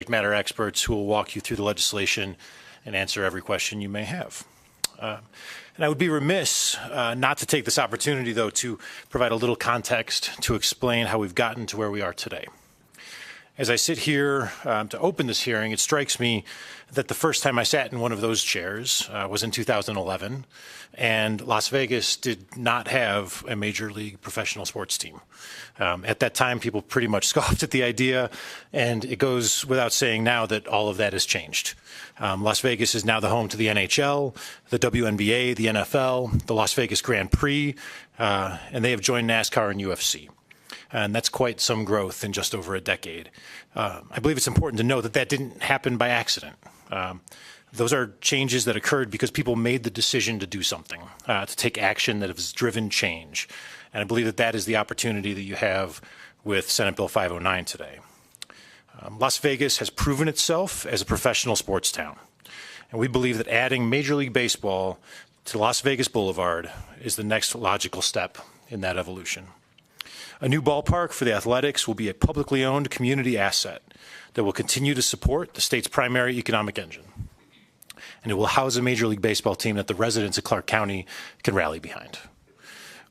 subject matter experts who will walk you through the legislation and answer every question you may have. And I would be remiss not to take this opportunity, though, to provide a little context to explain how we've gotten to where we are today. As I sit here to open this hearing, it strikes me that the first time I sat in one of those chairs was in 2011, and Las Vegas did not have a major league professional sports team. At that time, people pretty much scoffed at the idea, and it goes without saying now that all of that has changed. Las Vegas is now the home to the NHL, the WNBA, the NFL, the Las Vegas Grand Prix, and they have joined NASCAR and UFC. And that's quite some growth in just over a decade. I believe it's important to note that that didn't happen by accident. Those are changes that occurred because people made the decision to do something, to take action that has driven change. And I believe that that is the opportunity that you have with Senate Bill 509 today. Las Vegas has proven itself as a professional sports town. And we believe that adding Major League Baseball to Las Vegas Boulevard is the next logical step in that evolution. A new ballpark for the athletics will be a publicly owned community asset that will continue to support the state's primary economic engine. And it will house a Major League Baseball team that the residents of Clark County can rally behind.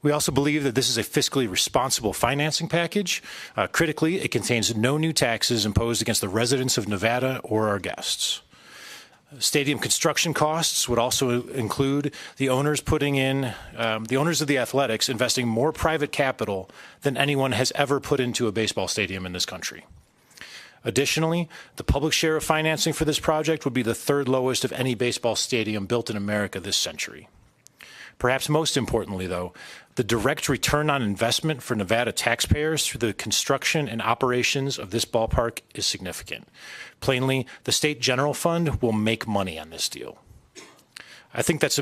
We also believe that this is a fiscally responsible financing package. Critically, it contains no new taxes imposed against the residents of Nevada or our guests. Stadium construction costs would also include the owners of the athletics investing more private capital than anyone has ever put into a baseball stadium in this country. Additionally, the public share of financing for this project would be the third lowest of any baseball stadium built in America this century. Perhaps most importantly, though, the direct return on investment for Nevada taxpayers through the construction and operations of this ballpark is significant. Plainly, the state general fund will make money on this deal. I think that's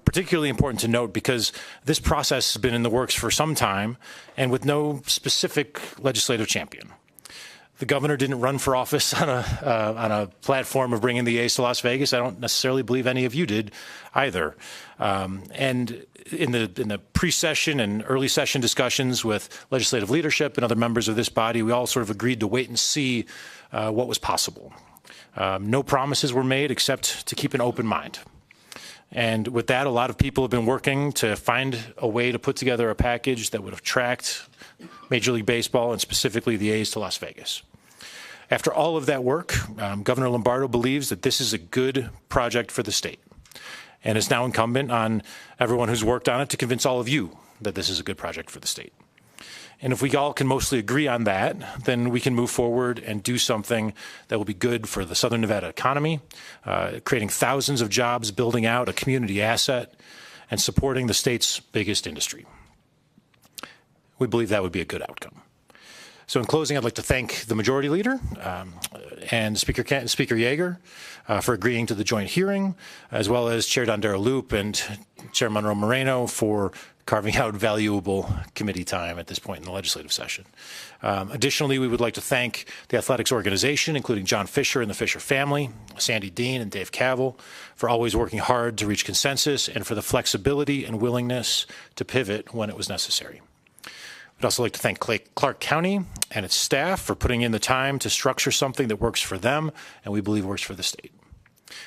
particularly important to note because this process has been in the works for some time and with no specific legislative champion. The governor didn't run for office on a platform of bringing the A's to Las Vegas. I don't necessarily believe any of you did either. And in the pre-session and early session discussions with legislative leadership and other members of this body, we all sort of agreed to wait and see what was possible. No promises were made except to keep an open mind. And with that, a lot of people have been working to find a way to put together a package that would attract Major League Baseball and specifically the A's to Las Vegas. After all of that work, Governor Lombardo believes that this is a good project for the state. And it's now incumbent on everyone who's worked on it to convince all of you that this is a good project for the state. And if we all can mostly agree on that, then we can move forward and do something that will be good for the Southern Nevada economy, creating thousands of jobs, building out a community asset, and supporting the state's biggest industry. We believe that would be a good outcome. So in closing, I'd like to thank the Majority Leader and Speaker Yeager for agreeing to the joint hearing, as well as Chair Dondero-Loop and Chair Monroe-Moreno for carving out valuable committee time at this point in the legislative session. Additionally, we would like to thank the athletics organization, including John Fisher and the Fisher family, Sandy Dean and Dave Cavell, for always working hard to reach consensus and for the flexibility and willingness to pivot when it was necessary. I'd also like to thank Clark County and its staff for putting in the time to structure something that works for them and we believe works for the state.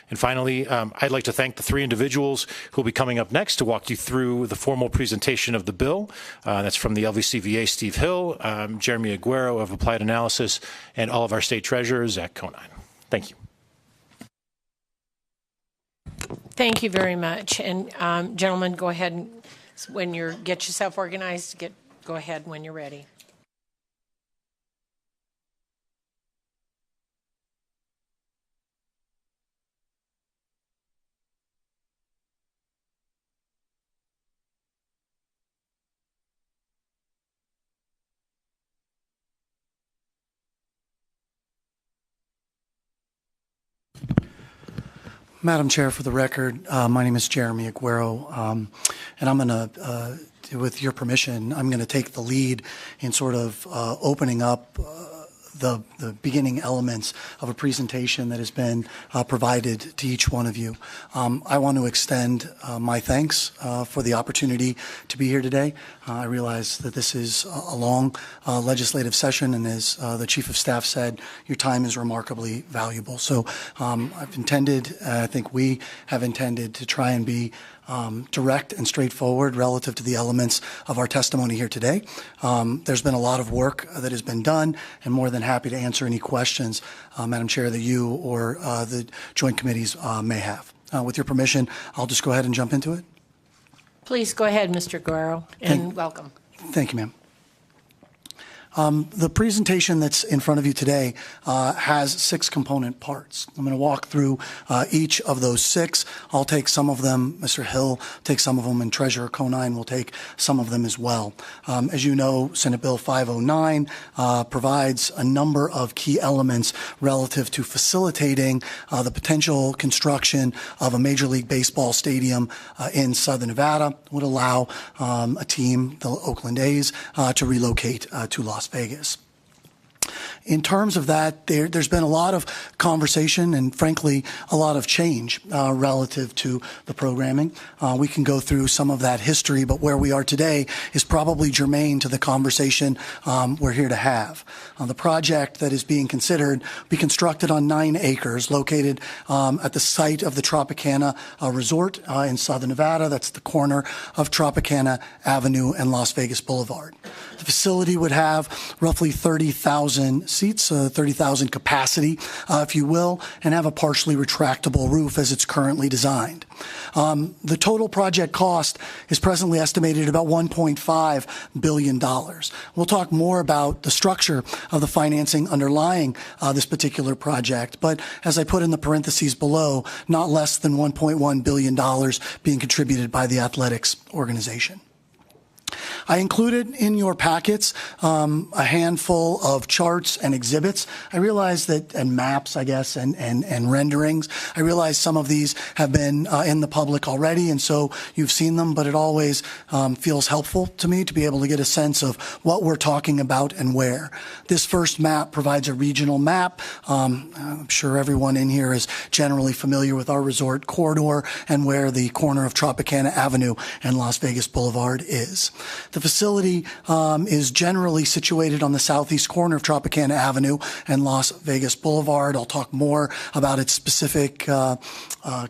And finally, I'd like to thank the three individuals who will be coming up next to walk you through the formal presentation of the bill. That's from the LVCVA, Steve Hill, Jeremy Aguero of Applied Analysis, and all of our state treasurers, Zach Conine. Thank you. Thank you very much. And gentlemen, go ahead and get yourself organized. Go ahead when you're ready. Madam Chair, for the record, my name is Jeremy Aguero, and I'm going to with your permission, I'm going to take the lead in sort of opening up the beginning elements of a presentation that has been provided to each one of you. I want to extend my thanks for the opportunity to be here today. I realize that this is a long legislative session, and as the Chief of Staff said, your time is remarkably valuable. So I've intended, I think we have intended to try and be direct and straightforward relative to the elements of our testimony here today. There's been a lot of work that has been done, and more than happy to answer any questions, Madam Chair, that you or the joint committees may have. With your permission, I'll just go ahead and jump into it. Please go ahead, Mr. Guerrero, and welcome. Thank you, ma'am. The presentation that's in front of you today has 6 component parts. I'm going to walk through each of those 6. I'll take some of them, Mr. Hill take some of them, and Treasurer Conine will take some of them as well. As you know, Senate Bill 509 provides a number of key elements relative to facilitating the potential construction of a Major League Baseball stadium in Southern Nevada. Would allow a team, the Oakland A's, to relocate to Las Vegas. In terms of that, there's been a lot of conversation and, frankly, a lot of change relative to the programming. We can go through some of that history, but where we are today is probably germane to the conversation we're here to have. The project that is being considered will be constructed on 9 acres located at the site of the Tropicana Resort in Southern Nevada. That's the corner of Tropicana Avenue and Las Vegas Boulevard. The facility would have roughly 30,000 seats, 30,000 capacity, if you will, and have a partially retractable roof as it's currently designed. The total project cost is presently estimated at about $1.5 billion. We'll talk more about the structure of the financing underlying this particular project, but as I put in the parentheses below, not less than $1.1 billion being contributed by the athletics organization. I included in your packets a handful of charts and exhibits. I realize that, and maps, I guess, and renderings. I realize some of these have been in the public already, and so you've seen them, but it always feels helpful to me to be able to get a sense of what we're talking about and where. This first map provides a regional map. I'm sure everyone in here is generally familiar with our resort corridor and where the corner of Tropicana Avenue and Las Vegas Boulevard is. The facility is generally situated on the southeast corner of Tropicana Avenue and Las Vegas Boulevard. I'll talk more about its specific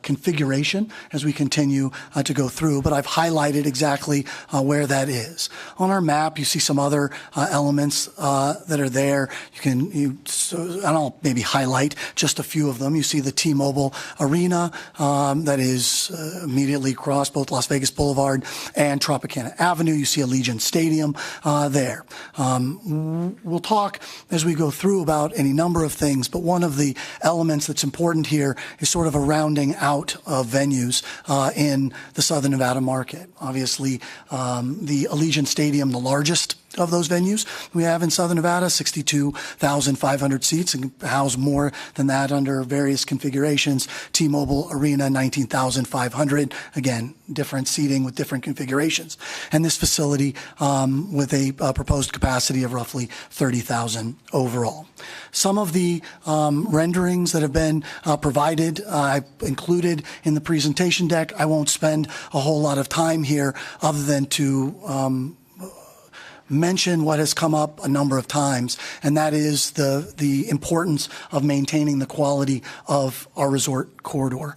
configuration as we continue to go through, but I've highlighted exactly where that is. On our map, you see some other elements that are there. And I'll maybe highlight just a few of them. You see the T-Mobile Arena that is immediately across both Las Vegas Boulevard and Tropicana Avenue. You see Allegiant Stadium there. We'll talk as we go through about any number of things, but one of the elements that's important here is sort of a rounding out of venues in the Southern Nevada market. Obviously, the Allegiant Stadium, the largest of those venues we have in Southern Nevada, 62,500 seats, and house more than that under various configurations. T-Mobile Arena, 19,500. Again, different seating with different configurations. And this facility with a proposed capacity of roughly 30,000 overall. Some of the renderings that have been provided, I've included in the presentation deck. I won't spend a whole lot of time here other than to mention what has come up a number of times, and that is the importance of maintaining the quality of our resort corridor.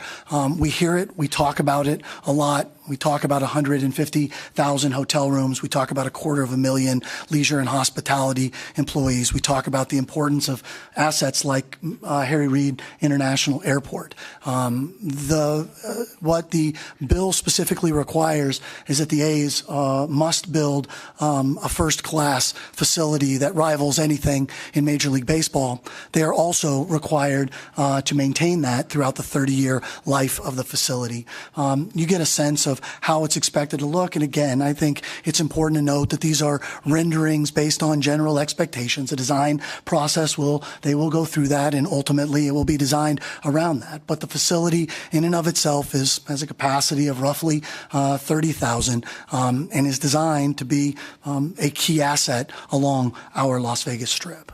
We hear it, we talk about it a lot. We talk about 150,000 hotel rooms. We talk about 250,000 leisure and hospitality employees. We talk about the importance of assets like Harry Reid International Airport. What the bill specifically requires is that the A's must build a first-class facility that rivals anything in Major League Baseball. They are also required to maintain that throughout the 30-year life of the facility. You get a sense of how it's expected to look. And again, I think it's important to note that these are renderings based on general expectations. The design process will go through that, and ultimately it will be designed around that. But the facility in and of itself has a capacity of roughly 30,000 and is designed to be a key asset along our Las Vegas Strip.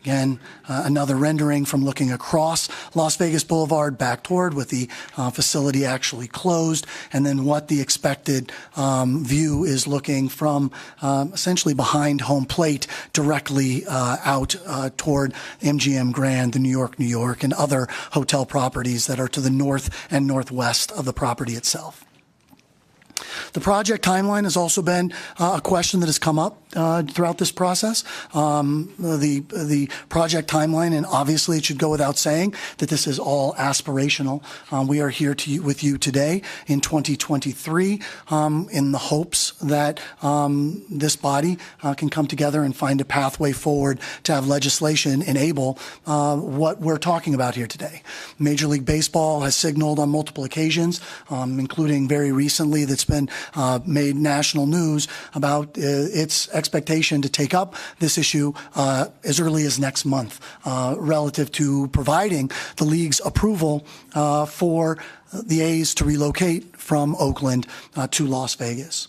Again, another rendering from looking across Las Vegas Boulevard back toward with the facility actually closed, and then what the expected view is looking from essentially behind home plate directly out toward MGM Grand, the New York, and other hotel properties that are to the north and northwest of the property itself. The project timeline has also been a question that has come up throughout this process. The project timeline, and obviously it should go without saying that this is all aspirational. We are here with you today in 2023 in the hopes that this body can come together and find a pathway forward to have legislation enable what we're talking about here today. Major League Baseball has signaled on multiple occasions, including very recently, that's been made national news about its expectation to take up this issue as early as next month relative to providing the league's approval for the A's to relocate from Oakland to Las Vegas.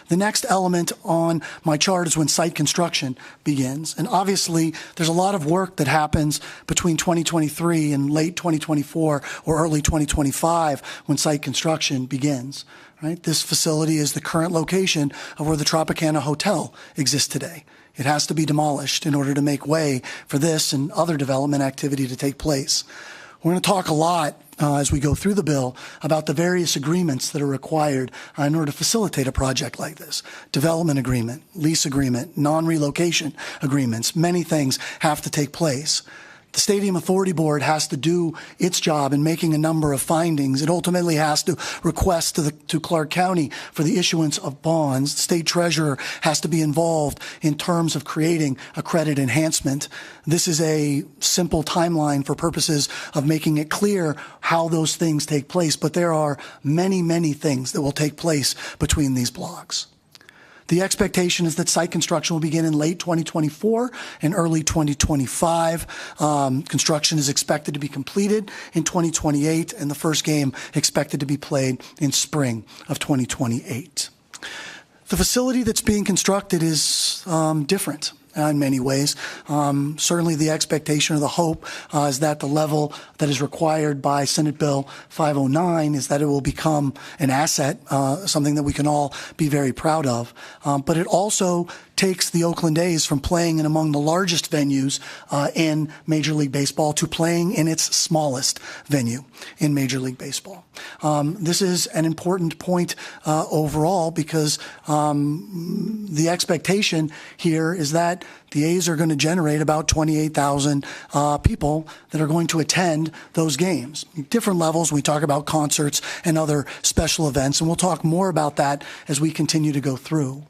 The next element on my chart is when site construction begins. And obviously, there's a lot of work that happens between 2023 and late 2024 or early 2025 when site construction begins. Right? This facility is the current location of where the Tropicana Hotel exists today. It has to be demolished in order to make way for this and other development activity to take place. We're going to talk a lot as we go through the bill about the various agreements that are required in order to facilitate a project like this. Development agreement, lease agreement, non-relocation agreements, many things have to take place. The Stadium Authority Board has to do its job in making a number of findings. It ultimately has to request to Clark County for the issuance of bonds. The state treasurer has to be involved in terms of creating a credit enhancement. This is a simple timeline for purposes of making it clear how those things take place, but there are many, many things that will take place between these blocks. The expectation is that site construction will begin in late 2024 and early 2025. Construction is expected to be completed in 2028, and the first game expected to be played in spring of 2028. The facility that's being constructed is different in many ways. Certainly the expectation or the hope is that the level that is required by Senate Bill 509 is that it will become an asset, something that we can all be very proud of. But it also takes the Oakland A's from playing in among the largest venues in Major League Baseball to playing in its smallest venue in Major League Baseball. This is an important point overall because the expectation here is that the A's are going to generate about 28,000 people that are going to attend those games. Different levels. We talk about concerts and other special events, and we'll talk more about that as we continue to go through.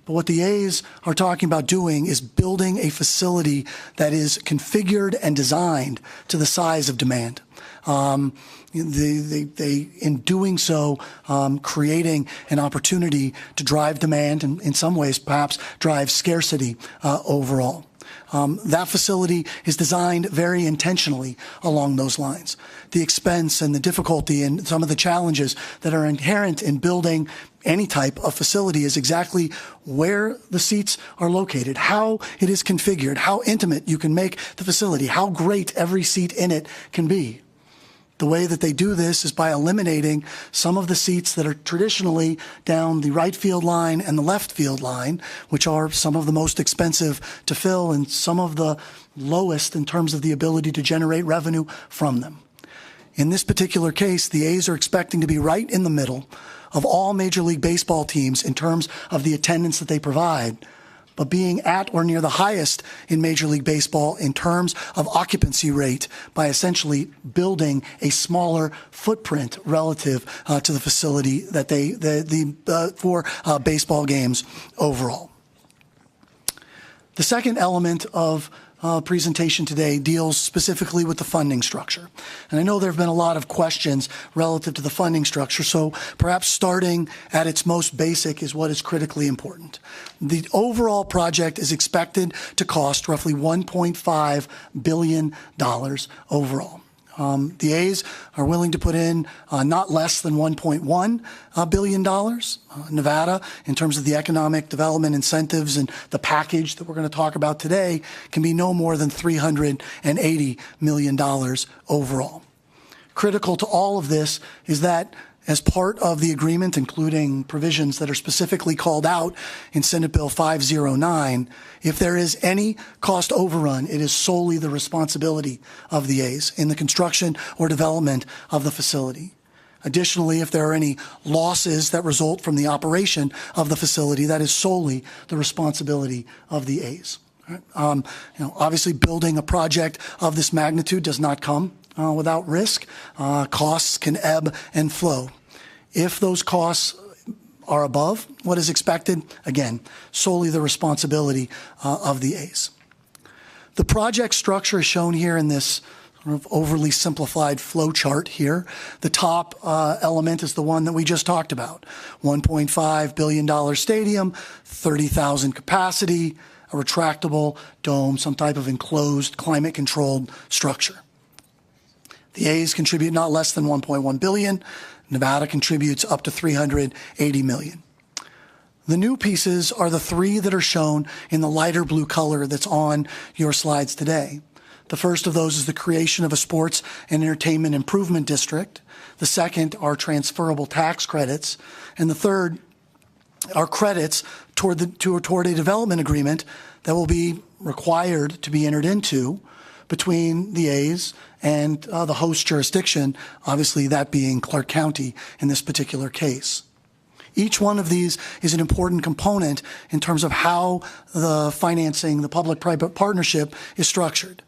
But what the A's are talking about doing is building a facility that is configured and designed to the size of demand. In doing so, creating an opportunity to drive demand and in some ways perhaps drive scarcity overall. That facility is designed very intentionally along those lines. The expense and the difficulty and some of the challenges that are inherent in building any type of facility is exactly where the seats are located, how it is configured, how intimate you can make the facility, how great every seat in it can be. The way that they do this is by eliminating some of the seats that are traditionally down the right field line and the left field line, which are some of the most expensive to fill and some of the lowest in terms of the ability to generate revenue from them. In this particular case, the A's are expecting to be right in the middle of all Major League Baseball teams in terms of the attendance that they provide, but being at or near the highest in Major League Baseball in terms of occupancy rate by essentially building a smaller footprint relative to the facility that for baseball games overall. The second element of presentation today deals specifically with the funding structure. And I know there have been a lot of questions relative to the funding structure, so perhaps starting at its most basic is what is critically important. The overall project is expected to cost roughly $1.5 billion overall. The A's are willing to put in not less than $1.1 billion. Nevada, in terms of the economic development incentives and the package that we're going to talk about today, can be no more than $380 million overall. Critical to all of this is that as part of the agreement, including provisions that are specifically called out in Senate Bill 509, if there is any cost overrun, it is solely the responsibility of the A's in the construction or development of the facility. Additionally, if there are any losses that result from the operation of the facility, that is solely the responsibility of the A's. Obviously, building a project of this magnitude does not come without risk. Costs can ebb and flow. If those costs are above what is expected, again, solely the responsibility of the A's. The project structure is shown here in this sort of overly simplified flow chart here. The top element is the one that we just talked about. $1.5 billion stadium, 30,000 capacity, a retractable dome, some type of enclosed, climate-controlled structure. The A's contribute not less than $1.1 billion. Nevada contributes up to $380 million. The new pieces are the three that are shown in the lighter blue color that's on your slides today. The first of those is the creation of a sports and entertainment improvement district. The second are transferable tax credits. And the third are credits toward a development agreement that will be required to be entered into between the A's and the host jurisdiction, obviously that being Clark County in this particular case. Each one of these is an important component in terms of how the financing, the public-private partnership, is structured.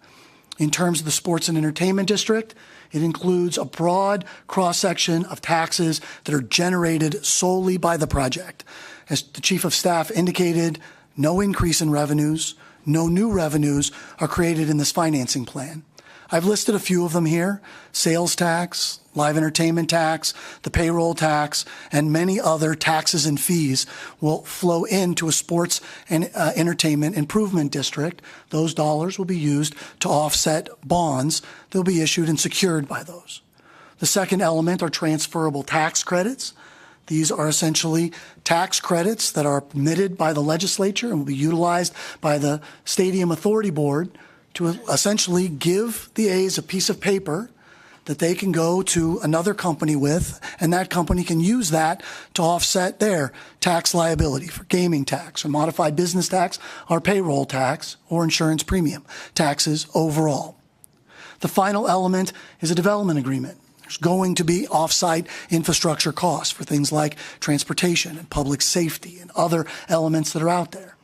In terms of the sports and entertainment district, it includes a broad cross-section of taxes that are generated solely by the project. As the Chief of Staff indicated, no increase in revenues, no new revenues are created in this financing plan. I've listed a few of them here: sales tax, live entertainment tax, the payroll tax, and many other taxes and fees will flow into a sports and entertainment improvement district. Those dollars will be used to offset bonds that will be issued and secured by those. The second element are transferable tax credits. These are essentially tax credits that are permitted by the legislature and will be utilized by the Stadium Authority Board to essentially give the A's a piece of paper that they can go to another company with, and that company can use that to offset their tax liability for gaming tax or modified business tax or payroll tax or insurance premium taxes overall. The final element is a development agreement. There's going to be off-site infrastructure costs for things like transportation and public safety and other elements that are out there.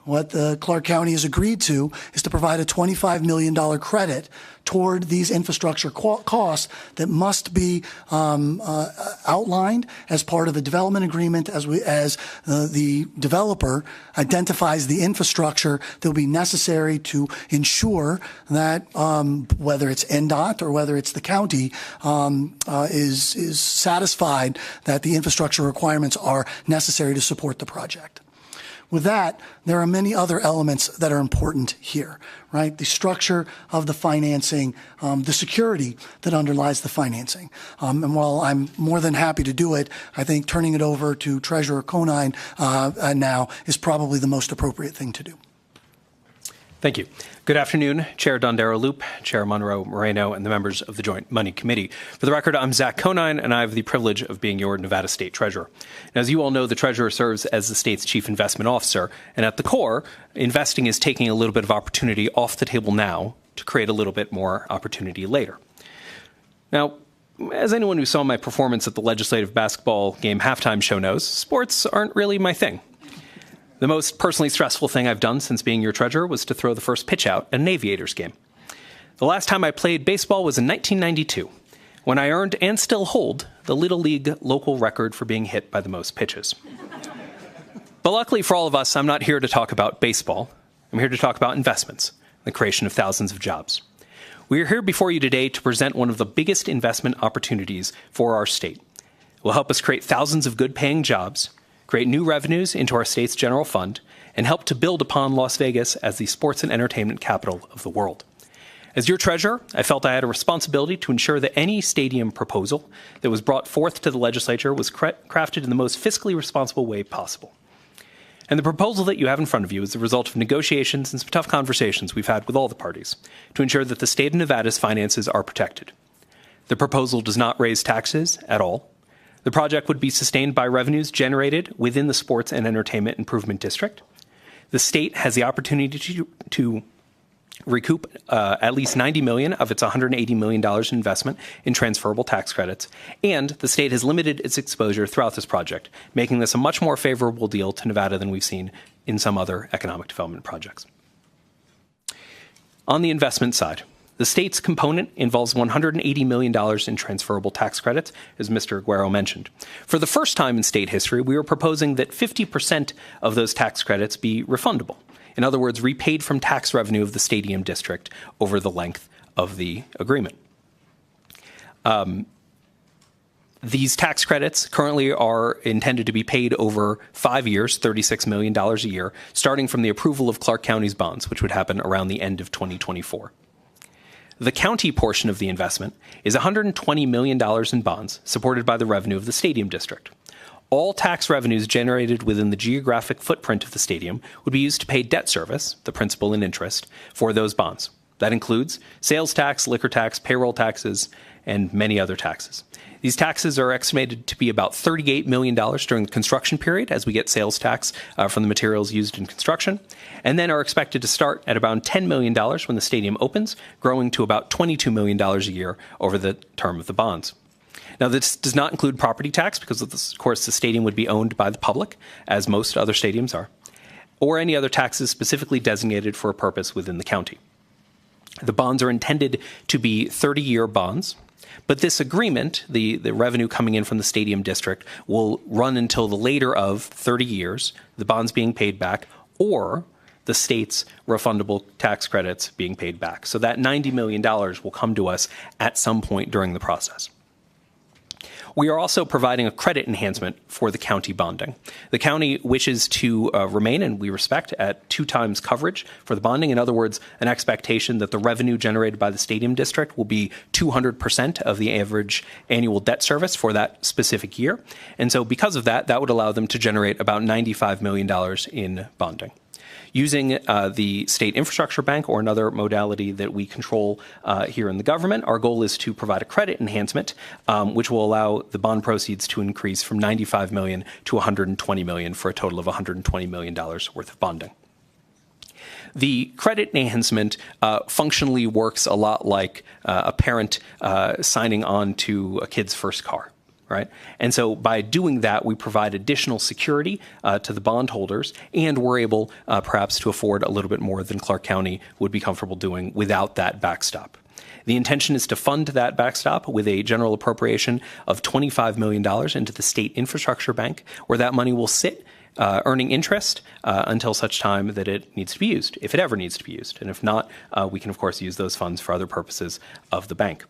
What the Clark County has agreed to is to provide a $25 million credit toward these infrastructure costs that must be outlined as part of the development agreement as the developer identifies the infrastructure that will be necessary to ensure that whether it's NDOT or whether it's the county is satisfied that the infrastructure requirements are necessary to support the project. With that, there are many other elements that are important here, right? The structure of the financing, the security that underlies the financing. And while I'm more than happy to do it, I think turning it over to Treasurer Conine now is probably the most appropriate thing to do. Thank you. Good afternoon, Chair Dondero-Loop, Chair Monroe-Moreno, and the members of the Joint Money Committee. For the record, I'm Zach Conine, and I have the privilege of being your Nevada State Treasurer. And as you all know, the Treasurer serves as the state's Chief Investment Officer, and at the core, investing is taking a little bit of opportunity off the table now to create a little bit more opportunity later. Now, as anyone who saw my performance at the legislative basketball game halftime show knows, sports aren't really my thing. The most personally stressful thing I've done since being your treasurer was to throw the first pitch out at an Aviators game. The last time I played baseball was in 1992, when I earned and still hold the Little League local record for being hit by the most pitches. But luckily for all of us, I'm not here to talk about baseball. I'm here to talk about investments, the creation of thousands of jobs. We are here before you today to present one of the biggest investment opportunities for our state. It will help us create thousands of good-paying jobs, create new revenues into our state's general fund, and help to build upon Las Vegas as the sports and entertainment capital of the world. As your treasurer, I felt I had a responsibility to ensure that any stadium proposal that was brought forth to the legislature was crafted in the most fiscally responsible way possible. And the proposal that you have in front of you is the result of negotiations and some tough conversations we've had with all the parties to ensure that the state of Nevada's finances are protected. The proposal does not raise taxes at all. The project would be sustained by revenues generated within the Sports and Entertainment Improvement District. The state has the opportunity to recoup at least $90 million of its $180 million in investment in transferable tax credits, and the state has limited its exposure throughout this project, making this a much more favorable deal to Nevada than we've seen in some other economic development projects. On the investment side, the state's component involves $180 million in transferable tax credits, as Mr. Aguero mentioned. For the first time in state history, we are proposing that 50% of those tax credits be refundable. In other words, repaid from tax revenue of the stadium district over the length of the agreement. These tax credits currently are intended to be paid over 5 years, $36 million a year, starting from the approval of Clark County's bonds, which would happen around the end of 2024. The county portion of the investment is $120 million in bonds supported by the revenue of the stadium district. All tax revenues generated within the geographic footprint of the stadium would be used to pay debt service, the principal and interest, for those bonds. That includes sales tax, liquor tax, payroll taxes, and many other taxes. These taxes are estimated to be about $38 million during the construction period as we get sales tax from the materials used in construction, and then are expected to start at about $10 million when the stadium opens, growing to about $22 million a year over the term of the bonds. Now, this does not include property tax because, of course, the stadium would be owned by the public, as most other stadiums are, or any other taxes specifically designated for a purpose within the county. The bonds are intended to be 30-year bonds, but this agreement, the revenue coming in from the stadium district, will run until the later of 30 years, the bonds being paid back, or the state's refundable tax credits being paid back. So that $90 million will come to us at some point during the process. We are also providing a credit enhancement for the county bonding. The county wishes to remain, and we respect, at 2 times coverage for the bonding. In other words, an expectation that the revenue generated by the stadium district will be 200% of the average annual debt service for that specific year. And so because of that, that would allow them to generate about $95 million in bonding. Using the State Infrastructure Bank or another modality that we control here in the government, our goal is to provide a credit enhancement, which will allow the bond proceeds to increase from $95 million to $120 million for a total of $120 million worth of bonding. The credit enhancement functionally works a lot like a parent signing on to a kid's first car. Right? And so by doing that, we provide additional security to the bondholders, and we're able perhaps to afford a little bit more than Clark County would be comfortable doing without that backstop. The intention is to fund that backstop with a general appropriation of $25 million into the State Infrastructure Bank, where that money will sit earning interest until such time that it needs to be used, if it ever needs to be used. And if not, we can, of course, use those funds for other purposes of the bank.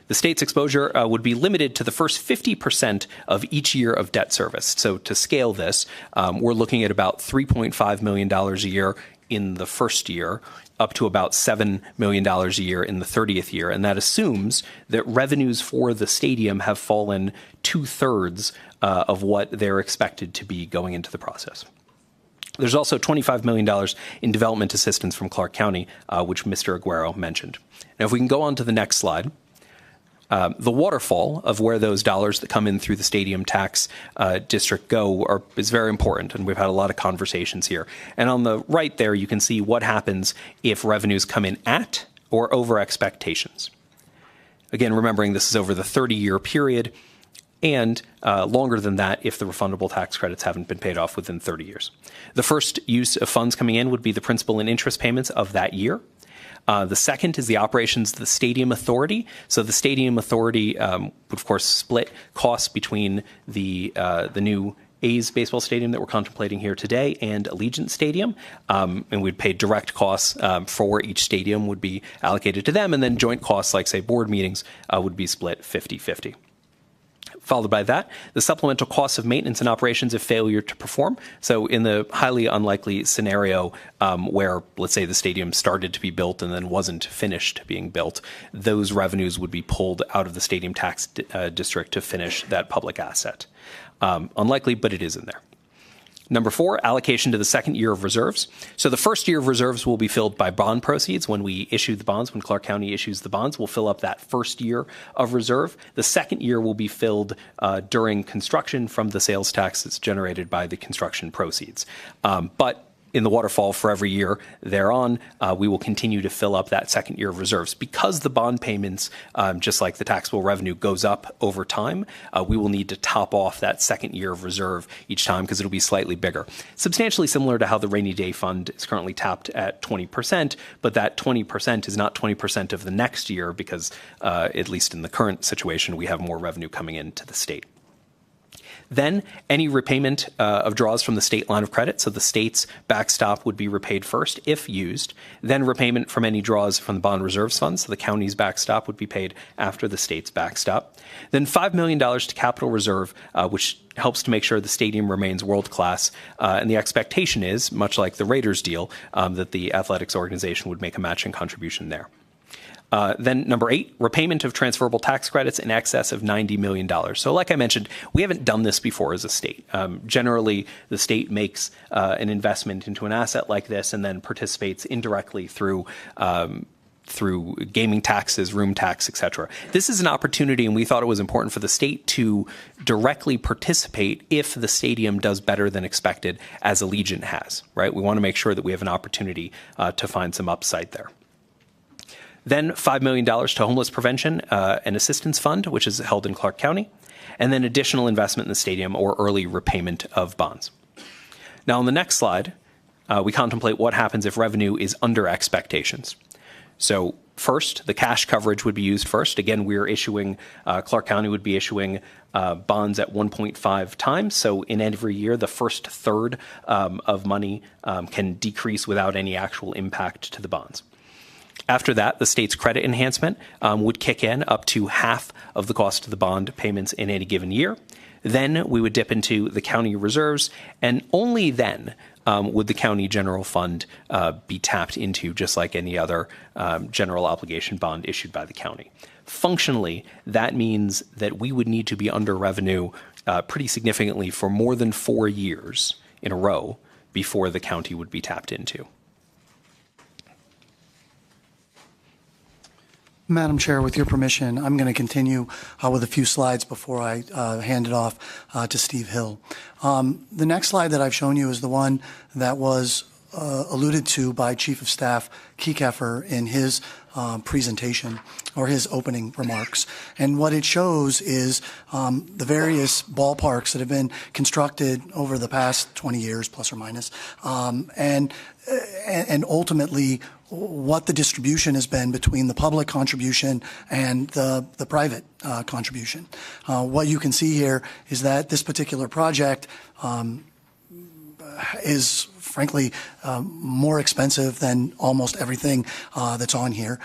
The state's exposure would be limited to the first 50% of each year of debt service. So to scale this, we're looking at about $3.5 million a year in the first year, up to about $7 million a year in the 30th year. And that assumes that revenues for the stadium have fallen 2/3 of what they're expected to be going into the process. There's also $25 million in development assistance from Clark County, which Mr. Aguero mentioned. Now, if we can go on to the next slide. The waterfall of where those dollars that come in through the stadium tax district go is very important, and we've had a lot of conversations here. And on the right there, you can see what happens if revenues come in at or over expectations. Again, remembering this is over the 30-year period, and longer than that if the refundable tax credits haven't been paid off within 30 years. The first use of funds coming in would be the principal and interest payments of that year. The second is the operations of the Stadium Authority. So the Stadium Authority would, of course, split costs between the new A's baseball stadium that we're contemplating here today and Allegiant Stadium. And we'd pay direct costs for each stadium would be allocated to them, and then joint costs like, say, board meetings would be split 50-50. Followed by that, the supplemental costs of maintenance and operations if failure to perform. So in the highly unlikely scenario where, let's say, the stadium started to be built and then wasn't finished being built, those revenues would be pulled out of the stadium tax district to finish that public asset. Unlikely, but it is in there. Number 4, allocation to the second year of reserves. So the first year of reserves will be filled by bond proceeds. When we issue the bonds, when Clark County issues the bonds, we'll fill up that first year of reserve. The second year will be filled during construction from the sales tax that's generated by the construction proceeds. But in the waterfall for every year thereon, we will continue to fill up that second year of reserves. Because the bond payments, just like the taxable revenue, goes up over time, we will need to top off that second year of reserve each time because it'll be slightly bigger. Substantially similar to how the rainy day fund is currently tapped at 20%, but that 20% is not 20% of the next year because, at least in the current situation, we have more revenue coming into the state. Then any repayment of draws from the state line of credit, so the state's backstop would be repaid first if used. Then repayment from any draws from the bond reserves fund, so the county's backstop would be paid after the state's backstop. Then $5 million to capital reserve, which helps to make sure the stadium remains world-class. And the expectation is, much like the Raiders deal, that the athletics organization would make a matching contribution there. Then number 8, repayment of transferable tax credits in excess of $90 million. So like I mentioned, we haven't done this before as a state. Generally, the state makes an investment into an asset like this and then participates indirectly through gaming taxes, room tax, et cetera. This is an opportunity, and we thought it was important for the state to directly participate if the stadium does better than expected, as Allegiant has, right? We want to make sure that we have an opportunity to find some upside there. Then $5 million to homeless prevention and assistance fund, which is held in Clark County, and then additional investment in the stadium or early repayment of bonds. Now on the next slide, we contemplate what happens if revenue is under expectations. So first, the cash coverage would be used first. Again, Clark County would be issuing bonds at 1.5 times. So in every year, the first third of money can decrease without any actual impact to the bonds. After that, the state's credit enhancement would kick in up to half of the cost of the bond payments in any given year. Then we would dip into the county reserves, and only then would the county general fund be tapped into, just like any other general obligation bond issued by the county. Functionally, that means that we would need to be under revenue pretty significantly for more than 4 years in a row before the county would be tapped into. Madam Chair, with your permission, I'm going to continue with a few slides before I hand it off to Steve Hill. The next slide that I've shown you is the one that was alluded to by Chief of Staff Kiekeffer in his presentation or his opening remarks. And what it shows is the various ballparks that have been constructed over the past 20 years, plus or minus, and ultimately what the distribution has been between the public contribution and the private contribution. What you can see here is that this particular project is frankly more expensive than almost everything that's on here,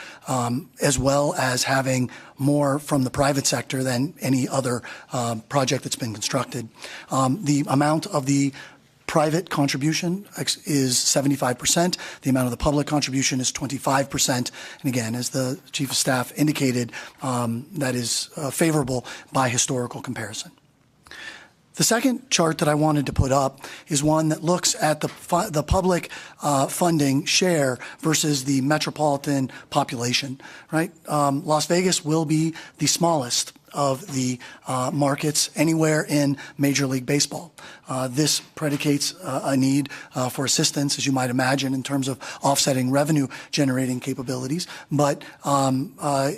as well as having more from the private sector than any other project that's been constructed. The amount of the private contribution is 75%. The amount of the public contribution is 25%. And again, as the Chief of Staff indicated, that is favorable by historical comparison. The second chart that I wanted to put up is one that looks at the public funding share versus the metropolitan population, right? Las Vegas will be the smallest of the markets anywhere in Major League Baseball. This predicates a need for assistance, as you might imagine, in terms of offsetting revenue generating capabilities. But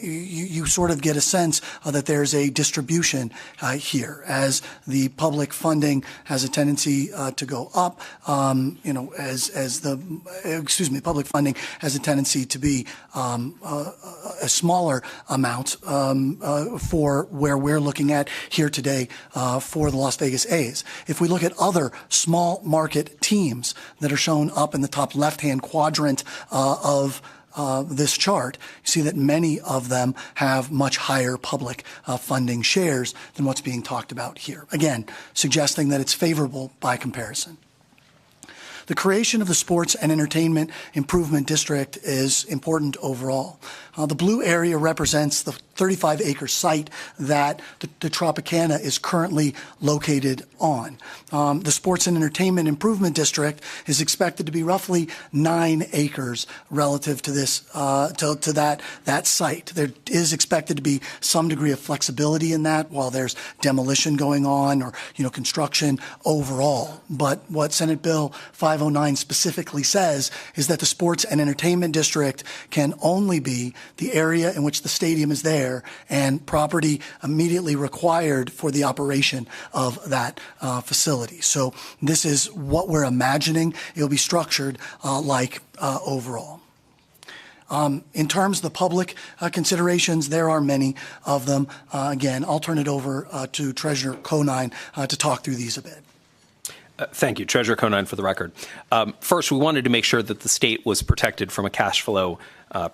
you sort of get a sense that there's a distribution here as the public funding has a tendency to go up, public funding has a tendency to be a smaller amount for where we're looking at here today for the Las Vegas A's. If we look at other small market teams that are shown up in the top left-hand quadrant of this chart, you see that many of them have much higher public funding shares than what's being talked about here. Again, suggesting that it's favorable by comparison. The creation of the Sports and Entertainment Improvement District is important overall. The blue area represents the 35-acre site that the Tropicana is currently located on. The Sports and Entertainment Improvement District is expected to be roughly 9 acres relative to this to that site. There is expected to be some degree of flexibility in that while there's demolition going on or construction overall. But what Senate Bill 509 specifically says is that the Sports and Entertainment District can only be the area in which the stadium is there and property immediately required for the operation of that facility. So this is what we're imagining it'll be structured like overall. In terms of the public considerations, there are many of them. Again, I'll turn it over to Treasurer Conine to talk through these a bit. Thank you. Treasurer Conine for the record. First, we wanted to make sure that the state was protected from a cash flow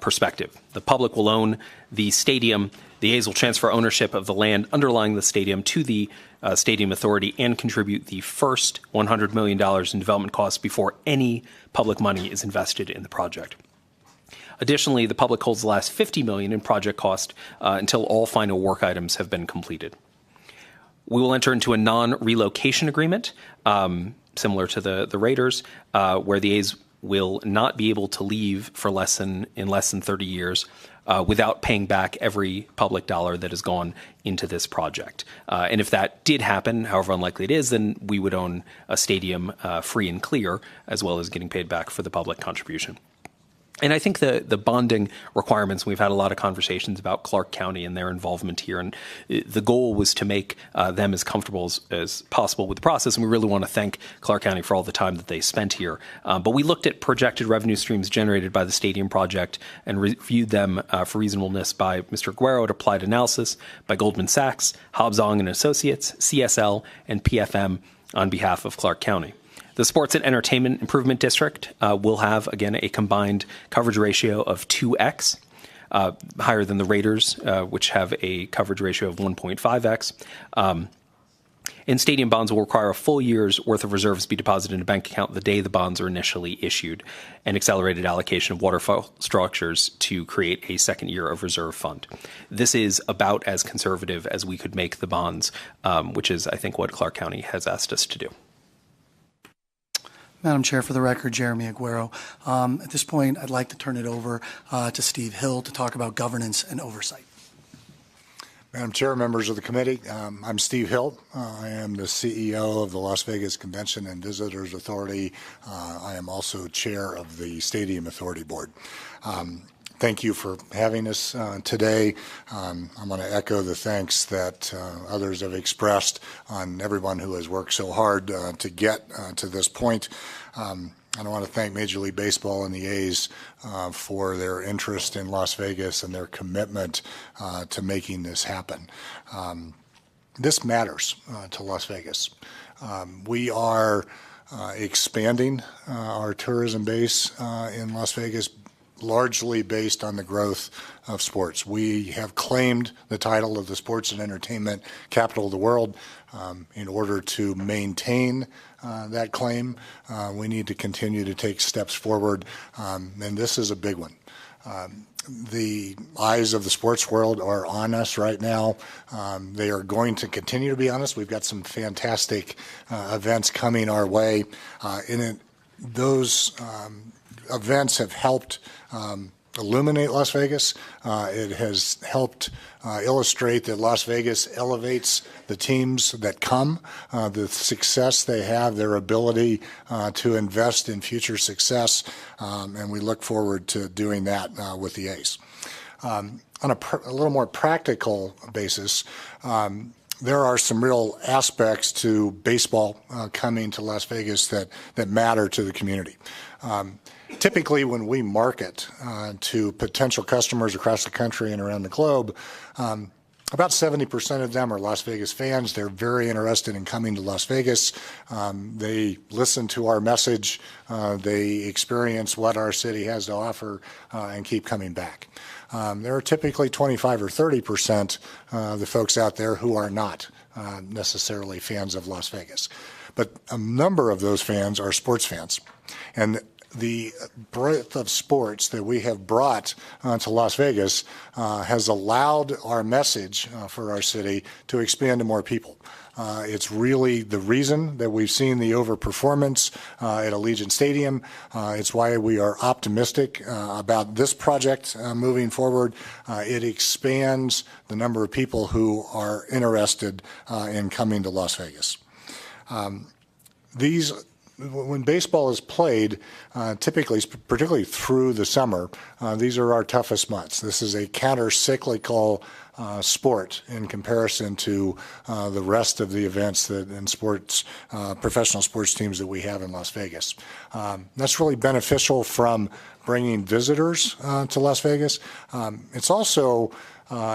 perspective. The public will own the stadium. The A's will transfer ownership of the land underlying the stadium to the Stadium Authority and contribute the first $100 million in development costs before any public money is invested in the project. Additionally, the public holds the last $50 million in project cost until all final work items have been completed. We will enter into a non-relocation agreement, similar to the Raiders, where the A's will not be able to leave for less than 30 years without paying back every public dollar that has gone into this project. And if that did happen, however unlikely it is, then we would own a stadium free and clear, as well as getting paid back for the public contribution. And I think the bonding requirements, we've had a lot of conversations about Clark County and their involvement here. And the goal was to make them as comfortable as possible with the process. And we really want to thank Clark County for all the time that they spent here. But we looked at projected revenue streams generated by the stadium project and reviewed them for reasonableness by Mr. Guerrero at Applied Analysis, by Goldman Sachs, Hobsong and Associates, CSL, and PFM on behalf of Clark County. The Sports and Entertainment Improvement District will have, again, a combined coverage ratio of 2x, higher than the Raiders, which have a coverage ratio of 1.5x. And stadium bonds will require a full year's worth of reserves be deposited in a bank account the day the bonds are initially issued, and accelerated allocation of waterfall structures to create a second year of reserve fund. This is about as conservative as we could make the bonds, which is, I think, what Clark County has asked us to do. Madam Chair, for the record, Jeremy Aguero. At this point, I'd like to turn it over to Steve Hill to talk about governance and oversight. Madam Chair, members of the committee, I'm Steve Hill. I am the CEO of the Las Vegas Convention and Visitors Authority. I am also chair of the Stadium Authority Board. Thank you for having us today. I'm going to echo the thanks that others have expressed on everyone who has worked so hard to get to this point. And I want to thank Major League Baseball and the A's for their interest in Las Vegas and their commitment to making this happen. This matters to Las Vegas. We are expanding our tourism base in Las Vegas, largely based on the growth of sports. We have claimed the title of the sports and entertainment capital of the world. In order to maintain that claim, we need to continue to take steps forward, and this is a big one. The eyes of the sports world are on us right now. They are going to continue to be on us. We've got some fantastic events coming our way. Those events have helped illuminate Las Vegas. It has helped illustrate that Las Vegas elevates the teams that come, the success they have, their ability to invest in future success, and we look forward to doing that with the A's. On a little more practical basis, there are some real aspects to baseball coming to Las Vegas that matter to the community. Typically, when we market to potential customers across the country and around the globe, About 70% of them are Las Vegas fans. They're very interested in coming to Las Vegas. They listen to our message. They experience what our city has to offer and keep coming back. There are typically 25 or 30% of the folks out there who are not necessarily fans of Las Vegas. But a number of those fans are sports fans. And the breadth of sports that we have brought to Las Vegas has allowed our message for our city to expand to more people. It's really the reason that we've seen the overperformance at Allegiant Stadium. It's why we are optimistic about this project moving forward. It expands the number of people who are interested in coming to Las Vegas. When baseball is played, typically, particularly through the summer, these are our toughest months. This is a counter-cyclical sport in comparison to the rest of the events and sports, professional sports teams that we have in Las Vegas. That's really beneficial from bringing visitors to Las Vegas. It's also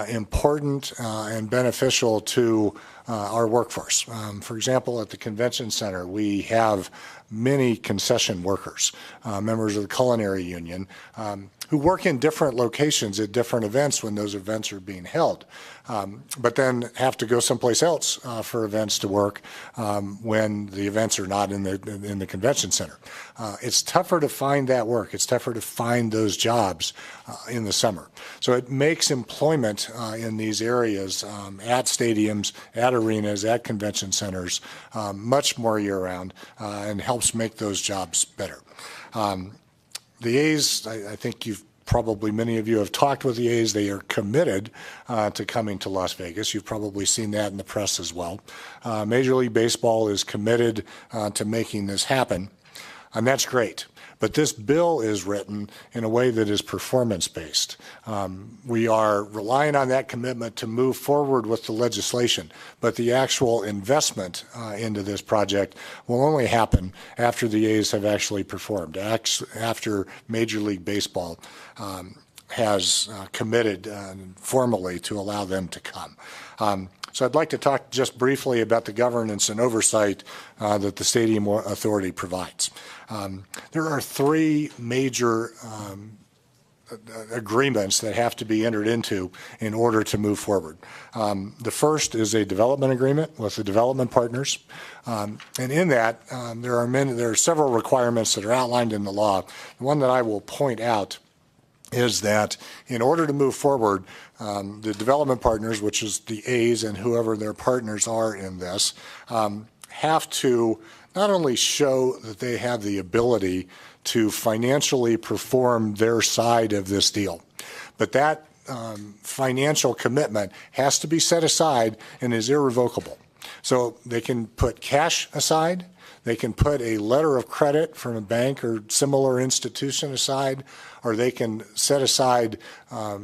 important and beneficial to our workforce. For example, at the convention center, we have many concession workers, members of the culinary union, who work in different locations at different events when those events are being held, but then have to go someplace else for events to work when the events are not in the convention center. It's tougher to find that work. It's tougher to find those jobs in the summer. So it makes employment in these areas at stadiums, at arenas, at convention centers much more year-round and helps make those jobs better. The A's, I think many of you have talked with the A's. They are committed to coming to Las Vegas. You've probably seen that in the press as well. Major League Baseball is committed to making this happen, and that's great. But this bill is written in a way that is performance-based. We are relying on that commitment to move forward with the legislation, but the actual investment into this project will only happen after the A's have actually performed, after Major League Baseball has committed formally to allow them to come. So I'd like to talk just briefly about the governance and oversight that the Stadium Authority provides. There are three major agreements that have to be entered into in order to move forward. The first is a development agreement with the development partners. And in that, there are several requirements that are outlined in the law. The one that I will point out is that in order to move forward, the development partners, which is the A's and whoever their partners are in this, have to not only show that they have the ability to financially perform their side of this deal, but that financial commitment has to be set aside and is irrevocable. So they can put cash aside, they can put a letter of credit from a bank or similar institution aside, or they can set aside a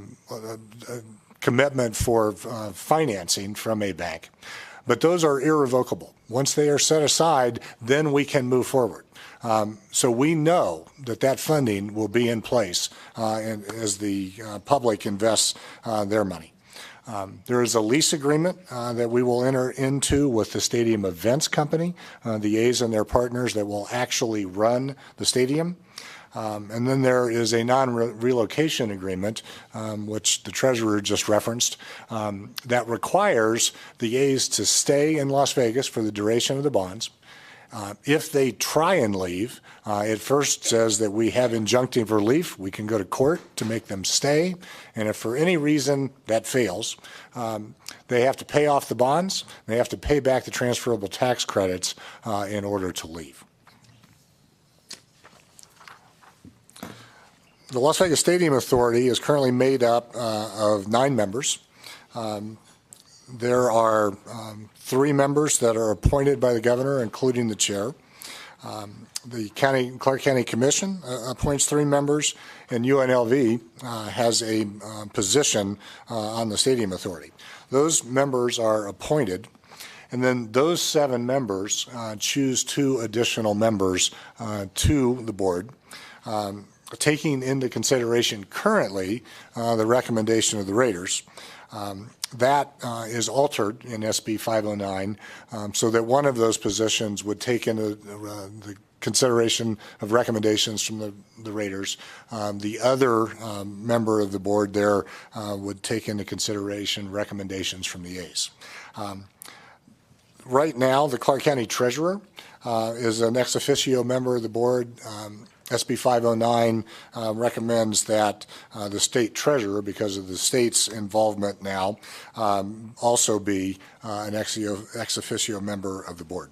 commitment for financing from a bank. But those are irrevocable. Once they are set aside, then we can move forward. So we know that funding will be in place as the public invests their money. There is a lease agreement that we will enter into with the Stadium Events Company, the A's and their partners that will actually run the stadium. And then there is a non-relocation agreement, which the treasurer just referenced, that requires the A's to stay in Las Vegas for the duration of the bonds. If they try and leave, it first says that we have injunctive relief. We can go to court to make them stay. And if for any reason that fails, they have to pay off the bonds. They have to pay back the transferable tax credits in order to leave. The Las Vegas Stadium Authority is currently made up of 9 members. There are 3 members that are appointed by the governor, including the chair. The Clark County Commission appoints 3 members, and UNLV has a position on the Stadium Authority. Those members are appointed, and then those 7 members choose 2 additional members to the board, taking into consideration currently the recommendation of the Raiders. that is altered in SB 509 so that one of those positions would take into the consideration of recommendations from the raters. The other member of the board there would take into consideration recommendations from the A's. Right now, the Clark County Treasurer is an ex officio member of the board. SB 509 recommends that the state treasurer, because of the state's involvement now, also be an ex officio member of the board.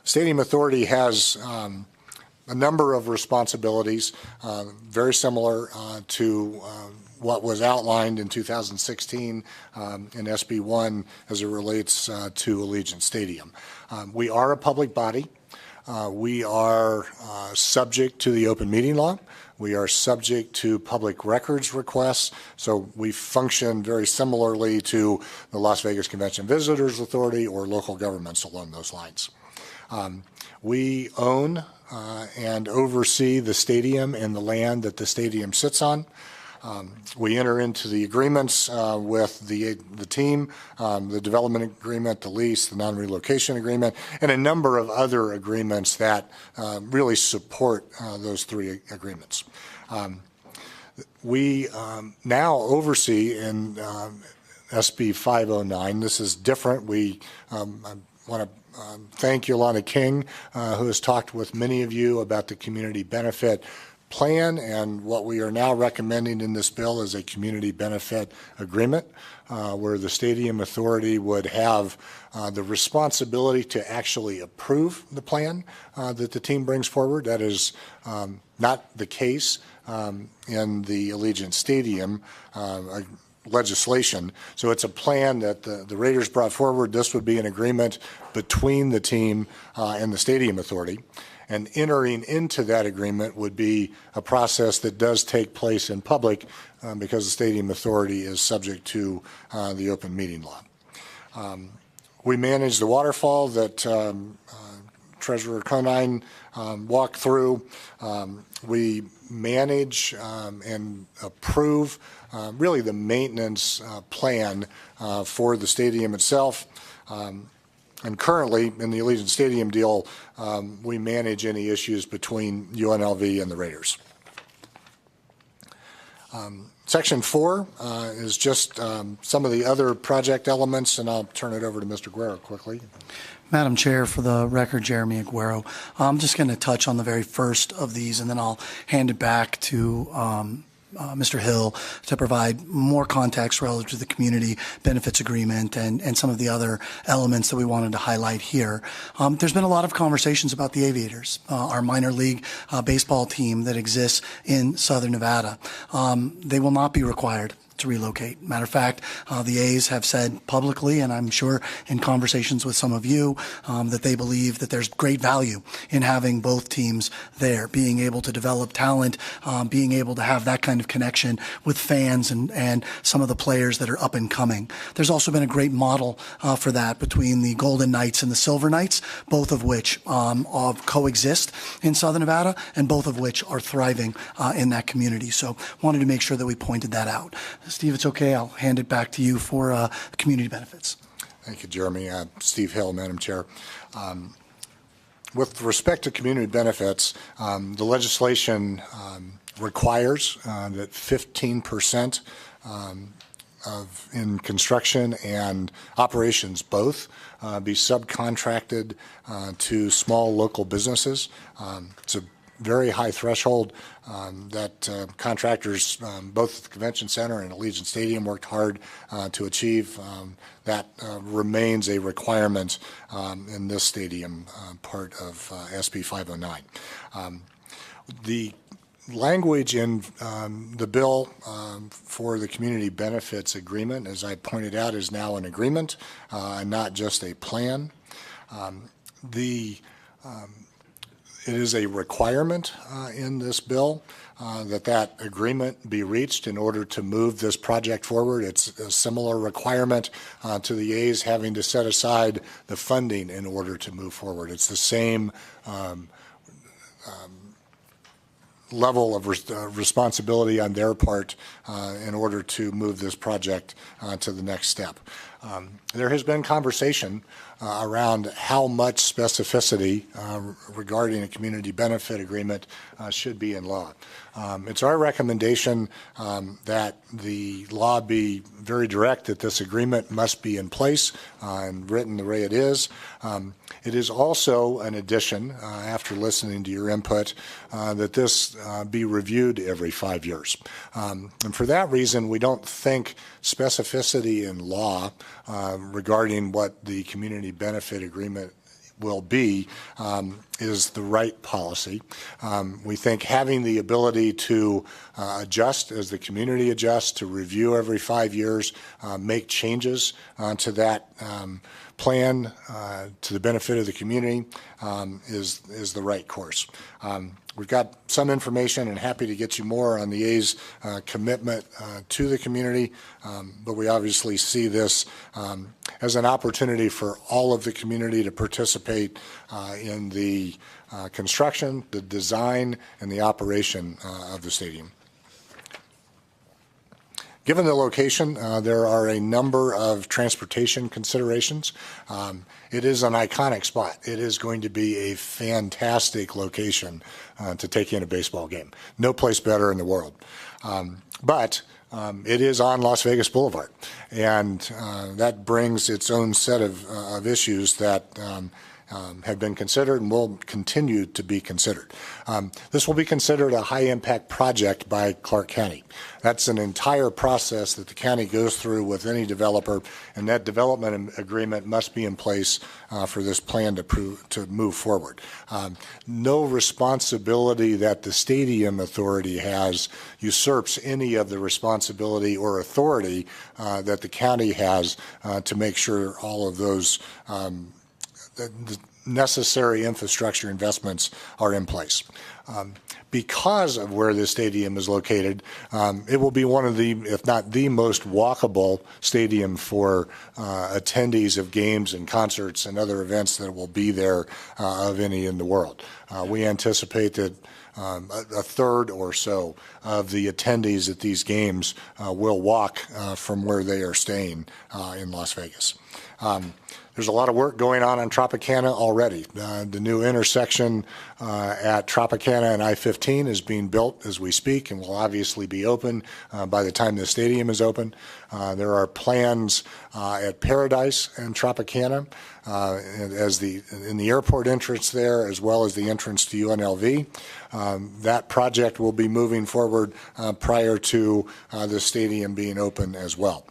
Stadium Authority has a number of responsibilities, very similar to what was outlined in 2016 in SB 1 as it relates to Allegiant Stadium. We are a public body. We are subject to the open meeting law. We are subject to public records requests, so we function very similarly to the Las Vegas Convention Visitors Authority or local governments along those lines. We own and oversee the stadium and the land that the stadium sits on. We enter into the agreements with the team, the development agreement, the lease, the non-relocation agreement, and a number of other agreements that really support those three agreements. We now oversee in SB 509. This is different. I want to thank Yolanda King, who has talked with many of you about the community benefit plan, and what we are now recommending in this bill is a community benefit agreement where the Stadium Authority would have the responsibility to actually approve the plan that the team brings forward. That is not the case in the Allegiant Stadium legislation. So it's a plan that the Raiders brought forward. This would be an agreement between the team and the Stadium Authority. And entering into that agreement would be a process that does take place in public because the Stadium Authority is subject to the open meeting law. We manage the waterfall that Treasurer Conine walked through. We manage and approve really the maintenance plan for the stadium itself. And currently, in the Allegiant Stadium deal, we manage any issues between UNLV and the Raiders. Section 4 is just some of the other project elements, and I'll turn it over to Mr. Guerra quickly. Madam Chair, for the record, Jeremy Aguero. I'm just going to touch on the very first of these, and then I'll hand it back to Mr. Hill to provide more context relative to the community benefits agreement and some of the other elements that we wanted to highlight here. There's been a lot of conversations about the Aviators, our minor league baseball team that exists in Southern Nevada. They will not be required to relocate. Matter of fact, the A's have said publicly, and I'm sure in conversations with some of you, that they believe that there's great value in having both teams there, being able to develop talent, being able to have that kind of connection with fans and some of the players that are up and coming. There's also been a great model for that between the Golden Knights and the Silver Knights, both of which coexist in Southern Nevada and both of which are thriving in that community. So wanted to make sure that we pointed that out. Steve, it's okay. I'll hand it back to you for community benefits. Thank you, Jeremy. Steve Hill, Madam Chair. With respect to community benefits, the legislation requires that 15% in construction and operations both be subcontracted to small local businesses. It's a very high threshold that contractors, both at the Convention Center and Allegiant Stadium, worked hard to achieve. That remains a requirement in this stadium part of SB 509. The language in the bill for the community benefits agreement, as I pointed out, is now an agreement and not just a plan. It is a requirement in this bill that agreement be reached in order to move this project forward. It's a similar requirement to the A's having to set aside the funding in order to move forward. It's the same level of responsibility on their part in order to move this project to the next step. There has been conversation around how much specificity regarding a community benefit agreement should be in law. It's our recommendation that the law be very direct, that this agreement must be in place and written the way it is. It is also an addition, after listening to your input, that this be reviewed every 5 years. And for that reason, we don't think specificity in law regarding what the community benefit agreement will be is the right policy. We think having the ability to adjust as the community adjusts, to review every 5 years, make changes to that plan to the benefit of the community is the right course. We've got some information and happy to get you more on the A's commitment to the community, but we obviously see this as an opportunity for all of the community to participate in the construction, the design, and the operation of the stadium. Given the location, there are a number of transportation considerations. It is an iconic spot. It is going to be a fantastic location to take in a baseball game. No place better in the world. But it is on Las Vegas Boulevard, and that brings its own set of issues that have been considered and will continue to be considered. This will be considered a high-impact project by Clark County. That's an entire process that the county goes through with any developer, and that development agreement must be in place for this plan to move forward. No responsibility that the stadium authority has usurps any of the responsibility or authority that the county has to make sure all of those the necessary infrastructure investments are in place. Because of where this stadium is located, it will be one of the, if not the most walkable stadium for attendees of games and concerts and other events that will be there of any in the world. We anticipate that a third or so of the attendees at these games will walk from where they are staying in Las Vegas. There's a lot of work going on Tropicana already. The new intersection at Tropicana and I-15 is being built as we speak and will obviously be open by the time the stadium is open. There are plans at Paradise and Tropicana in the airport entrance there, as well as the entrance to UNLV. That project will be moving forward prior to the stadium being open as well.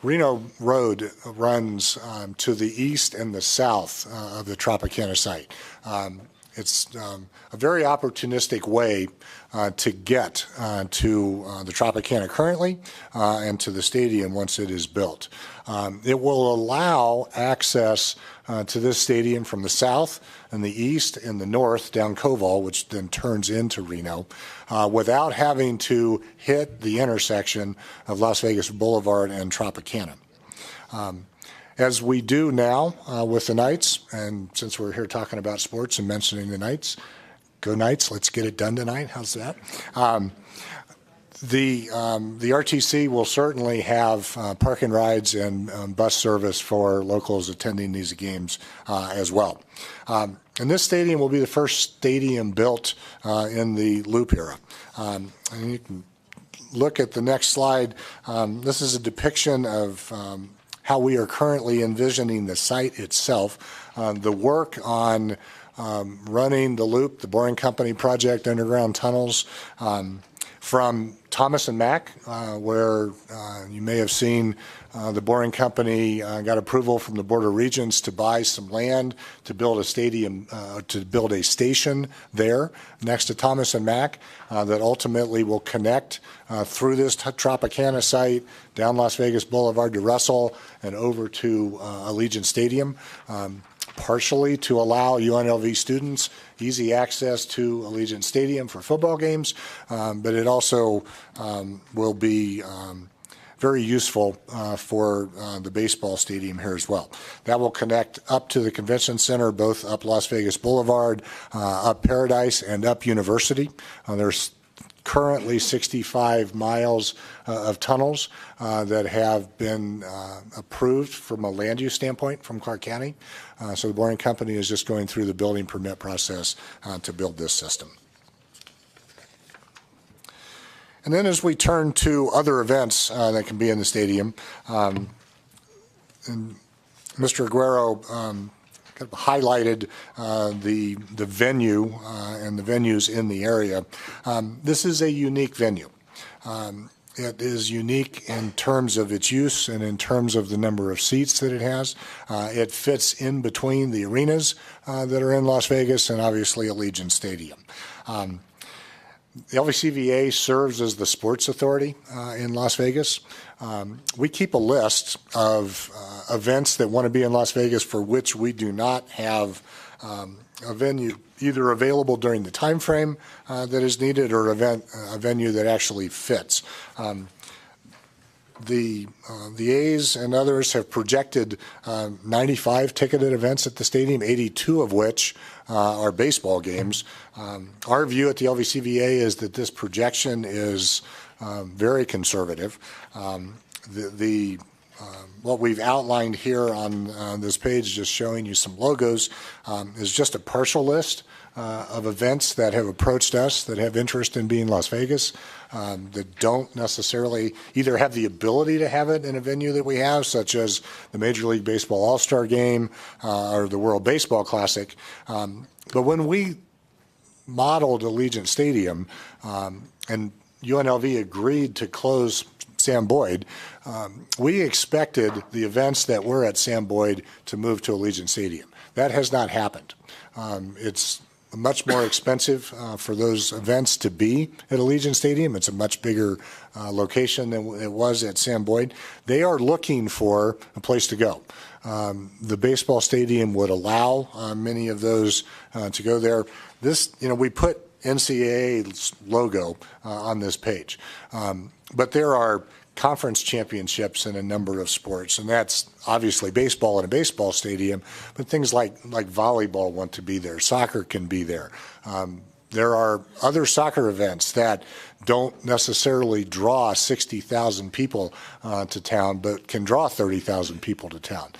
Reno Road runs to the east and the south of the Tropicana site. It's a very opportunistic way to get to the Tropicana currently and to the stadium once it is built. It will allow access to this stadium from the south and the east and the north down Koval, which then turns into Reno, without having to hit the intersection of Las Vegas Boulevard and Tropicana. As we do now with the Knights, and since we're here talking about sports and mentioning the Knights, go Knights, let's get it done tonight. How's that? The RTC will certainly have park and rides and bus service for locals attending these games as well. And this stadium will be the first stadium built in the Loop era. And you can look at the next slide. This is a depiction of how we are currently envisioning the site itself. The work on running the Loop, the Boring Company project, underground tunnels, from Thomas and Mack, where you may have seen the Boring Company got approval from the Board of Regents to buy some land to build a stadium, to build a station there next to Thomas and Mack that ultimately will connect through this Tropicana site down Las Vegas Boulevard to Russell and over to Allegiant Stadium. Partially to allow UNLV students easy access to Allegiant Stadium for football games, but it also will be very useful for the baseball stadium here as well. That will connect up to the convention center, both up Las Vegas Boulevard, up Paradise, and up University. There's currently 65 miles of tunnels that have been approved from a land use standpoint from Clark County. So the Boring Company is just going through the building permit process to build this system. And then as we turn to other events that can be in the stadium, and Mr. Aguero kind of highlighted the venue and the venues in the area. This is a unique venue. It is unique in terms of its use and in terms of the number of seats that it has. It fits in between the arenas that are in Las Vegas and obviously Allegiant Stadium. The LVCVA serves as the sports authority in Las Vegas. We keep a list of events that want to be in Las Vegas for which we do not have a venue either available during the time frame that is needed or a venue that actually fits. The A's and others have projected 95 ticketed events at the stadium, 82 of which are baseball games. Our view at the LVCVA is that this projection is very conservative. What we've outlined here on this page, just showing you some logos, is just a partial list of events that have approached us that have interest in being Las Vegas, that don't necessarily either have the ability to have it in a venue that we have, such as the Major League Baseball All-Star Game or the World Baseball Classic. But when we modeled Allegiant Stadium and UNLV agreed to close Sam Boyd, we expected the events that were at Sam Boyd to move to Allegiant Stadium. That has not happened. It's much more expensive for those events to be at Allegiant Stadium. It's a much bigger location than it was at Sam Boyd. They are looking for a place to go. The baseball stadium would allow many of those to go there. This, we put NCAA's logo on this page, but there are conference championships in a number of sports, and that's obviously baseball in a baseball stadium, but things like volleyball want to be there, soccer can be there. There are other soccer events that don't necessarily draw 60,000 people to town, but can draw 30,000 people to town.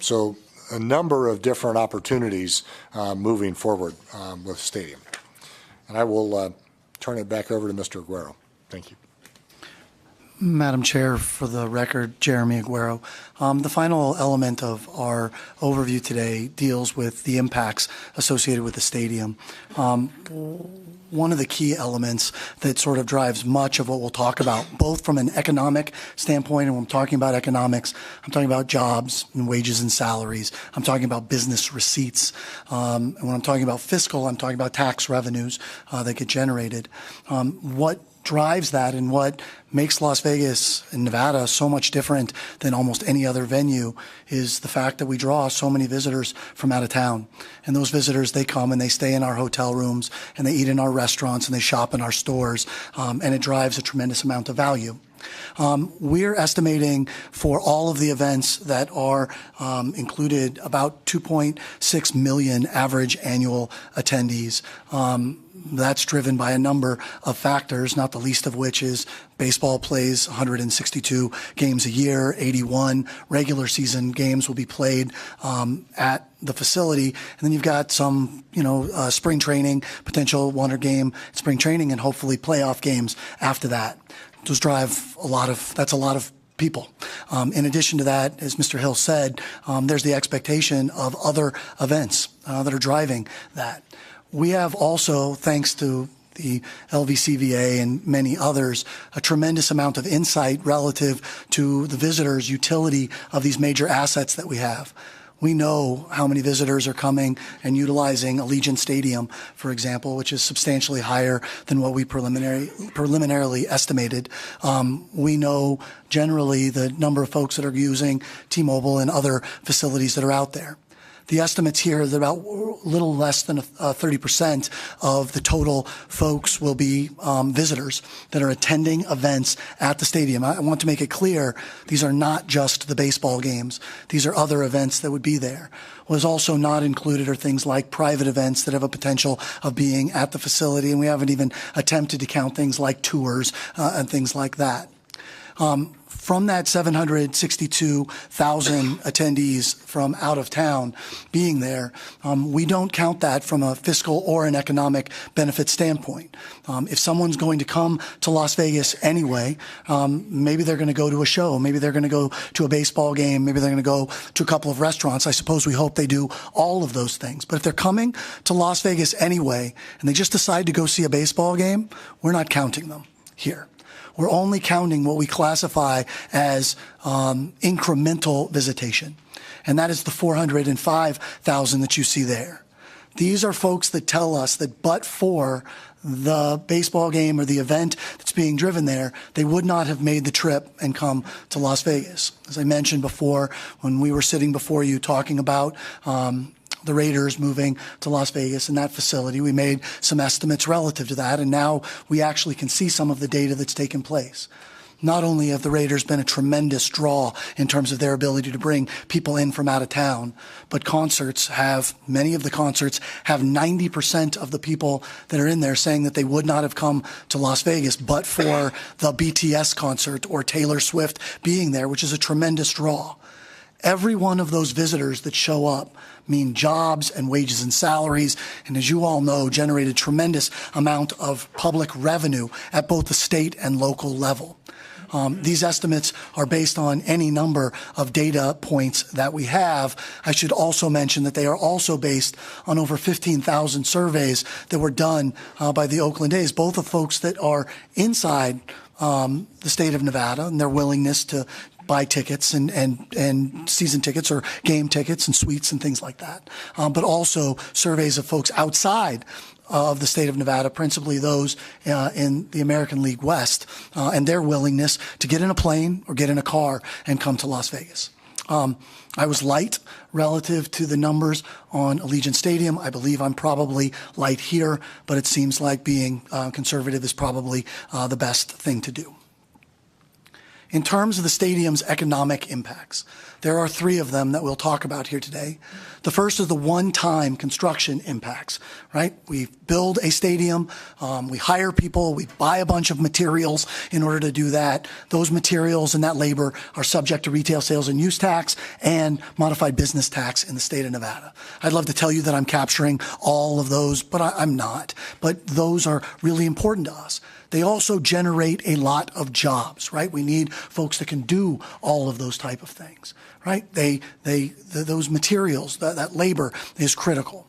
So a number of different opportunities moving forward with the stadium. And I will turn it back over to Mr. Aguero. Thank you. Madam Chair, for the record, Jeremy Aguero. The final element of our overview today deals with the impacts associated with the stadium. One of the key elements that sort of drives much of what we'll talk about, both from an economic standpoint, and when I'm talking about economics, I'm talking about jobs and wages and salaries. I'm talking about business receipts. And when I'm talking about fiscal, I'm talking about tax revenues that get generated. What drives that and what makes Las Vegas and Nevada so much different than almost any other venue is the fact that we draw so many visitors from out of town. And those visitors, they come and they stay in our hotel rooms and they eat in our restaurants and they shop in our stores, and it drives a tremendous amount of value. We're estimating for all of the events that are included about 2.6 million average annual attendees. That's driven by a number of factors, not the least of which is baseball plays 162 games a year, 81 regular season games will be played at the facility. And then you've got some, spring training, potential wonder game, spring training, and hopefully playoff games after that. Those drive that's a lot of people. In addition to that, as Mr. Hill said, there's the expectation of other events that are driving that. We have also, thanks to the LVCVA and many others, a tremendous amount of insight relative to the visitors' utility of these major assets that we have. We know how many visitors are coming and utilizing Allegiant Stadium, for example, which is substantially higher than what we preliminarily estimated. We know generally the number of folks that are using T-Mobile and other facilities that are out there. The estimates here is about a little less than 30% of the total folks will be visitors that are attending events at the stadium. I want to make it clear, these are not just the baseball games. These are other events that would be there. What is also not included are things like private events that have a potential of being at the facility, and we haven't even attempted to count things like tours and things like that. From that 762,000 attendees from out of town being there, we don't count that from a fiscal or an economic benefit standpoint. If someone's going to come to Las Vegas anyway, maybe they're going to go to a show, maybe they're going to go to a baseball game, maybe they're going to go to a couple of restaurants. I suppose we hope they do all of those things. But if they're coming to Las Vegas anyway and they just decide to go see a baseball game, we're not counting them here. We're only counting what we classify as incremental visitation, and that is the 405,000 that you see there. These are folks that tell us that but for the baseball game or the event that's being driven there, they would not have made the trip and come to Las Vegas. As I mentioned before, when we were sitting before you talking about the Raiders moving to Las Vegas and that facility, we made some estimates relative to that, and now we actually can see some of the data that's taken place. Not only have the Raiders been a tremendous draw in terms of their ability to bring people in from out of town, but many of the concerts have 90% of the people that are in there saying that they would not have come to Las Vegas but for the BTS concert or Taylor Swift being there, which is a tremendous draw. Every one of those visitors that show up mean jobs and wages and salaries, and as you all know, generate a tremendous amount of public revenue at both the state and local level. These estimates are based on any number of data points that we have. I should also mention that they are also based on over 15,000 surveys that were done by the Oakland A's, both of folks that are inside the state of Nevada and their willingness to buy tickets and season tickets or game tickets and suites and things like that, but also surveys of folks outside of the state of Nevada, principally those in the American League West, and their willingness to get in a plane or get in a car and come to Las Vegas. I was light relative to the numbers on Allegiant Stadium. I believe I'm probably light here, but it seems like being conservative is probably the best thing to do. In terms of the stadium's economic impacts, there are three of them that we'll talk about here today. The first is the one-time construction impacts, right? We build a stadium, we hire people, we buy a bunch of materials in order to do that. Those materials and that labor are subject to retail sales and use tax and modified business tax in the state of Nevada. I'd love to tell you that I'm capturing all of those, but I'm not. But those are really important to us. They also generate a lot of jobs, right? We need folks that can do all of those type of things, right? Those materials, that labor is critical.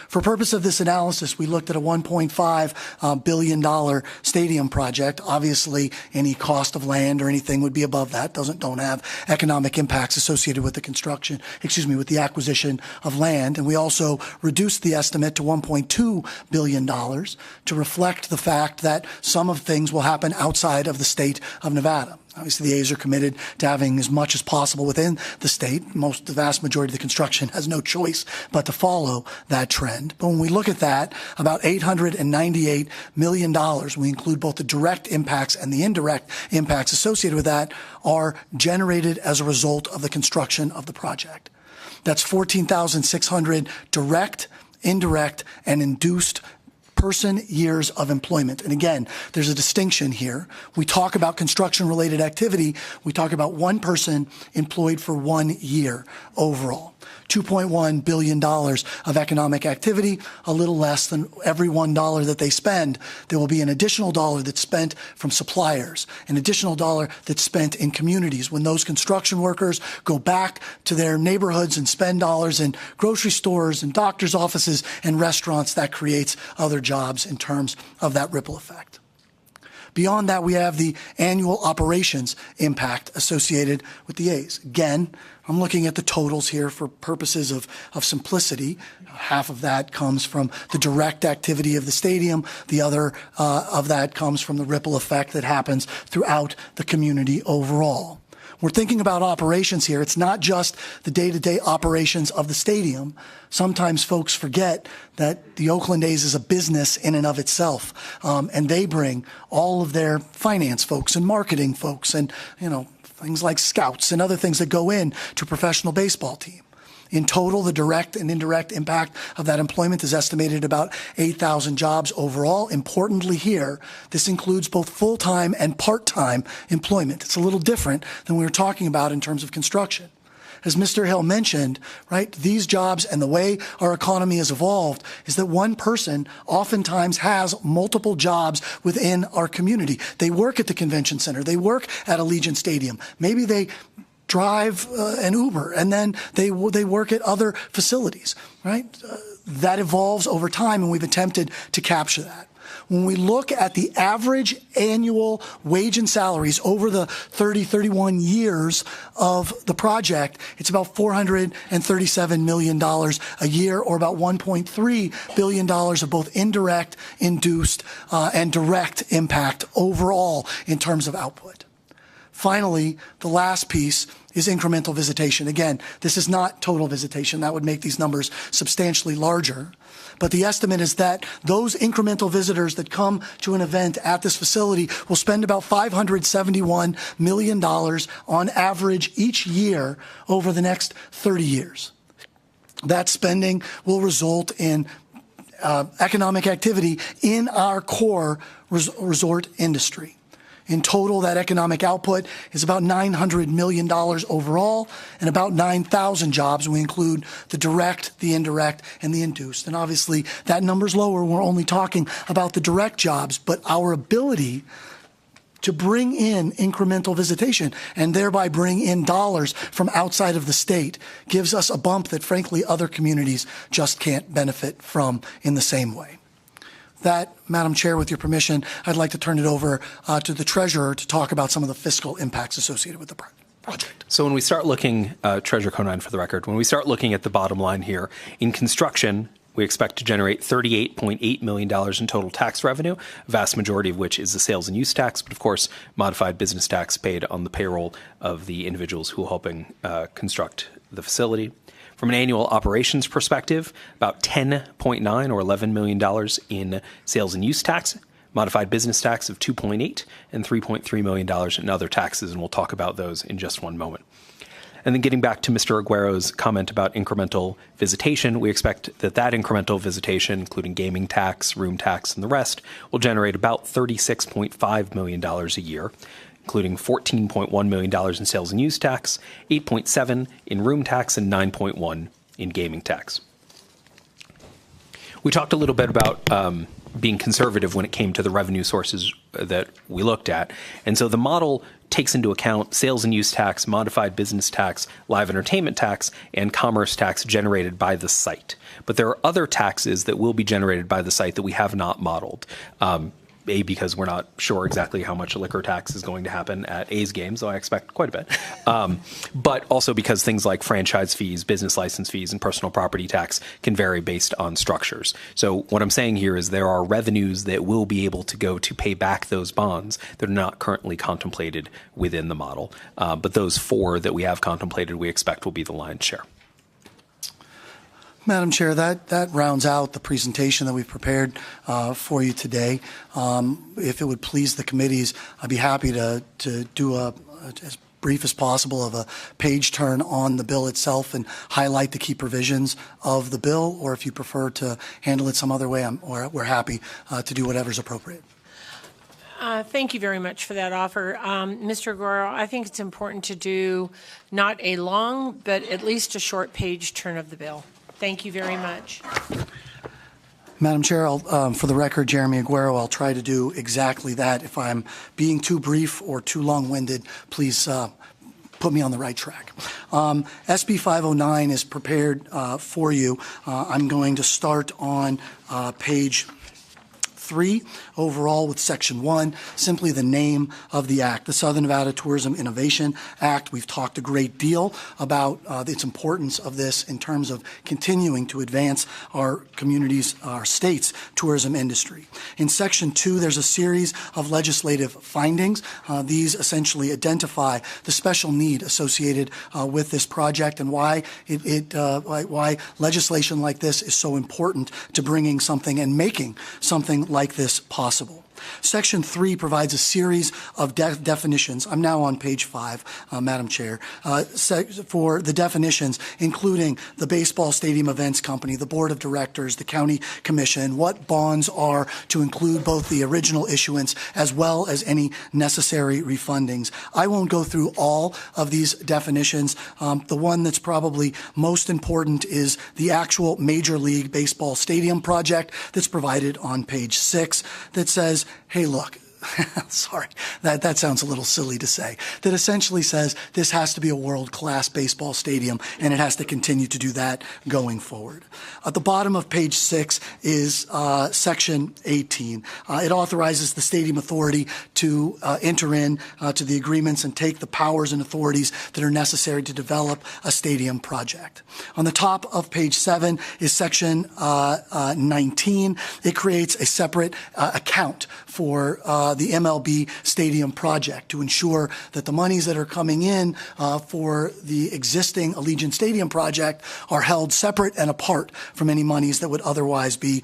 For purpose of this analysis, we looked at a $1.5 billion stadium project. Obviously, any cost of land or anything would be above that. Don't have economic impacts associated with with the acquisition of land. And we also reduced the estimate to $1.2 billion to reflect the fact that some of things will happen outside of the state of Nevada. Obviously, the A's are committed to having as much as possible within the state. The vast majority of the construction has no choice but to follow that trend. But when we look at that, about $898 million, we include both the direct impacts and the indirect impacts associated with that, are generated as a result of the construction of the project. That's 14,600 direct, indirect, and induced person years of employment. And again, there's a distinction here. We talk about construction-related activity. We talk about one person employed for 1 year overall. $2.1 billion of economic activity, a little less than every $1 that they spend. There will be an additional dollar that's spent from suppliers, an additional dollar that's spent in communities. When those construction workers go back to their neighborhoods and spend dollars in grocery stores and doctors' offices and restaurants, that creates other jobs in terms of that ripple effect. Beyond that, we have the annual operations impact associated with the A's. Again, I'm looking at the totals here for purposes of simplicity. Half of that comes from the direct activity of the stadium. The other of that comes from the ripple effect that happens throughout the community overall. We're thinking about operations here. It's not just the day-to-day operations of the stadium. Sometimes folks forget that the Oakland A's is a business in and of itself, and they bring all of their finance folks and marketing folks and, things like scouts and other things that go in to a professional baseball team. In total, the direct and indirect impact of that employment is estimated at about 8,000 jobs overall. Importantly here, this includes both full-time and part-time employment. It's a little different than we were talking about in terms of construction. As Mr. Hill mentioned, right, these jobs and the way our economy has evolved is that one person oftentimes has multiple jobs within our community. They work at the convention center. They work at Allegiant Stadium. Maybe they drive an Uber, and then they work at other facilities, right? That evolves over time, and we've attempted to capture that. When we look at the average annual wage and salaries over the 31 years of the project, it's about $437 million a year, or about $1.3 billion of both indirect, induced, and direct impact overall in terms of output. Finally, the last piece is incremental visitation. Again, this is not total visitation. That would make these numbers substantially larger. But the estimate is that those incremental visitors that come to an event at this facility will spend about $571 million on average each year over the next 30 years. That spending will result in economic activity in our core resort industry. In total, that economic output is about $900 million overall, and about 9,000 jobs. We include the direct, the indirect, and the induced. And obviously, that number's lower. We're only talking about the direct jobs, but our ability to bring in incremental visitation and thereby bring in dollars from outside of the state gives us a bump that, frankly, other communities just can't benefit from in the same way. That, Madam Chair, with your permission, I'd like to turn it over to the Treasurer to talk about some of the fiscal impacts associated with the project. So when we start looking, Treasurer Conine for the record, when we start looking at the bottom line here, in construction, we expect to generate $38.8 million in total tax revenue, vast majority of which is the sales and use tax, but of course, modified business tax paid on the payroll of the individuals who are helping construct the facility. From an annual operations perspective, about $10.9 or $11 million in sales and use tax, modified business tax of $2.8, and $3.3 million in other taxes, and we'll talk about those in just one moment. And then getting back to Mr. Aguero's comment about incremental visitation, we expect that incremental visitation, including gaming tax, room tax, and the rest, will generate about $36.5 million a year, including $14.1 million in sales and use tax, $8.7 in room tax, and $9.1 in gaming tax. We talked a little bit about being conservative when it came to the revenue sources that we looked at. And so the model takes into account sales and use tax, modified business tax, live entertainment tax, and commerce tax generated by the site. But there are other taxes that will be generated by the site that we have not modeled. Because we're not sure exactly how much liquor tax is going to happen at A's games, though I expect quite a bit. But also because things like franchise fees, business license fees, and personal property tax can vary based on structures. So what I'm saying here is there are revenues that will be able to go to pay back those bonds that are not currently contemplated within the model. But those four that we have contemplated, we expect will be the lion's share. Madam Chair, that rounds out the presentation that we've prepared for you today. If it would please the committees, I'd be happy to do as brief as possible of a page turn on the bill itself and highlight the key provisions of the bill, or if you prefer to handle it some other way, we're happy to do whatever's appropriate. Thank you very much for that offer. Mr. Aguero, I think it's important to do not a long, but at least a short page turn of the bill. Thank you very much. Madam Chair, for the record, Jeremy Aguero, I'll try to do exactly that. If I'm being too brief or too long-winded, please put me on the right track. SB 509 is prepared for you. I'm going to start on page 3 overall with Section 1, simply the name of the act, the Southern Nevada Tourism Innovation Act. We've talked a great deal about its importance of this in terms of continuing to advance our communities, our state's tourism industry. In Section 2, there's a series of legislative findings. These essentially identify the special need associated with this project and why why legislation like this is so important to bringing something and making something like this possible. Section 3 provides a series of definitions. I'm now on page 5, Madam Chair, for the definitions, including the baseball stadium events company, the board of directors, the county commission, what bonds are to include both the original issuance as well as any necessary refundings. I won't go through all of these definitions. The one that's probably most important is the actual Major League Baseball stadium project that's provided on page 6 that says, hey, look, sorry, that sounds a little silly to say, that essentially says this has to be a world-class baseball stadium and it has to continue to do that going forward. At the bottom of page 6 is Section 18. It authorizes the Stadium Authority to enter in to the agreements and take the powers and authorities that are necessary to develop a stadium project. On the top of page 7 is Section 19. It creates a separate account for the MLB stadium project to ensure that the monies that are coming in for the existing Allegiant Stadium project are held separate and apart from any monies that would otherwise be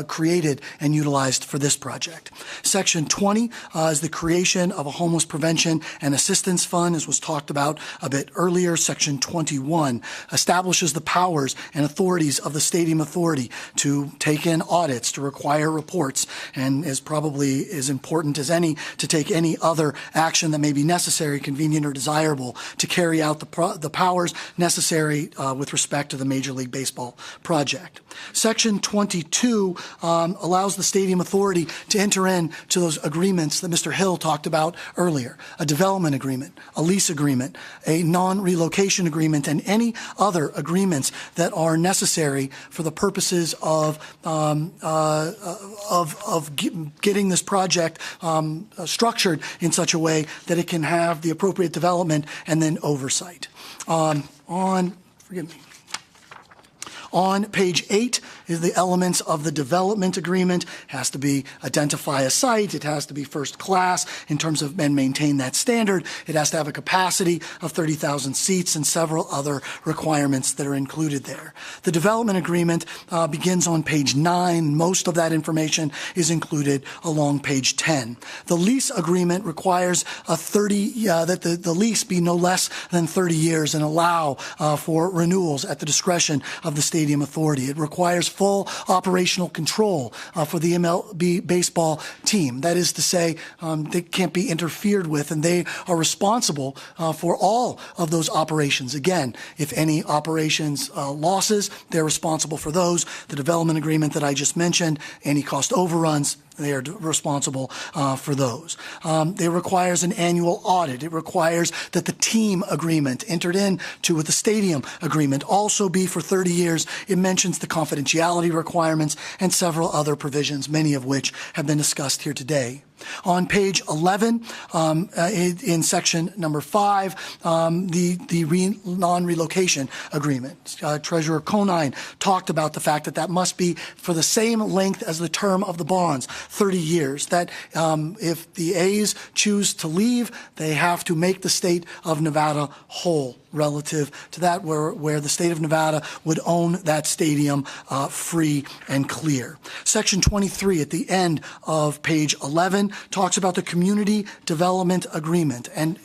created and utilized for this project. Section 20 is the creation of a homeless prevention and assistance fund, as was talked about a bit earlier. Section 21 establishes the powers and authorities of the Stadium Authority to take in audits, to require reports, and is probably as important as any to take any other action that may be necessary, convenient, or desirable to carry out the powers necessary with respect to the Major League Baseball project. Section 22 allows the Stadium Authority to enter into those agreements that Mr. Hill talked about earlier, a development agreement, a lease agreement, a non-relocation agreement, and any other agreements that are necessary for the purposes of getting this project structured in such a way that it can have the appropriate development and then oversight. On page 8 is the elements of the development agreement. It has to identify a site. It has to be first class in terms of and maintain that standard. It has to have a capacity of 30,000 seats and several other requirements that are included there. The development agreement begins on page 9. Most of that information is included along page 10. The lease agreement requires that the lease be no less than 30 years and allow for renewals at the discretion of the Stadium Authority. It requires full operational control for the MLB baseball team. That is to say, they can't be interfered with, and they are responsible for all of those operations. Again, if any operations losses, they're responsible for those. The development agreement that I just mentioned, any cost overruns, they are responsible for those. It requires an annual audit. It requires that the team agreement entered into with the stadium agreement also be for 30 years. It mentions the confidentiality requirements and several other provisions, many of which have been discussed here today. On page 11, in section number 5, the non-relocation agreement. Treasurer Conine talked about the fact that must be for the same length as the term of the bonds, 30 years. That if the A's choose to leave, they have to make the state of Nevada whole relative to that, where the state of Nevada would own that stadium free and clear. Section 23 at the end of page 11 talks about the community development agreement, and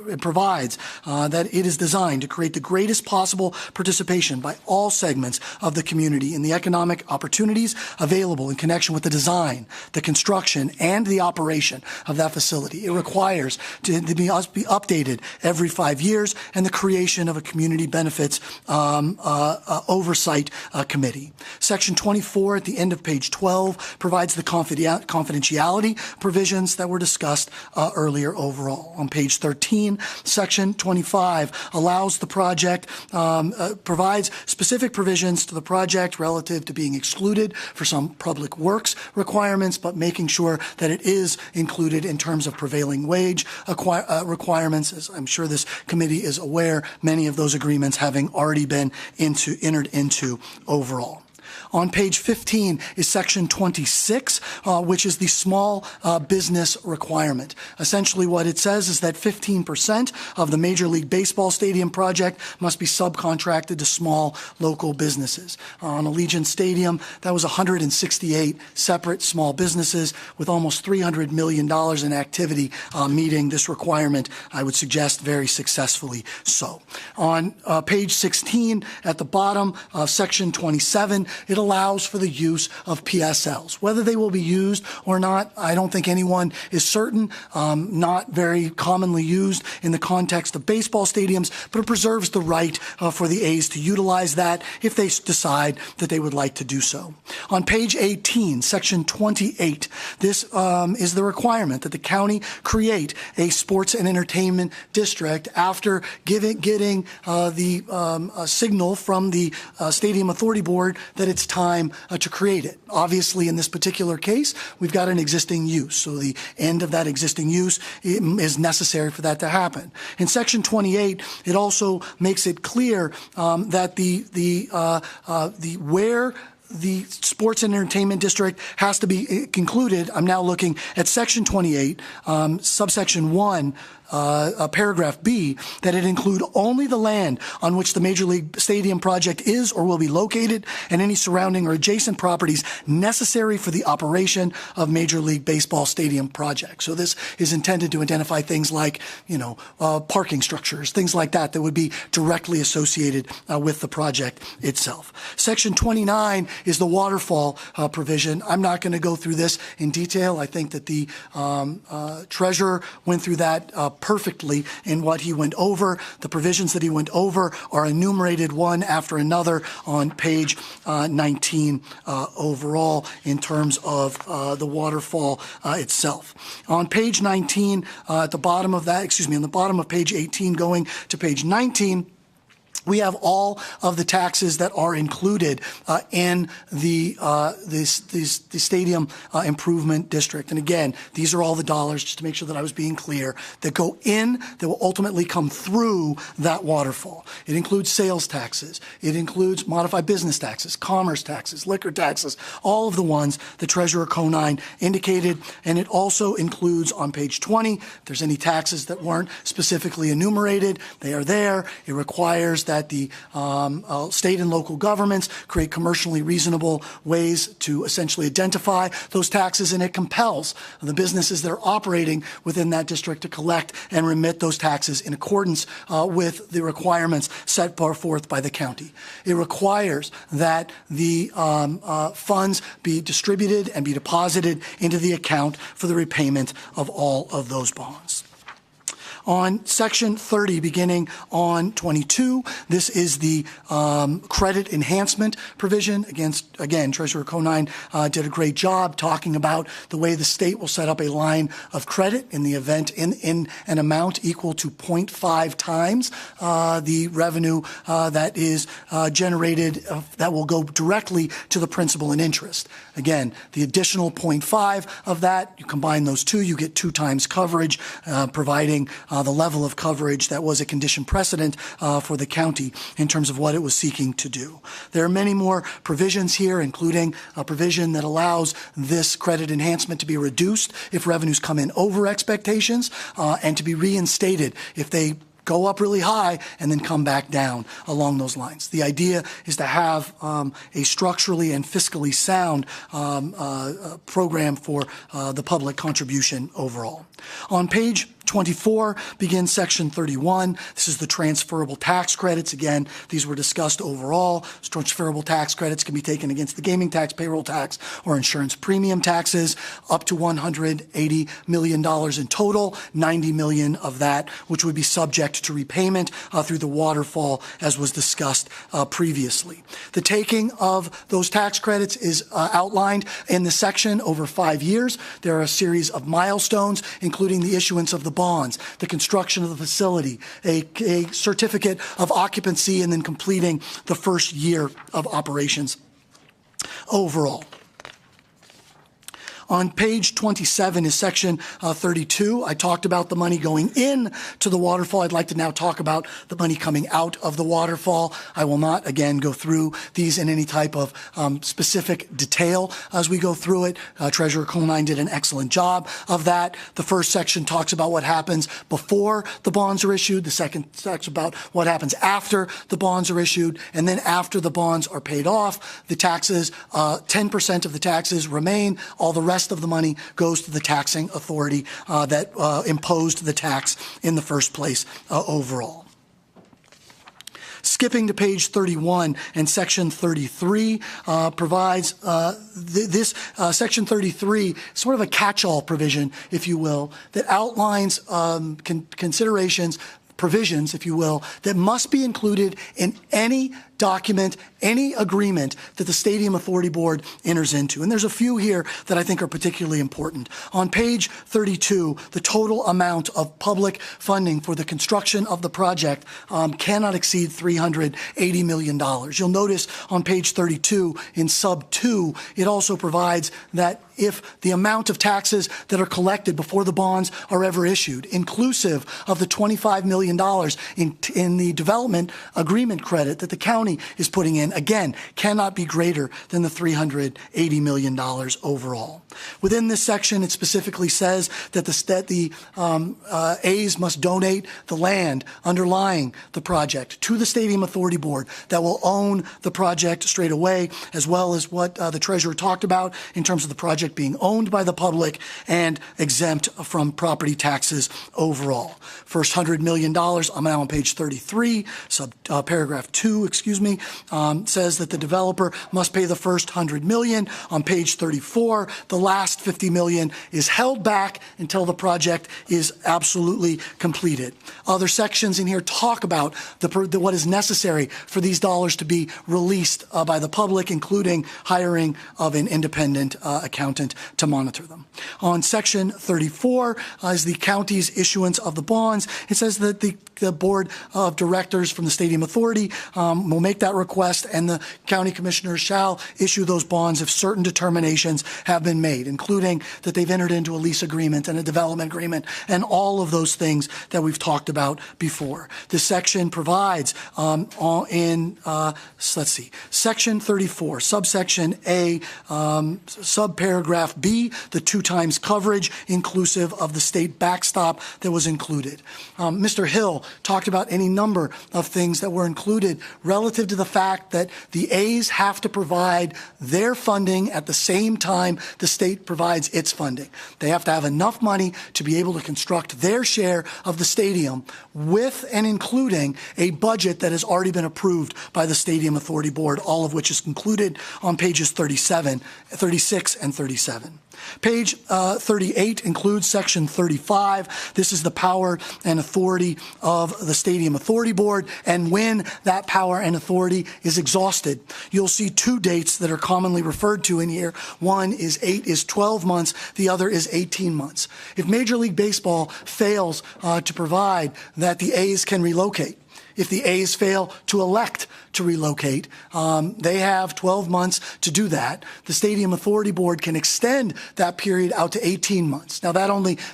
it provides that it is designed to create the greatest possible participation by all segments of the community in the economic opportunities available in connection with the design, the construction, and the operation of that facility. It requires to be updated every 5 years, and the creation of a community benefits oversight committee. Section 24 at the end of page 12 provides the confidentiality provisions that were discussed earlier overall. On page 13, Section 25 allows the project, provides specific provisions to the project relative to being excluded for some public works requirements, but making sure that it is included in terms of prevailing wage requirements. As I'm sure this committee is aware, many of those agreements having already been entered into overall. On page 15 is Section 26, which is the small business requirement. Essentially what it says is that 15% of the Major League Baseball stadium project must be subcontracted to small local businesses. On Allegiant Stadium, that was 168 separate small businesses with almost $300 million in activity meeting this requirement, I would suggest very successfully so. On page 16, at the bottom of Section 27, it allows for the use of PSLs. Whether they will be used or not, I don't think anyone is certain. Not very commonly used in the context of baseball stadiums, but it preserves the right for the A's to utilize that if they decide that they would like to do so. On page 18, Section 28, this is the requirement that the county create a sports and entertainment district after getting the signal from the Stadium Authority Board that it's time to create it. Obviously, in this particular case, we've got an existing use, so the end of that existing use is necessary for that to happen. In Section 28, it also makes it clear that where the sports and entertainment district has to be concluded. I'm now looking at Section 28, subsection 1, paragraph B, that it include only the land on which the Major League Stadium project is or will be located and any surrounding or adjacent properties necessary for the operation of Major League Baseball Stadium project. So this is intended to identify things like, parking structures, things like that would be directly associated with the project itself. Section 29 is the waterfall provision. I'm not going to go through this in detail. I think that the treasurer went through that perfectly in what he went over. The provisions that he went over are enumerated one after another on page 19 overall in terms of the waterfall itself. On page 19, at the bottom of that, on the bottom of page 18 going to page 19, we have all of the taxes that are included in the stadium improvement district. And again, these are all the dollars, just to make sure that I was being clear, that go in, that will ultimately come through that waterfall. It includes sales taxes. It includes modified business taxes, commerce taxes, liquor taxes, all of the ones the Treasurer Conine indicated. And it also includes on page 20, if there's any taxes that weren't specifically enumerated, they are there. It requires that the state and local governments create commercially reasonable ways to essentially identify those taxes, and it compels the businesses that are operating within that district to collect and remit those taxes in accordance with the requirements set forth by the county. It requires that the funds be distributed and be deposited into the account for the repayment of all of those bonds. On Section 30, beginning on 22, this is the credit enhancement provision. Again, Treasurer Conine did a great job talking about the way the state will set up a line of credit in the event in an amount equal to 0.5 times the revenue that is generated that will go directly to the principal and interest. Again, the additional 0.5 of that, you combine those two, you get 2 times coverage, providing the level of coverage that was a condition precedent for the county in terms of what it was seeking to do. There are many more provisions here, including a provision that allows this credit enhancement to be reduced if revenues come in over expectations and to be reinstated if they go up really high and then come back down along those lines. The idea is to have a structurally and fiscally sound program for the public contribution overall. On page 24 begins Section 31. This is the transferable tax credits. Again, these were discussed overall. Transferable tax credits can be taken against the gaming tax, payroll tax, or insurance premium taxes, up to $180 million in total, $90 million of that, which would be subject to repayment through the waterfall, as was discussed previously. The taking of those tax credits is outlined in the section over 5 years. There are a series of milestones, including the issuance of the bonds, the construction of the facility, a certificate of occupancy, and then completing the first year of operations overall. On page 27 is section 32. I talked about the money going in to the waterfall. I'd like to now talk about the money coming out of the waterfall. I will not, again, go through these in any type of specific detail as we go through it. Treasurer Conine did an excellent job of that. The first section talks about what happens before the bonds are issued. The second section about what happens after the bonds are issued. And then after the bonds are paid off, the taxes, 10% of the taxes remain. All the rest of the money goes to the taxing authority that imposed the tax in the first place overall. Skipping to page 31 and section 33 provides this section 33, sort of a catch-all provision, if you will, that outlines considerations, provisions, if you will, that must be included in any document, any agreement that the Stadium Authority Board enters into. And there's a few here that I think are particularly important. On page 32, the total amount of public funding for the construction of the project cannot exceed $380 million. You'll notice on page 32 in sub 2, it also provides that if the amount of taxes that are collected before the bonds are ever issued, inclusive of the $25 million in the development agreement credit that the county is putting in, again, cannot be greater than the $380 million overall. Within this section, it specifically says that the A's must donate the land underlying the project to the Stadium Authority Board that will own the project straight away, as well as what the treasurer talked about in terms of the project being owned by the public and exempt from property taxes overall. First $100 million, I'm now on page 33, paragraph 2, says that the developer must pay the first $100 million. On page 34, the last $50 million is held back until the project is absolutely completed. Other sections in here talk about what is necessary for these dollars to be released by the public, including hiring of an independent accountant to monitor them. On section 34 is the county's issuance of the bonds. It says that the board of directors from the Stadium Authority will make that request, and the county commissioners shall issue those bonds if certain determinations have been made, including that they've entered into a lease agreement and a development agreement and all of those things that we've talked about before. This section provides section 34, subsection A, subparagraph B, the 2 times coverage inclusive of the state backstop that was included. Mr. Hill talked about any number of things that were included relative to the fact that the A's have to provide their funding at the same time the state provides its funding. They have to have enough money to be able to construct their share of the stadium with and including a budget that has already been approved by the Stadium Authority Board, all of which is concluded on pages 36 and 37. Page 38 includes section 35. This is the power and authority of the Stadium Authority Board, and when that power and authority is exhausted. You'll see 2 dates that are commonly referred to in here. One is 12 months, the other is 18 months. If Major League Baseball fails to provide that the A's can relocate, if the A's fail to elect to relocate, they have 12 months to do that. The Stadium Authority Board can extend that period out to 18 months. Now, that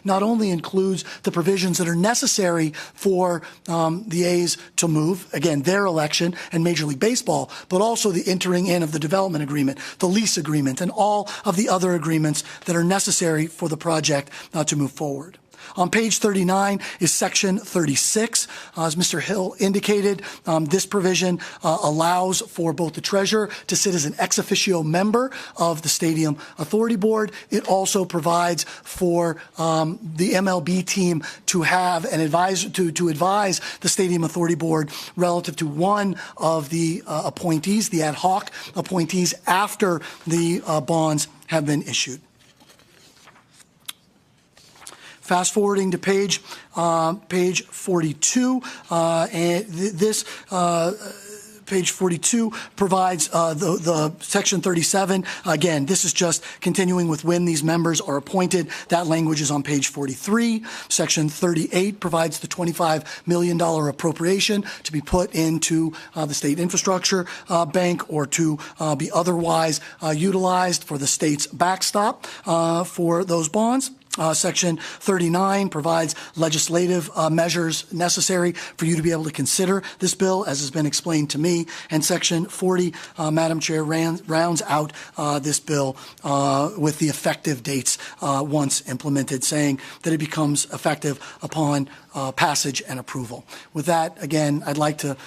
not only includes the provisions that are necessary for the A's to move, again, their election and Major League Baseball, but also the entering in of the development agreement, the lease agreement, and all of the other agreements that are necessary for the project to move forward. On page 39 is section 36. As Mr. Hill indicated, this provision allows for both the treasurer to sit as an ex officio member of the Stadium Authority Board. It also provides for the MLB team to have an advisor to advise the Stadium Authority Board relative to one of the appointees, the ad hoc appointees, after the bonds have been issued. Fast forwarding to page 42, and this page 42 provides the section 37. Again, this is just continuing with when these members are appointed. That language is on page 43. Section 38 provides the $25 million appropriation to be put into the state infrastructure bank, or to be otherwise utilized for the state's backstop for those bonds. Section 39 provides legislative measures necessary for you to be able to consider this bill, as has been explained to me. And Section 40, Madam Chair, rounds out this bill with the effective dates once implemented, saying that it becomes effective upon passage and approval. With that, again, I'd like to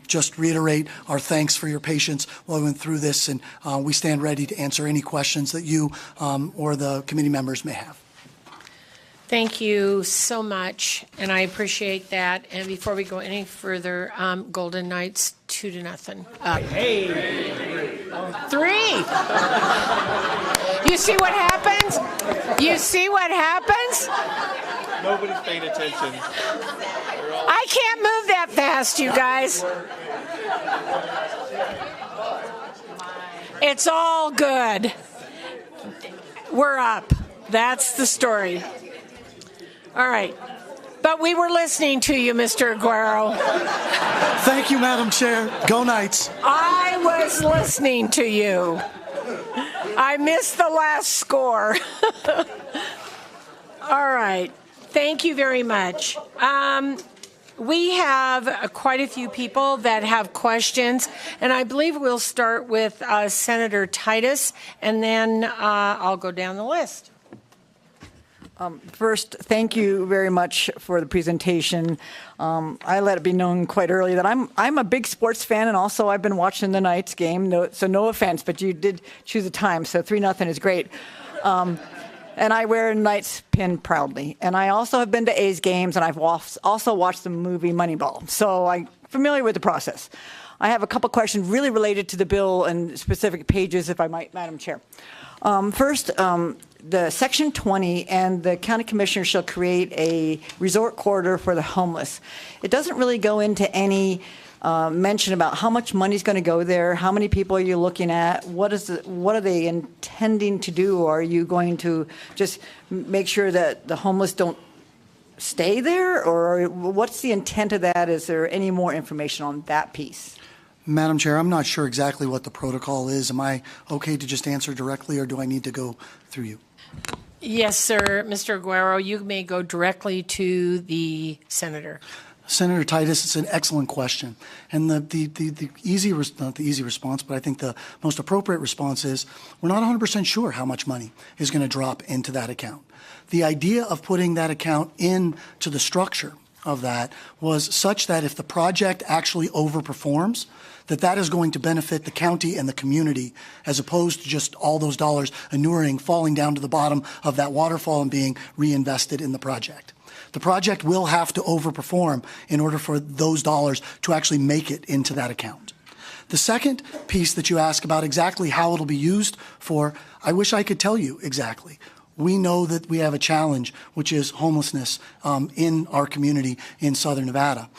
just reiterate our thanks for your patience while we went through this, and we stand ready to answer any questions that you or the committee members may have. Thank you so much, and I appreciate that. And before we go any further, Golden Knights 2-0. Hey! 3! You see what happens? You see what happens? Nobody's paying attention. I can't move that fast, you guys. It's all good. We're up. That's the story. All right. But we were listening to you, Mr. Aguero. Thank you, Madam Chair. Go Knights. I was listening to you. I missed the last score. All right. Thank you very much. We have quite a few people that have questions, and I believe we'll start with Senator Titus, and then I'll go down the list. First, thank you very much for the presentation. I let it be known quite early that I'm a big sports fan, and also I've been watching the Knights game. So no offense, but you did choose a time, so 3-0 is great. And I wear a Knights pin proudly. And I also have been to A's games, and I've also watched the movie Moneyball. So I'm familiar with the process. I have a couple questions really related to the bill and specific pages, if I might, Madam Chair. First, the Section 20 and the county commissioner shall create a resort corridor for the homeless. It doesn't really go into any mention about how much money is going to go there, how many people are you looking at, what are they intending to do? Are you going to just make sure that the homeless don't stay there, or what's the intent of that? Is there any more information on that piece? Madam Chair, I'm not sure exactly what the protocol is. Am I okay to just answer directly, or do I need to go through you? Yes, sir. Mr. Aguero, you may go directly to the senator. Senator Titus, it's an excellent question. And not the easy response, but I think the most appropriate response is we're not 100% sure how much money is going to drop into that account. The idea of putting that account into the structure of that was such that if the project actually overperforms, that is going to benefit the county and the community, as opposed to just all those dollars inuring, falling down to the bottom of that waterfall and being reinvested in the project. The project will have to overperform in order for those dollars to actually make it into that account. The second piece that you ask about exactly how it'll be used for, I wish I could tell you exactly. We know that we have a challenge, which is homelessness in our community in Southern Nevada.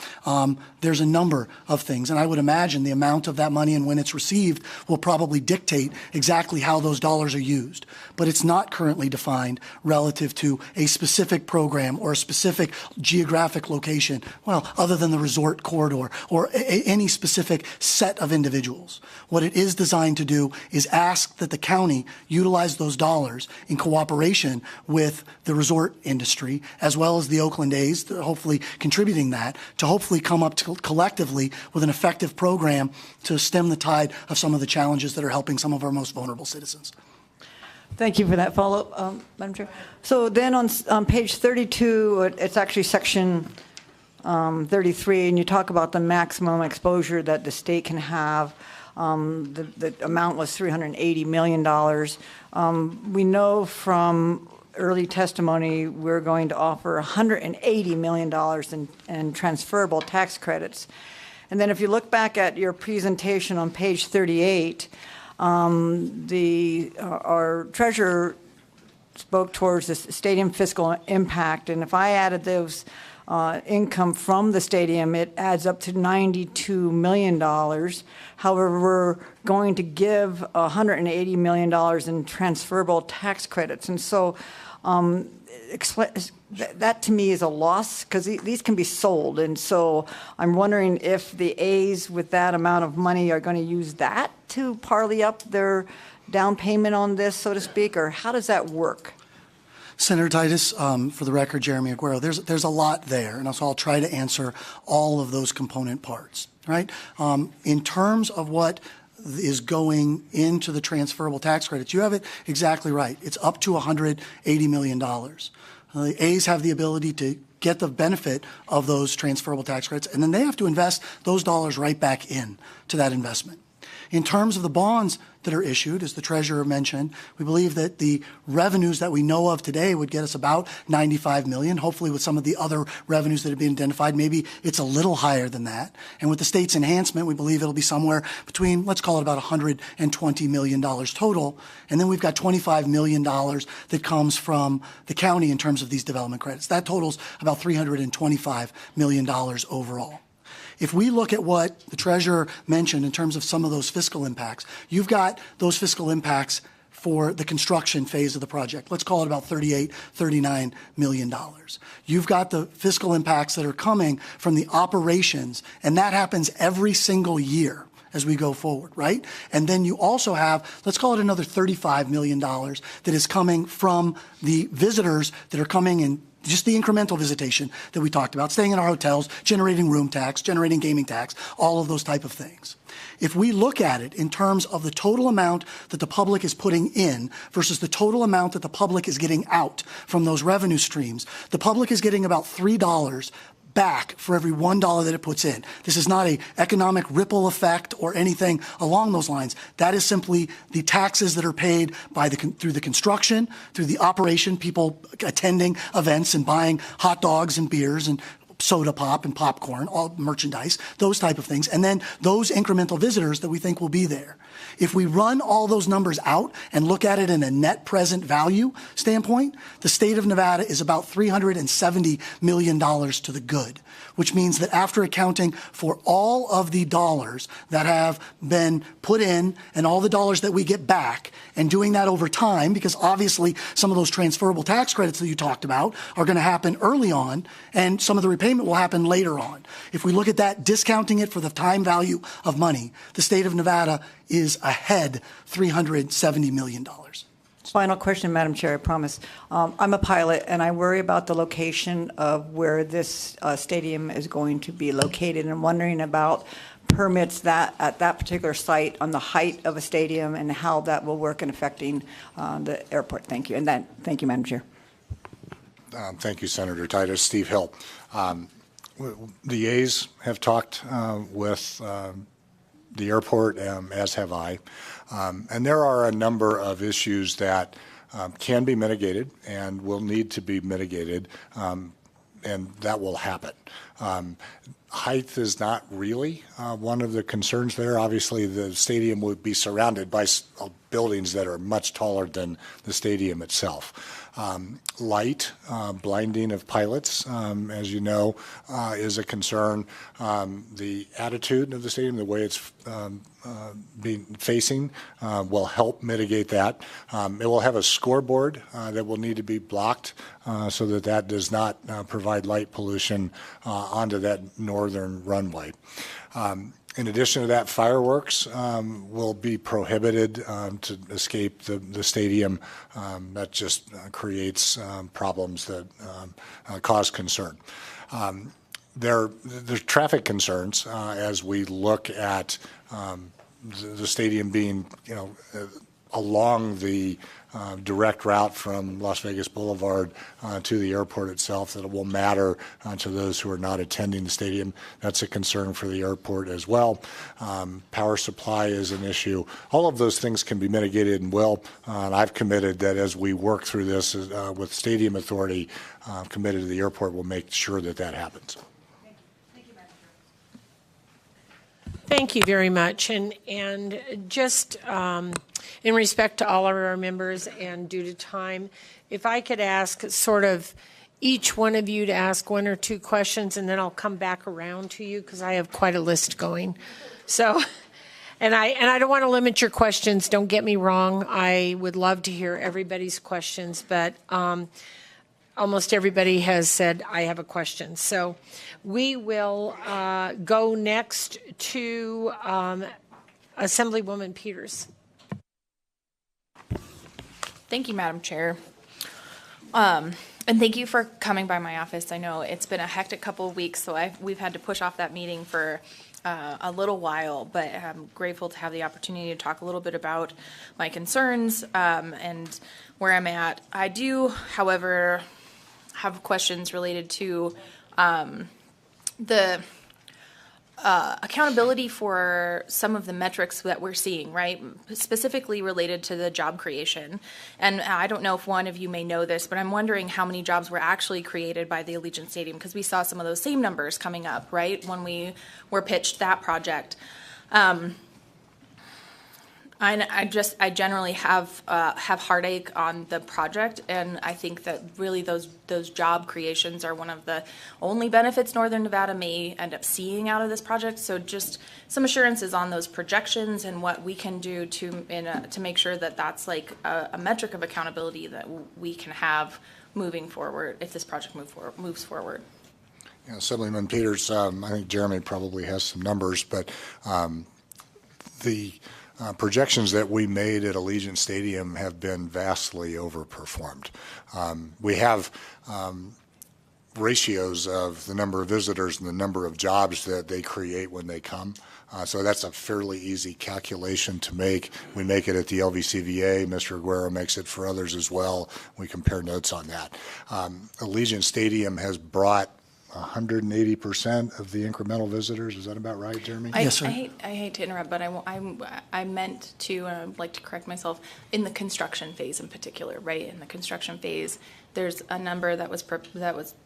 There's a number of things, and I would imagine the amount of that money and when it's received will probably dictate exactly how those dollars are used. But it's not currently defined relative to a specific program or a specific geographic location, well, other than the resort corridor or any specific set of individuals. What it is designed to do is ask that the county utilize those dollars in cooperation with the resort industry, as well as the Oakland A's, hopefully contributing that, to hopefully come up to collectively with an effective program to stem the tide of some of the challenges that are helping some of our most vulnerable citizens. Thank you for that follow-up, Madam Chair. So then on page 32, it's actually section 33, and you talk about the maximum exposure that the state can have. The amount was $380 million. We know from early testimony we're going to offer $180 million in transferable tax credits. And then if you look back at your presentation on page 38, our treasurer spoke towards the stadium fiscal impact, and if I added those income from the stadium, it adds up to $92 million. However, we're going to give $180 million in transferable tax credits, and so that to me is a loss because these can be sold, and so I'm wondering if the A's with that amount of money are going to use that to parlay up their down payment on this, so to speak, or how does that work? Senator Titus, for the record, Jeremy Aguero, there's a lot there, and so I'll try to answer all of those component parts, right? In terms of what is going into the transferable tax credits, you have it exactly right. It's up to $180 million. The A's have the ability to get the benefit of those transferable tax credits, and then they have to invest those dollars right back in to that investment. In terms of the bonds that are issued, as the treasurer mentioned, we believe that the revenues that we know of today would get us about $95 million. Hopefully with some of the other revenues that have been identified, maybe it's a little higher than that. And with the state's enhancement, we believe it'll be somewhere between, let's call it about $120 million total. And then we've got $25 million that comes from the county in terms of these development credits. That totals about $325 million overall. If we look at what the treasurer mentioned in terms of some of those fiscal impacts, you've got those fiscal impacts for the construction phase of the project. Let's call it about $39 million. You've got the fiscal impacts that are coming from the operations, and that happens every single year as we go forward, right? And then you also have, let's call it another $35 million that is coming from the visitors that are coming in, just the incremental visitation that we talked about, staying in our hotels, generating room tax, generating gaming tax, all of those type of things. If we look at it in terms of the total amount that the public is putting in versus the total amount that the public is getting out from those revenue streams, the public is getting about $3 back for every $1 that it puts in. This is not an economic ripple effect or anything along those lines. That is simply the taxes that are paid by through the construction, through the operation, people attending events and buying hot dogs and beers and soda pop and popcorn, all merchandise, those type of things, and then those incremental visitors that we think will be there. If we run all those numbers out and look at it in a net present value standpoint, the state of Nevada is about $370 million to the good, which means that after accounting for all of the dollars that have been put in and all the dollars that we get back, and doing that over time, because obviously some of those transferable tax credits that you talked about are going to happen early on, and some of the repayment will happen later on. If we look at that, discounting it for the time value of money, the state of Nevada is ahead $370 million. Final question, Madam Chair, I promise. I'm a pilot, and I worry about the location of where this stadium is going to be located, and I'm wondering about permits that at that particular site on the height of a stadium and how that will work in affecting the airport. Thank you. And thank you, Madam Chair. Thank you, Senator Titus. Steve Hill. The A's have talked with the airport, as have I. And there are a number of issues that can be mitigated and will need to be mitigated, and that will happen. Height is not really one of the concerns there. Obviously, the stadium would be surrounded by buildings that are much taller than the stadium itself. Light, blinding of pilots, as you know, is a concern. The attitude of the stadium, the way it's facing, will help mitigate that. It will have a scoreboard that will need to be blocked so that does not provide light pollution onto that northern runway. In addition to that, fireworks will be prohibited to escape the stadium. That just creates problems that cause concern. There's traffic concerns as we look at the stadium being, along the direct route from Las Vegas Boulevard to the airport itself that it will matter to those who are not attending the stadium. That's a concern for the airport as well. Power supply is an issue. All of those things can be mitigated and will. And I've committed that as we work through this with Stadium Authority, committed to the airport, we'll make sure that that happens. Thank you very much. And just in respect to all of our members and due to time, if I could ask sort of each one of you to ask one or two questions, and then I'll come back around to you because I have quite a list going. So, and I don't want to limit your questions. Don't get me wrong. I would love to hear everybody's questions, but almost everybody has said, I have a question. So we will go next to Assemblywoman Peters. Thank you, Madam Chair. And thank you for coming by my office. I know it's been a hectic couple of weeks, so we've had to push off that meeting for a little while, but I'm grateful to have the opportunity to talk a little bit about my concerns and where I'm at. I do, however, have questions related to the accountability for some of the metrics that we're seeing, right? Specifically related to the job creation. And I don't know if one of you may know this, but I'm wondering how many jobs were actually created by the Allegiant Stadium, because we saw some of those same numbers coming up, right, when we were pitched that project. I generally have heartache on the project, and I think that really those job creations are one of the only benefits Northern Nevada may end up seeing out of this project. So just some assurances on those projections and what we can do to make sure that that's like a metric of accountability that we can have moving forward if this project moves forward. Yeah, Assemblyman Peters, I think Jeremy probably has some numbers, but the projections that we made at Allegiant Stadium have been vastly overperformed. We have ratios of the number of visitors and the number of jobs that they create when they come. So that's a fairly easy calculation to make. We make it at the LVCVA. Mr. Aguero makes it for others as well. We compare notes on that. Allegiant Stadium has brought 180% of the incremental visitors. Is that about right, Jeremy? Yes, sir. I hate to interrupt, but I meant to like to correct myself in the construction phase in particular, right? In the construction phase, there's a number that was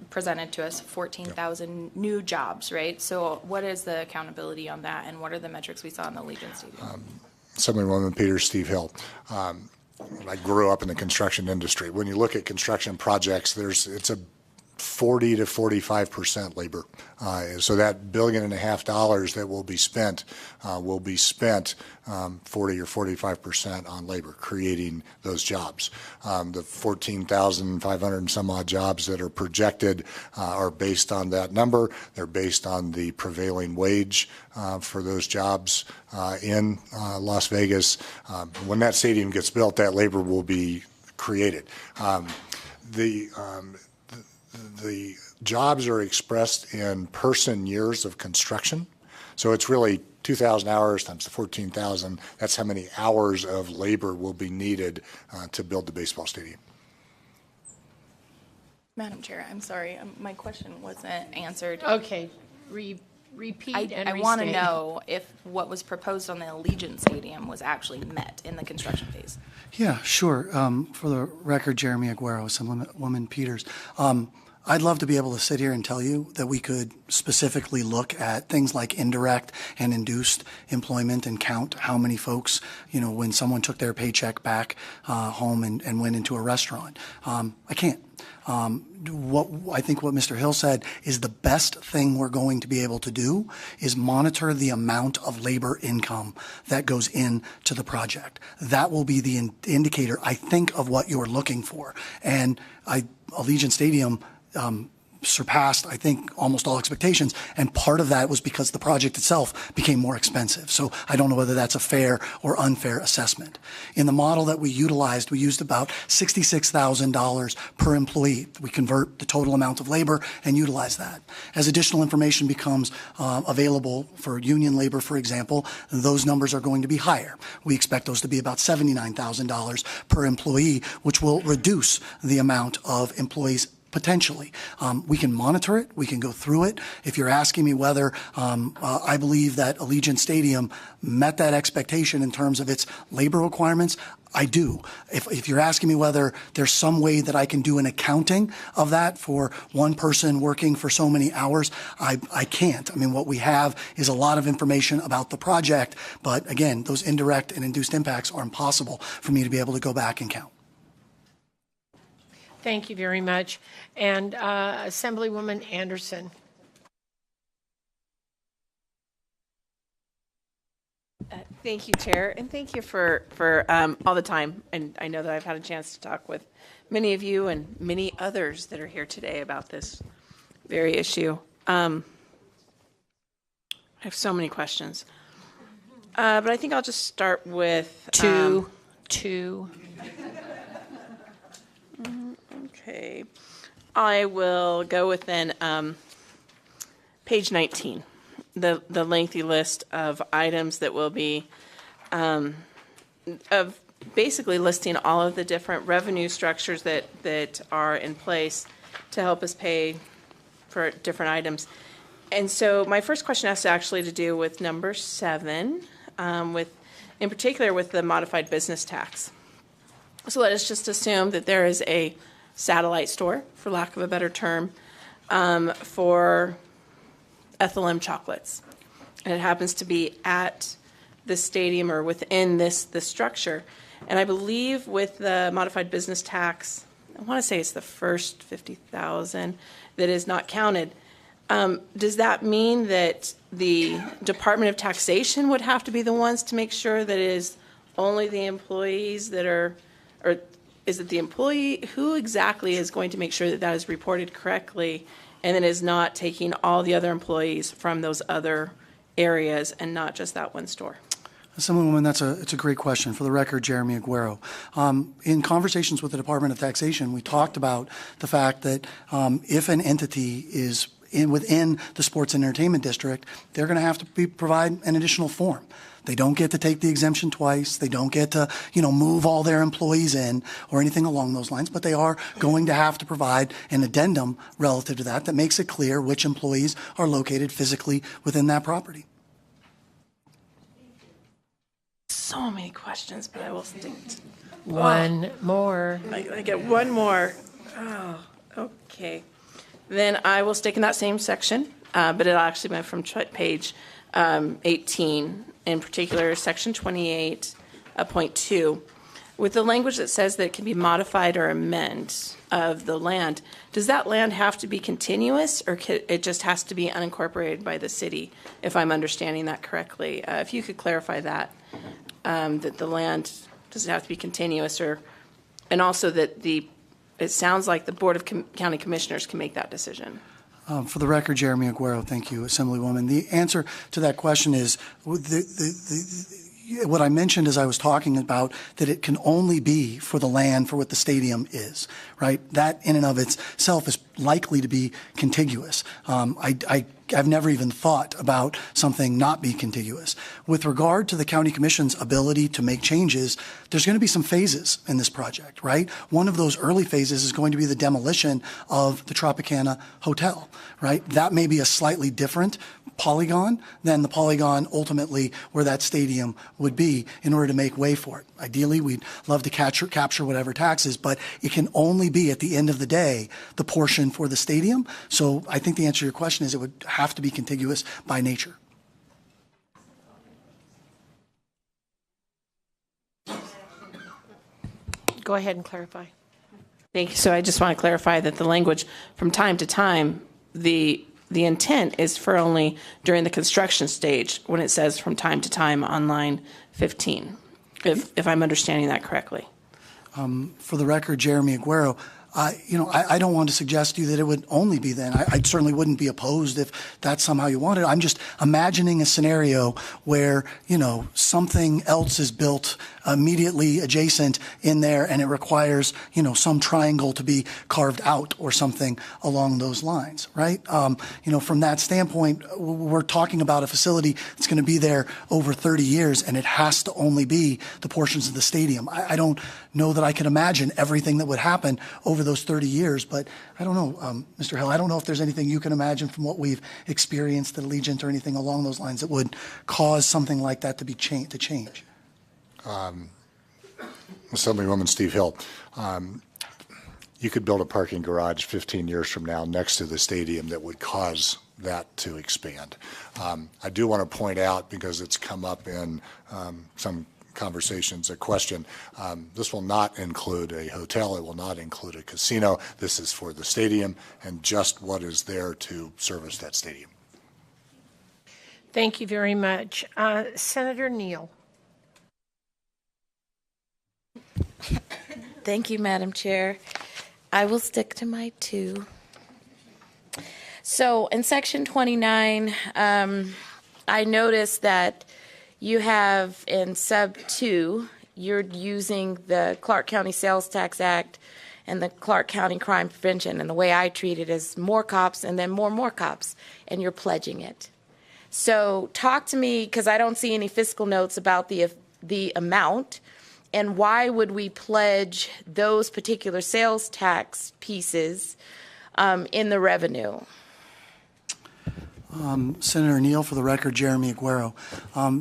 presented to us, 14,000 new jobs, right? So what is the accountability on that, and what are the metrics we saw in the Allegiant Stadium? Assemblywoman Peters, Steve Hill. I grew up in the construction industry. When you look at construction projects, it's a 40 to 45% labor. So that $1.5 billion that will be spent 40 or 45% on labor, creating those jobs. The 14,500 and some odd jobs that are projected are based on that number. They're based on the prevailing wage for those jobs in Las Vegas. When that stadium gets built, that labor will be created. The jobs are expressed in person years of construction. So it's really 2,000 hours times the 14,000. That's how many hours of labor will be needed to build the baseball stadium. Madam Chair, I'm sorry, my question wasn't answered. Okay, repeat and I want to restate. know if what was proposed on the Allegiant Stadium was actually met in the construction phase. Yeah, sure. For the record, Jeremy Aguero, Assemblywoman Peters. I'd love to be able to sit here and tell you that we could specifically look at things like indirect and induced employment and count how many folks, when someone took their paycheck back home and went into a restaurant. I can't. I think what Mr. Hill said is the best thing we're going to be able to do is monitor the amount of labor income that goes into the project. That will be the indicator, I think, of what you're looking for. And Allegiant Stadium, surpassed, I think, almost all expectations. And part of that was because the project itself became more expensive. So I don't know whether that's a fair or unfair assessment. In the model that we used about $66,000 per employee. We convert the total amount of labor and utilize that. As additional information becomes available for union labor, for example, those numbers are going to be higher. We expect those to be about $79,000 per employee, which will reduce the amount of employees potentially. We can monitor it. We can go through it. If you're asking me whether I believe that Allegiant Stadium met that expectation in terms of its labor requirements, I do. If you're asking me whether there's some way that I can do an accounting of that for one person working for so many hours, I can't. I mean, what we have is a lot of information about the project, but again, those indirect and induced impacts are impossible for me to be able to go back and count. Thank you very much. And Assemblywoman Anderson. Thank you, Chair, and thank you for all the time. And I know that I've had a chance to talk with many of you and many others that are here today about this very issue. I have so many questions, but I think I'll just start with Two. Okay, I will go with then page 19. The lengthy list of items that will be of basically listing all of the different revenue structures that are in place to help us pay for different items. And so my first question has to do with number 7, in particular with the modified business tax. So let us just assume that there is a satellite store, for lack of a better term, for Ethel M chocolates, and it happens to be at the stadium or within the structure. And I believe with the modified business tax, I want to say it's the first $50,000 that is not counted. Does that mean that the Department of Taxation would have to be the ones to make sure that it is only the employees that are, or is it the employee? Who exactly is going to make sure that that is reported correctly and then is not taking all the other employees from those other areas and not just that one store? Assemblywoman, it's a great question. For the record, Jeremy Aguero. In conversations with the Department of Taxation, we talked about the fact that if an entity is within the sports and entertainment district, they're going to have to provide an additional form. They don't get to take the exemption twice. They don't get to, move all their employees in or anything along those lines, but they are going to have to provide an addendum relative to that makes it clear which employees are located physically within that property. So many questions, but I will stick to One more. I get one more. Oh, okay. Then I will stick in that same section, but it'll actually be from page 18, in particular, section 28.2. With the language that says that it can be modified or amend of the land, does that land have to be continuous, or it just has to be unincorporated by the city, if I'm understanding that correctly? If you could clarify that, that the land doesn't have to be continuous, and also that it sounds like the Board of County Commissioners can make that decision. For the record, Jeremy Aguero, thank you, Assemblywoman. The answer to that question is what I mentioned as I was talking about that it can only be for the land for what the stadium is, right? That in and of itself is likely to be contiguous. I've never even thought about something not be contiguous. With regard to the county commission's ability to make changes, there's going to be some phases in this project, right? One of those early phases is going to be the demolition of the Tropicana Hotel, right? That may be a slightly different polygon than the polygon ultimately where that stadium would be in order to make way for it. Ideally, we'd love to capture whatever taxes, but it can only be at the end of the day the portion for the stadium. So I think the answer to your question is it would have to be contiguous by nature. Go ahead and clarify. Thank you. So I just want to clarify that the language from time to time, the intent is for only during the construction stage when it says from time to time on line 15, if I'm understanding that correctly. For the record, Jeremy Aguero, I don't want to suggest to you that it would only be then. I certainly wouldn't be opposed if that's somehow you wanted. I'm just imagining a scenario where, something else is built immediately adjacent in there and it requires, some triangle to be carved out or something along those lines, right? From that standpoint, we're talking about a facility that's going to be there over 30 years and it has to only be the portions of the stadium. I don't know that I can imagine everything that would happen over those 30 years, but I don't know, Mr. Hill, I don't know if there's anything you can imagine from what we've experienced at Allegiant or anything along those lines that would cause something like that to be to change. Assemblywoman Steve Hill, you could build a parking garage 15 years from now next to the stadium that would cause that to expand. I do want to point out, because it's come up in some conversations, a question. This will not include a hotel. It will not include a casino. This is for the stadium and just what is there to service that stadium. Thank you very much. Senator Neal. Thank you, Madam Chair. I will stick to my 2. So in Section 29, I noticed that you have in sub 2, you're using the Clark County Sales Tax Act and the Clark County Crime Prevention, and the way I treat it is more cops and then more cops, and you're pledging it. So talk to me, because I don't see any fiscal notes about the amount, and why would we pledge those particular sales tax pieces in the revenue? Senator Neal, for the record, Jeremy Aguero.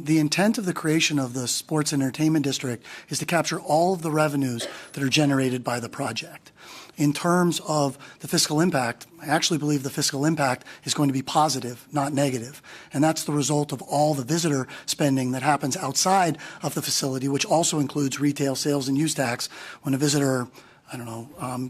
The intent of the creation of the Sports and Entertainment District is to capture all of the revenues that are generated by the project. In terms of the fiscal impact, I actually believe the fiscal impact is going to be positive, not negative. And that's the result of all the visitor spending that happens outside of the facility, which also includes retail sales and use tax. When a visitor,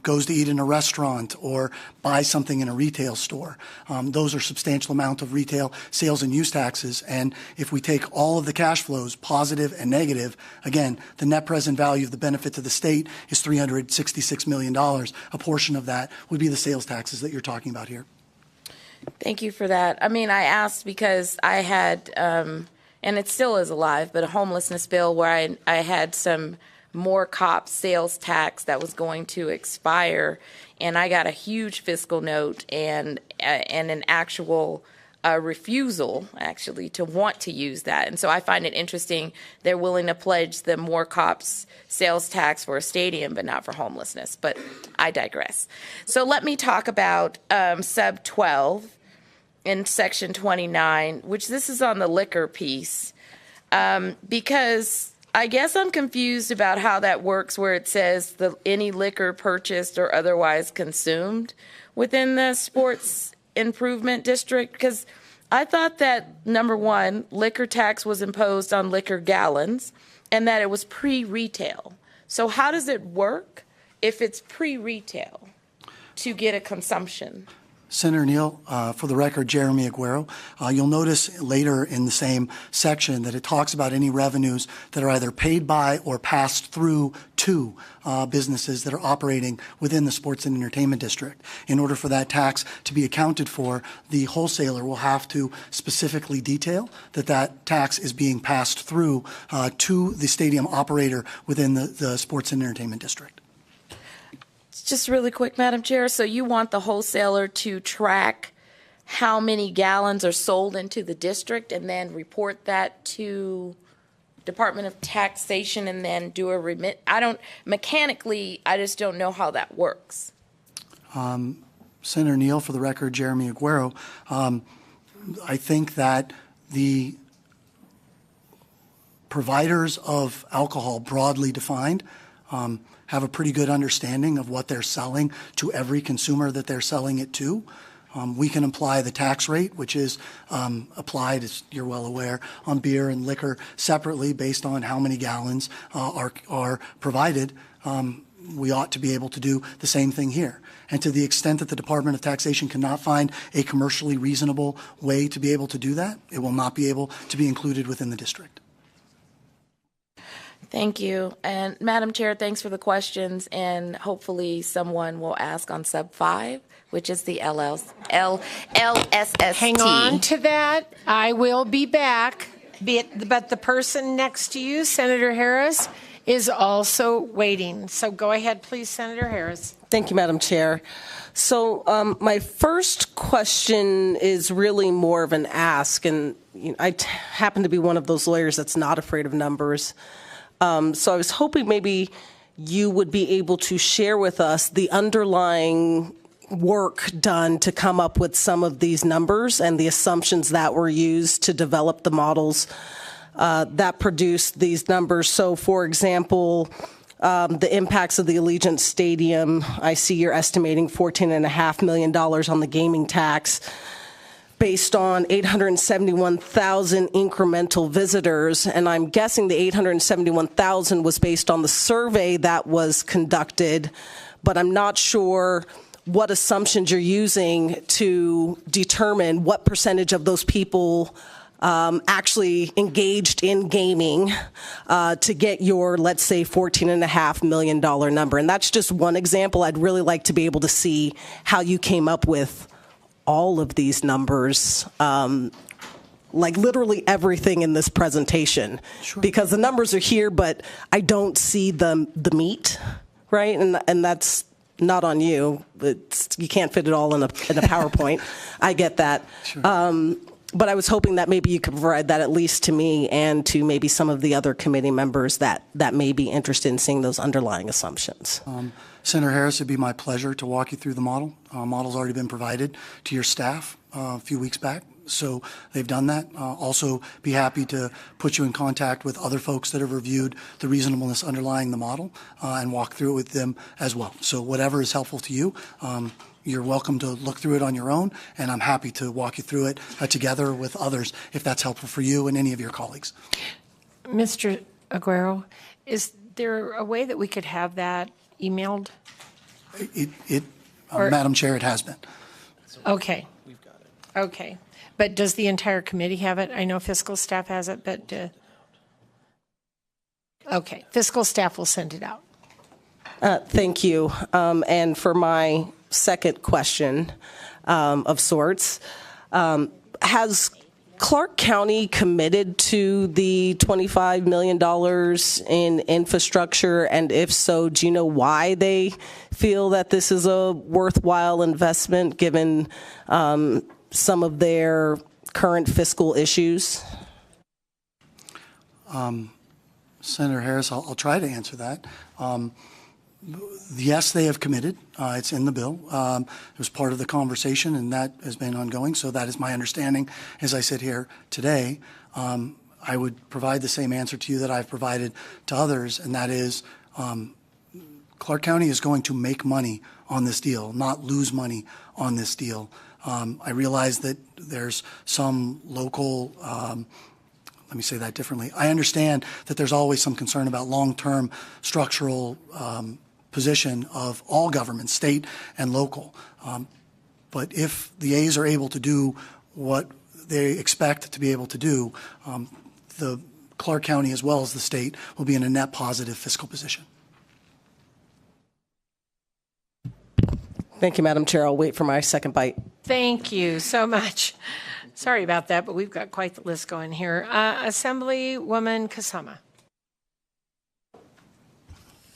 goes to eat in a restaurant or buy something in a retail store. Those are substantial amount of retail sales and use taxes. And if we take all of the cash flows, positive and negative, again, the net present value of the benefit to the state is $366 million. A portion of that would be the sales taxes that you're talking about here. Thank you for that. I asked because I had, and it still is alive, but a homelessness bill where I had some more cop sales tax that was going to expire, and I got a huge fiscal note and an actual refusal, actually, to want to use that. And so I find it interesting they're willing to pledge the more cops sales tax for a stadium, but not for homelessness. But I digress. So let me talk about sub 12 in section 29, which this is on the liquor piece, because I guess I'm confused about how that works, where it says any liquor purchased or otherwise consumed within the sports improvement district, because I thought that, number one, liquor tax was imposed on liquor gallons and that it was pre-retail. So how does it work if it's pre-retail to get a consumption? Senator Neal, for the record, Jeremy Aguero. You'll notice later in the same section that it talks about any revenues that are either paid by or passed through to businesses that are operating within the sports and entertainment district. In order for that tax to be accounted for, the wholesaler will have to specifically detail that that tax is being passed through to the stadium operator within the sports and entertainment district. Just really quick, Madam Chair. So you want the wholesaler to track how many gallons are sold into the district and then report that to Department of Taxation and then do a remit? Mechanically, I just don't know how that works. Senator Neal, for the record, Jeremy Aguero. I think that the providers of alcohol, broadly defined, have a pretty good understanding of what they're selling to every consumer that they're selling it to. We can apply the tax rate, which is applied, as you're well aware, on beer and liquor separately based on how many gallons are provided. We ought to be able to do the same thing here. And to the extent that the Department of Taxation cannot find a commercially reasonable way to be able to do that, it will not be able to be included within the district. Thank you. And Madam Chair, thanks for the questions. And hopefully someone will ask on sub 5, which is the LSST. Hang on to that. I will be back. But the person next to you, Senator Harris, is also waiting. So go ahead, please, Senator Harris. Thank you, Madam Chair. So my first question is really more of an ask, and I happen to be one of those lawyers that's not afraid of numbers. So I was hoping maybe you would be able to share with us the underlying work done to come up with some of these numbers and the assumptions that were used to develop the models that produced these numbers. So, for example, the impacts of the Allegiant Stadium, I see you're estimating $14.5 million on the gaming tax based on 871,000 incremental visitors. And I'm guessing the 871,000 was based on the survey that was conducted, but I'm not sure what assumptions you're using to determine what percentage of those people actually engaged in gaming to get your, let's say, $14.5 million number. And that's just one example. I'd really like to be able to see how you came up with all of these numbers, like literally everything in this presentation. Sure. Because the numbers are here, but I don't see the meat, right? And that's not on you. You can't fit it all in a PowerPoint. I get that. Sure. But I was hoping that maybe you could provide that at least to me and to maybe some of the other committee members that may be interested in seeing those underlying assumptions. Senator Harris, it'd be my pleasure to walk you through the model. Model's already been provided to your staff a few weeks back, so they've done that. Also be happy to put you in contact with other folks that have reviewed the reasonableness underlying the model and walk through it with them as well. So whatever is helpful to you, you're welcome to look through it on your own, and I'm happy to walk you through it together with others if that's helpful for you and any of your colleagues. Mr. Aguero, is there a way that we could have that emailed? Madam Chair, it has been. Okay. We've got it. Okay. But does the entire committee have it? I know fiscal staff has it, but okay. Fiscal staff will send it out. Thank you. And for my second question of sorts, has Clark County committed to the $25 million in infrastructure? And if so, do you know why they feel that this is a worthwhile investment given some of their current fiscal issues? Senator Harris, I'll try to answer that. Yes, they have committed. It's in the bill. It was part of the conversation, and that has been ongoing. So that is my understanding as I sit here today. I would provide the same answer to you that I've provided to others, and that is Clark County is going to make money on this deal, not lose money on this deal. I realize that there's some local let me say that differently. I understand that there's always some concern about long-term structural position of all governments, state and local. But if the A's are able to do what they expect to be able to do, the Clark County as well as the state will be in a net positive fiscal position. Thank you, Madam Chair. I'll wait for my second bite. Thank you so much. Sorry about that, but we've got quite the list going here. Assemblywoman Kasama.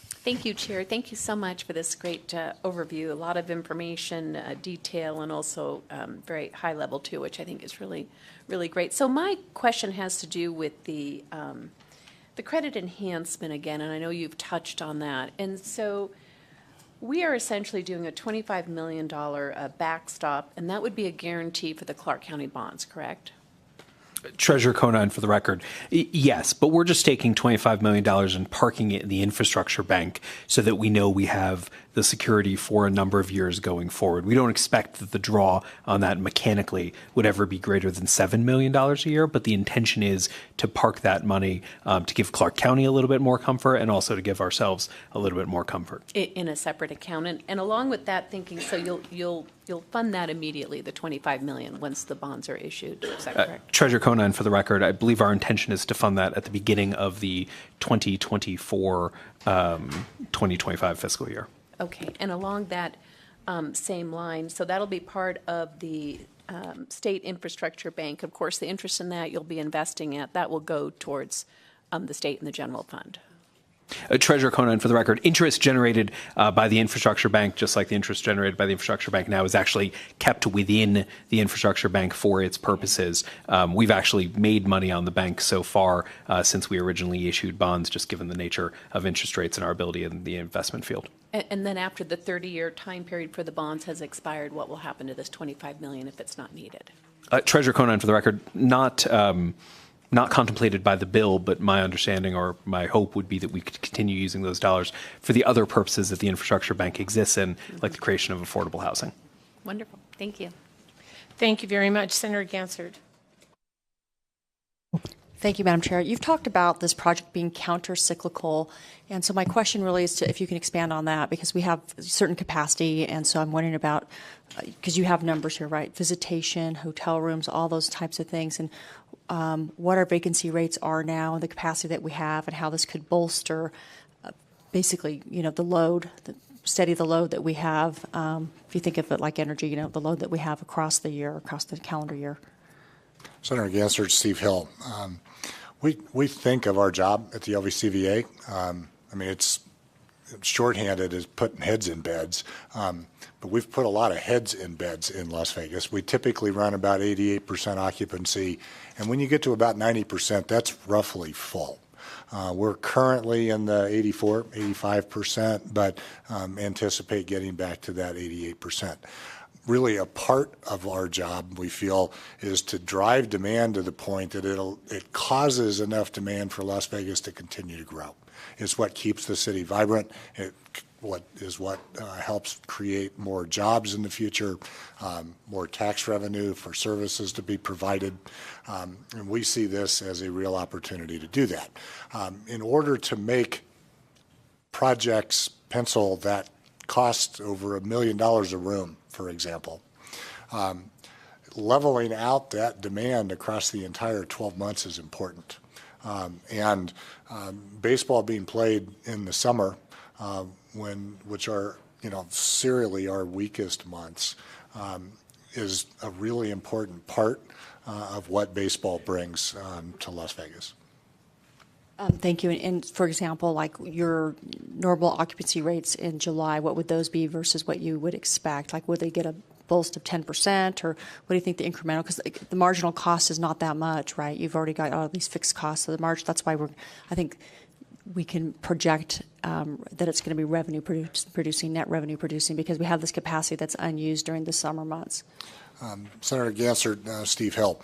Thank you, Chair. Thank you so much for this great overview. A lot of information, detail, and also very high level too, which I think is really, really great. So my question has to do with the credit enhancement again, and I know you've touched on that. And so we are essentially doing a $25 million backstop, and that would be a guarantee for the Clark County bonds, correct? Treasurer Conine, for the record, yes, but we're just taking $25 million and parking it in the infrastructure bank so that we know we have the security for a number of years going forward. We don't expect that the draw on that mechanically would ever be greater than $7 million a year, but the intention is to park that money to give Clark County a little bit more comfort and also to give ourselves a little bit more comfort. In a separate account. And along with that thinking, so you'll you'll fund that immediately, the $25 million, once the bonds are issued. Is that correct? Treasurer Conine, for the record, I believe our intention is to fund that at the beginning of the 2024-2025 fiscal year. Okay, and along that same line, so that'll be part of the state infrastructure bank. Of course, the interest in that you'll be investing at, that will go towards the state and the general fund. Treasurer Conine, for the record, interest generated by the infrastructure bank, just like the interest generated by the infrastructure bank now, is actually kept within the infrastructure bank for its purposes. We've actually made money on the bank so far since we originally issued bonds, just given the nature of interest rates and our ability in the investment field. And then after the 30-year time period for the bonds has expired, what will happen to this $25 million if it's not needed? Treasurer Conine, for the record, not contemplated by the bill, but my understanding or my hope would be that we could continue using those dollars for the other purposes that the infrastructure bank exists in, like the creation of affordable housing. Wonderful. Thank you. Thank you very much. Senator Gansard. Thank you, Madam Chair. You've talked about this project being counter-cyclical, and so my question really is to if you can expand on that, because we have certain capacity, and so I'm wondering about, because you have numbers here, right? Visitation, hotel rooms, all those types of things, and what our vacancy rates are now and the capacity that we have and how this could bolster basically, the load, steady the load that we have. If you think of it like energy, the load that we have across the year, across the calendar year. Senator Gansard, Steve Hill. We think of our job at the LVCVA. It's shorthanded as putting heads in beds, but we've put a lot of heads in beds in Las Vegas. We typically run about 88% occupancy, and when you get to about 90%, that's roughly full. We're currently in the 84, 85%, but anticipate getting back to that 88%. Really a part of our job, we feel, is to drive demand to the point that it causes enough demand for Las Vegas to continue to grow. It's what keeps the city vibrant. What helps create more jobs in the future, more tax revenue for services to be provided. And we see this as a real opportunity to do that. In order to make projects pencil that cost over $1 million a room, for example, leveling out that demand across the entire 12 months is important. And baseball being played in the summer, which are serially our weakest months, is a really important part of what baseball brings to Las Vegas. Thank you. And for example, like your normal occupancy rates in July, what would those be versus what you would expect? Like, would they get a boost of 10%, or what do you think the incremental? Because the marginal cost is not that much, right? You've already got all these fixed costs, so the margin. That's why I think we can project that it's going to be revenue producing, net revenue producing, because we have this capacity that's unused during the summer months. Senator Gansard, Steve Hill.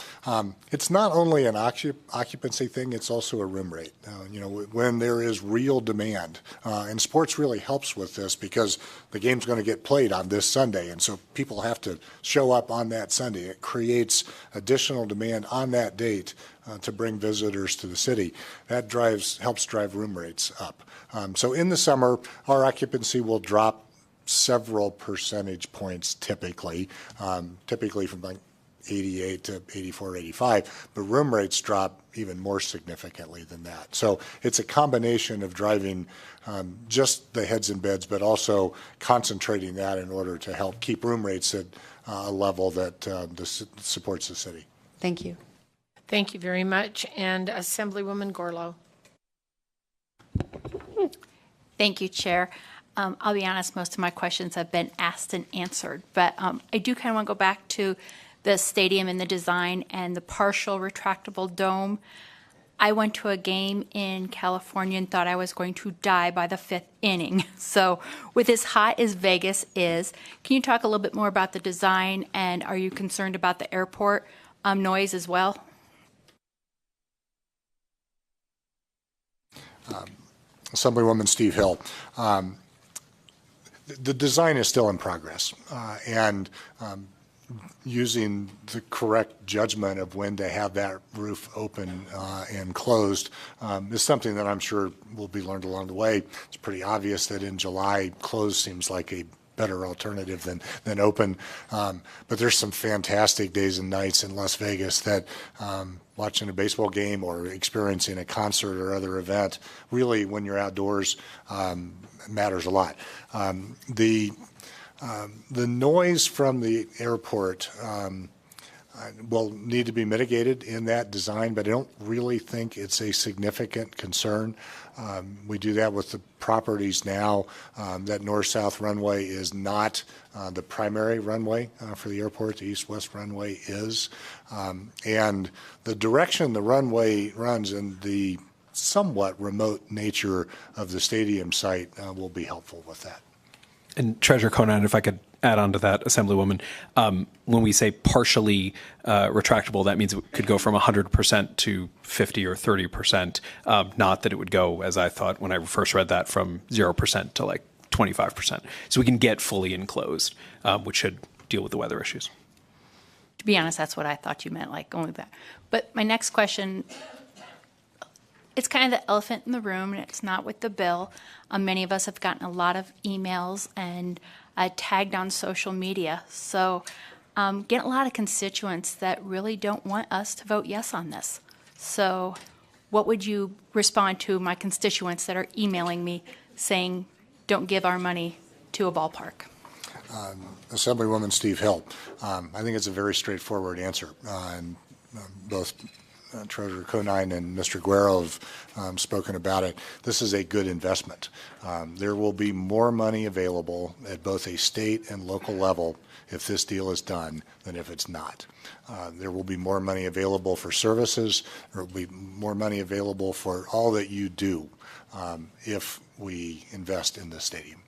It's not only an occupancy thing, it's also a room rate. When there is real demand, and sports really helps with this because the game's going to get played on this Sunday, and so people have to show up on that Sunday. It creates additional demand on that date to bring visitors to the city. That helps drive room rates up. So in the summer, our occupancy will drop several percentage points typically from like 88 to 84, 85, but room rates drop even more significantly than that. So it's a combination of driving just the heads in beds, but also concentrating that in order to help keep room rates at a level that supports the city. Thank you. Thank you very much. And Assemblywoman Gorlow. Thank you, Chair. I'll be honest, most of my questions have been asked and answered, but I do kind of want to go back to the stadium and the design and the partial retractable dome. I went to a game in California and thought I was going to die by the 5th inning. So with as hot as Vegas is, can you talk a little bit more about the design, and are you concerned about the airport noise as well? Assemblywoman Steve Hill. The design is still in progress, and using the correct judgment of when to have that roof open and closed is something that I'm sure will be learned along the way. It's pretty obvious that in July, closed seems like a better alternative than open. But there's some fantastic days and nights in Las Vegas that watching a baseball game or experiencing a concert or other event, really when you're outdoors, matters a lot. The noise from the airport will need to be mitigated in that design, but I don't really think it's a significant concern. We do that with the properties now. That north-south runway is not the primary runway for the airport. The east-west runway is. And the direction the runway runs and the somewhat remote nature of the stadium site will be helpful with that. And Treasurer Conine, if I could add on to that, Assemblywoman, when we say partially retractable, that means it could go from 100% to 50 or 30%, not that it would go, as I thought when I first read that, from 0% to like 25%. So we can get fully enclosed, which should deal with the weather issues. To be honest, that's what I thought you meant, like only that. But my next question, it's kind of the elephant in the room, and it's not with the bill. Many of us have gotten a lot of emails and tagged on social media. So getting a lot of constituents that really don't want us to vote yes on this. So what would you respond to my constituents that are emailing me saying, don't give our money to a ballpark? Assemblywoman Steve Hill, I think it's a very straightforward answer. And both Treasurer Conine and Mr. Guerrero have spoken about it. This is a good investment. There will be more money available at both a state and local level if this deal is done than if it's not. There will be more money available for services. There will be more money available for all that you do if we invest in the stadium.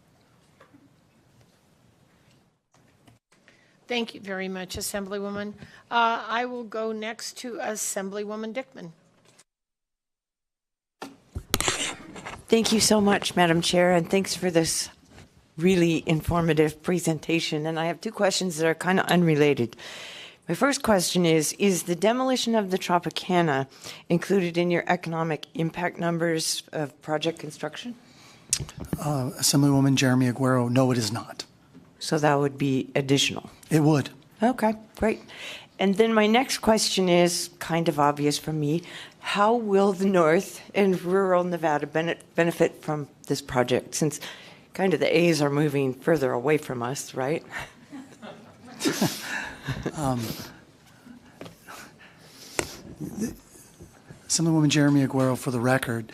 Thank you very much, Assemblywoman. I will go next to Assemblywoman Dickman. Thank you so much, Madam Chair, and thanks for this really informative presentation. And I have two questions that are kind of unrelated. My first question is the demolition of the Tropicana included in your economic impact numbers of project construction? Assemblywoman Jeremy Aguero, no, it is not. So that would be additional? It would. Okay, great. And then my next question is kind of obvious for me. How will the North and rural Nevada benefit from this project, since kind of the A's are moving further away from us, right? Assemblywoman Jeremy Aguero, for the record,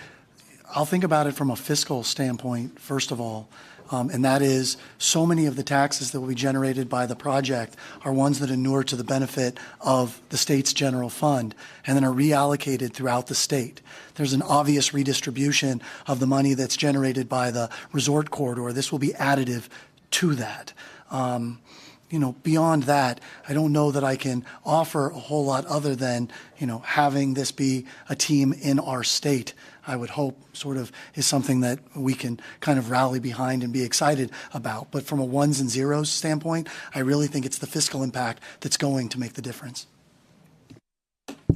I'll think about it from a fiscal standpoint, first of all. And that is, so many of the taxes that will be generated by the project are ones that inure to the benefit of the state's general fund and then are reallocated throughout the state. There's an obvious redistribution of the money that's generated by the resort corridor. This will be additive to that. Beyond that, I don't know that I can offer a whole lot other than, having this be a team in our state. I would hope sort of is something that we can kind of rally behind and be excited about. But from a ones and zeros standpoint, I really think it's the fiscal impact that's going to make the difference.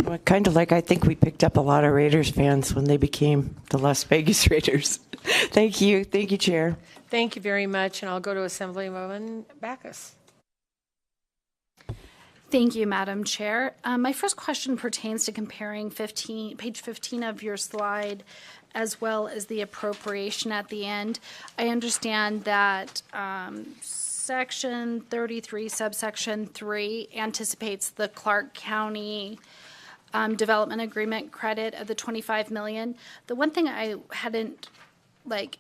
Well, kind of like I think we picked up a lot of Raiders fans when they became the Las Vegas Raiders. Thank you. Thank you, Chair. Thank you very much. And I'll go to Assemblywoman Backus. Thank you, Madam Chair. My first question pertains to comparing page 15 of your slide as well as the appropriation at the end. I understand that Section 33, subsection 3 anticipates the Clark County development agreement credit of the $25 million. The one thing I hadn't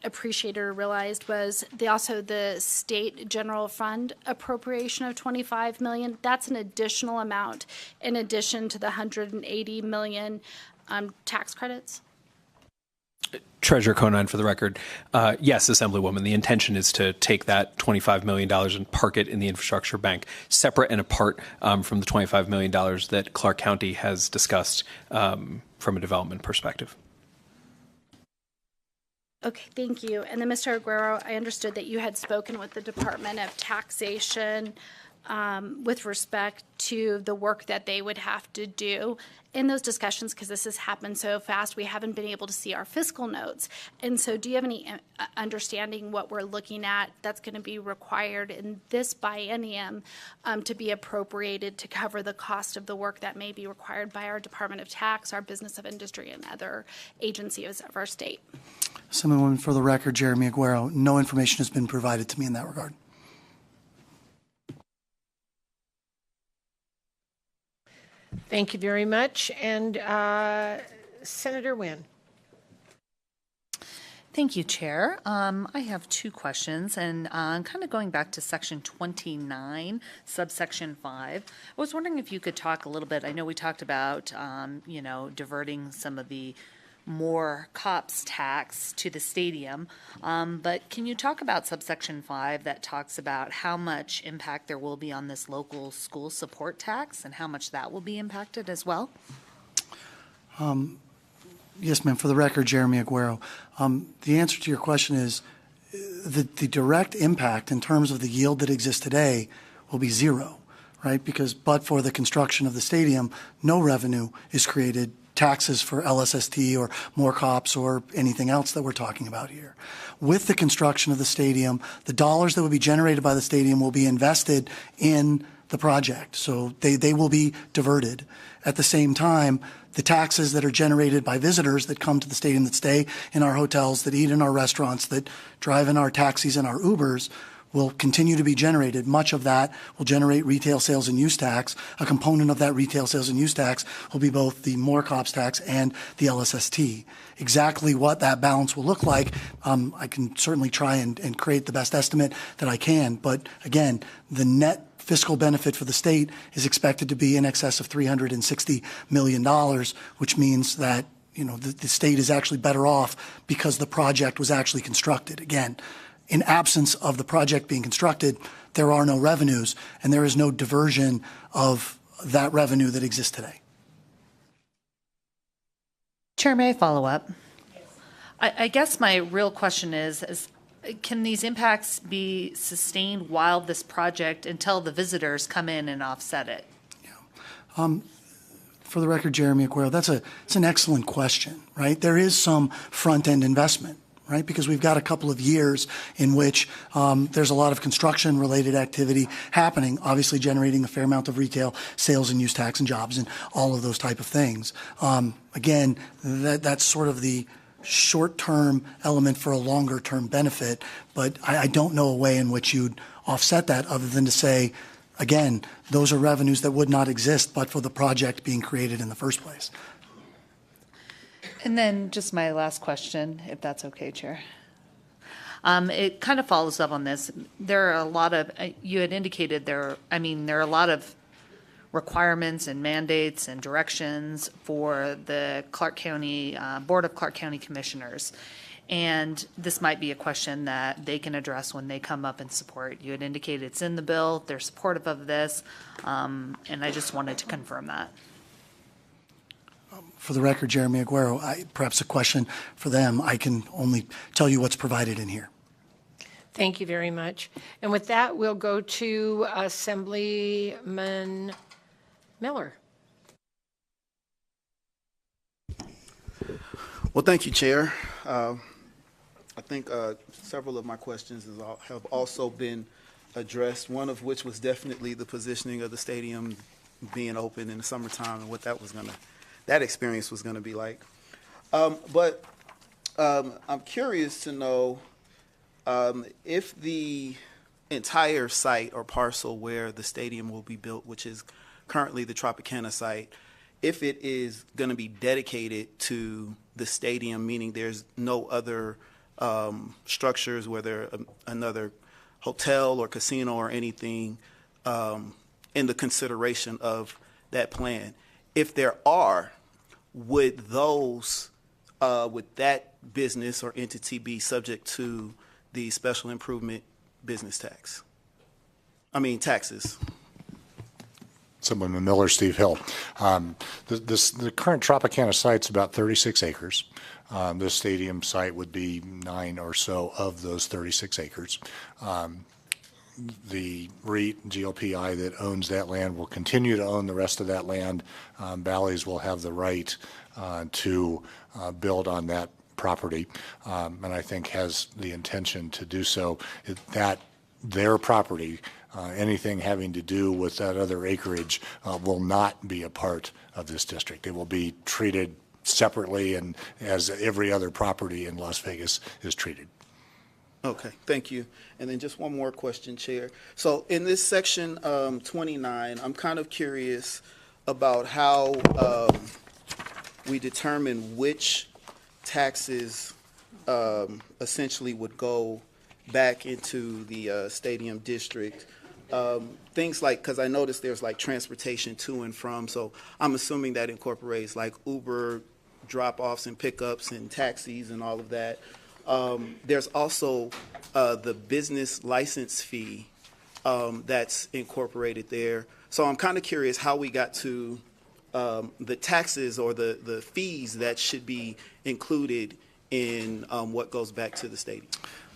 appreciated or realized was also the state general fund appropriation of $25 million. That's an additional amount in addition to the $180 million tax credits. Treasurer Conine, for the record, yes, Assemblywoman, the intention is to take that $25 million and park it in the infrastructure bank, separate and apart from the $25 million that Clark County has discussed from a development perspective. Okay, thank you. And then, Mr. Aguero, I understood that you had spoken with the Department of Taxation with respect to the work that they would have to do in those discussions, because this has happened so fast, we haven't been able to see our fiscal notes. And so do you have any understanding what we're looking at that's going to be required in this biennium to be appropriated to cover the cost of the work that may be required by our Department of Tax, our Business of Industry, and other agencies of our state? Assemblywoman, for the record, Jeremy Aguero, no information has been provided to me in that regard. Thank you very much. And Senator Wynn. Thank you, Chair. I have two questions, and kind of going back to Section 29, subsection 5. I was wondering if you could talk a little bit. I know we talked about, diverting some of the more COPS tax to the stadium, but can you talk about subsection 5 that talks about how much impact there will be on this local school support tax and how much that will be impacted as well? Yes, ma'am. For the record, Jeremy Aguero. The answer to your question is the direct impact in terms of the yield that exists today will be zero, right? Because but for the construction of the stadium, no revenue is created, taxes for LSST or more COPS or anything else that we're talking about here. With the construction of the stadium, the dollars that will be generated by the stadium will be invested in the project. So they will be diverted. At the same time, the taxes that are generated by visitors that come to the stadium, that stay in our hotels, that eat in our restaurants, that drive in our taxis and our Ubers, will continue to be generated. Much of that will generate retail sales and use tax. A component of that retail sales and use tax will be both the more COPS tax and the LSST. Exactly what that balance will look like, I can certainly try and create the best estimate that I can. But again, the net fiscal benefit for the state is expected to be in excess of $360 million, which means that the state is actually better off because the project was actually constructed. Again, in absence of the project being constructed, there are no revenues, and there is no diversion of that revenue that exists today. Chair, may I follow up? I guess my real question is can these impacts be sustained while this project, until the visitors come in and offset it? Yeah. For the record, Jeremy Aguero, it's an excellent question, right? There is some front-end investment, right? Because we've got a couple of years in which there's a lot of construction-related activity happening, obviously generating a fair amount of retail sales and use tax and jobs and all of those type of things. Again, that's sort of the short-term element for a longer-term benefit, but I don't know a way in which you'd offset that other than to say, again, those are revenues that would not exist but for the project being created in the first place. And then just my last question, if that's okay, Chair. It kind of follows up on this. There are a lot of, you had indicated there are a lot of requirements and mandates and directions for the Clark County, Board of Clark County Commissioners. And this might be a question that they can address when they come up and support. You had indicated it's in the bill, they're supportive of this, and I just wanted to confirm that. For the record, Jeremy Aguero, perhaps a question for them. I can only tell you what's provided in here. Thank you very much. And with that, we'll go to Assemblyman Miller. Well, thank you, Chair. I think several of my questions have also been addressed, one of which was definitely the positioning of the stadium being open in the summertime and what that experience was going to be like. But I'm curious to know if the entire site or parcel where the stadium will be built, which is currently the Tropicana site, if it is going to be dedicated to the stadium, meaning there's no other structures, whether another hotel or casino or anything in the consideration of that plan. If there are, would that business or entity be subject to the special improvement business tax? Taxes. Assemblyman Miller, Steve Hill. The current Tropicana site's about 36 acres. This stadium site would be 9 or so of those 36 acres. the REIT, GLPI, that owns that land will continue to own the rest of that land. Bally's will have the right to build on that property, and I think has the intention to do so. That their property, anything having to do with that other acreage, will not be a part of this district. It will be treated separately and as every other property in Las Vegas is treated. Okay, thank you. And then just one more question, Chair. So in this section 29, I'm kind of curious about how we determine which taxes essentially would go back into the stadium district. Things like, because I noticed there's like transportation to and from, so I'm assuming that incorporates like Uber drop-offs and pickups and taxis and all of that. There's also the business license fee that's incorporated there. So I'm kind of curious how we got to the taxes or the fees that should be included in what goes back to the stadium.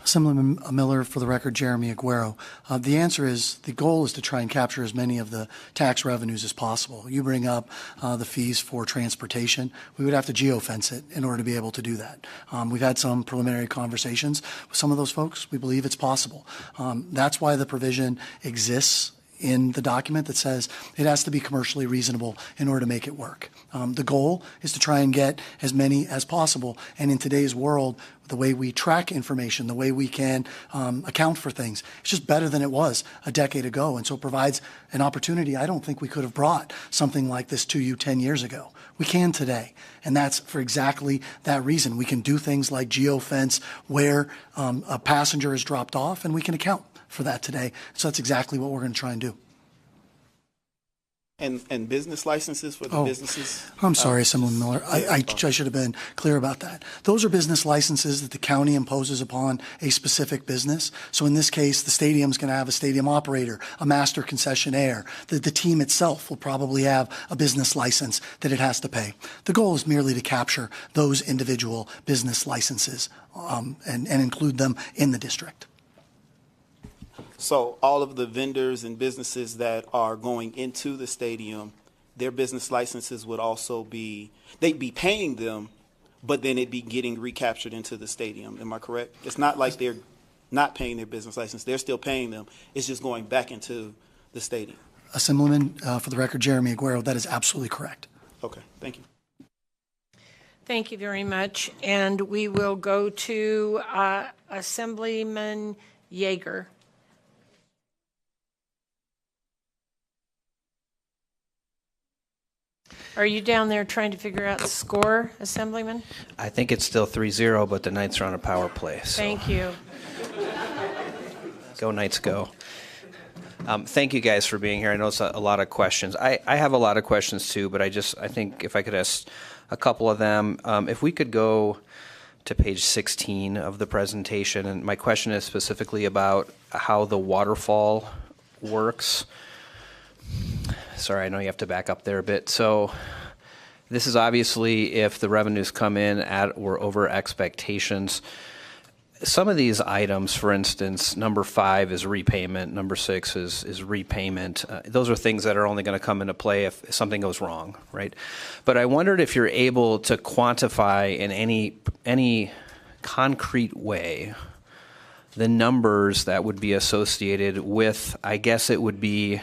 Assemblyman Miller, for the record, Jeremy Aguero. The answer is the goal is to try and capture as many of the tax revenues as possible. You bring up the fees for transportation. We would have to geofence it in order to be able to do that. We've had some preliminary conversations with some of those folks. We believe it's possible. That's why the provision exists in the document that says it has to be commercially reasonable in order to make it work. The goal is to try and get as many as possible. And in today's world, the way we track information, the way we can account for things, it's just better than it was a decade ago. And so it provides an opportunity. I don't think we could have brought something like this to you 10 years ago. We can today. And that's for exactly that reason. We can do things like geofence where a passenger is dropped off, and we can account for that today. So that's exactly what we're going to try and do. And business licenses for the businesses? I'm sorry, Assemblyman Miller. I should have been clear about that. Those are business licenses that the county imposes upon a specific business. So in this case, the stadium's going to have a stadium operator, a master concessionaire. The team itself will probably have a business license that it has to pay. The goal is merely to capture those individual business licenses and include them in the district. So all of the vendors and businesses that are going into the stadium, their business licenses would also be, they'd be paying them, but then it'd be getting recaptured into the stadium. Am I correct? It's not like they're not paying their business license. They're still paying them. It's just going back into the stadium. Assemblyman, for the record, Jeremy Aguero, that is absolutely correct. Okay, thank you. Thank you very much. And we will go to Assemblyman Yeager. Are you down there trying to figure out the score, Assemblyman? I think it's still 3-0, but the Knights are on a power play. So. Thank you. Go Knights, go. Thank you guys for being here. I know it's a lot of questions. I have a lot of questions too, but I think if I could ask a couple of them. If we could go to page 16 of the presentation, and my question is specifically about how the waterfall works. Sorry, I know you have to back up there a bit. So this is obviously if the revenues come in at or over expectations. Some of these items, for instance, number 5 is repayment, number 6 is repayment. Those are things that are only going to come into play if something goes wrong, right? But I wondered if you're able to quantify in any concrete way the numbers that would be associated with, I guess it would be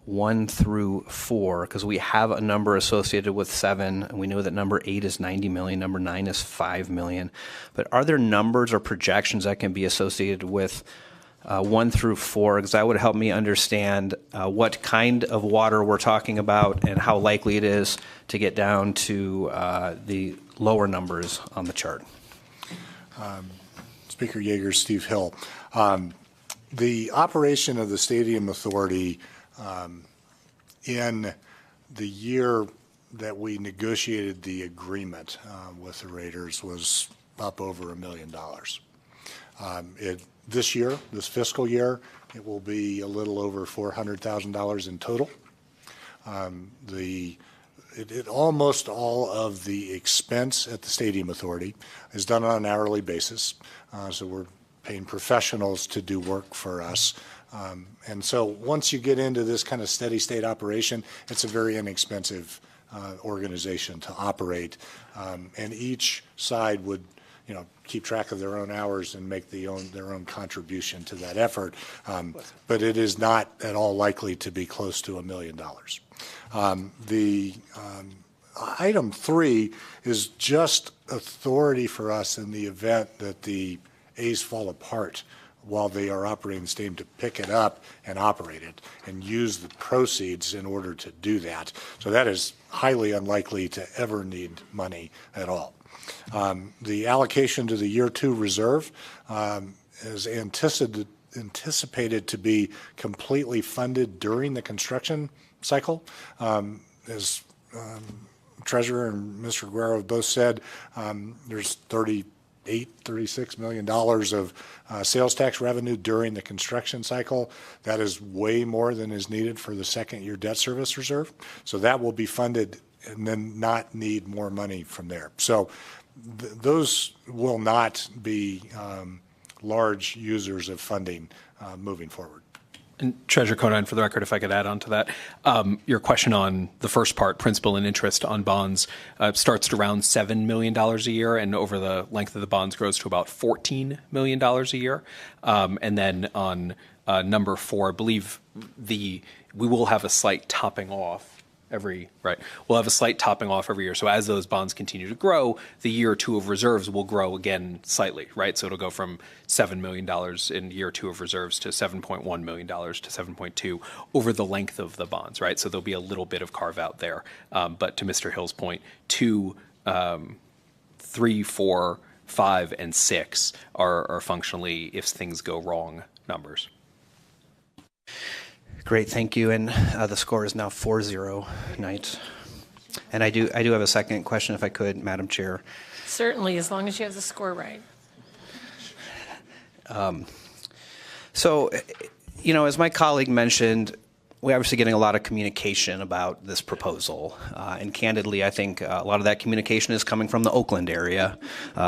1 through 4, because we have a number associated with 7, and we know that number 8 is 90 million, number 9 is 5 million. But are there numbers or projections that can be associated with 1 through 4? Because that would help me understand what kind of water we're talking about and how likely it is to get down to the lower numbers on the chart. Speaker Yeager, Steve Hill. The operation of the Stadium Authority in the year that we negotiated the agreement with the Raiders was up over $1 million. This year, this fiscal year, it will be a little over $400,000 in total. Almost all of the expense at the Stadium Authority is done on an hourly basis. So we're paying professionals to do work for us. And so once you get into this kind of steady state operation, it's a very inexpensive organization to operate, and each side would keep track of their own hours and make their own contribution to that effort. But it is not at all likely to be close to $1 million. Item 3 is just authority for us in the event that the A's fall apart while they are operating the stadium, to pick it up and operate it and use the proceeds in order to do that. So that is highly unlikely to ever need money at all. The allocation to the year 2 reserve is anticipated to be completely funded during the construction cycle. As Treasurer and Mr. Guerrero have both said, there's $36 million of sales tax revenue during the construction cycle. That is way more than is needed for the second-year debt service reserve. So that will be funded and then not need more money from there. So those will not be large users of funding moving forward. And Treasurer Conine, for the record, if I could add on to that, your question on the first part, principal and interest on bonds, starts at around $7 million a year, and over the length of the bonds grows to about $14 million a year. And then on number 4, I believe we will have a slight topping off we'll have a slight topping off every year. So as those bonds continue to grow, the year 2 of reserves will grow again slightly, right? So it'll go from $7 million in year 2 of reserves to $7.1 million to $7.2 over the length of the bonds, right? So there'll be a little bit of carve out there. But to Mr. Hill's point, 2, 3, 4, 5, and 6 are functionally, if things go wrong, numbers. Great, thank you. And the score is now 4-0 Knights. And I do have a second question, if I could, Madam Chair. Certainly, as long as you have the score right. So, as my colleague mentioned, we're obviously getting a lot of communication about this proposal. And candidly, I think a lot of that communication is coming from the Oakland area.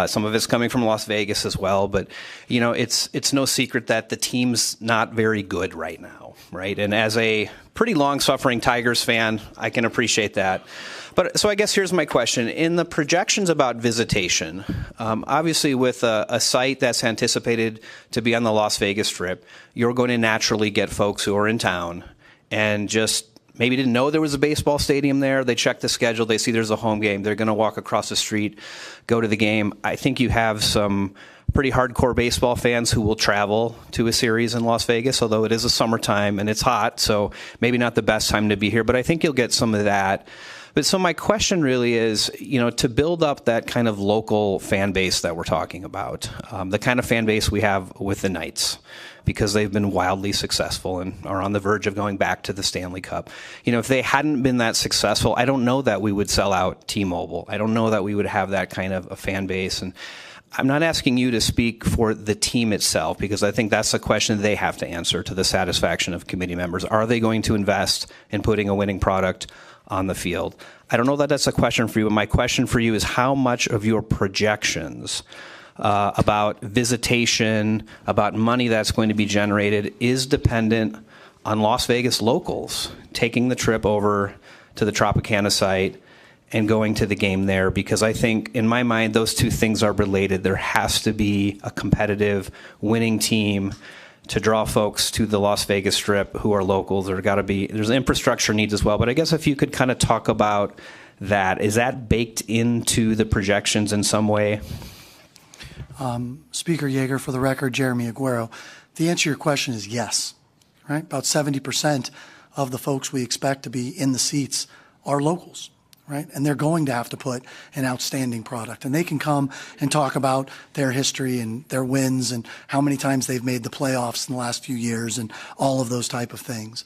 Some of it's coming from Las Vegas as well. But, it's no secret that the team's not very good right now, right? And as a pretty long-suffering Tigers fan, I can appreciate that. But so I guess here's my question. In the projections about visitation, obviously with a site that's anticipated to be on the Las Vegas Strip, you're going to naturally get folks who are in town and just maybe didn't know there was a baseball stadium there. They check the schedule. They see there's a home game. They're going to walk across the street, go to the game. I think you have some pretty hardcore baseball fans who will travel to a series in Las Vegas, although it is a summertime and it's hot, so maybe not the best time to be here. But I think you'll get some of that. But so my question really is, to build up that kind of local fan base that we're talking about, the kind of fan base we have with the Knights, because they've been wildly successful and are on the verge of going back to the Stanley Cup. If they hadn't been that successful, I don't know that we would sell out T-Mobile. I don't know that we would have that kind of a fan base. And I'm not asking you to speak for the team itself, because I think that's a question they have to answer to the satisfaction of committee members. Are they going to invest in putting a winning product on the field? I don't know that that's a question for you, but my question for you is how much of your projections about visitation, about money that's going to be generated, is dependent on Las Vegas locals taking the trip over to the Tropicana site and going to the game there? Because I think, in my mind, those two things are related. There has to be a competitive, winning team to draw folks to the Las Vegas Strip who are locals. There's infrastructure needs as well. But I guess if you could kind of talk about that, is that baked into the projections in some way? Speaker Yeager, for the record, Jeremy Aguero. The answer to your question is yes, right? About 70% of the folks we expect to be in the seats are locals, right? And they're going to have to put an outstanding product. And they can come and talk about their history and their wins and how many times they've made the playoffs in the last few years and all of those type of things.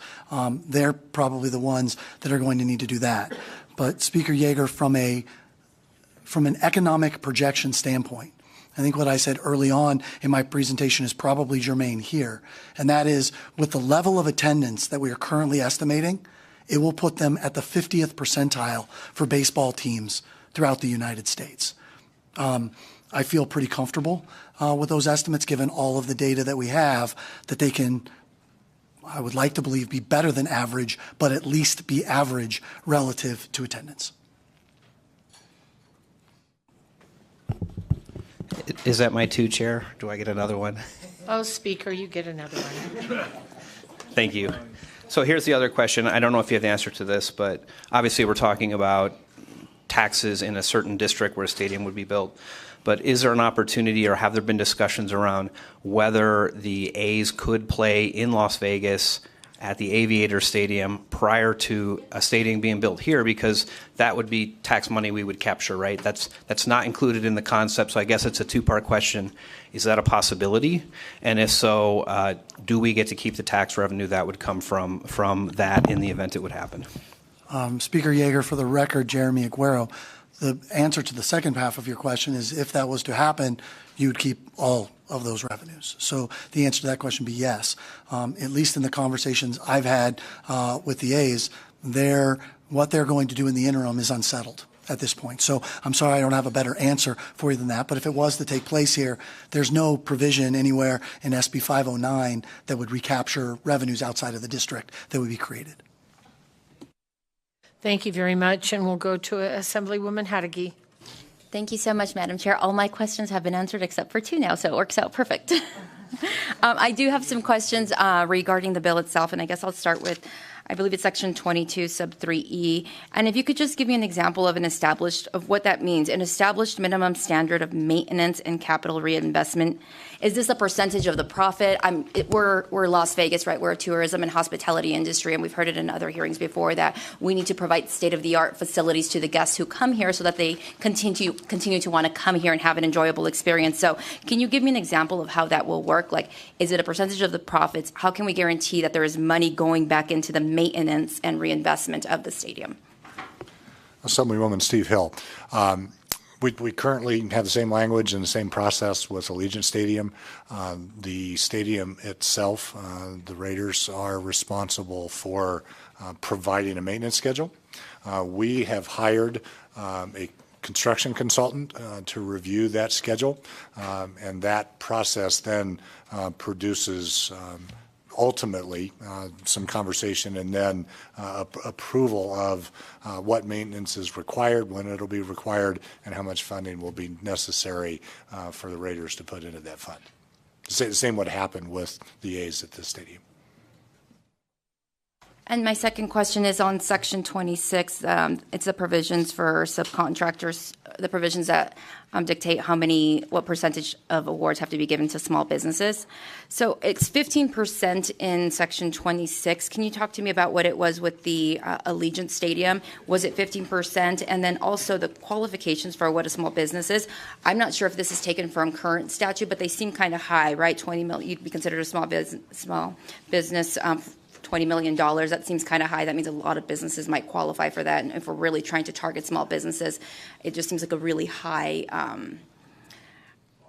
They're probably the ones that are going to need to do that. But Speaker Yeager, from an economic projection standpoint, I think what I said early on in my presentation is probably germane here, and that is, with the level of attendance that we are currently estimating, it will put them at the 50th percentile for baseball teams throughout the United States. I feel pretty comfortable with those estimates, given all of the data that we have, that they can I would like to believe, be better than average, but at least be average relative to attendance. Is that my two, Chair? Do I get another one? Oh, Speaker, you get another one. Thank you. So here's the other question. I don't know if you have the answer to this, but obviously we're talking about taxes in a certain district where a stadium would be built. But is there an opportunity, or have there been discussions around whether the A's could play in Las Vegas at the Aviator Stadium prior to a stadium being built here? Because that would be tax money we would capture, right? That's not included in the concept, so I guess it's a two-part question. Is that a possibility? And if so, do we get to keep the tax revenue that would come from that in the event it would happen? Speaker Yeager, for the record, Jeremy Aguero, the answer to the second half of your question is if that was to happen, you would keep all of those revenues. So the answer to that question would be yes. At least in the conversations I've had with the A's, what they're going to do in the interim is unsettled at this point. So I'm sorry I don't have a better answer for you than that. But if it was to take place here, there's no provision anywhere in SB 509 that would recapture revenues outside of the district that would be created. Thank you very much. And we'll go to Assemblywoman Hadegui. Thank you so much, Madam Chair. All my questions have been answered except for two now, so it works out perfect. I do have some questions regarding the bill itself, and I guess I'll start with, I believe it's section 22, sub 3E. And if you could just give me an example of what that means, an established minimum standard of maintenance and capital reinvestment. Is this a percentage of the profit? We're Las Vegas, right? We're a tourism and hospitality industry, and we've heard it in other hearings before that we need to provide state-of-the-art facilities to the guests who come here so that they continue to want to come here and have an enjoyable experience. So can you give me an example of how that will work? Like, is it a percentage of the profits? How can we guarantee that there is money going back into the maintenance and reinvestment of the stadium? Assemblywoman Steve Hill. We currently have the same language and the same process with Allegiant Stadium. The stadium itself, the Raiders are responsible for providing a maintenance schedule. We have hired a construction consultant to review that schedule, and that process then produces ultimately some conversation and then approval of what maintenance is required, when it'll be required, and how much funding will be necessary for the Raiders to put into that fund. The same would happen with the A's at this stadium. And my second question is on section 26. It's the provisions for subcontractors, the provisions that dictate what percentage of awards have to be given to small businesses. So it's 15% in section 26. Can you talk to me about what it was with the Allegiant Stadium? Was it 15%? And then also the qualifications for what a small business is. I'm not sure if this is taken from current statute, but they seem kind of high, right? 20 million, you'd be considered a small business. $20 million, that seems kind of high. That means a lot of businesses might qualify for that. And if we're really trying to target small businesses, it just seems like a really high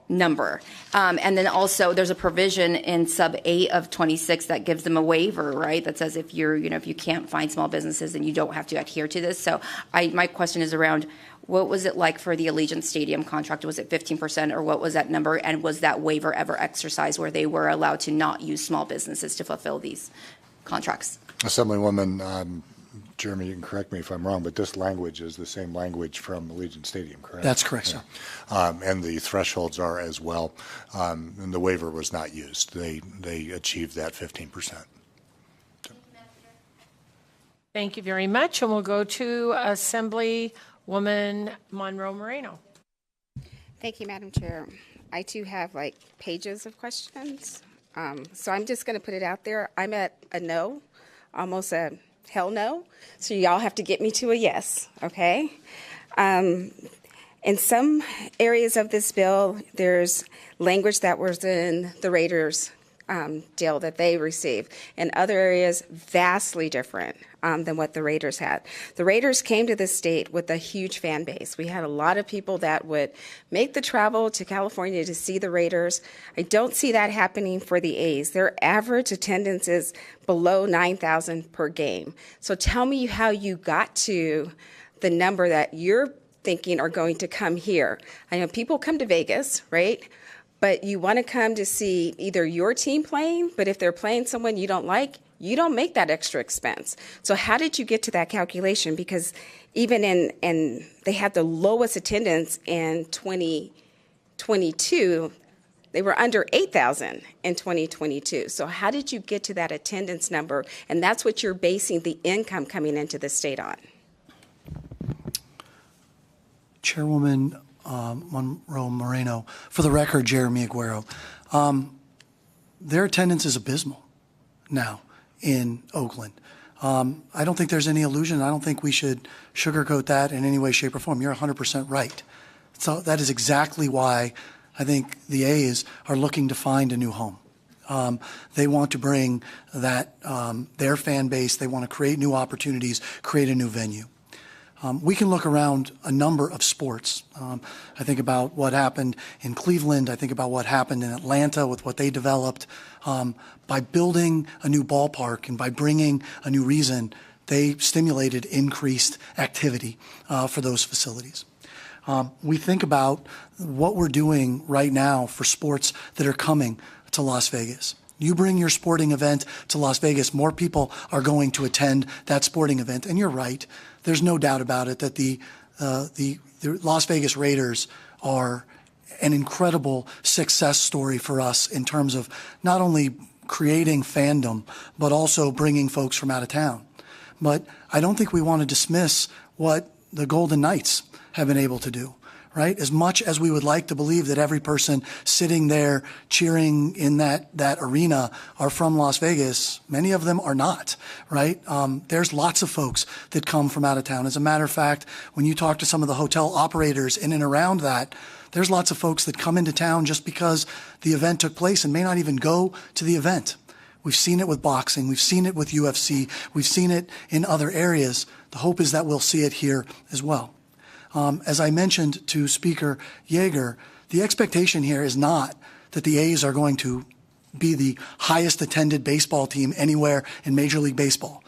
number. And then also there's a provision in sub 8 of 26 that gives them a waiver, right? That says if you can't find small businesses, then you don't have to adhere to this. So my question is around, what was it like for the Allegiant Stadium contract? Was it 15% or what was that number? And was that waiver ever exercised where they were allowed to not use small businesses to fulfill these contracts? Assemblywoman, Jeremy, you can correct me if I'm wrong, but this language is the same language from Allegiant Stadium, correct? That's correct, sir. And the thresholds are as well. And the waiver was not used. They achieved that 15%. Thank you very much. And we'll go to Assemblywoman Monroe Moreno. Thank you, Madam Chair. I too have pages of questions. So I'm just going to put it out there. I'm at a no, almost a hell no. So y'all have to get me to a yes, okay? In some areas of this bill, there's language that was in the Raiders deal that they received. In other areas, vastly different than what the Raiders had. The Raiders came to this state with a huge fan base. We had a lot of people that would make the travel to California to see the Raiders. I don't see that happening for the A's. Their average attendance is below 9,000 per game. So tell me how you got to the number that you're thinking are going to come here. I know people come to Vegas, right? but you want to come to see either your team playing, but if they're playing someone you don't like, you don't make that extra expense. So how did you get to that calculation? Because even in they had the lowest attendance in 2022. They were under 8,000 in 2022. So how did you get to that attendance number? And that's what you're basing the income coming into the state on. Chairwoman Monroe Moreno, for the record, Jeremy Aguero, their attendance is abysmal now in Oakland. I don't think there's any illusion. I don't think we should sugarcoat that in any way, shape, or form. You're 100% right. So that is exactly why I think the A's are looking to find a new home. They want to bring that their fan base. They want to create new opportunities, create a new venue. We can look around a number of sports. I think about what happened in Cleveland. I think about what happened in Atlanta with what they developed. By building a new ballpark and by bringing a new reason, they stimulated increased activity for those facilities. We think about what we're doing right now for sports that are coming to Las Vegas. You bring your sporting event to Las Vegas, more people are going to attend that sporting event. And you're right. There's no doubt about it that the Las Vegas Raiders are an incredible success story for us in terms of not only creating fandom, but also bringing folks from out of town. But I don't think we want to dismiss what the Golden Knights have been able to do. Right? As much as we would like to believe that every person sitting there cheering in that arena are from Las Vegas, many of them are not, right? There's lots of folks that come from out of town. As a matter of fact, when you talk to some of the hotel operators in and around that, there's lots of folks that come into town just because the event took place and may not even go to the event. We've seen it with boxing. We've seen it with UFC. We've seen it in other areas. The hope is that we'll see it here as well. As I mentioned to Speaker Yeager, the expectation here is not that the A's are going to be the highest attended baseball team anywhere in Major League Baseball.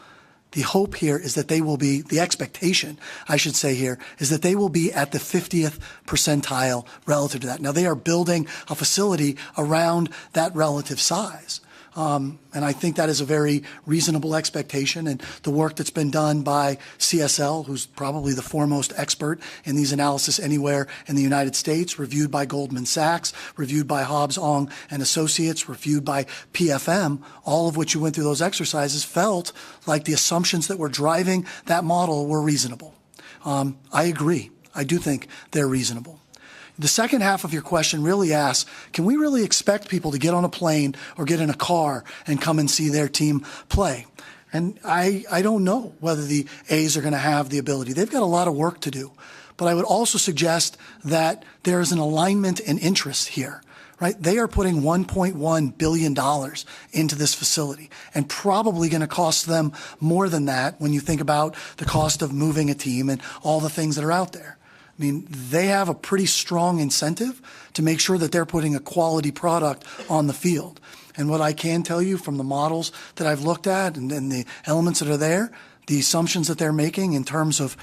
The hope here is that they will be, the expectation, I should say here, is that they will be at the 50th percentile relative to that. Now, they are building a facility around that relative size. And I think that is a very reasonable expectation. And the work that's been done by CSL, who's probably the foremost expert in these analysis anywhere in the United States, reviewed by Goldman Sachs, reviewed by Hobbs, Ong and Associates, reviewed by PFM, all of which you went through those exercises, felt like the assumptions that were driving that model were reasonable. I agree. I do think they're reasonable. The second half of your question really asks, can we really expect people to get on a plane or get in a car and come and see their team play? And I don't know whether the A's are going to have the ability. They've got a lot of work to do. But I would also suggest that there is an alignment in interest here, right? They are putting $1.1 billion into this facility and probably going to cost them more than that when you think about the cost of moving a team and all the things that are out there. I mean, they have a pretty strong incentive to make sure that they're putting a quality product on the field. And what I can tell you from the models that I've looked at and the elements that are there, the assumptions that they're making in terms of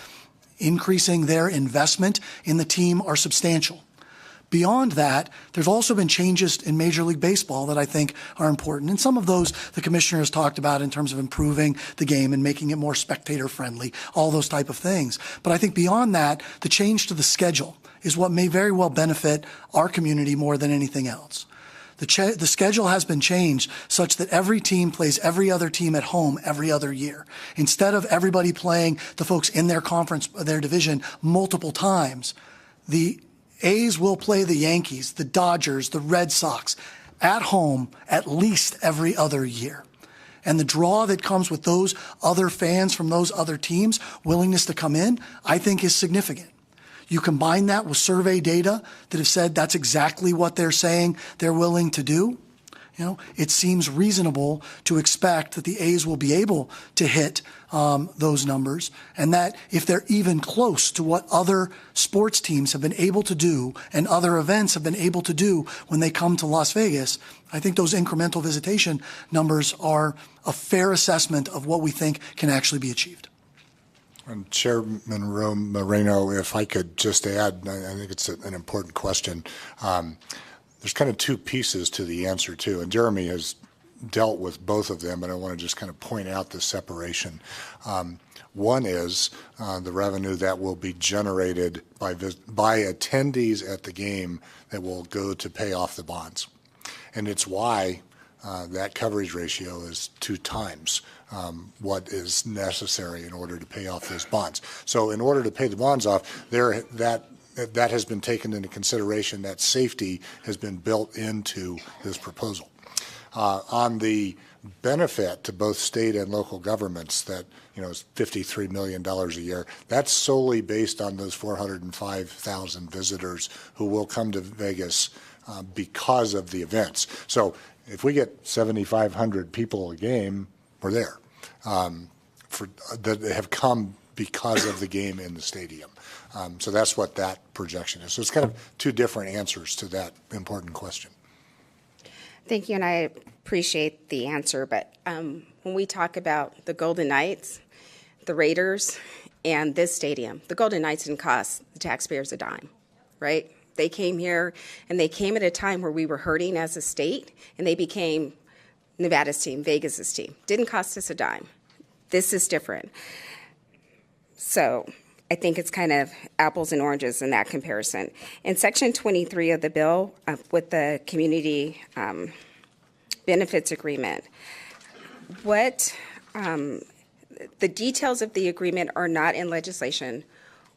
increasing their investment in the team are substantial. Beyond that, there's also been changes in Major League Baseball that I think are important. And some of those the commissioner has talked about in terms of improving the game and making it more spectator-friendly, all those type of things. But I think beyond that, the change to the schedule is what may very well benefit our community more than anything else. The schedule has been changed such that every team plays every other team at home every other year. Instead of everybody playing the folks in their conference, their division, multiple times, the A's will play the Yankees, the Dodgers, the Red Sox at home at least every other year. And the draw that comes with those other fans from those other teams, willingness to come in, I think is significant. You combine that with survey data that have said that's exactly what they're saying they're willing to do. You know, it seems reasonable to expect that the A's will be able to hit those numbers, and that if they're even close to what other sports teams have been able to do and other events have been able to do when they come to Las Vegas, I think those incremental visitation numbers are a fair assessment of what we think can actually be achieved. And Chairman Moreno, if I could just add, I think it's an important question. there's kind of two pieces to the answer too, and Jeremy has dealt with both of them, but I want to just kind of point out the separation. One is the revenue that will be generated by attendees at the game that will go to pay off the bonds. And it's why that coverage ratio is 2 times what is necessary in order to pay off those bonds. So in order to pay the bonds off, that has been taken into consideration. That safety has been built into this proposal. On the benefit to both state and local governments that, is $53 million a year, that's solely based on those 405,000 visitors who will come to Vegas because of the events. So if we get 7,500 people a game, we're there that have come because of the game in the stadium. So that's what that projection is. So it's kind of two different answers to that important question. Thank you, and I appreciate the answer. But when we talk about the Golden Knights, the Raiders, and this stadium, the Golden Knights didn't cost the taxpayers a dime, right? They came here, and they came at a time where we were hurting as a state, and they became Nevada's team, Vegas's team. Didn't cost us a dime. This is different. So I think it's kind of apples and oranges in that comparison. In Section 23 of the bill, with the community benefits agreement, the details of the agreement are not in legislation,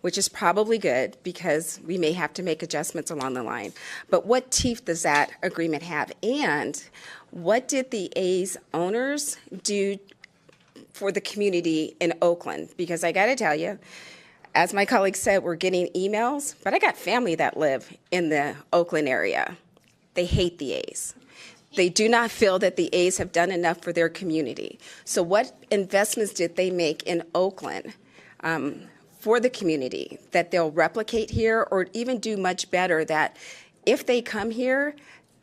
which is probably good because we may have to make adjustments along the line. But what teeth does that agreement have? And what did the A's owners do for the community in Oakland? Because I got to tell you, as my colleague said, we're getting emails, but I got family that live in the Oakland area. They hate the A's. They do not feel that the A's have done enough for their community. So what investments did they make in Oakland for the community that they'll replicate here or even do much better, that if they come here,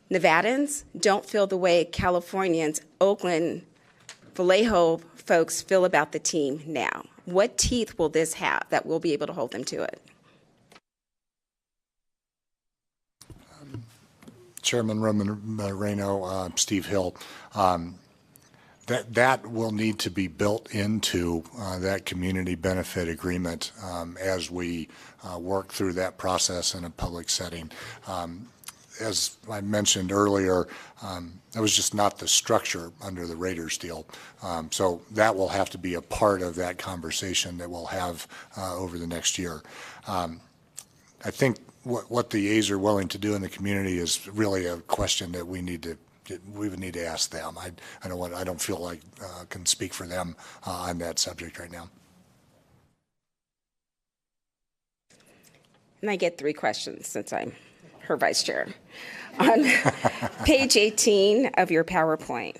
Nevadans don't feel the way Californians, Oakland, Vallejo folks feel about the team now? What teeth will this have that we'll be able to hold them to it? Chairman Moreno, Steve Hill, that will need to be built into that community benefit agreement as we work through that process in a public setting. As I mentioned earlier, that was just not the structure under the Raiders deal. So that will have to be a part of that conversation that we'll have over the next year. I think what the A's are willing to do in the community is really a question that we would need to ask them. I don't feel like I can speak for them on that subject right now. And I get 3 questions since I'm her vice chair. On page 18 of your PowerPoint,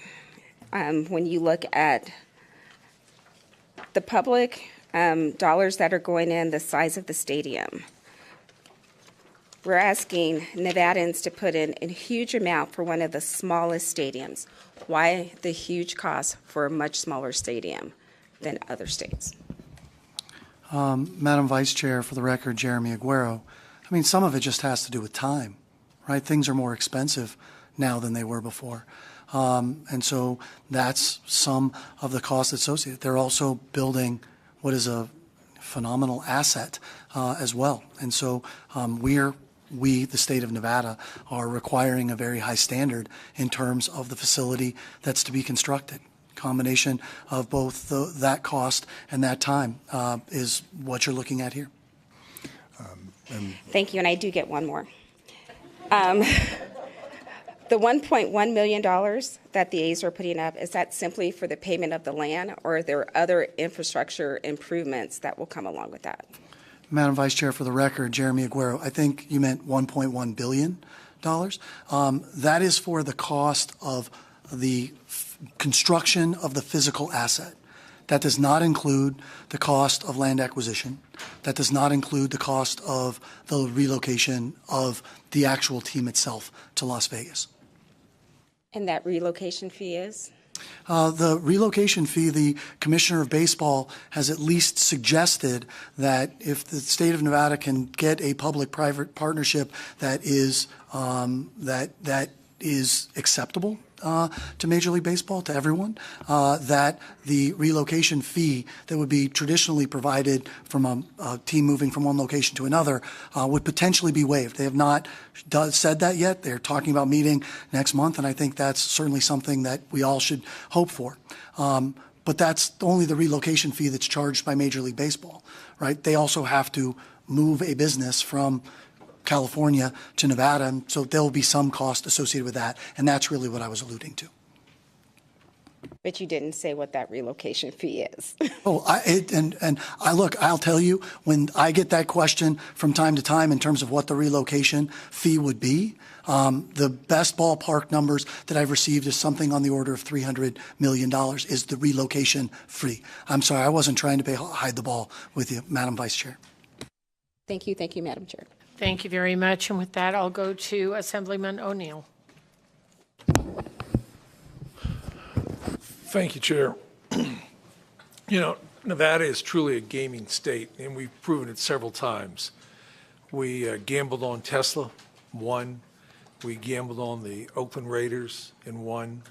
when you look at the public dollars that are going in, the size of the stadium, we're asking Nevadans to put in a huge amount for one of the smallest stadiums. Why the huge cost for a much smaller stadium than other states? Madam Vice Chair, for the record, Jeremy Aguero. I mean, some of it just has to do with time, right? Things are more expensive now than they were before. And so that's some of the costs associated. They're also building what is a phenomenal asset as well. And so we, the state of Nevada, are requiring a very high standard in terms of the facility that's to be constructed. Combination of both that cost and that time is what you're looking at here. Thank you, and I do get one more. The $1.1 million that the A's are putting up, is that simply for the payment of the land, or are there other infrastructure improvements that will come along with that? Madam Vice Chair, for the record, Jeremy Aguero, I think you meant $1.1 billion. That is for the cost of the construction of the physical asset. That does not include the cost of land acquisition. That does not include the cost of the relocation of the actual team itself to Las Vegas. And that relocation fee is? The relocation fee, the Commissioner of Baseball has at least suggested that if the state of Nevada can get a public-private partnership that is that is acceptable to Major League Baseball, to everyone, that the relocation fee that would be traditionally provided from a team moving from one location to another would potentially be waived. They have not said that yet. They're talking about meeting next month, and I think that's certainly something that we all should hope for. But that's only the relocation fee that's charged by Major League Baseball, right? They also have to move a business from California to Nevada, and so there will be some cost associated with that, and that's really what I was alluding to. But you didn't say what that relocation fee is. Look, I'll tell you, when I get that question from time to time in terms of what the relocation fee would be, the best ballpark numbers that I've received is something on the order of $300 million is the relocation fee. I'm sorry, I wasn't trying to hide the ball with you, Madam Vice Chair. Thank you, Madam Chair. Thank you very much. And with that, I'll go to Assemblyman O'Neill. Thank you, Chair. You know, Nevada is truly a gaming state, and we've proven it several times. We gambled on Tesla, won. We gambled on the Oakland Raiders and won.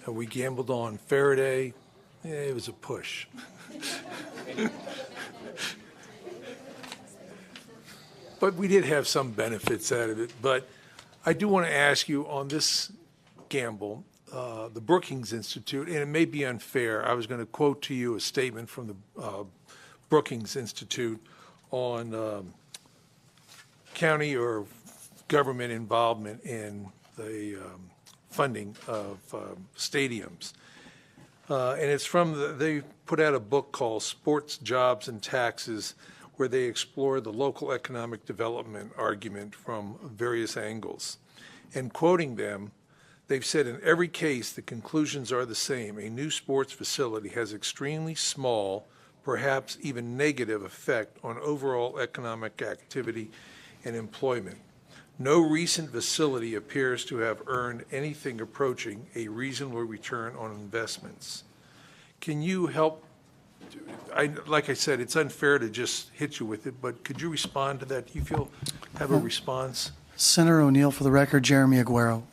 We gambled on Faraday. It was a push. But we did have some benefits out of it. But I do want to ask you on this gamble, the Brookings Institute, and it may be unfair, I was going to quote to you a statement from the Brookings Institute on county or government involvement in the funding of stadiums. And it's from, they put out a book called Sports, Jobs, and Taxes, where they explore the local economic development argument from various angles. And quoting them, they've said in every case the conclusions are the same. A new sports facility has extremely small, perhaps even negative effect on overall economic activity and employment. No recent facility appears to have earned anything approaching a reasonable return on investments. Can you help? Like I said, it's unfair to just hit you with it, but could you respond to that? Do you feel have a response? Senator O'Neill, for the record, Jeremy Aguero.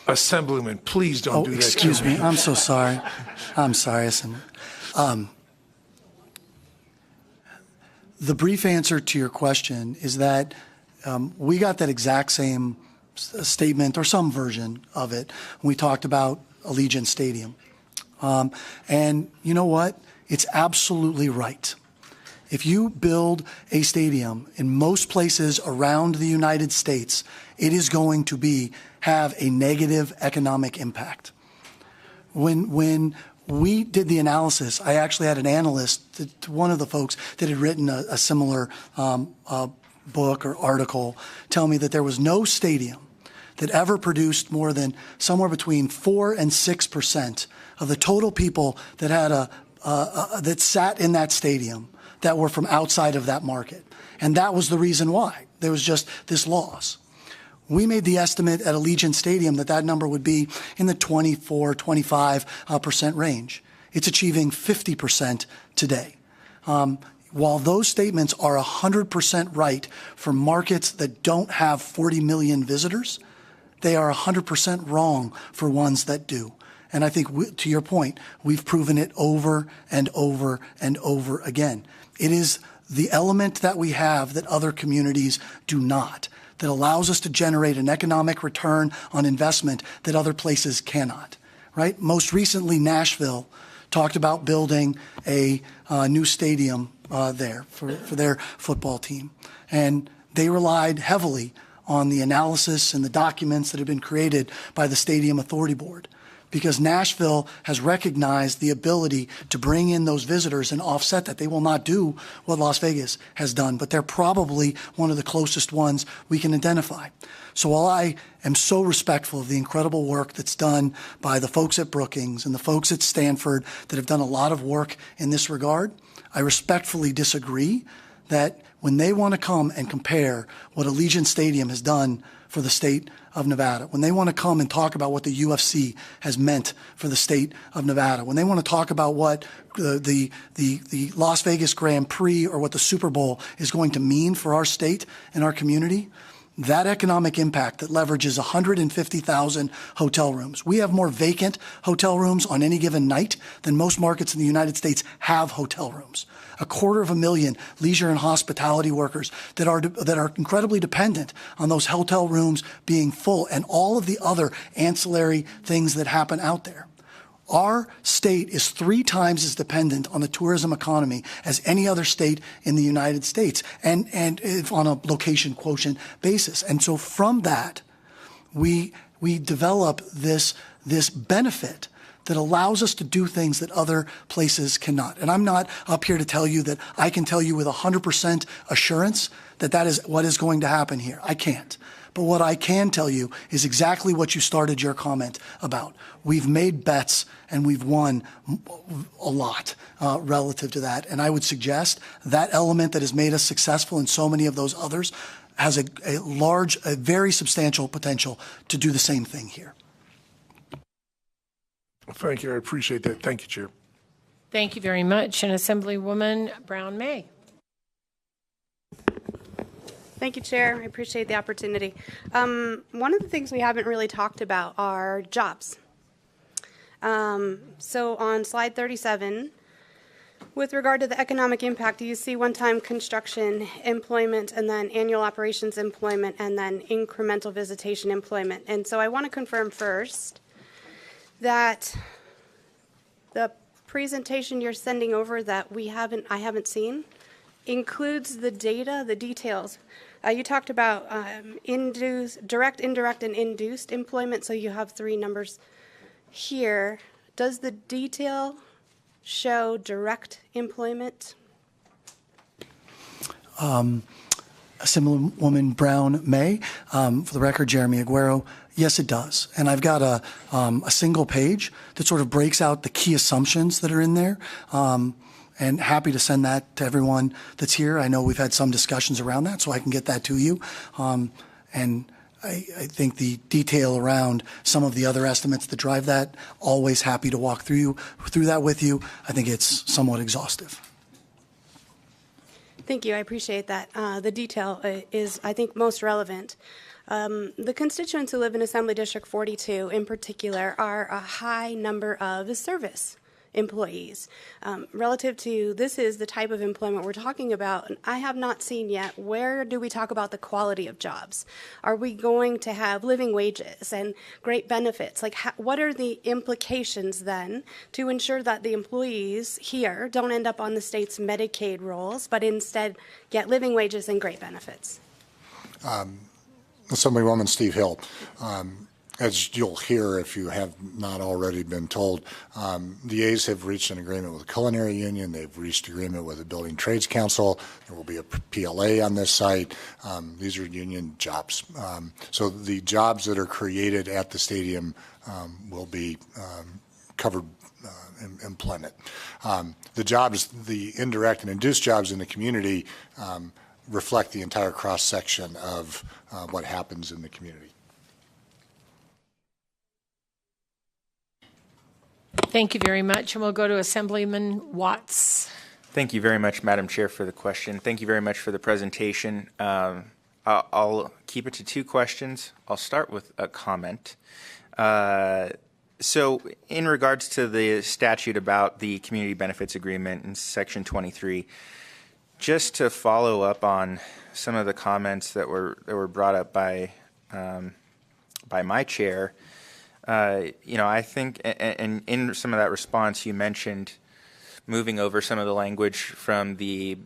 Assemblyman, please don't do that. Excuse me. I'm so sorry. I'm sorry, Assemblyman. The brief answer to your question is that we got that exact same statement or some version of it when we talked about Allegiant Stadium. And you know what? It's absolutely right. If you build a stadium in most places around the United States, it is going to have a negative economic impact. When we did the analysis, I actually had an analyst, one of the folks that had written a similar book or article, tell me that there was no stadium that ever produced more than somewhere between 4 and 6% of the total people that had that sat in that stadium that were from outside of that market. And that was the reason why. There was just this loss. We made the estimate at Allegiant Stadium that number would be in the 24, 25% range. It's achieving 50% today. While those statements are 100% right for markets that don't have 40 million visitors, they are 100% wrong for ones that do. And I think, to your point, we've proven it over and over and over again. It is the element that we have that other communities do not, that allows us to generate an economic return on investment that other places cannot, right? Most recently, Nashville talked about building a new stadium there for their football team. And they relied heavily on the analysis and the documents that have been created by the Stadium Authority Board, because Nashville has recognized the ability to bring in those visitors and offset that. They will not do what Las Vegas has done, but they're probably one of the closest ones we can identify. So while I am so respectful of the incredible work that's done by the folks at Brookings and the folks at Stanford that have done a lot of work in this regard, I respectfully disagree that when they want to come and compare what Allegiant Stadium has done for the state of Nevada, when they want to come and talk about what the UFC has meant for the state of Nevada, when they want to talk about what the Las Vegas Grand Prix or what the Super Bowl is going to mean for our state and our community, that economic impact that leverages 150,000 hotel rooms. We have more vacant hotel rooms on any given night than most markets in the United States have hotel rooms. 250,000 leisure and hospitality workers that are incredibly dependent on those hotel rooms being full and all of the other ancillary things that happen out there. Our state is 3 times as dependent on the tourism economy as any other state in the United States, and if on a location quotient basis. And so from that, we develop this benefit that allows us to do things that other places cannot. And I'm not up here to tell you that I can tell you with 100% assurance that that is what is going to happen here. I can't. But what I can tell you is exactly what you started your comment about. We've made bets and we've won a lot relative to that. And I would suggest that element that has made us successful in so many of those others has a very substantial potential to do the same thing here. Thank you. I appreciate that. Thank you, Chair. Thank you very much. And Assemblywoman Brown-May. Thank you, Chair. I appreciate the opportunity. One of the things we haven't really talked about are jobs. So on slide 37, with regard to the economic impact, you see one-time construction employment and then annual operations employment and then incremental visitation employment. And so I want to confirm first that the presentation you're sending over that I haven't seen includes the data, the details. You talked about direct, indirect, and induced employment, so you have 3 numbers here. Does the detail show direct employment? Assemblywoman Brown-May, for the record, Jeremy Aguero, yes, it does. And I've got a single page that sort of breaks out the key assumptions that are in there. And happy to send that to everyone that's here. I know we've had some discussions around that, so I can get that to you. And I think the detail around some of the other estimates that drive that, always happy to walk through that with you. I think it's somewhat exhaustive. Thank you. I appreciate that. The detail is, I think, most relevant. The constituents who live in Assembly District 42 in particular are a high number of service employees. Relative to this is the type of employment we're talking about, and I have not seen yet, where do we talk about the quality of jobs? Are we going to have living wages and great benefits? Like, what are the implications then to ensure that the employees here don't end up on the state's Medicaid rolls, but instead get living wages and great benefits? Assemblywoman Steve Hill. As you'll hear if you have not already been told, the A's have reached an agreement with the Culinary Union. They've reached agreement with the Building Trades Council. There will be a PLA on this site. These are union jobs. So the jobs that are created at the stadium will be covered employment. The jobs, the indirect and induced jobs in the community reflect the entire cross-section of what happens in the community. Thank you very much. And we'll go to Assemblyman Watts. Thank you very much, Madam Chair, for the question. Thank you very much for the presentation. I'll keep it to 2 questions. I'll start with a comment. So in regards to the statute about the community benefits agreement in Section 23, just to follow up on some of the comments that were brought up by my chair, I think, and in some of that response, you mentioned moving over some of the language from the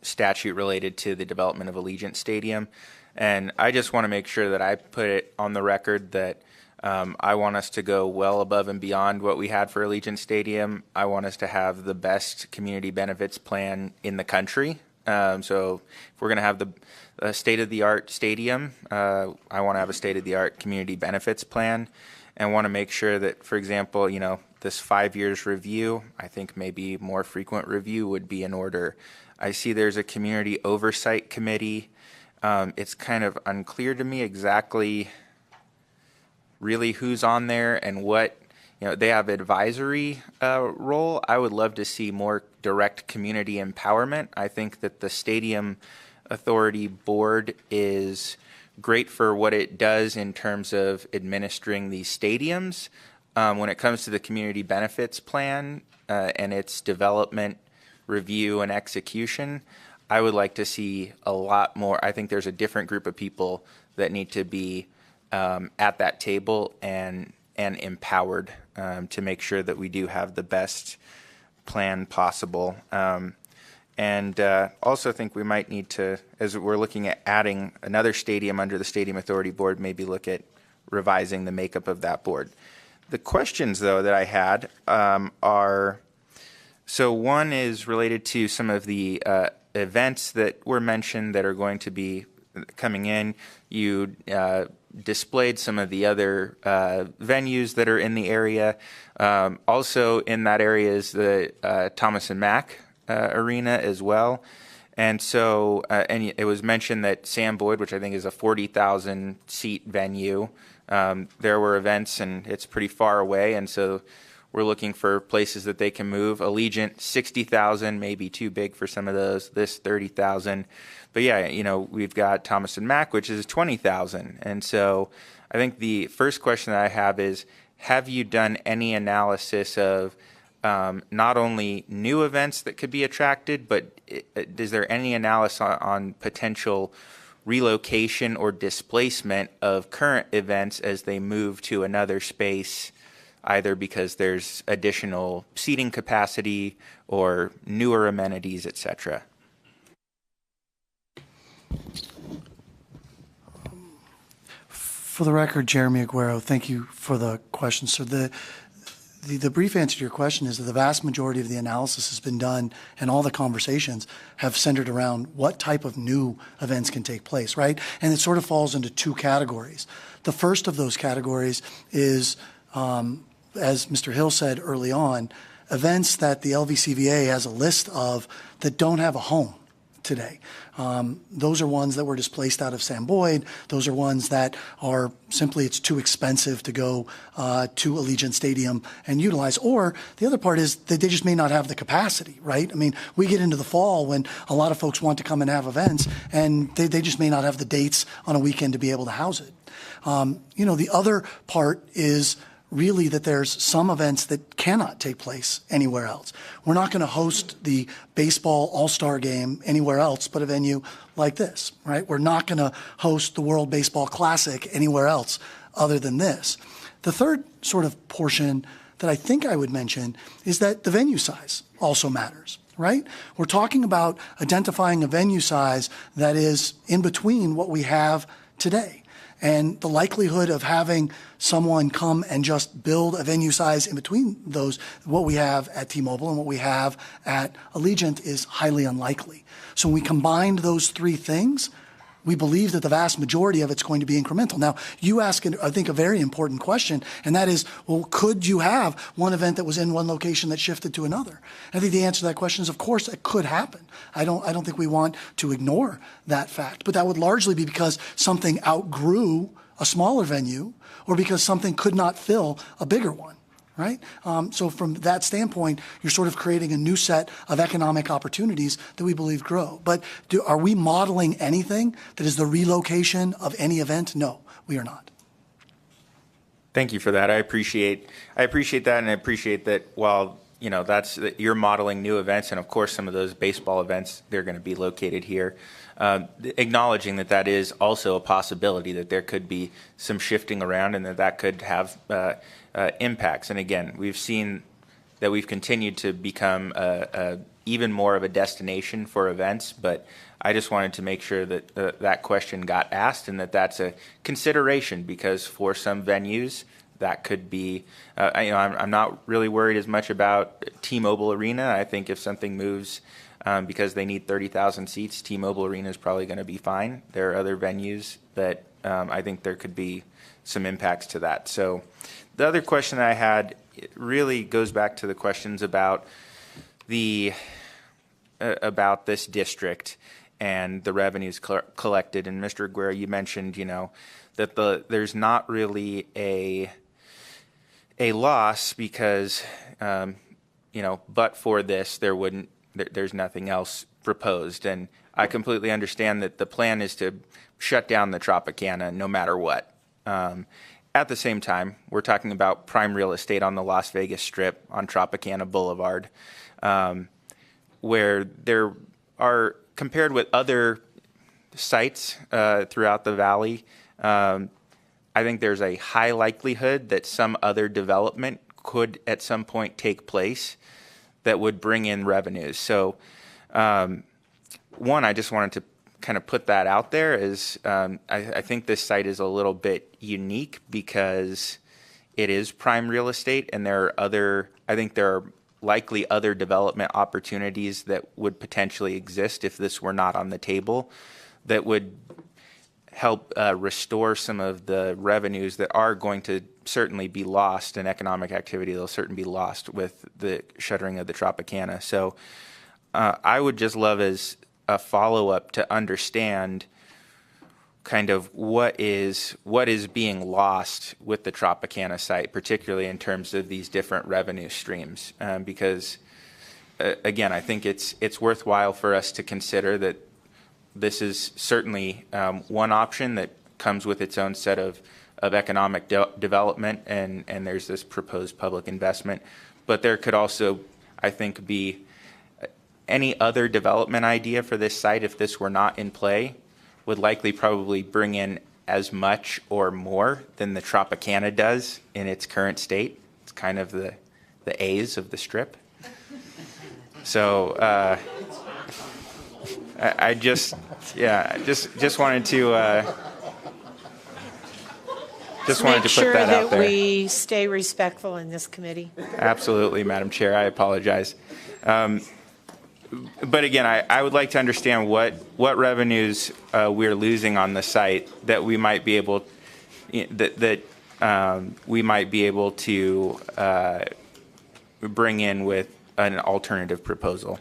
statute related to the development of Allegiant Stadium. And I just want to make sure that I put it on the record that I want us to go well above and beyond what we had for Allegiant Stadium. I want us to have the best community benefits plan in the country. So if we're going to have the state-of-the-art stadium, I want to have a state-of-the-art community benefits plan, and want to make sure that, for example, this 5 years review. I think maybe more frequent review would be in order. I see there's a community oversight committee. It's kind of unclear to me exactly really who's on there and what, they have advisory role. I would love to see more direct community empowerment. I think that the Stadium Authority Board is great for what it does in terms of administering these stadiums. When it comes to the community benefits plan and its development, review, and execution, I would like to see a lot more. I think there's a different group of people that need to be at that table and empowered to make sure that we do have the best plan possible. And also think we might need to, as we're looking at adding another stadium under the Stadium Authority Board, maybe look at revising the makeup of that board. The questions, though, that I had are, so one is related to some of the events that were mentioned that are going to be coming in. You displayed some of the other venues that are in the area. Also in that area is the Thomas and Mack arena as well. And so, and it was mentioned that Sam Boyd, which I think is a 40,000 seat venue, there were events and it's pretty far away. And so we're looking for places that they can move. Allegiant, 60,000, maybe too big for some of those. This 30,000. But yeah, we've got Thomas and Mack, which is 20,000. And so I think the first question that I have is, have you done any analysis of not only new events that could be attracted, but is there any analysis on potential relocation or displacement of current events as they move to another space, either because there's additional seating capacity or newer amenities, et cetera? For the record, Jeremy Aguero, thank you for the question. So the brief answer to your question is that the vast majority of the analysis has been done and all the conversations have centered around what type of new events can take place, right? And it sort of falls into two categories. The first of those categories is, as Mr. Hill said early on, events that the LVCVA has a list of that don't have a home today. Those are ones that were displaced out of Sam Boyd. Those are ones that are simply, it's too expensive to go to Allegiant Stadium and utilize. Or the other part is that they just may not have the capacity, right? I mean, we get into the fall when a lot of folks want to come and have events, and they just may not have the dates on a weekend to be able to house it. The other part is really that there's some events that cannot take place anywhere else. We're not going to host the baseball all-star game anywhere else but a venue like this, right? We're not going to host the World Baseball Classic anywhere else other than this. The third sort of portion that I think I would mention is that the venue size also matters, right? We're talking about identifying a venue size that is in between what we have today. And the likelihood of having someone come and just build a venue size in between those, what we have at T-Mobile and what we have at Allegiant, is highly unlikely. So when we combined those three things, we believe that the vast majority of it's going to be incremental. Now, you ask, I think, a very important question, and that is, well, could you have one event that was in one location that shifted to another? I think the answer to that question is, of course, it could happen. I don't think we want to ignore that fact, but that would largely be because something outgrew a smaller venue or because something could not fill a bigger one. Right? So from that standpoint, you're sort of creating a new set of economic opportunities that we believe grow. But are we modeling anything that is the relocation of any event? No, we are not. Thank you for that. I appreciate that, and I appreciate that while you're modeling new events, and of course some of those baseball events, they're going to be located here. Acknowledging that is also a possibility, that there could be some shifting around and that could have impacts. And again, we've seen that we've continued to become even more of a destination for events, but I just wanted to make sure that that question got asked and that that's a consideration, because for some venues that could be, I'm not really worried as much about T-Mobile Arena. I think if something moves because they need 30,000 seats. T-Mobile Arena is probably going to be fine. There are other venues that I think there could be some impacts to that. So the other question I had really goes back to the questions about about this district and the revenues collected. And Mr. Aguirre, you mentioned, that there's not really a loss because, but for this, there's nothing else proposed. And I completely understand that the plan is to shut down the Tropicana no matter what. At the same time, we're talking about prime real estate on the Las Vegas Strip on Tropicana Boulevard, where there are, compared with other sites throughout the valley, I think there's a high likelihood that some other development could at some point take place that would bring in revenues. So, one, I just wanted to kind of put that out there is I think this site is a little bit unique because it is prime real estate, and there are likely other development opportunities that would potentially exist if this were not on the table that would help restore some of the revenues that are going to certainly be lost in economic activity. They'll certainly be lost with the shuttering of the Tropicana. So I would just love as a follow-up to understand kind of what is being lost with the Tropicana site, particularly in terms of these different revenue streams, because again, I think it's worthwhile for us to consider that this is certainly one option that comes with its own set of economic development, and there's this proposed public investment, but there could also, I think, be any other development idea for this site, if this were not in play, would likely probably bring in as much or more than the Tropicana does in its current state. It's kind of the A's of the Strip. So I just wanted to just wanted to put that out there. Make sure that we stay respectful in this committee. Absolutely, Madam Chair. I apologize. But again, I would like to understand what revenues we're losing on the site that we might be able to bring in with an alternative proposal.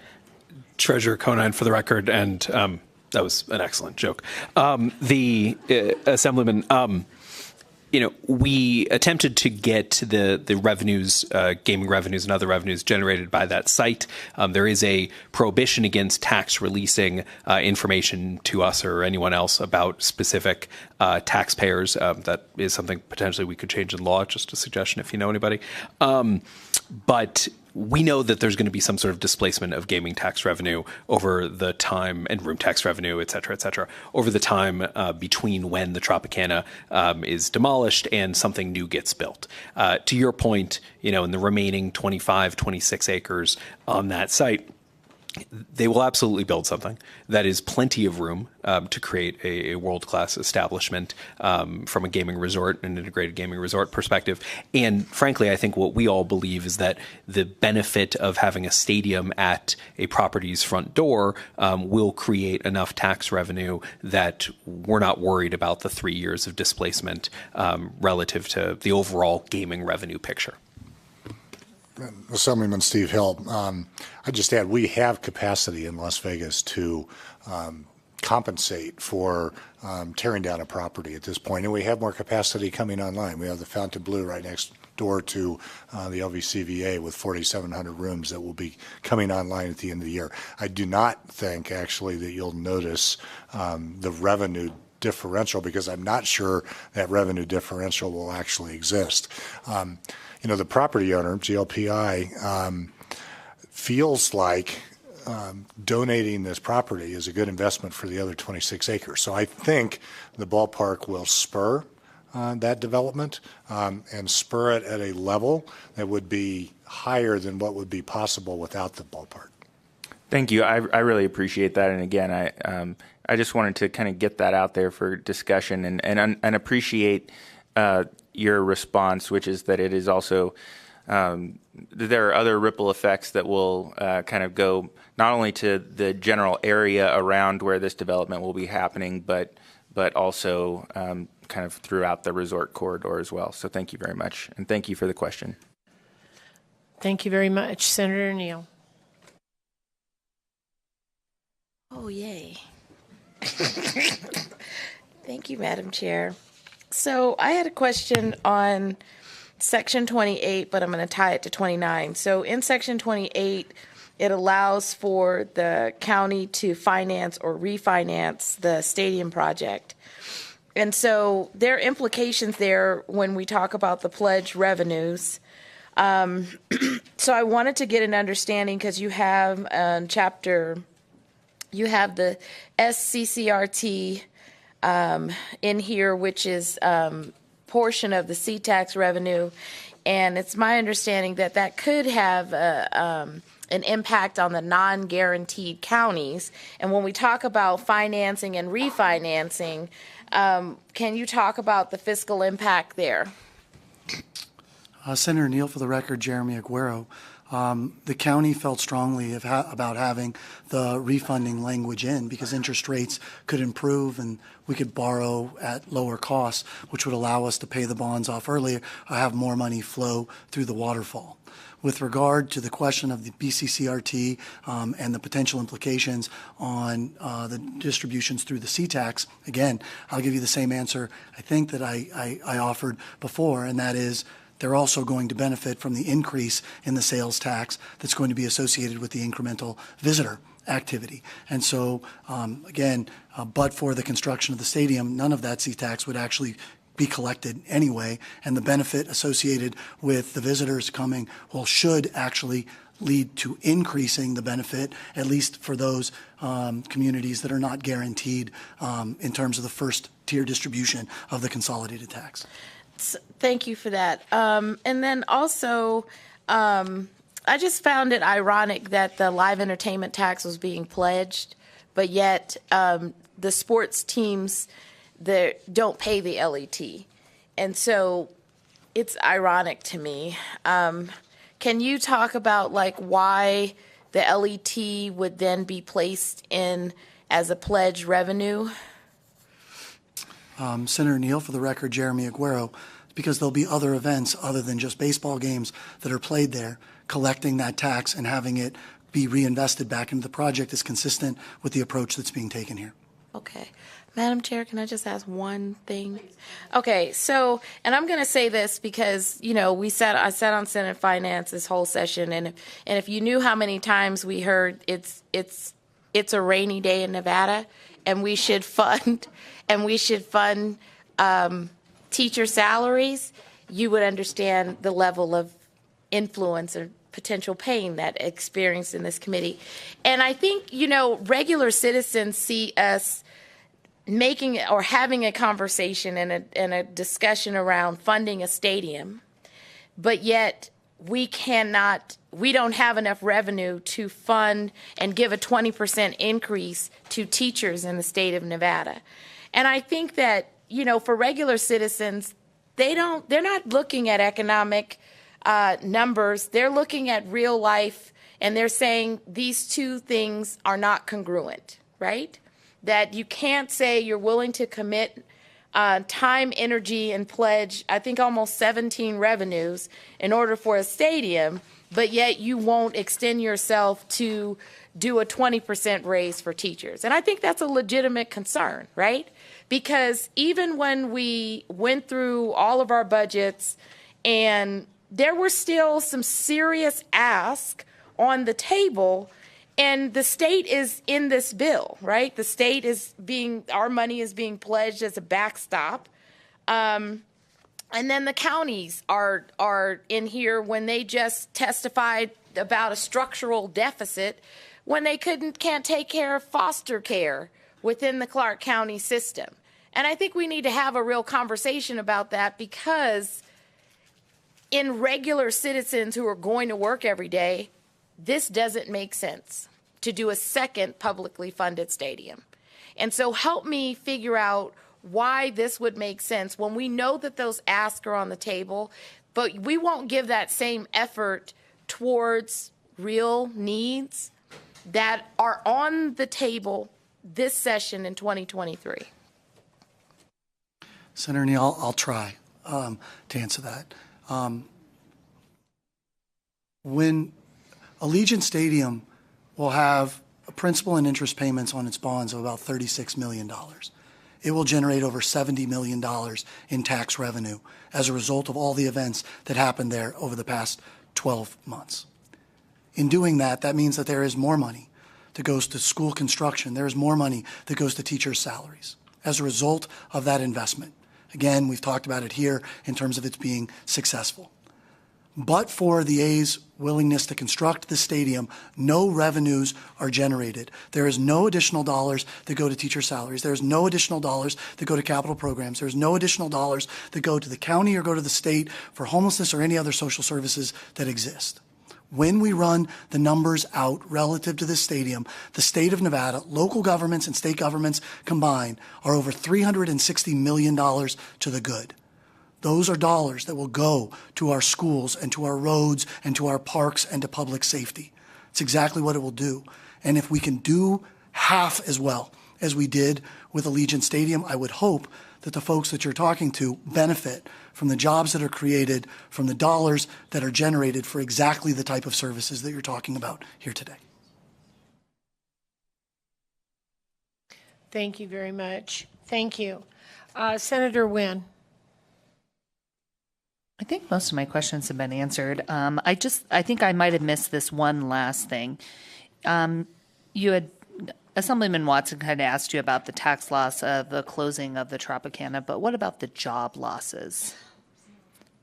Treasurer Conine, for the record, and that was an excellent joke. The Assemblyman. We attempted to get the revenues, gaming revenues and other revenues generated by that site. There is a prohibition against tax releasing information to us or anyone else about specific taxpayers. That is something potentially we could change in law, just a suggestion if you know anybody. But we know that there's going to be some sort of displacement of gaming tax revenue over the time, and room tax revenue, et cetera, over the time between when the Tropicana is demolished and something new gets built. To your point, in the remaining 25, 26 acres on that site, they will absolutely build something that is plenty of room to create a world-class establishment from a gaming resort, an integrated gaming resort perspective. And frankly, I think what we all believe is that the benefit of having a stadium at a property's front door will create enough tax revenue that we're not worried about the 3 years of displacement relative to the overall gaming revenue picture. Assemblyman Steve Hill, I just add we have capacity in Las Vegas to compensate for tearing down a property at this point, and we have more capacity coming online. We have the Fontainebleau right next door to the LVCVA with 4,700 rooms that will be coming online at the end of the year. I do not think actually that you'll notice the revenue differential, because I'm not sure that revenue differential will actually exist. The property owner, GLPI, feels like donating this property is a good investment for the other 26 acres. So I think the ballpark will spur that development and spur it at a level that would be higher than what would be possible without the ballpark. Thank you. I really appreciate that. And again, I just wanted to kind of get that out there for discussion and appreciate your response, which is that it is also there are other ripple effects that will kind of go not only to the general area around where this development will be happening, but also kind of throughout the resort corridor as well. So thank you very much, and thank you for the question. Thank you very much. Senator Neal. Oh, yay. Thank you, Madam Chair. So I had a question on Section 28, but I'm going to tie it to 29. So in Section 28, it allows for the county to finance or refinance the stadium project. And so there are implications there when we talk about the pledge revenues. So I wanted to get an understanding, because you have you have the SCCRT in here, which is portion of the C-tax revenue, and it's my understanding that that could have an impact on the non-guaranteed counties. And when we talk about financing and refinancing, can you talk about the fiscal impact there? Senator Neal, for the record, Jeremy Aguero. The county felt strongly about having the refunding language in, because interest rates could improve and we could borrow at lower costs, which would allow us to pay the bonds off earlier or have more money flow through the waterfall. With regard to the question of the BCCRT and the potential implications on the distributions through the C-tax, again, I'll give you the same answer I think that I offered before, and that is they're also going to benefit from the increase in the sales tax that's going to be associated with the incremental visitor activity. And so, again, but for the construction of the stadium, none of that C-tax would actually be collected anyway, and the benefit associated with the visitors coming, well, should actually lead to increasing the benefit, at least for those communities that are not guaranteed in terms of the first tier distribution of the consolidated tax. Thank you for that. And then also, I just found it ironic that the live entertainment tax was being pledged, but yet the sports teams don't pay the LET. And so it's ironic to me. Can you talk about why the LET would then be placed in as a pledge revenue? Senator Neal, for the record, Jeremy Aguero, because there'll be other events other than just baseball games that are played there. Collecting that tax and having it be reinvested back into the project is consistent with the approach that's being taken here. Okay. Madam Chair, can I just ask one thing? Okay, so, and I'm going to say this because, I sat on Senate Finance this whole session, and if you knew how many times we heard it's a rainy day in Nevada, and we should fund teacher salaries, you would understand the level of influence or potential pain that experienced in this committee. And I think, regular citizens see us making or having a conversation and a discussion around funding a stadium, but yet we don't have enough revenue to fund and give a 20% increase to teachers in the state of Nevada. And I think that, for regular citizens, they're not looking at economic numbers. They're looking at real life, and they're saying these two things are not congruent, right? That you can't say you're willing to commit time, energy, and pledge, I think almost 17 revenues in order for a stadium, but yet you won't extend yourself to do a 20% raise for teachers. And I think that's a legitimate concern, right? Because even when we went through all of our budgets and there were still some serious asks on the table, and the state is in this bill, right? The state our money is being pledged as a backstop. And then the counties are in here when they just testified about a structural deficit when they can't take care of foster care within the Clark County system. And I think we need to have a real conversation about that, because in regular citizens who are going to work every day, this doesn't make sense to do a second publicly funded stadium. And so help me figure out why this would make sense when we know that those asks are on the table. but we won't give that same effort towards real needs that are on the table this session in 2023? Senator Neal, I'll try to answer that. When Allegiant Stadium will have principal and interest payments on its bonds of about $36 million. It will generate over $70 million in tax revenue as a result of all the events that happened there over the past 12 months. In doing that, that means that there is more money that goes to school construction. There is more money that goes to teachers' salaries as a result of that investment. Again, we've talked about it here in terms of its being successful. But for the A's willingness to construct the stadium, no revenues are generated. There is no additional dollars that go to teacher salaries. There's no additional dollars that go to capital programs. There's no additional dollars that go to the county or go to the state for homelessness or any other social services that exist. When we run the numbers out relative to this stadium, the state of Nevada, local governments and state governments combined are over $360 million to the good. Those are dollars that will go to our schools and to our roads and to our parks and to public safety. It's exactly what it will do. And if we can do half as well as we did with Allegiant Stadium, I would hope that the folks that you're talking to benefit from the jobs that are created, from the dollars that are generated for exactly the type of services that you're talking about here today. Thank you very much. Thank you. Senator Wynn. I think most of my questions have been answered. I think I might have missed this one last thing. Assemblyman Watson kind of asked you about the tax loss of the closing of the Tropicana, but what about the job losses?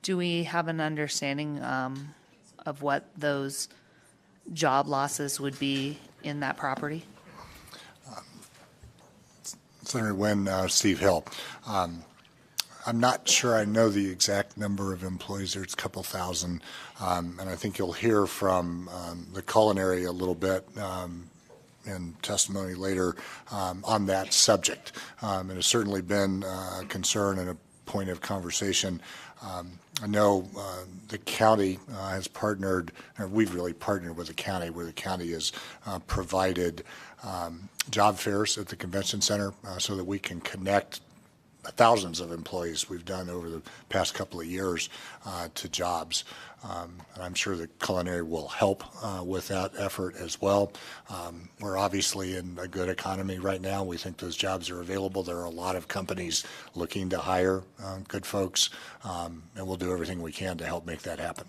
Do we have an understanding of what those job losses would be in that property? Senator Wynn, Steve Hill. I'm not sure I know the exact number of employees there. It's a couple thousand. And I think you'll hear from the culinary a little bit in testimony later on that subject. It has certainly been a concern and a point of conversation. I know the county has partnered, or we've really partnered with the county, where the county has provided job fairs at the convention center so that we can connect thousands of employees we've done over the past couple of years to jobs. And I'm sure the culinary will help with that effort as well. We're obviously in a good economy right now. We think those jobs are available. There are a lot of companies looking to hire good folks, and we'll do everything we can to help make that happen.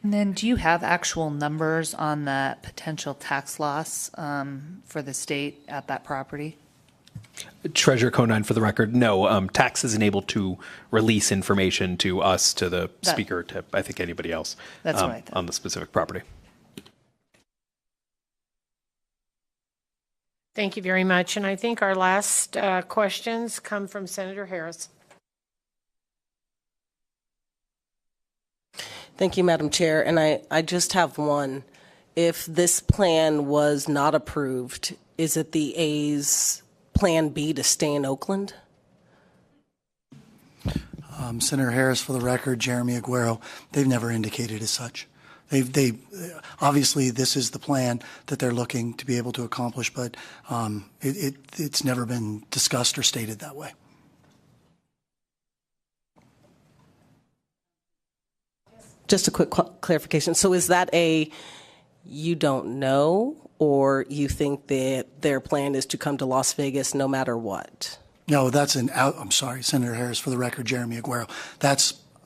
And then do you have actual numbers on the potential tax loss for the state at that property? Treasurer Conine, for the record, no. Tax isn't able to release information to us, to the speaker, to I think anybody else That's what I thought. on the specific property. Thank you very much. And I think our last questions come from Senator Harris. Thank you, Madam Chair. And I just have one. If this plan was not approved, is it the A's plan B to stay in Oakland? Senator Harris, for the record, Jeremy Aguero, they've never indicated as such. They obviously this is the plan that they're looking to be able to accomplish, but it's never been discussed or stated that way. Just a quick clarification. So is that a you don't know, or you think that their plan is to come to Las Vegas no matter what? No, that's I'm sorry, Senator Harris, for the record, Jeremy Aguero.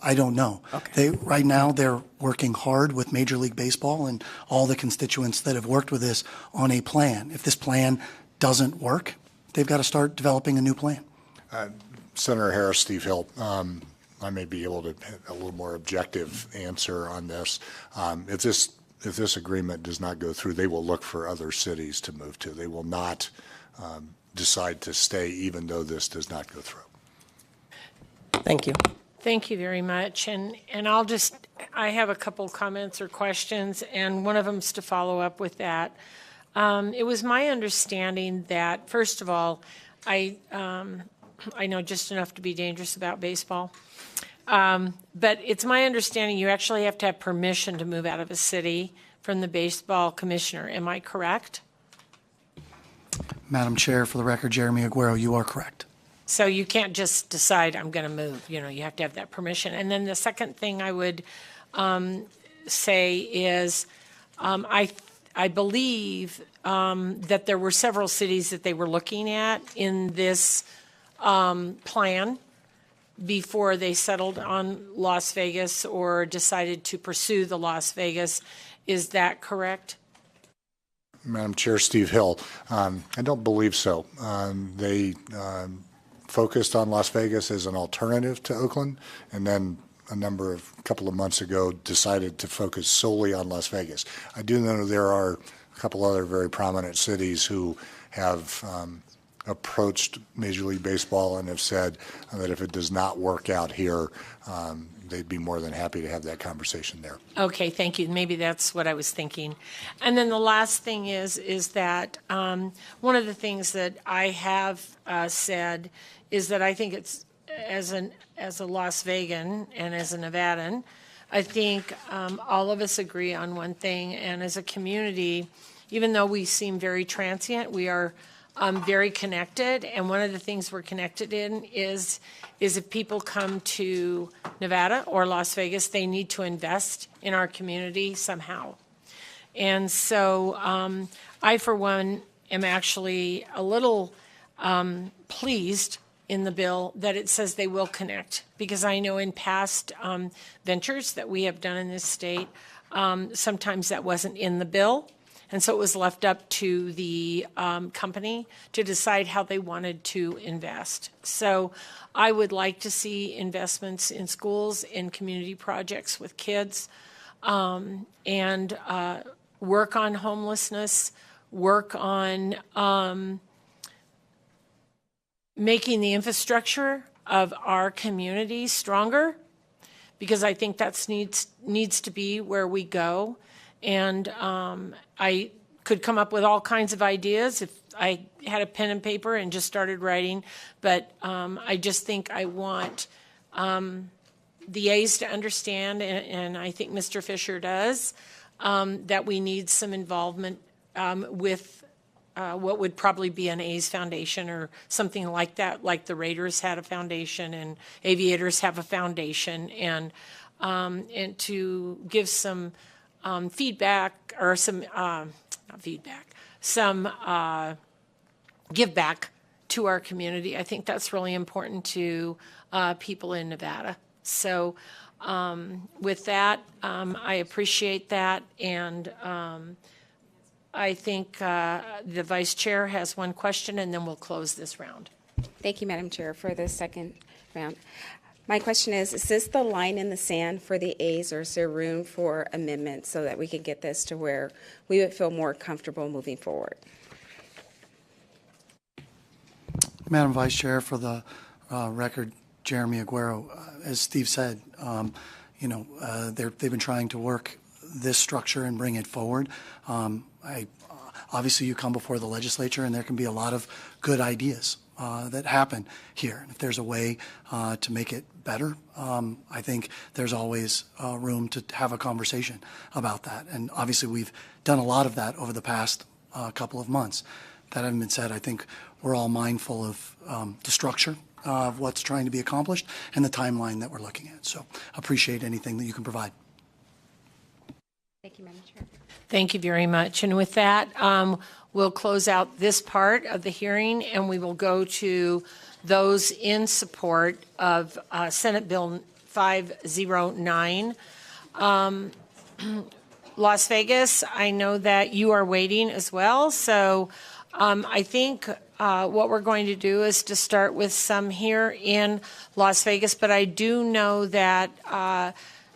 I don't know. Okay. Right now, they're working hard with Major League Baseball and all the constituents that have worked with this on a plan. If this plan doesn't work, they've got to start developing a new plan. Senator Harris, Steve Hill, I may be able to have a little more objective answer on this. If this agreement does not go through, they will look for other cities to move to. They will not decide to stay even though this does not go through. Thank you. Thank you very much. And I have a couple comments or questions, and one of them is to follow up with that. It was my understanding that, first of all, I know just enough to be dangerous about baseball. But it's my understanding you actually have to have permission to move out of a city from the baseball commissioner. Am I correct? Madam Chair, for the record, Jeremy Aguero, you are correct. So you can't just decide I'm going to move. You know, you have to have that permission. And then the second thing I would say is I believe that there were several cities that they were looking at in this plan before they settled on Las Vegas or decided to pursue the Las Vegas. Is that correct? Madam Chair, Steve Hill. I don't believe so. They focused on Las Vegas as an alternative to Oakland, and then a couple of months ago, decided to focus solely on Las Vegas. I do know there are a couple other very prominent cities who have approached Major League Baseball and have said that if it does not work out here, they'd be more than happy to have that conversation there. Okay, thank you. Maybe that's what I was thinking. And then the last thing is that one of the things that I have said is that I think it's as a Las Vegan and as a Nevadan, I think all of us agree on one thing. And as a community, even though we seem very transient, we are very connected. And one of the things we're connected in is if people come to Nevada or Las Vegas, they need to invest in our community somehow. And so I, for one, am actually a little pleased in the bill that it says they will connect, because I know in past ventures that we have done in this state, sometimes that wasn't in the bill. And so it was left up to the company to decide how they wanted to invest. So I would like to see investments in schools, in community projects with kids, and work on homelessness, work on making the infrastructure of our community stronger, because I think that needs to be where we go. And I could come up with all kinds of ideas if I had a pen and paper and just started writing. But I just think I want the A's to understand, and I think Mr. Fisher does, that we need some involvement with what would probably be an A's foundation or something like that, like the Raiders had a foundation and Aviators have a foundation, and to give some feedback or some, not feedback, some give back to our community. I think that's really important to people in Nevada. So with that, I appreciate that. And I think the Vice Chair has one question, and then we'll close this round. Thank you, Madam Chair, for the second round. My question is this the line in the sand for the A's, or is there room for amendments so that we can get this to where we would feel more comfortable moving forward? Madam Vice Chair, for the record, Jeremy Aguero, as Steve said, they've been trying to work this structure and bring it forward. Obviously, you come before the legislature, and there can be a lot of good ideas that happen here. If there's a way to make it better, I think there's always room to have a conversation about that. And obviously, we've done a lot of that over the past couple of months. That having been said, I think we're all mindful of the structure of what's trying to be accomplished and the timeline that we're looking at. So appreciate anything that you can provide. Thank you, Madam Chair. Thank you very much. And with that, we'll close out this part of the hearing, and we will go to those in support of Senate Bill 509. Las Vegas, I know that you are waiting as well. So I think what we're going to do is to start with some here in Las Vegas, but I do know that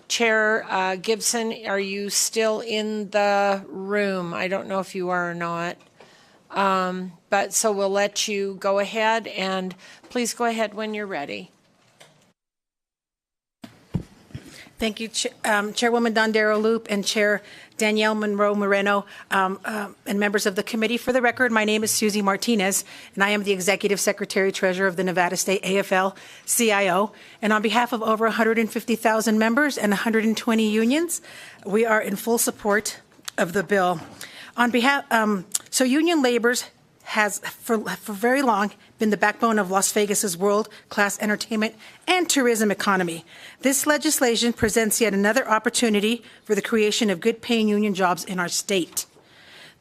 Chair Gibson, are you still in the room? I don't know if you are or not. But so we'll let you go ahead, and please go ahead when you're ready. Thank you, Chairwoman Dondero Loop and Chair Danielle Monroe Moreno, and members of the committee. For the record, my name is Susie Martinez, and I am the Executive Secretary Treasurer of the Nevada State AFL-CIO. And on behalf of over 150,000 members and 120 unions, we are in full support of the bill. On behalf, so union labors has for very long been the backbone of Las Vegas's world-class entertainment and tourism economy. This legislation presents yet another opportunity for the creation of good-paying union jobs in our state.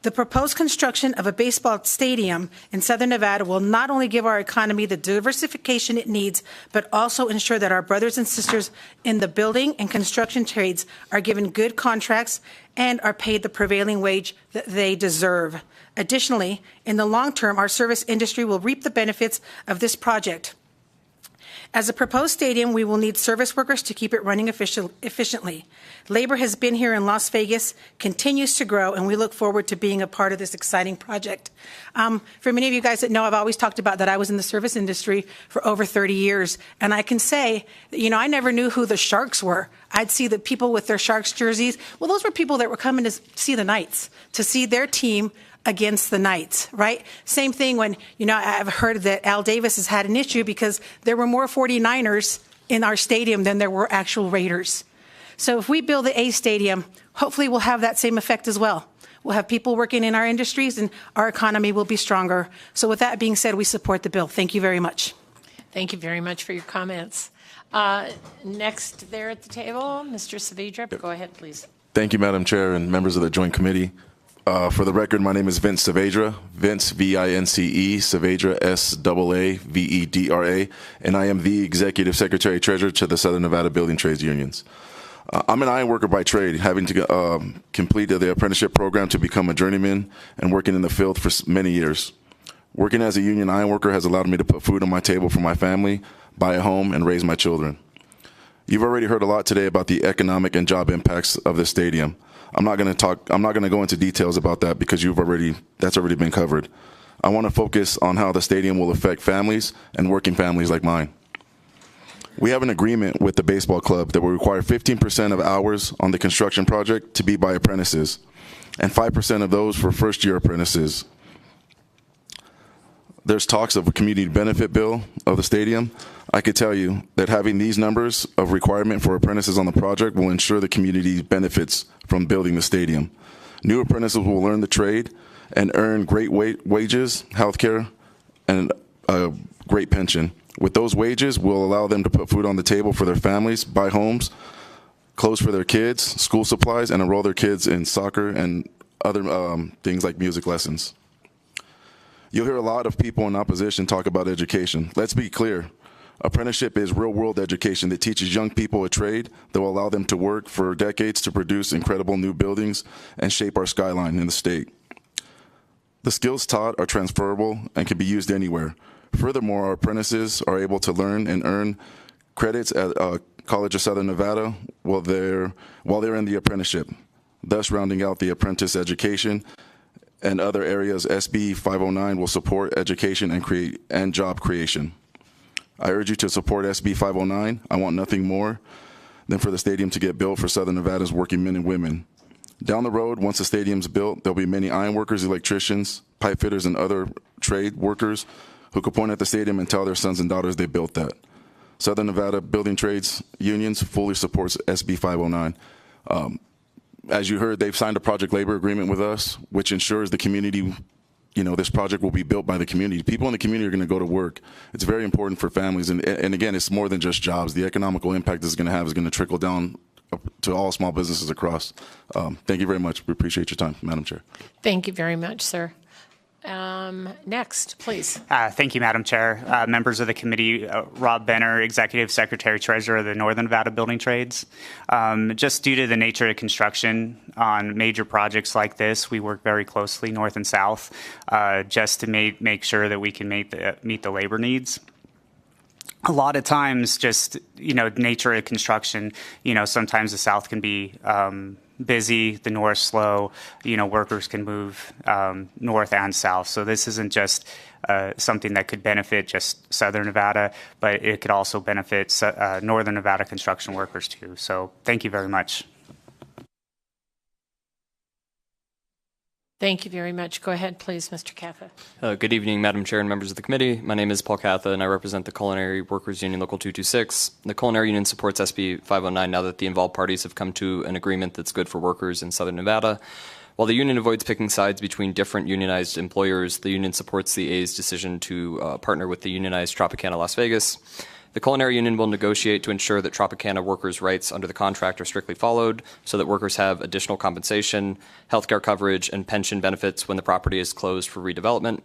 The proposed construction of a baseball stadium in Southern Nevada will not only give our economy the diversification it needs, but also ensure that our brothers and sisters in the building and construction trades are given good contracts and are paid the prevailing wage that they deserve. Additionally, in the long term, our service industry will reap the benefits of this project. As a proposed stadium, we will need service workers to keep it running efficiently. Labor has been here in Las Vegas, continues to grow, and we look forward to being a part of this exciting project. For many of you guys that know, I've always talked about that I was in the service industry for over 30 years, and I can say, I never knew who the Sharks were. I'd see the people with their Sharks jerseys. Well, those were people that were coming to see the Knights, to see their team against the Knights, right? Same thing when, I've heard that Al Davis has had an issue because there were more 49ers in our stadium than there were actual Raiders. So if we build the A Stadium, hopefully we'll have that same effect as well. We'll have people working in our industries and our economy will be stronger. So with that being said, we support the bill. Thank you very much. Thank you very much for your comments. Next there at the table, Mr. Saavedra, go ahead, please. Thank you, Madam Chair and members of the Joint Committee. For the record, my name is Vince Saavedra, Vince, V-I-N-C-E, Saavedra, S-A-A-V-E-D-R-A, and I am the Executive Secretary Treasurer to the Southern Nevada Building Trades Unions. I'm an iron worker by trade, having to complete the apprenticeship program to become a journeyman and working in the field for many years. Working as a union iron worker has allowed me to put food on my table for my family, buy a home, and raise my children. You've already heard a lot today about the economic and job impacts of this stadium. I'm not going to go into details about that because that's already been covered. I want to focus on how the stadium will affect families and working families like mine. We have an agreement with the baseball club that will require 15% of hours on the construction project to be by apprentices, and 5% of those for first-year apprentices. There's talks of a community benefit bill of the stadium. I could tell you that having these numbers of requirement for apprentices on the project will ensure the community benefits from building the stadium. New apprentices will learn the trade and earn great wages, health care, and a great pension. With those wages, we'll allow them to put food on the table for their families, buy homes, clothes for their kids, school supplies, and enroll their kids in soccer and other things like music lessons. You'll hear a lot of people in opposition talk about education. Let's be clear. Apprenticeship is real-world education that teaches young people a trade that will allow them to work for decades to produce incredible new buildings and shape our skyline in the state. The skills taught are transferable and can be used anywhere. Furthermore, our apprentices are able to learn and earn credits at College of Southern Nevada while they're in the apprenticeship, thus rounding out the apprentice education. And other areas, SB 509 will support education and job creation. I urge you to support SB 509. I want nothing more than for the stadium to get built for Southern Nevada's working men and women. Down the road, once the stadium's built, there'll be many iron workers, electricians, pipe fitters, and other trade workers who could point at the stadium and tell their sons and daughters they built that. Southern Nevada Building Trades Unions fully supports SB 509. As you heard, they've signed a project labor agreement with us, which ensures the community, this project will be built by the community. People in the community are going to go to work. It's very important for families. And again, it's more than just jobs. The economical impact this is going to have is going to trickle down to all small businesses across. Thank you very much. We appreciate your time, Madam Chair. Thank you very much, sir. Next, please. Thank you, Madam Chair. Members of the committee, Rob Benner, Executive Secretary Treasurer of the Northern Nevada Building Trades. Just due to the nature of construction on major projects like this, we work very closely north and south just to make sure that we can meet the labor needs. A lot of times, just, nature of construction, sometimes the South can be busy, the north slow, workers can move north and south. So this isn't just something that could benefit just Southern Nevada, but it could also benefit Northern Nevada construction workers too. So thank you very much. Thank you very much. Go ahead, please, Mr. Catha. Good evening, Madam Chair and members of the committee. My name is Paul Catha, and I represent the Culinary Workers Union Local 226. The Culinary Union supports SB 509 now that the involved parties have come to an agreement that's good for workers in Southern Nevada. While the union avoids picking sides between different unionized employers, the union supports the A's decision to partner with the unionized Tropicana Las Vegas. The Culinary Union will negotiate to ensure that Tropicana workers' rights under the contract are strictly followed so that workers have additional compensation, healthcare coverage, and pension benefits when the property is closed for redevelopment.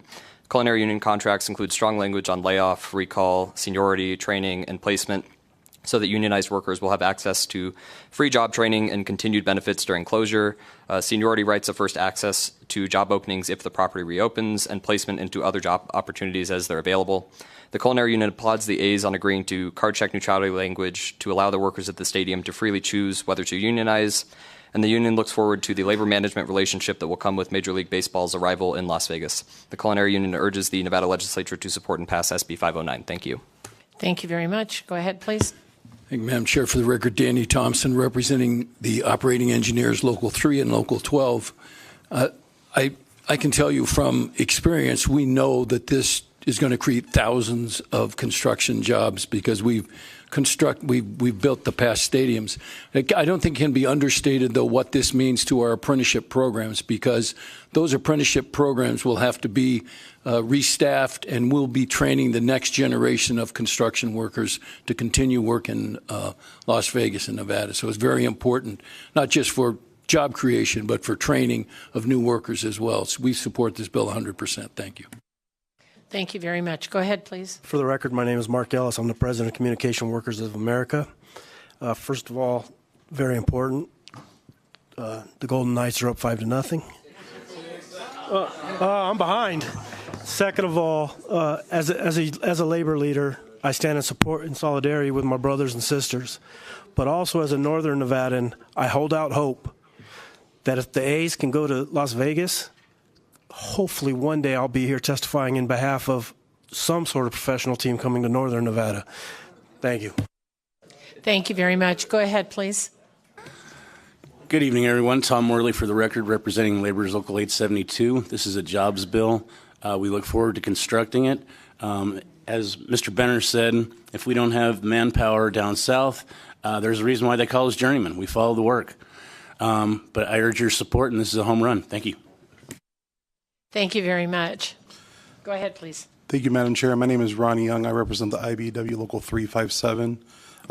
Culinary Union contracts include strong language on layoff, recall, seniority, training, and placement so that unionized workers will have access to free job training and continued benefits during closure, seniority rights of first access to job openings if the property reopens, and placement into other job opportunities as they're available. The Culinary Union applauds the A's on agreeing to card check neutrality language to allow the workers at the stadium to freely choose whether to unionize, and the union looks forward to the labor management relationship that will come with Major League Baseball's arrival in Las Vegas. The Culinary Union urges the Nevada legislature to support and pass SB 509. Thank you. Thank you very much. Go ahead, please. Thank you, Madam Chair. For the record, Danny Thompson, representing the operating engineers, Local 3 and Local 12. I can tell you from experience, we know that this is going to create thousands of construction jobs because we've built the past stadiums. I don't think it can be understated, though, what this means to our apprenticeship programs, because those apprenticeship programs will have to be restaffed, and we'll be training the next generation of construction workers to continue work in Las Vegas and Nevada. So it's very important, not just for job creation, but for training of new workers as well. So we support this bill 100%. Thank you. Thank you very much. Go ahead, please. For the record, my name is Mark Ellis. I'm the president of Communication Workers of America. First of all, very important, the Golden Knights are up 5-0. I'm behind. Second of all, as a labor leader, I stand in support and solidarity with my brothers and sisters. But also as a Northern Nevadan, I hold out hope that if the A's can go to Las Vegas, hopefully one day I'll be here testifying in behalf of some sort of professional team coming to Northern Nevada. Thank you. Thank you very much. Go ahead, please. Good evening, everyone. Tom Morley for the record, representing Laborers Local 872. This is a jobs bill. We look forward to constructing it. As Mr. Benner said, if we don't have manpower down south, there's a reason why they call us journeymen. We follow the work. But I urge your support, and this is a home run. Thank you. Thank you very much. Go ahead, please. Thank you, Madam Chair. My name is Ronnie Young. I represent the IBEW Local 357.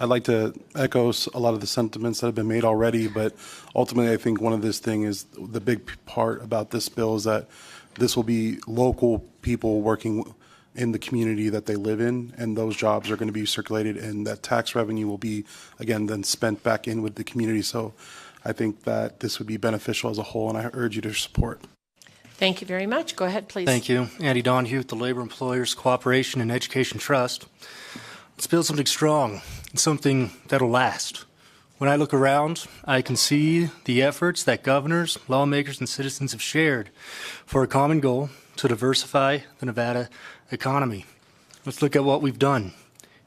I'd like to echo a lot of the sentiments that have been made already, but ultimately I think one of this thing is the big part about this bill is that this will be local people working in the community that they live in, and those jobs are going to be circulated, and that tax revenue will be, again, then spent back in with the community. So I think that this would be beneficial as a whole, and I urge you to support. Thank you very much. Go ahead, please. Thank you. Andy Donahue with the Labor Employers Cooperation and Education Trust. Let's build something strong and something that'll last. When I look around, I can see the efforts that governors, lawmakers, and citizens have shared for a common goal to diversify the Nevada economy. Let's look at what we've done.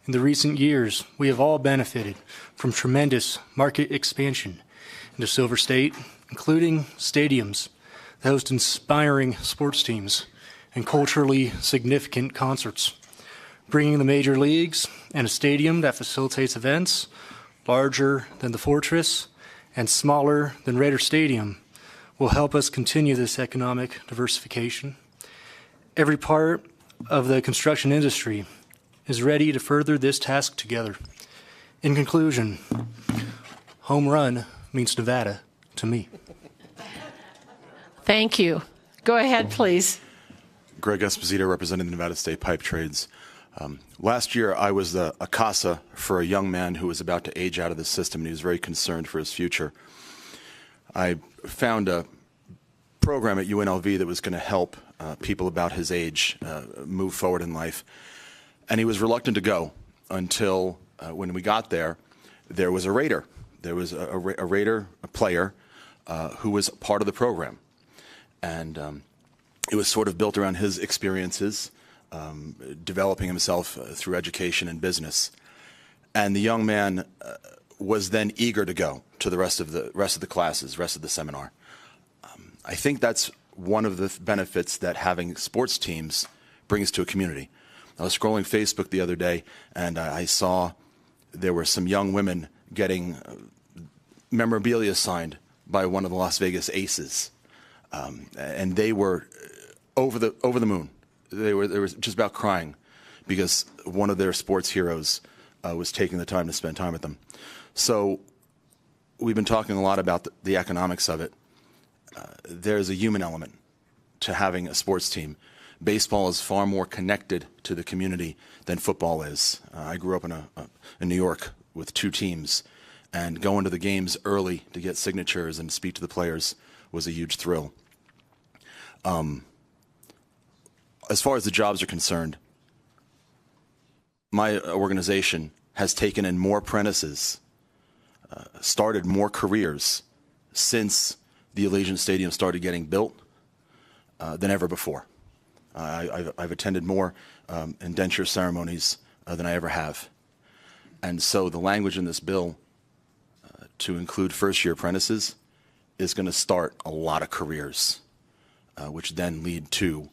In the recent years, we have all benefited from tremendous market expansion into Silver State, including stadiums that host inspiring sports teams and culturally significant concerts. Bringing the major leagues and a stadium that facilitates events larger than the Fortress and smaller than Raider Stadium will help us continue this economic diversification. Every part of the construction industry is ready to further this task together. In conclusion, home run means Nevada to me. Thank you. Go ahead, please. Greg Esposito, representing the Nevada State Pipe Trades. Last year, I was a CASA for a young man who was about to age out of the system, and he was very concerned for his future. I found a program at UNLV that was going to help people about his age move forward in life, and he was reluctant to go until when we got there, there was a Raider. There was a Raider, a player, who was part of the program. And it was sort of built around his experiences, developing himself through education and business. And the young man was then eager to go to the rest of the classes, rest of the seminar. I think that's one of the benefits that having sports teams brings to a community. I was scrolling Facebook the other day, and I saw there were some young women getting memorabilia signed by one of the Las Vegas Aces, and they were over the moon. They were just about crying because one of their sports heroes was taking the time to spend time with them. So we've been talking a lot about the economics of it. There's a human element to having a sports team. Baseball is far more connected to the community than football is. I grew up in New York with 2 teams, and going to the games early to get signatures and speak to the players was a huge thrill. As far as the jobs are concerned, my organization has taken in more apprentices, started more careers since the Allegiant Stadium started getting built than ever before. I've attended more indenture ceremonies than I ever have. And so the language in this bill to include first-year apprentices is going to start a lot of careers, which then lead to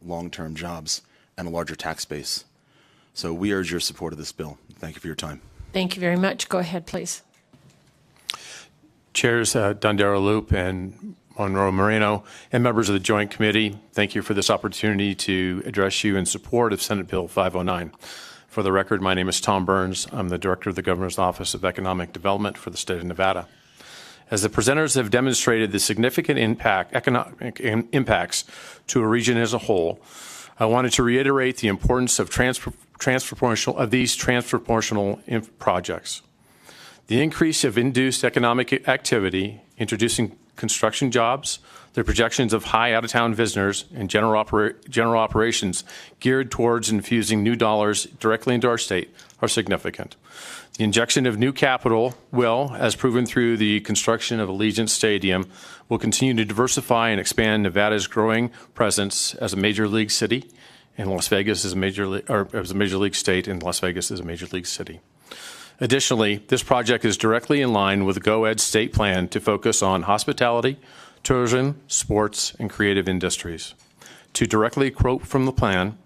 long-term jobs and a larger tax base. So we urge your support of this bill. Thank you for your time. Thank you very much. Go ahead, please. Chairs Dondero Loop and Monroe Moreno, and members of the Joint Committee, thank you for this opportunity to address you in support of Senate Bill 509. For the record, my name is Tom Burns. I'm the Director of the Governor's Office of Economic Development for the state of Nevada. As the presenters have demonstrated the significant economic impacts to a region as a whole, I wanted to reiterate the importance of these transproportional projects. The increase of induced economic activity, introducing construction jobs, the projections of high out-of-town visitors, and general operations geared towards infusing new dollars directly into our state are significant. The injection of new capital will, as proven through the construction of Allegiant Stadium, will continue to diversify and expand Nevada's growing presence as a major league city, and Las Vegas is as a major league state, and Las Vegas is a major league city. Additionally, this project is directly in line with the GO-ED state plan to focus on hospitality, tourism, sports, and creative industries. To directly quote from the plan,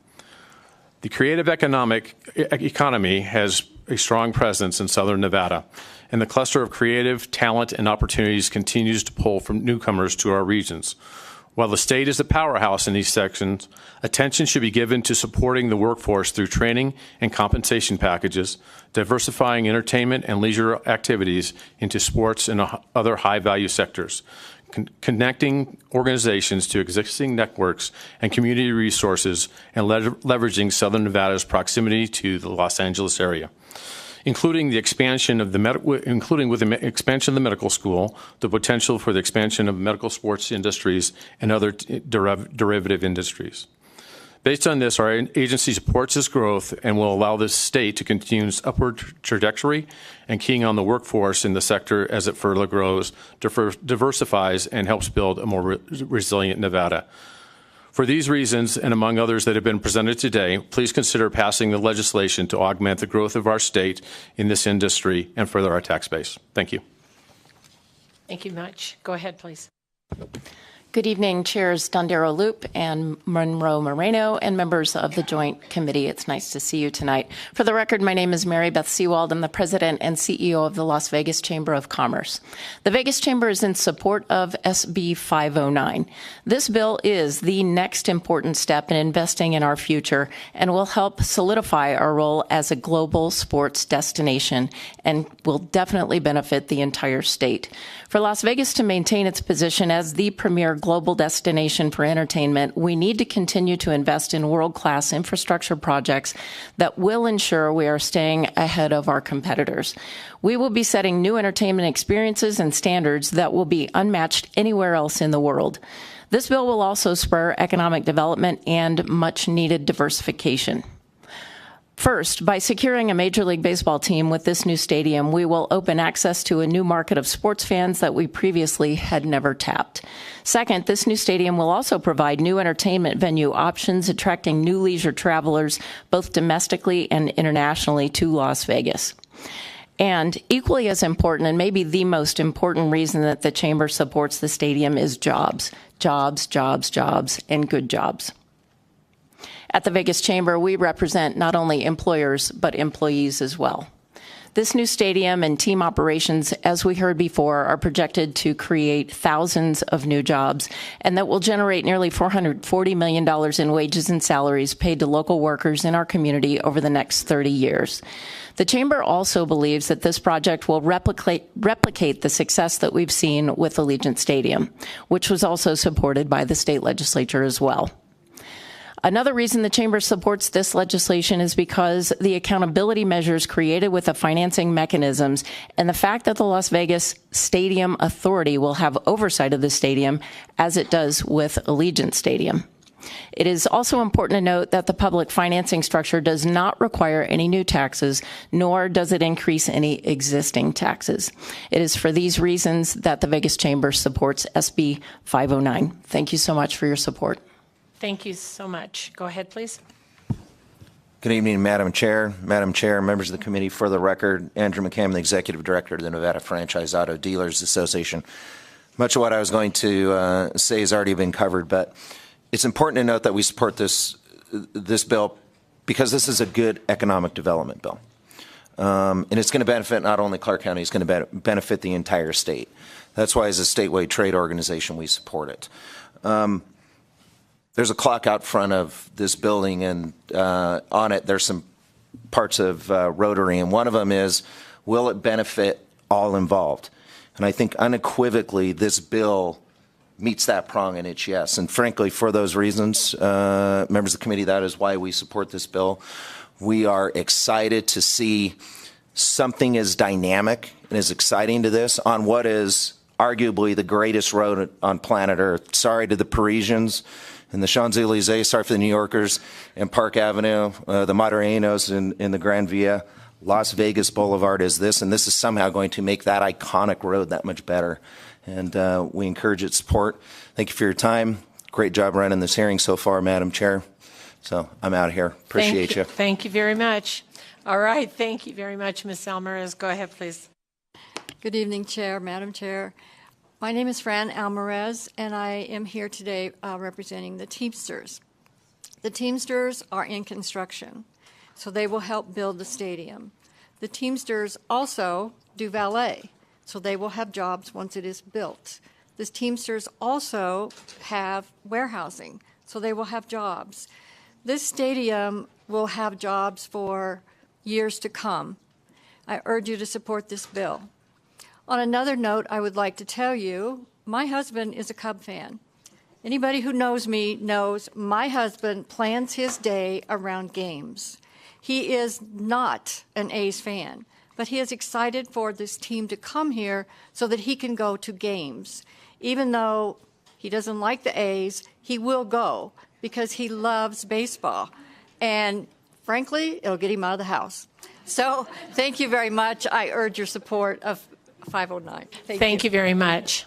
the creative economy has a strong presence in southern Nevada, and the cluster of creative talent and opportunities continues to pull from newcomers to our regions. While the state is a powerhouse in these sections, attention should be given to supporting the workforce through training and compensation packages, diversifying entertainment and leisure activities into sports and other high-value sectors, connecting organizations to existing networks and community resources, and leveraging Southern Nevada's proximity to the Los Angeles area, including the expansion of the expansion of the medical school, the potential for the expansion of medical sports industries and other derivative industries. Based on this, our agency supports this growth and will allow this state to continue its upward trajectory and keying on the workforce in the sector as it further grows, diversifies, and helps build a more resilient Nevada. For these reasons, and among others that have been presented today, please consider passing the legislation to augment the growth of our state in this industry and further our tax base. Thank you. Thank you much. Go ahead, please. Good evening, Chairs Dondero Loop and Monroe Moreno, and members of the Joint Committee. It's nice to see you tonight. For the record, my name is Mary Beth Seawald. I'm the President and CEO of the Las Vegas Chamber of Commerce. The Vegas Chamber is in support of SB 509. This bill is the next important step in investing in our future and will help solidify our role as a global sports destination and will definitely benefit the entire state. For Las Vegas to maintain its position as the premier global destination for entertainment, we need to continue to invest in world-class infrastructure projects that will ensure we are staying ahead of our competitors. We will be setting new entertainment experiences and standards that will be unmatched anywhere else in the world. This bill will also spur economic development and much-needed diversification. First, by securing a Major League Baseball team with this new stadium, we will open access to a new market of sports fans that we previously had never tapped. Second, this new stadium will also provide new entertainment venue options, attracting new leisure travelers, both domestically and internationally, to Las Vegas. And equally as important, and maybe the most important reason that the Chamber supports the stadium, is jobs. Jobs, jobs, jobs, and good jobs. At the Vegas Chamber, we represent not only employers, but employees as well. This new stadium and team operations, as we heard before, are projected to create thousands of new jobs, and that will generate nearly $440 million in wages and salaries paid to local workers in our community over the next 30 years. The Chamber also believes that this project will replicate the success that we've seen with Allegiant Stadium, which was also supported by the state legislature as well. Another reason the Chamber supports this legislation is because the accountability measures created with the financing mechanisms and the fact that the Las Vegas Stadium Authority will have oversight of the stadium as it does with Allegiant Stadium. It is also important to note that the public financing structure does not require any new taxes, nor does it increase any existing taxes. It is for these reasons that the Vegas Chamber supports SB 509. Thank you so much for your support. Thank you so much. Go ahead, please. Good evening, Madam Chair, members of the committee. For the record, Andrew McCammon, the Executive Director of the Nevada Franchise Auto Dealers Association. Much of what I was going to say has already been covered, but it's important to note that we support this bill because this is a good economic development bill. And it's going to benefit not only Clark County, it's going to benefit the entire state. That's why as a statewide trade organization, we support it. There's a clock out front of this building, and on it there's some parts of Rotary, and one of them is, will it benefit all involved? And I think unequivocally this bill meets that prong, and it's yes. And frankly, for those reasons, members of the committee, that is why we support this bill. We are excited to see something as dynamic and as exciting to this on what is arguably the greatest road on planet Earth. Sorry to the Parisians and the Champs-Élysées, sorry for the New Yorkers, and Park Avenue, the Modernos in the Grand Via. Las Vegas Boulevard is this, and this is somehow going to make that iconic road that much better. And we encourage its support. Thank you for your time. Great job running this hearing so far, Madam Chair. So I'm out of here. Appreciate you. Thank you very much. All right. Thank you very much, Ms. Alvarez. Go ahead, please. Good evening, Chair, Madam Chair. My name is Fran Alvarez, and I am here today representing the Teamsters. The Teamsters are in construction, so they will help build the stadium. The Teamsters also do valet, so they will have jobs once it is built. The Teamsters also have warehousing, so they will have jobs. This stadium will have jobs for years to come. I urge you to support this bill. On another note, I would like to tell you, my husband is a Cub fan. Anybody who knows me knows my husband plans his day around games. He is not an A's fan, but he is excited for this team to come here so that he can go to games. Even though he doesn't like the A's, he will go because he loves baseball. And frankly, it'll get him out of the house. So thank you very much. I urge your support of 509. Thank you very much.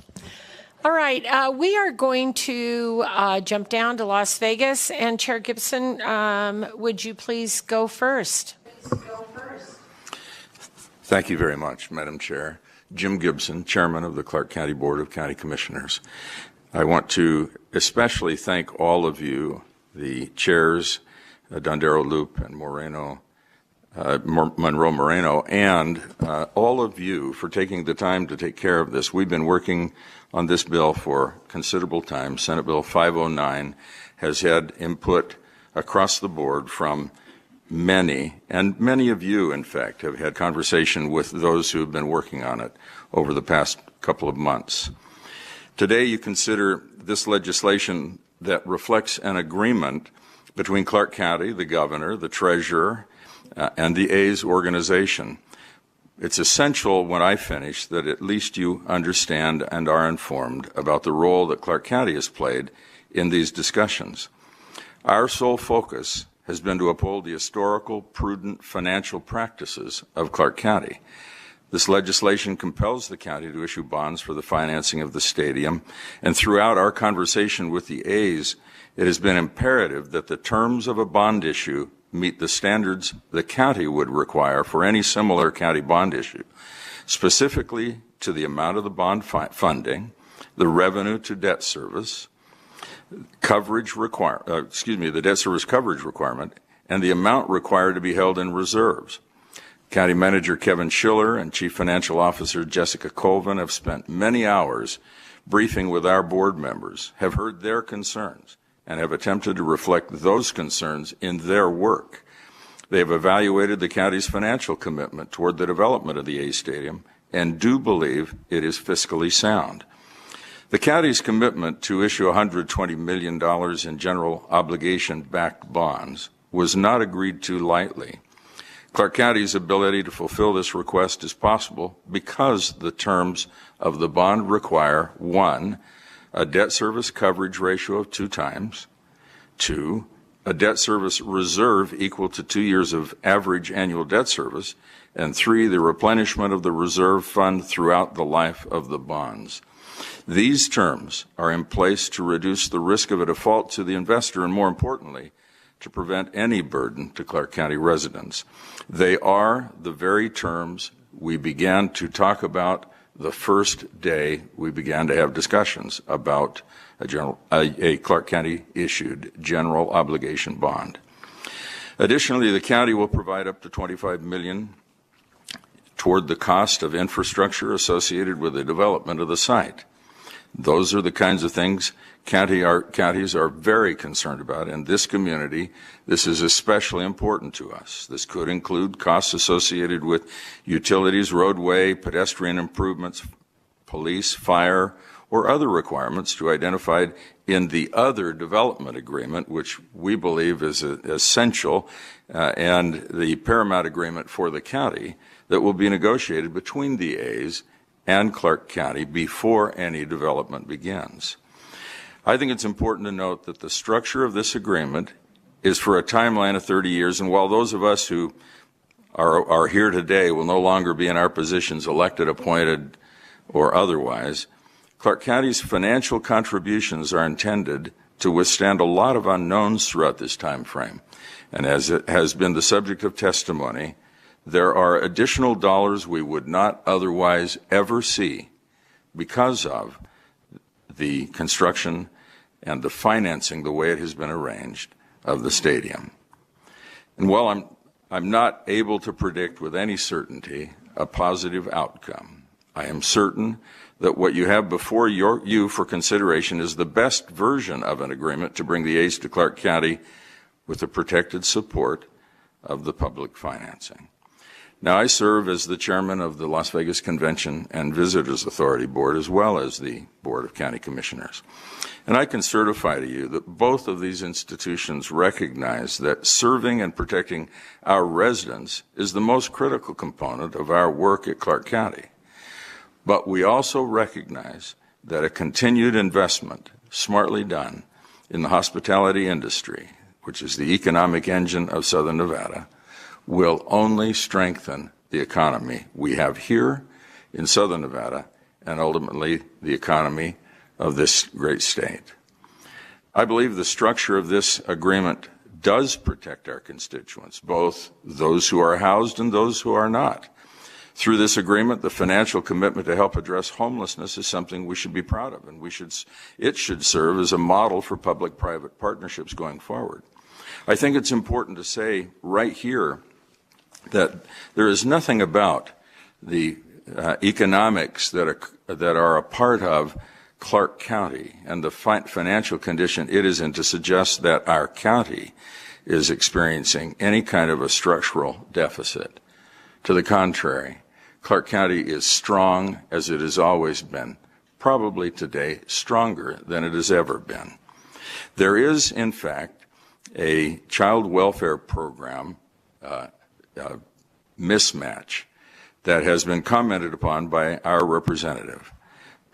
All right, we are going to jump down to Las Vegas, and Chair Gibson, would you please go first? Thank you very much, Madam Chair. Jim Gibson, Chairman of the Clark County Board of County Commissioners. I want to especially thank all of you, the chairs, Dondero Loop and Monroe Moreno, and all of you for taking the time to take care of this. We've been working on this bill for considerable time. Senate Bill 509 has had input across the board from many, and many of you, in fact, have had conversation with those who have been working on it over the past couple of months. Today, you consider this legislation that reflects an agreement between Clark County, the governor, the treasurer, and the A's organization. It's essential when I finish that at least you understand and are informed about the role that Clark County has played in these discussions. Our sole focus has been to uphold the historical, prudent financial practices of Clark County. This legislation compels the county to issue bonds for the financing of the stadium, and throughout our conversation with the A's, it has been imperative that the terms of a bond issue meet the standards the county would require for any similar county bond issue, specifically to the amount of the bond funding, the revenue to debt service, the debt service coverage requirement, and the amount required to be held in reserves. County Manager Kevin Schiller and Chief Financial Officer Jessica Colvin have spent many hours briefing with our board members, have heard their concerns, and have attempted to reflect those concerns in their work. They have evaluated the county's financial commitment toward the development of the A Stadium and do believe it is fiscally sound. The county's commitment to issue $120 million in general obligation-backed bonds was not agreed to lightly. Clark County's ability to fulfill this request is possible because the terms of the bond require 1, a debt service coverage ratio of 2 times, 2, a debt service reserve equal to 2 years of average annual debt service, and 3, the replenishment of the reserve fund throughout the life of the bonds. These terms are in place to reduce the risk of a default to the investor and, more importantly, to prevent any burden to Clark County residents. They are the very terms we began to talk about the first day we began to have discussions about a Clark County issued general obligation bond. Additionally, the county will provide up to $25 million toward the cost of infrastructure associated with the development of the site. Those are the kinds of things counties are very concerned about. In this community, this is especially important to us. This could include costs associated with utilities, roadway, pedestrian improvements, police, fire, or other requirements to identified in the other development agreement, which we believe is essential, and the paramount agreement for the county that will be negotiated between the A's and Clark County before any development begins. I think it's important to note that the structure of this agreement is for a timeline of 30 years, and while those of us who are here today will no longer be in our positions, elected, appointed, or otherwise, Clark County's financial contributions are intended to withstand a lot of unknowns throughout this time frame. And as it has been the subject of testimony, there are additional dollars we would not otherwise ever see because of the construction and the financing, the way it has been arranged, of the stadium. And while I'm not able to predict with any certainty a positive outcome, I am certain that what you have before you for consideration is the best version of an agreement to bring the A's to Clark County with the protected support of the public financing. Now, I serve as the chairman of the Las Vegas Convention and Visitors Authority Board, as well as the Board of County Commissioners. And I can certify to you that both of these institutions recognize that serving and protecting our residents is the most critical component of our work at Clark County. But we also recognize that a continued investment, smartly done, in the hospitality industry, which is the economic engine of Southern Nevada, will only strengthen the economy we have here in Southern Nevada and ultimately the economy of this great state. I believe the structure of this agreement does protect our constituents, both those who are housed and those who are not. Through this agreement, the financial commitment to help address homelessness is something we should be proud of, and it should serve as a model for public-private partnerships going forward. I think it's important to say right here that there is nothing about the economics that are a part of Clark County and the financial condition it is in to suggest that our county is experiencing any kind of a structural deficit. To the contrary, Clark County is strong as it has always been, probably today stronger than it has ever been. There is, in fact, a child welfare program mismatch that has been commented upon by our representative.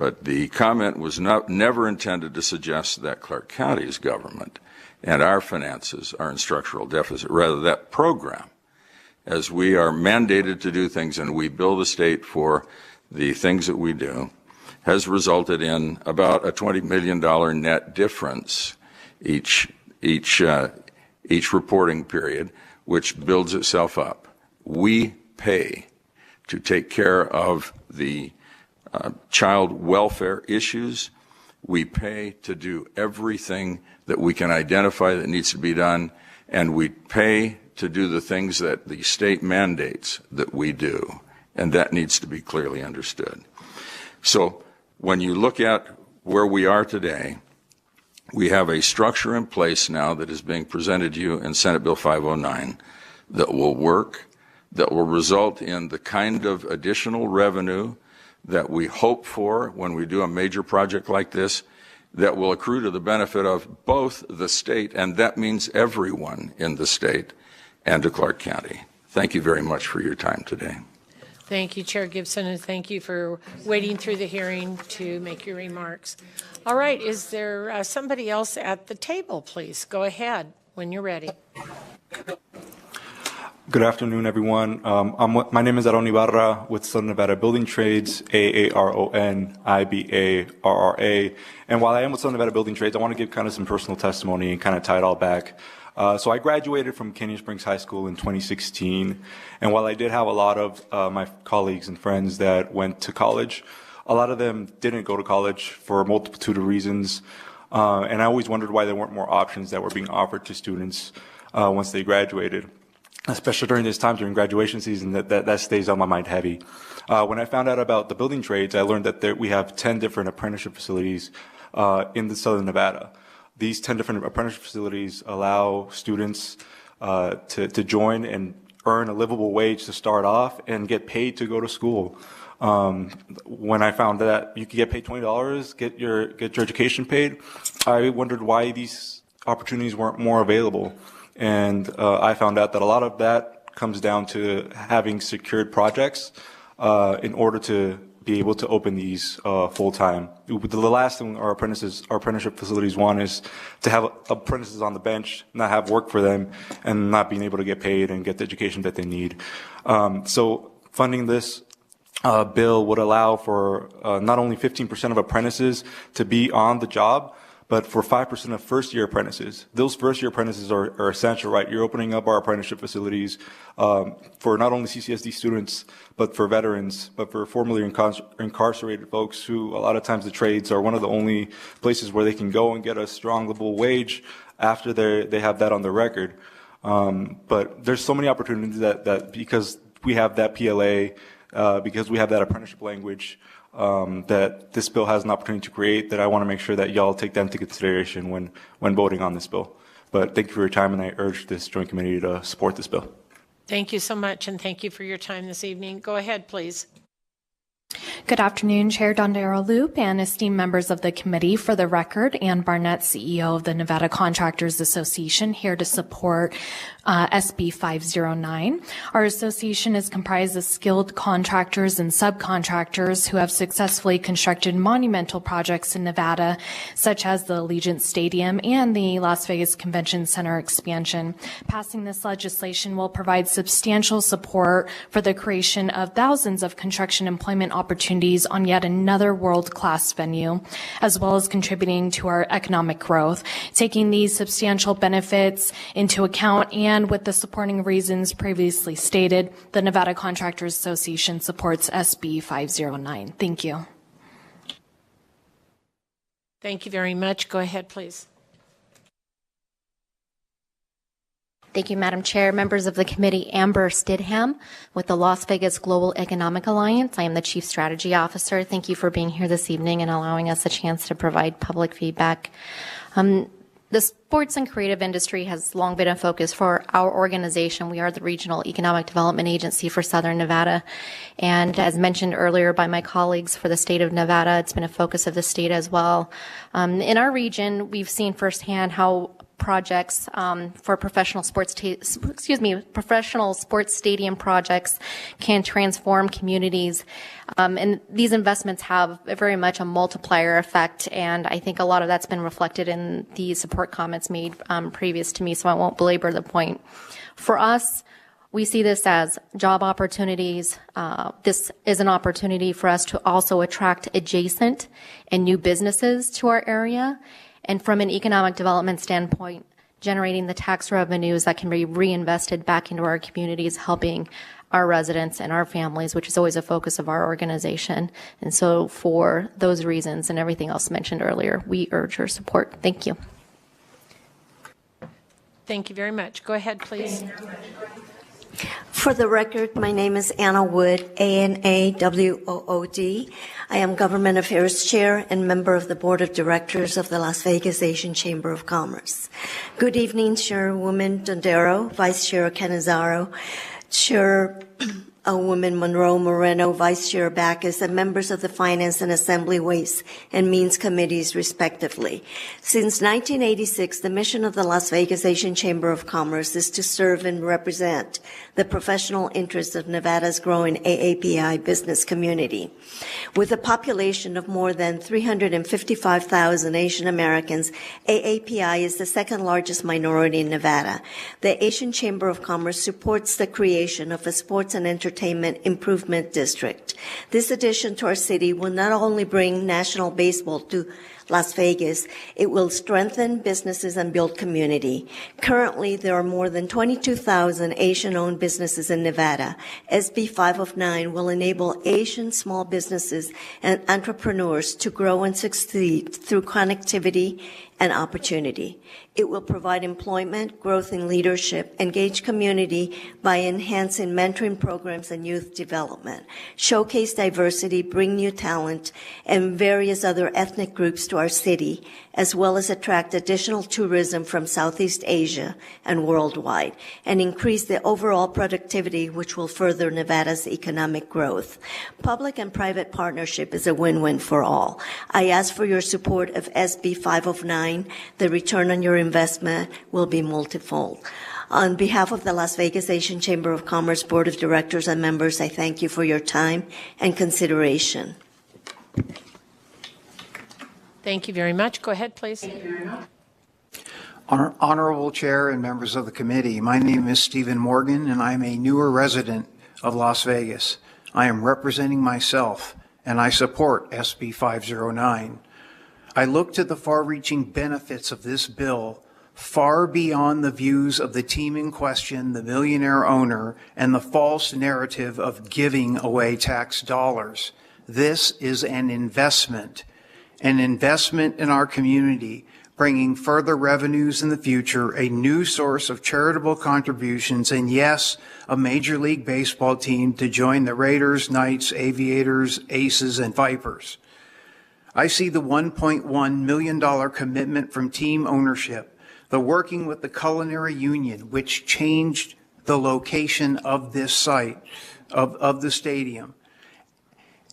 But the comment was never intended to suggest that Clark County's government and our finances are in structural deficit. Rather, that program, as we are mandated to do things and we bill the state for the things that we do, has resulted in about a $20 million net difference each reporting period, which builds itself up. We pay to take care of the child welfare issues. We pay to do everything that we can identify that needs to be done, and we pay to do the things that the state mandates that we do, and that needs to be clearly understood. So when you look at where we are today, we have a structure in place now that is being presented to you in Senate Bill 509 that will work, that will result in the kind of additional revenue that we hope for when we do a major project like this, that will accrue to the benefit of both the state, and that means everyone in the state, and to Clark County. Thank you very much for your time today. Thank you, Chair Gibson, and thank you for waiting through the hearing to make your remarks. All right, is there somebody else at the table, please? Go ahead when you're ready. Good afternoon, everyone. My name is Aaron Ibarra with Southern Nevada Building Trades, AARON-IBARRA. And while I am with Southern Nevada Building Trades, I want to give kind of some personal testimony and kind of tie it all back. So I graduated from Canyon Springs High School in 2016. And while I did have a lot of my colleagues and friends that went to college, a lot of them didn't go to college for a multitude of reasons. And I always wondered why there weren't more options that were being offered to students once they graduated. Especially during this time, during graduation season, that stays on my mind heavy. When I found out about the building trades, I learned that we have 10 different apprenticeship facilities in the Southern Nevada. These 10 different apprenticeship facilities allow students to join and earn a livable wage to start off and get paid to go to school. When I found that you could get paid $20, get your education paid, I wondered why these opportunities weren't more available. And I found out that a lot of that comes down to having secured projects in order to be able to open these full-time. The last thing our apprenticeship facilities want is to have apprentices on the bench, not have work for them, and not being able to get paid and get the education that they need. So funding this bill would allow for not only 15% of apprentices to be on the job, but for 5% of first-year apprentices. Those first-year apprentices are essential, right? You're opening up our apprenticeship facilities for not only CCSD students, but for veterans, but for formerly incarcerated folks who a lot of times the trades are one of the only places where they can go and get a strong livable wage after they have that on their record. But there's so many opportunities that because we have that PLA, because we have that apprenticeship language, that this bill has an opportunity to create, that I want to make sure that y'all take that into consideration when voting on this bill. But thank you for your time, and I urge this joint committee to support this bill. Thank you so much, and thank you for your time this evening. Go ahead, please. Good afternoon, Chair Dondero Loop and esteemed members of the committee. For the record, Ann Barnett, CEO of the Nevada Contractors Association, here to support SB 509. Our association is comprised of skilled contractors and subcontractors who have successfully constructed monumental projects in Nevada, such as the Allegiant Stadium and the Las Vegas Convention Center expansion. Passing this legislation will provide substantial support for the creation of thousands of construction employment opportunities on yet another world-class venue, as well as contributing to our economic growth. Taking these substantial benefits into account and with the supporting reasons previously stated, the Nevada Contractors Association supports SB 509. Thank you. Thank you very much. Go ahead, please. Thank you, Madam Chair. Members of the committee, Amber Stidham with the Las Vegas Global Economic Alliance. I am the Chief Strategy Officer. Thank you for being here this evening and allowing us a chance to provide public feedback. The sports and creative industry has long been a focus for our organization. We are the Regional Economic Development Agency for Southern Nevada. And as mentioned earlier by my colleagues for the state of Nevada, it's been a focus of the state as well. In our region, we've seen firsthand how projects for professional sports stadium projects can transform communities. And these investments have very much a multiplier effect, and I think a lot of that's been reflected in the support comments made previous to me, so I won't belabor the point. For us, we see this as job opportunities. This is an opportunity for us to also attract adjacent and new businesses to our area. And from an economic development standpoint, generating the tax revenues that can be reinvested back into our communities, helping our residents and our families, which is always a focus of our organization. And so for those reasons and everything else mentioned earlier, we urge your support. Thank you. Thank you very much. Go ahead, please. For the record, my name is Anna Wood, A-N-A-W-O-O-D. I am Government Affairs Chair and member of the Board of Directors of the Las Vegas Asian Chamber of Commerce. Good evening, Chairwoman Dondero, Vice Chair Canizaro, Chairwoman Monroe Moreno, Vice Chair Backus, and members of the Finance and Assembly Ways and Means Committees, respectively. Since 1986, the mission of the Las Vegas Asian Chamber of Commerce is to serve and represent the professional interests of Nevada's growing AAPI business community. With a population of more than 355,000 Asian Americans, AAPI is the second largest minority in Nevada. The Asian Chamber of Commerce supports the creation of a sports and entertainment improvement district. This addition to our city will not only bring national baseball to Las Vegas, it will strengthen businesses and build community. Currently, there are more than 22,000 Asian-owned businesses in Nevada. SB 509 will enable Asian small businesses and entrepreneurs to grow and succeed through connectivity and opportunity. It will provide employment, growth in leadership, engage community by enhancing mentoring programs and youth development, showcase diversity, bring new talent, and various other ethnic groups to our city, as well as attract additional tourism from Southeast Asia and worldwide, and increase the overall productivity, which will further Nevada's economic growth. Public and private partnership is a win-win for all. I ask for your support of SB 509. The return on your investment will be multifold. On behalf of the Las Vegas Asian Chamber of Commerce Board of Directors and members, I thank you for your time and consideration. Thank you very much. Go ahead, please. Honorable Chair and members of the committee, my name is Stephen Morgan, and I'm a newer resident of Las Vegas. I am representing myself, and I support SB 509. I look to the far-reaching benefits of this bill far beyond the views of the team in question, the millionaire owner, and the false narrative of giving away tax dollars. This is an investment in our community, bringing further revenues in the future, a new source of charitable contributions, and yes, a Major League Baseball team to join the Raiders, Knights, Aviators, Aces, and Vipers. I see the $1.1 million commitment from team ownership, the working with the Culinary Union, which changed the location of this site, of the stadium,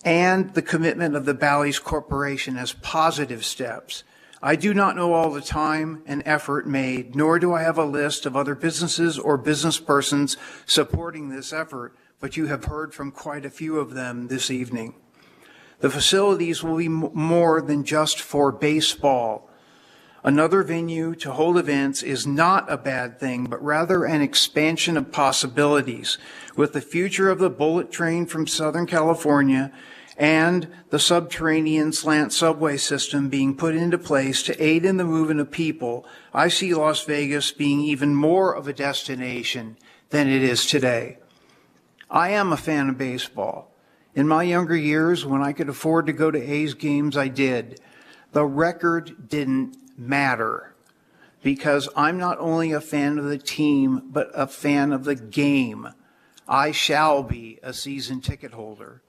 and the commitment of the Bally's Corporation as positive steps. I do not know all the time and effort made, nor do I have a list of other businesses or business persons supporting this effort, but you have heard from quite a few of them this evening. The facilities will be more than just for baseball. Another venue to hold events is not a bad thing, but rather an expansion of possibilities. With the future of the bullet train from Southern California and the subterranean slant subway system being put into place to aid in the movement of people, I see Las Vegas being even more of a destination than it is today. I am a fan of baseball. In my younger years, when I could afford to go to A's games, I did. The record didn't matter because I'm not only a fan of the team, but a fan of the game. I shall be a season ticket holder.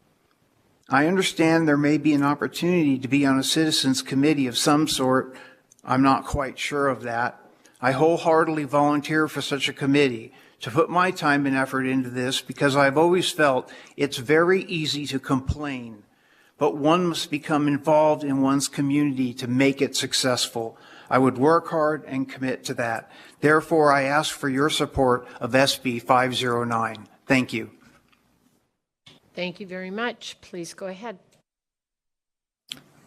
I understand there may be an opportunity to be on a citizens committee of some sort. I'm not quite sure of that. I wholeheartedly volunteer for such a committee to put my time and effort into this because I've always felt it's very easy to complain, but one must become involved in one's community to make it successful. I would work hard and commit to that. Therefore, I ask for your support of SB 509. Thank you. Thank you very much. Please go ahead.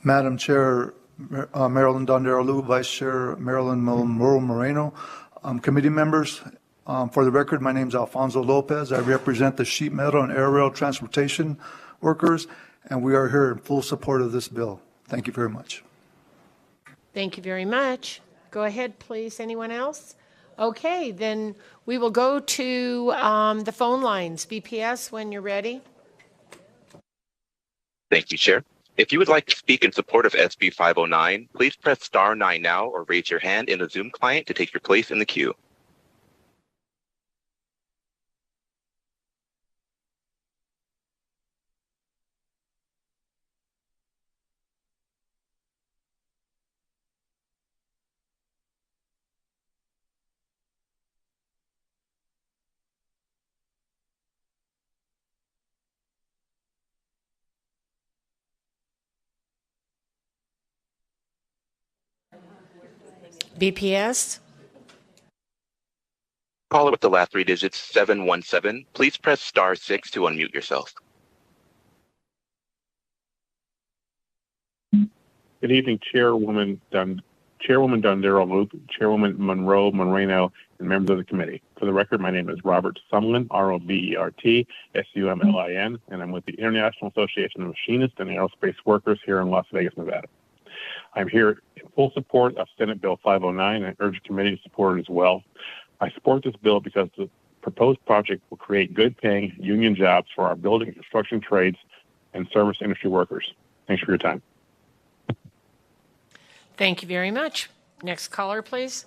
Madam Chair, Marilyn Dondero-Lu, Vice Chair Marilyn Monroe Moreno, committee members, for the record, my name is Alfonso Lopez. I represent the sheet metal and air rail transportation workers, and we are here in full support of this bill. Thank you very much. Thank you very much. Go ahead, please. Anyone else? Okay, then we will go to the phone lines. BPS, when you're ready. Thank you, Chair. If you would like to speak in support of SB 509, please press *9 now or raise your hand in the Zoom client to take your place in the queue. BPS. Caller with the last three digits, 717. Please press *6 to unmute yourself. Good evening, Chairwoman Dondero-Lu, Chairwoman Monroe Moreno, and members of the committee. For the record, my name is Robert Sumlin, Robert Sumlin, and I'm with the International Association of Machinists and Aerospace Workers here in Las Vegas, Nevada. I'm here in full support of Senate Bill 509 and urge the committee to support it as well. I support this bill because the proposed project will create good-paying union jobs for our building and construction trades and service industry workers. Thanks for your time. Thank you very much. Next caller, please.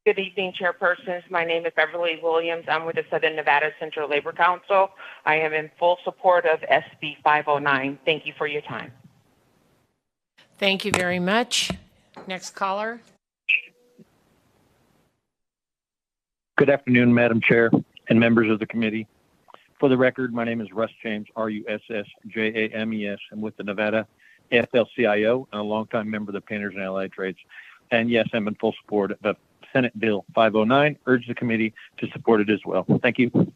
Good evening, chairpersons. My name is Beverly Williams. I'm with the Southern Nevada Central Labor Council. I am in full support of SB 509. Thank you for your time. Thank you very much. Next caller. Good afternoon, Madam Chair and members of the committee. For the record, my name is Russ James, Russjames. I'm with the Nevada AFL-CIO and a longtime member of the Painters and Allied Trades. And yes, I'm in full support of Senate Bill 509. Urge the committee to support it as well. Thank you.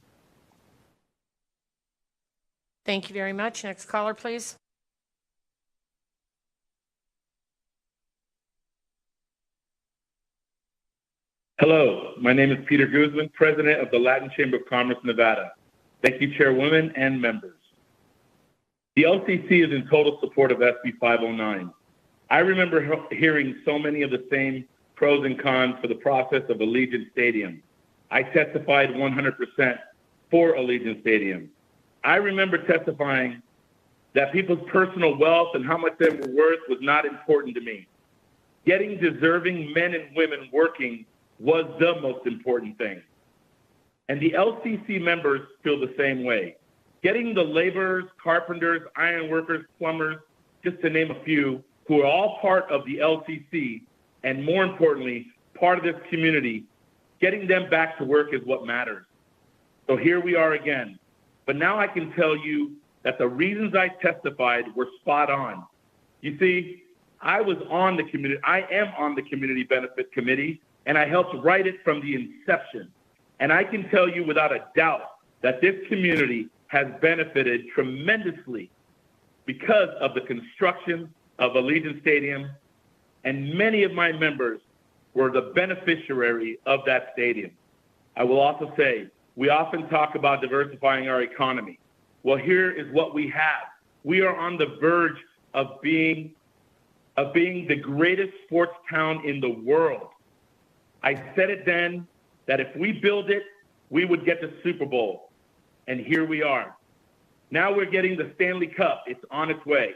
Thank you very much. Next caller, please. Hello, my name is Peter Guzman, President of the Latin Chamber of Commerce, Nevada. Thank you, Chairwoman and members. The LCC is in total support of SB 509. I remember hearing so many of the same pros and cons for the process of Allegiant Stadium. I testified 100% for Allegiant Stadium. I remember testifying that people's personal wealth and how much they were worth was not important to me. Getting deserving men and women working was the most important thing. And the LCC members feel the same way. Getting the laborers, carpenters, iron workers, plumbers, just to name a few, who are all part of the LCC, and more importantly, part of this community, getting them back to work is what matters. So here we are again. But now I can tell you that the reasons I testified were spot on. You see, I am on the Community Benefit Committee, and I helped write it from the inception. And I can tell you without a doubt that this community has benefited tremendously because of the construction of Allegiant Stadium, and many of my members were the beneficiary of that stadium. I will also say, we often talk about diversifying our economy. Well, here is what we have. We are on the verge of being the greatest sports town in the world. I said it then that if we build it, we would get the Super Bowl. And here we are. Now we're getting the Stanley Cup. It's on its way.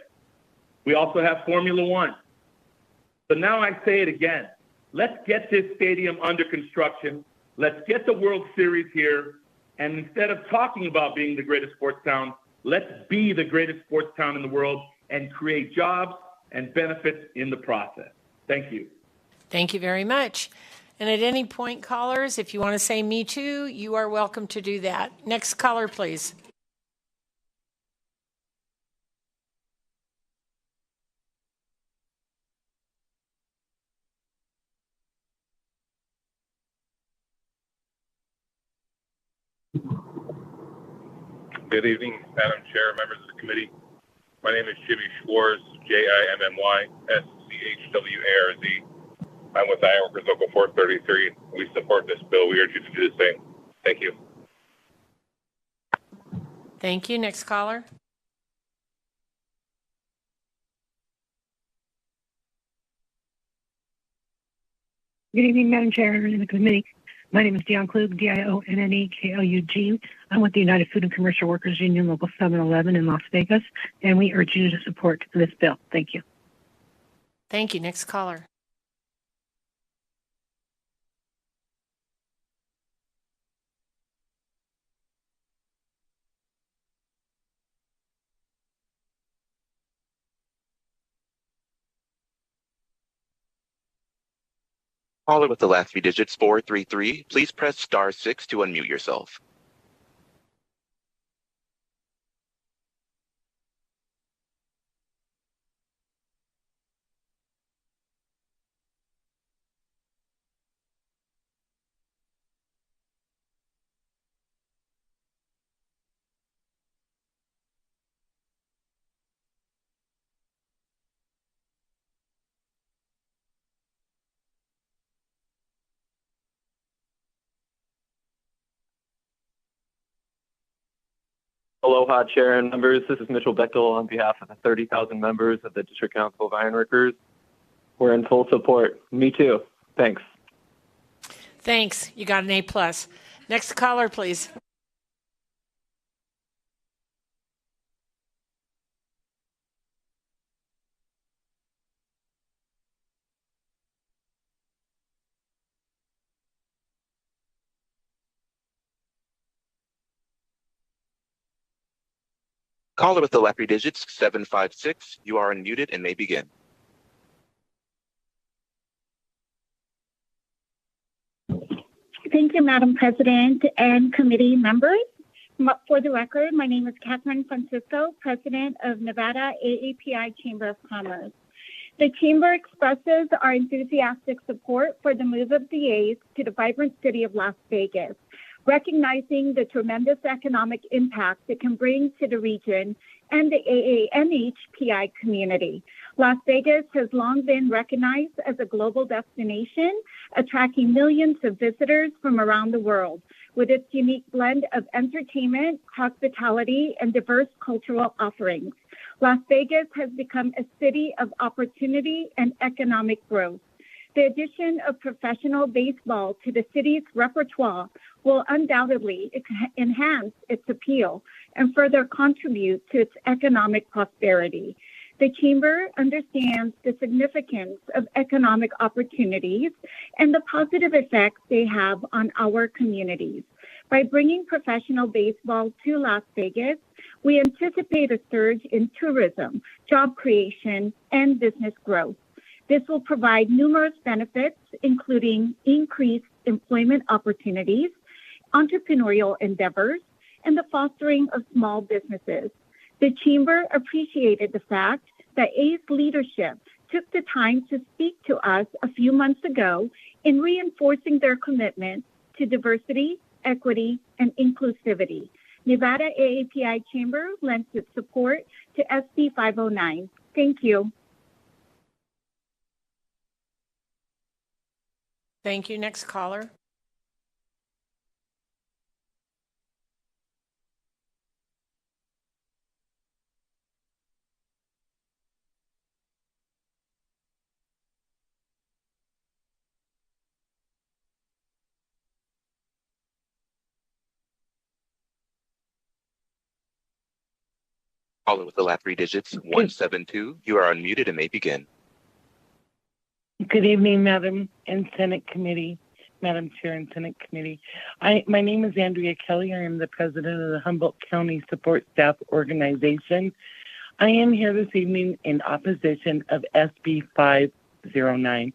We also have Formula One. So now I say it again. Let's get this stadium under construction. Let's get the World Series here. And instead of talking about being the greatest sports town, let's be the greatest sports town in the world and create jobs and benefits in the process. Thank you. Thank you very much. And at any point, callers, if you want to say me too, you are welcome to do that. Next caller, please. Good evening, Madam Chair, members of the committee. My name is Jimmy Schwartz, Jimmyschwarz. I'm with Iowa Workers Local 433. We support this bill. We urge you to do the same. Thank you. Thank you. Next caller. Good evening, Madam Chair, members of the committee. My name is Dion Klug, DIONNEKLUG. I'm with the United Food and Commercial Workers Union Local 711 in Las Vegas, and we urge you to support this bill. Thank you. Thank you. Next caller. Caller with the last three digits, 433. Please press *6 to unmute yourself. Aloha, Chair and members. This is Mitchell Beckel on behalf of the 30,000 members of the District Council of Ironworkers. We're in full support. Me too. Thanks. Thanks. You got an A+. Next caller, please. Caller with the last three digits, 756. You are unmuted and may begin. Thank you, Madam President and committee members. For the record, my name is Catherine Francisco, President of Nevada AAPI Chamber of Commerce. The Chamber expresses our enthusiastic support for the move of the A's to the vibrant city of Las Vegas, recognizing the tremendous economic impact it can bring to the region and the AANHPI community. Las Vegas has long been recognized as a global destination, attracting millions of visitors from around the world with its unique blend of entertainment, hospitality, and diverse cultural offerings. Las Vegas has become a city of opportunity and economic growth. The addition of professional baseball to the city's repertoire will undoubtedly enhance its appeal and further contribute to its economic prosperity. The Chamber understands the significance of economic opportunities and the positive effects they have on our communities. By bringing professional baseball to Las Vegas, we anticipate a surge in tourism, job creation, and business growth. This will provide numerous benefits, including increased employment opportunities, entrepreneurial endeavors, and the fostering of small businesses. The Chamber appreciated the fact that A's leadership took the time to speak to us a few months ago in reinforcing their commitment to diversity, equity, and inclusivity. Nevada AAPI Chamber lends its support to SB 509. Thank you. Thank you. Next caller. Caller with the last three digits, 172. You are unmuted and may begin. Good evening, Madam and Senate Committee, Madam Chair and Senate Committee. My name is Andrea Kelly. I am the president of the Humboldt County Support Staff Organization. I am here this evening in opposition of SB 509.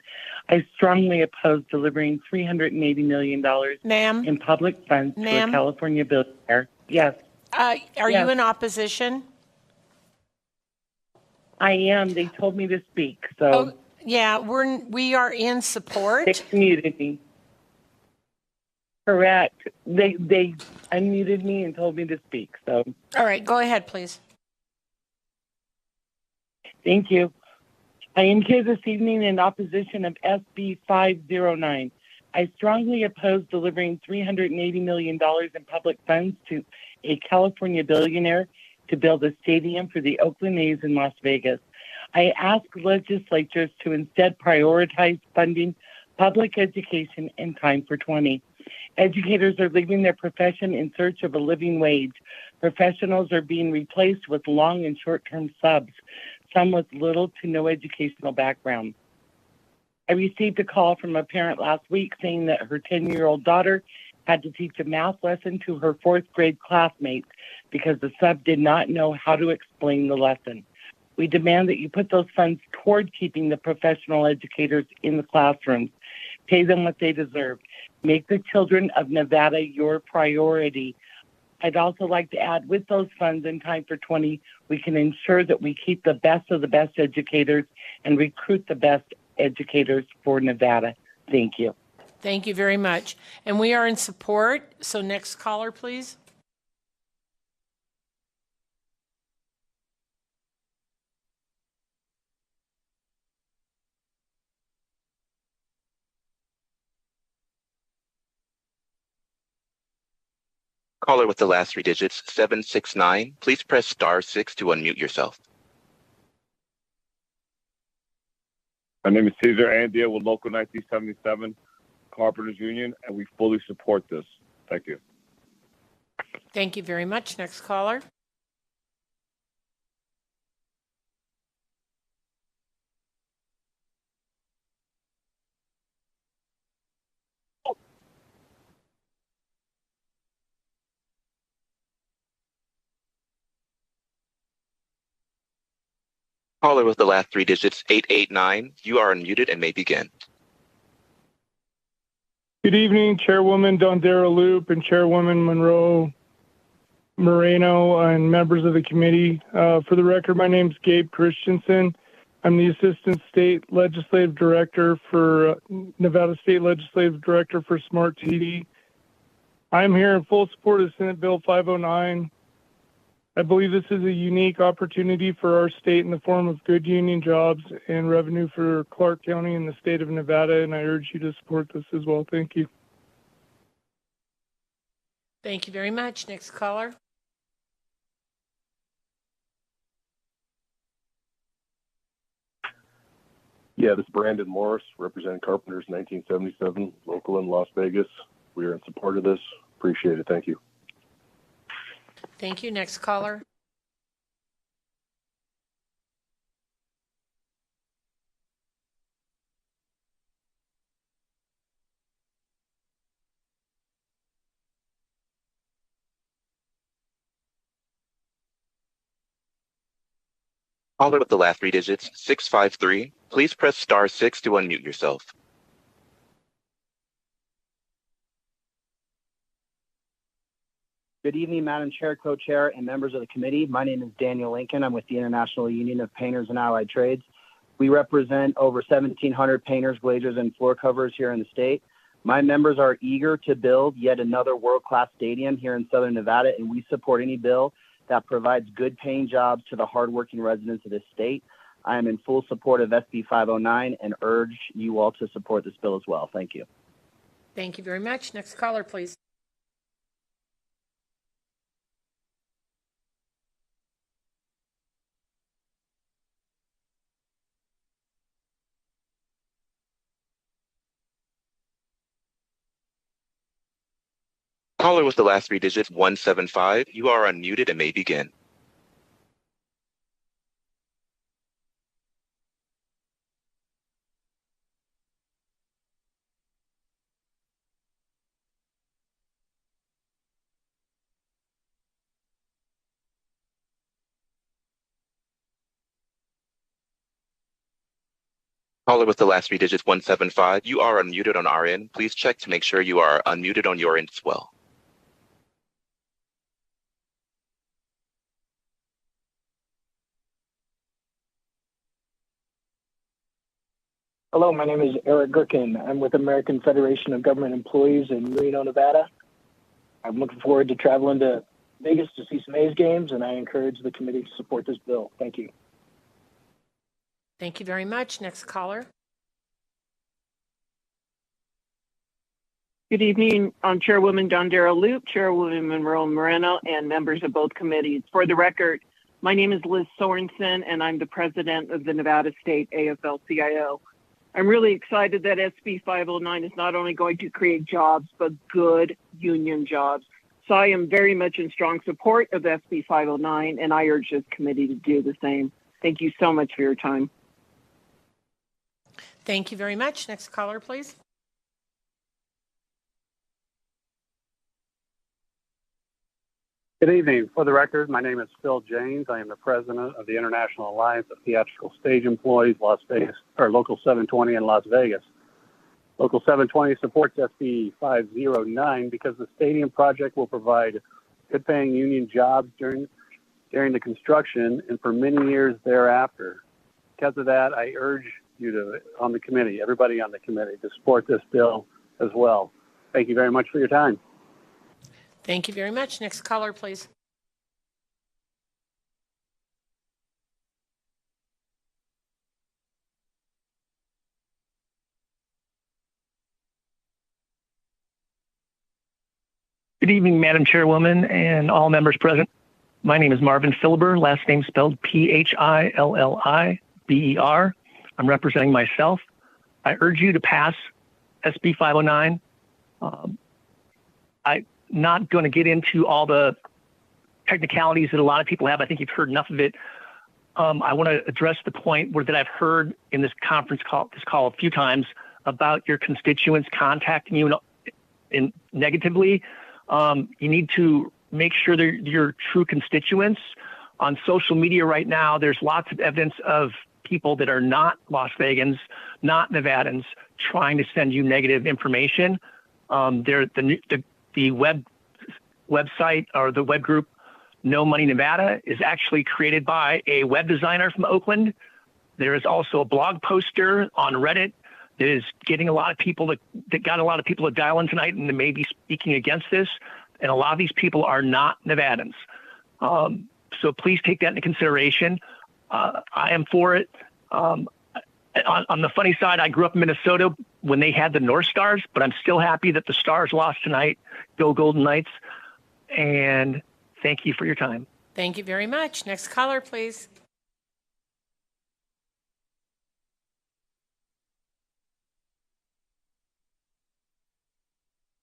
I strongly oppose delivering $380 million in public funds to a California billionaire. Yes. Are you in opposition? I am. They told me to speak, so. Yeah, we are in support. They muted me. Correct. They unmuted me and told me to speak. So All right, go ahead, please. thank you. I am here this evening in opposition of SB 509. I strongly oppose delivering $380 million in public funds to a California billionaire to build a stadium for the Oakland A's in Las Vegas. I ask legislatures to instead prioritize funding public education in time for 20. Educators are leaving their profession in search of a living wage. Professionals are being replaced with long and short-term subs, some with little to no educational background. I received a call from a parent last week saying that her 10-year-old daughter had to teach a math lesson to her fourth grade classmates because the sub did not know how to explain the lesson. We demand that you put those funds toward keeping the professional educators in the classrooms. Pay them what they deserve. Make the children of Nevada your priority. I'd also like to add, with those funds in time for 20, we can ensure that we keep the best of the best educators and recruit the best educators for Nevada. Thank you. Thank you very much. And we are in support. So next caller, please. Caller with the last three digits, 769. Please press *6 to unmute yourself. My name is Cesar Andia with Local 1977 Carpenters Union, and we fully support this. Thank you. Thank you very much. Next caller. Caller with the last three digits, 889. You are unmuted and may begin. Good evening, Chairwoman Dondera Loop and Chairwoman Monroe Moreno and members of the committee. For the record, my name is Gabe Christensen. I'm the Assistant State Legislative Director for Nevada State Legislative Director for Smart TD. I'm here in full support of Senate Bill 509. I believe this is a unique opportunity for our state in the form of good union jobs and revenue for Clark County and the state of Nevada, and I urge you to support this as well. Thank you. Thank you very much. Next caller. Yeah, this is Brandon Morris, representing Carpenters 1977, local in Las Vegas. We are in support of this. Appreciate it. Thank you. Thank you. Next caller. Caller with the last three digits, 653. Please press *6 to unmute yourself. Good evening, Madam Chair, Co-Chair, and members of the committee. My name is Daniel Lincoln. I'm with the International Union of Painters and Allied Trades. We represent over 1,700 painters, glazers, and floor coverers here in the state. My members are eager to build yet another world-class stadium here in Southern Nevada, and we support any bill that provides good-paying jobs to the hardworking residents of this state. I am in full support of SB 509 and urge you all to support this bill as well. Thank you. Thank you very much. Next caller, please. Caller with the last three digits, 175. You are unmuted and may begin. Caller with the last three digits, 175. You are unmuted on our end. Please check to make sure you are unmuted on your end as well. Hello, my name is Eric Gherkin. I'm with American Federation of Government Employees in Reno, Nevada. I'm looking forward to traveling to Vegas to see some A's games, and I encourage the committee to support this bill. Thank you. Thank you very much. Next caller. Good evening. I'm Chairwoman Dondera Loop, Chairwoman Monroe Moreno, and members of both committees. For the record, my name is Liz Sorensen, and I'm the president of the Nevada State AFL-CIO. I'm really excited that SB 509 is not only going to create jobs, but good union jobs. So I am very much in strong support of SB 509, and I urge this committee to do the same. Thank you so much for your time. Thank you very much. Next caller, please. Good evening. For the record, my name is Phil James. I am the president of the International Alliance of Theatrical Stage Employees, Las Vegas, or Local 720 in Las Vegas. Local 720 supports SB 509 because the stadium project will provide good-paying union jobs during the construction and for many years thereafter. Because of that, I urge you to, on the committee, everybody on the committee, to support this bill as well. Thank you very much for your time. Thank you very much. Next caller, please. Good evening, Madam Chairwoman and all members present. My name is Marvin Philber, last name spelled Philliber. I'm representing myself. I urge you to pass SB 509. I'm not going to get into all the technicalities that a lot of people have. I think you've heard enough of it. I want to address the point that I've heard in this conference call, a few times about your constituents contacting you in negatively. You need to make sure they're your true constituents. On social media right now, there's lots of evidence of people that are not Las Vegans, not Nevadans, trying to send you negative information. The website or the web group No Money Nevada is actually created by a web designer from Oakland. There is also a blog poster on Reddit that is getting a lot of people that got a lot of people to dial in tonight and may be speaking against this. And a lot of these people are not Nevadans. So please take that into consideration. I am for it. On the funny side, I grew up in Minnesota when they had the North Stars, but I'm still happy that the Stars lost tonight. Go Golden Knights. And thank you for your time. Thank you very much. Next caller, please.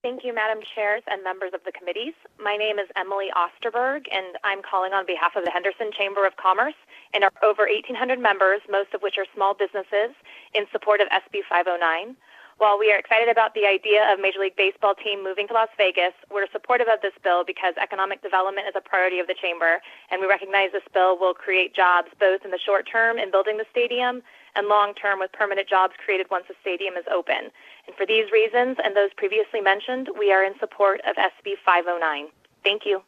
Thank you, Madam Chairs and members of the committees. My name is Emily Osterberg, and I'm calling on behalf of the Henderson Chamber of Commerce and our over 1,800 members, most of which are small businesses, in support of SB 509. While we are excited about the idea of Major League Baseball team moving to Las Vegas, we're supportive of this bill because economic development is a priority of the Chamber, and we recognize this bill will create jobs both in the short term in building the stadium and long term with permanent jobs created once the stadium is open. And for these reasons and those previously mentioned, we are in support of SB 509. Thank you.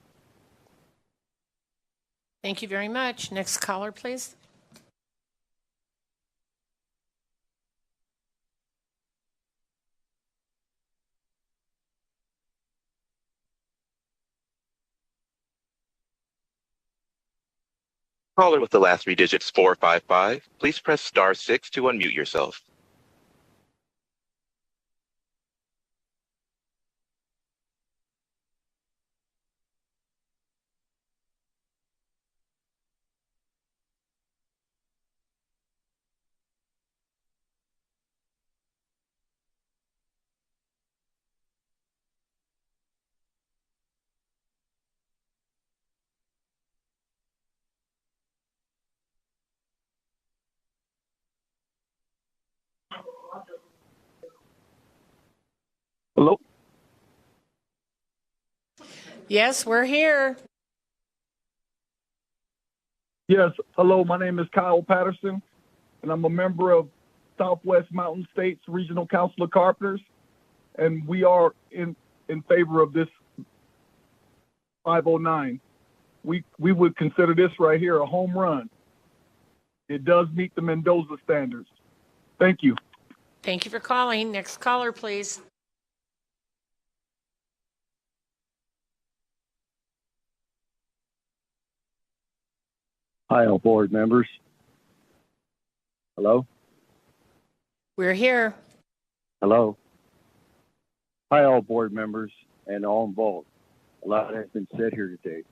Thank you very much. Next caller, please. Caller with the last three digits 455, please press *6 to unmute yourself. Hello? Yes, we're here. Yes, hello, my name is Kyle Patterson, and I'm a member of Southwest Mountain States Regional Council of Carpenters, and we are in favor of this 509. We would consider this right here a home run. It does meet the Mendoza standards. Thank you. Thank you for calling. Next caller, please. Hi, all board members. Hello? We're here. Hello? Hi, all board members and all involved. A lot has been said here today.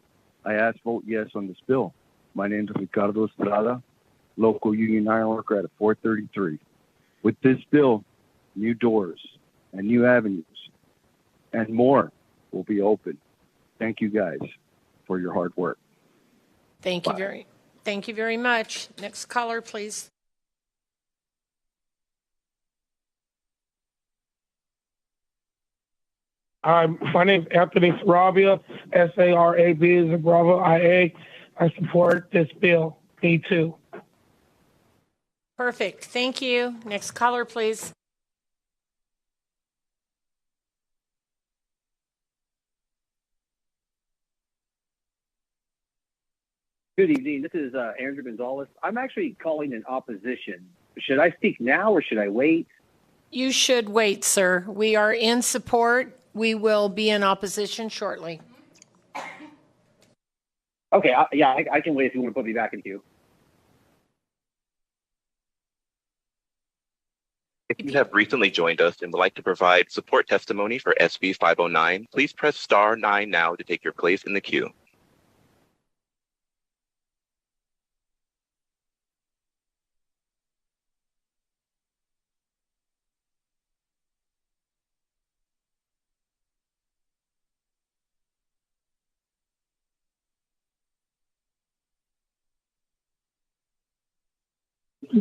I ask vote yes on this bill. My name is Ricardo Estrada, local union iron worker at 433. With this bill, new doors and new avenues and more will be open. Thank you guys for your hard work. Thank you very much. Next caller, please. My name is Anthony Sarabia, SARAB is a Bravo IA. I support this bill. Me too. Perfect. Thank you. Next caller, please. Good evening. This is Andrew Gonzalez. I'm actually calling in opposition. Should I speak now or should I wait? You should wait, sir. We are in support. We will be in opposition shortly. Okay, I can wait if you want to put me back in queue. If you have recently joined us and would like to provide support testimony for SB 509, please press star 9 now to take your place in the queue.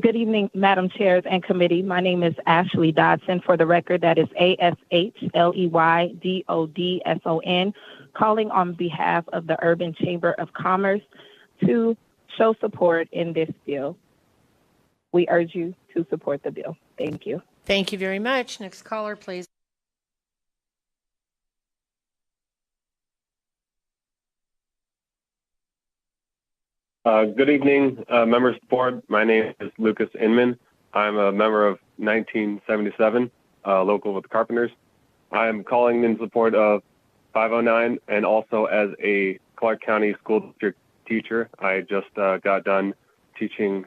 Good evening, Madam Chairs and Committee. My name is Ashley Dodson. For the record, that is ASHLEYDODSON, calling on behalf of the Urban Chamber of Commerce to show support in this bill. We urge you to support the bill. Thank you. Thank you very much. Next caller, please. Good evening, members of the board. My name is Lucas Inman. I'm a member of 1977, local with the Carpenters. I'm calling in support of 509 and also as a Clark County School District teacher. I just got done teaching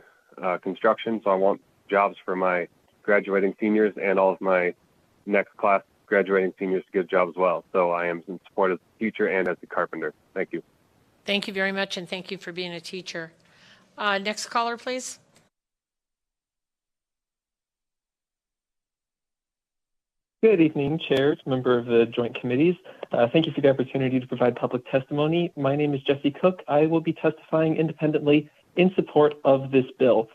construction, so I want jobs for my graduating seniors and all of my next class graduating seniors to get a job as well. So I am in support as a teacher and as a carpenter. Thank you. Thank you very much, and thank you for being a teacher. Next caller, please. Good evening, chairs, member of the joint committees. Thank you for the opportunity to provide public testimony. My name is Jesse Cook. I will be testifying independently in support of this bill.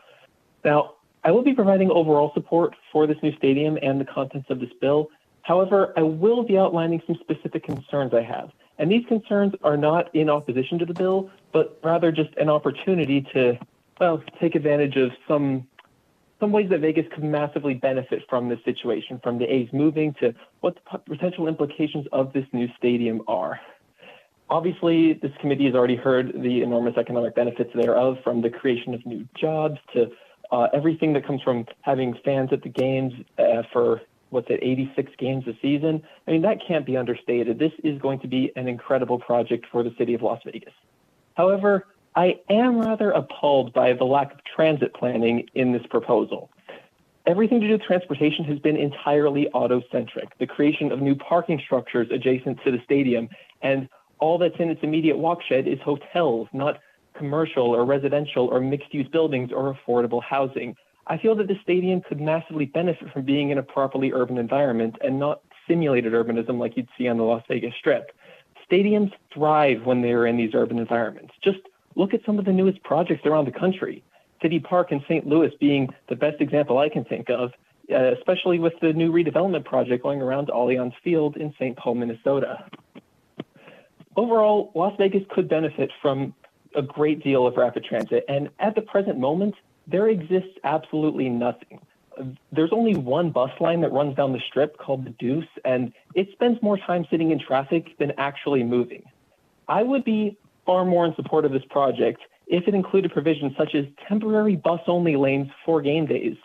Now, I will be providing overall support for this new stadium and the contents of this bill. However, I will be outlining some specific concerns I have. And these concerns are not in opposition to the bill, but rather just an opportunity to, well, take advantage of some ways that Vegas could massively benefit from this situation, from the A's moving to what the potential implications of this new stadium are. Obviously, this committee has already heard the enormous economic benefits thereof, from the creation of new jobs to everything that comes from having fans at the games for 86 games a season. I mean, that can't be understated. This is going to be an incredible project for the city of Las Vegas. However, I am rather appalled by the lack of transit planning in this proposal. Everything to do with transportation has been entirely auto-centric. The creation of new parking structures adjacent to the stadium, and all that's in its immediate walkshed is hotels, not commercial or residential or mixed-use buildings or affordable housing. I feel that the stadium could massively benefit from being in a properly urban environment and not simulated urbanism like you'd see on the Las Vegas Strip. Stadiums thrive when they are in these urban environments. Just look at some of the newest projects around the country. City Park in St. Louis being the best example I can think of, especially with the new redevelopment project going around Allianz Field in St. Paul, Minnesota. Overall, Las Vegas could benefit from a great deal of rapid transit, and at the present moment, there exists absolutely nothing. There's only one bus line that runs down the Strip called the Deuce, and it spends more time sitting in traffic than actually moving. I would be far more in support of this project if it included provisions such as temporary bus-only lanes for game days,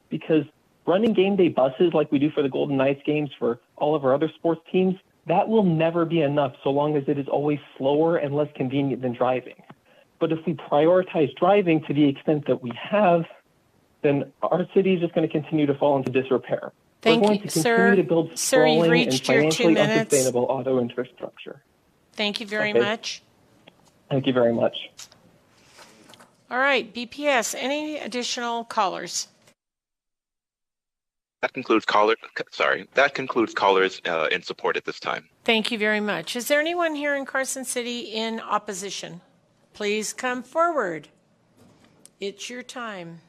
because Running game day buses like we do for the Golden Knights games for all of our other sports teams, that will never be enough so long as it is always slower and less convenient than driving. But if we prioritize driving to the extent that we have, then our city is just going to continue to fall into disrepair. We're going to continue to build sprawling and financially unsustainable auto infrastructure. Thank you very much. Thank you very much. All right, BPS, any additional callers? That concludes callers in support at this time. Thank you very much. Is there anyone here in Carson City in opposition? Please come forward. It's your time.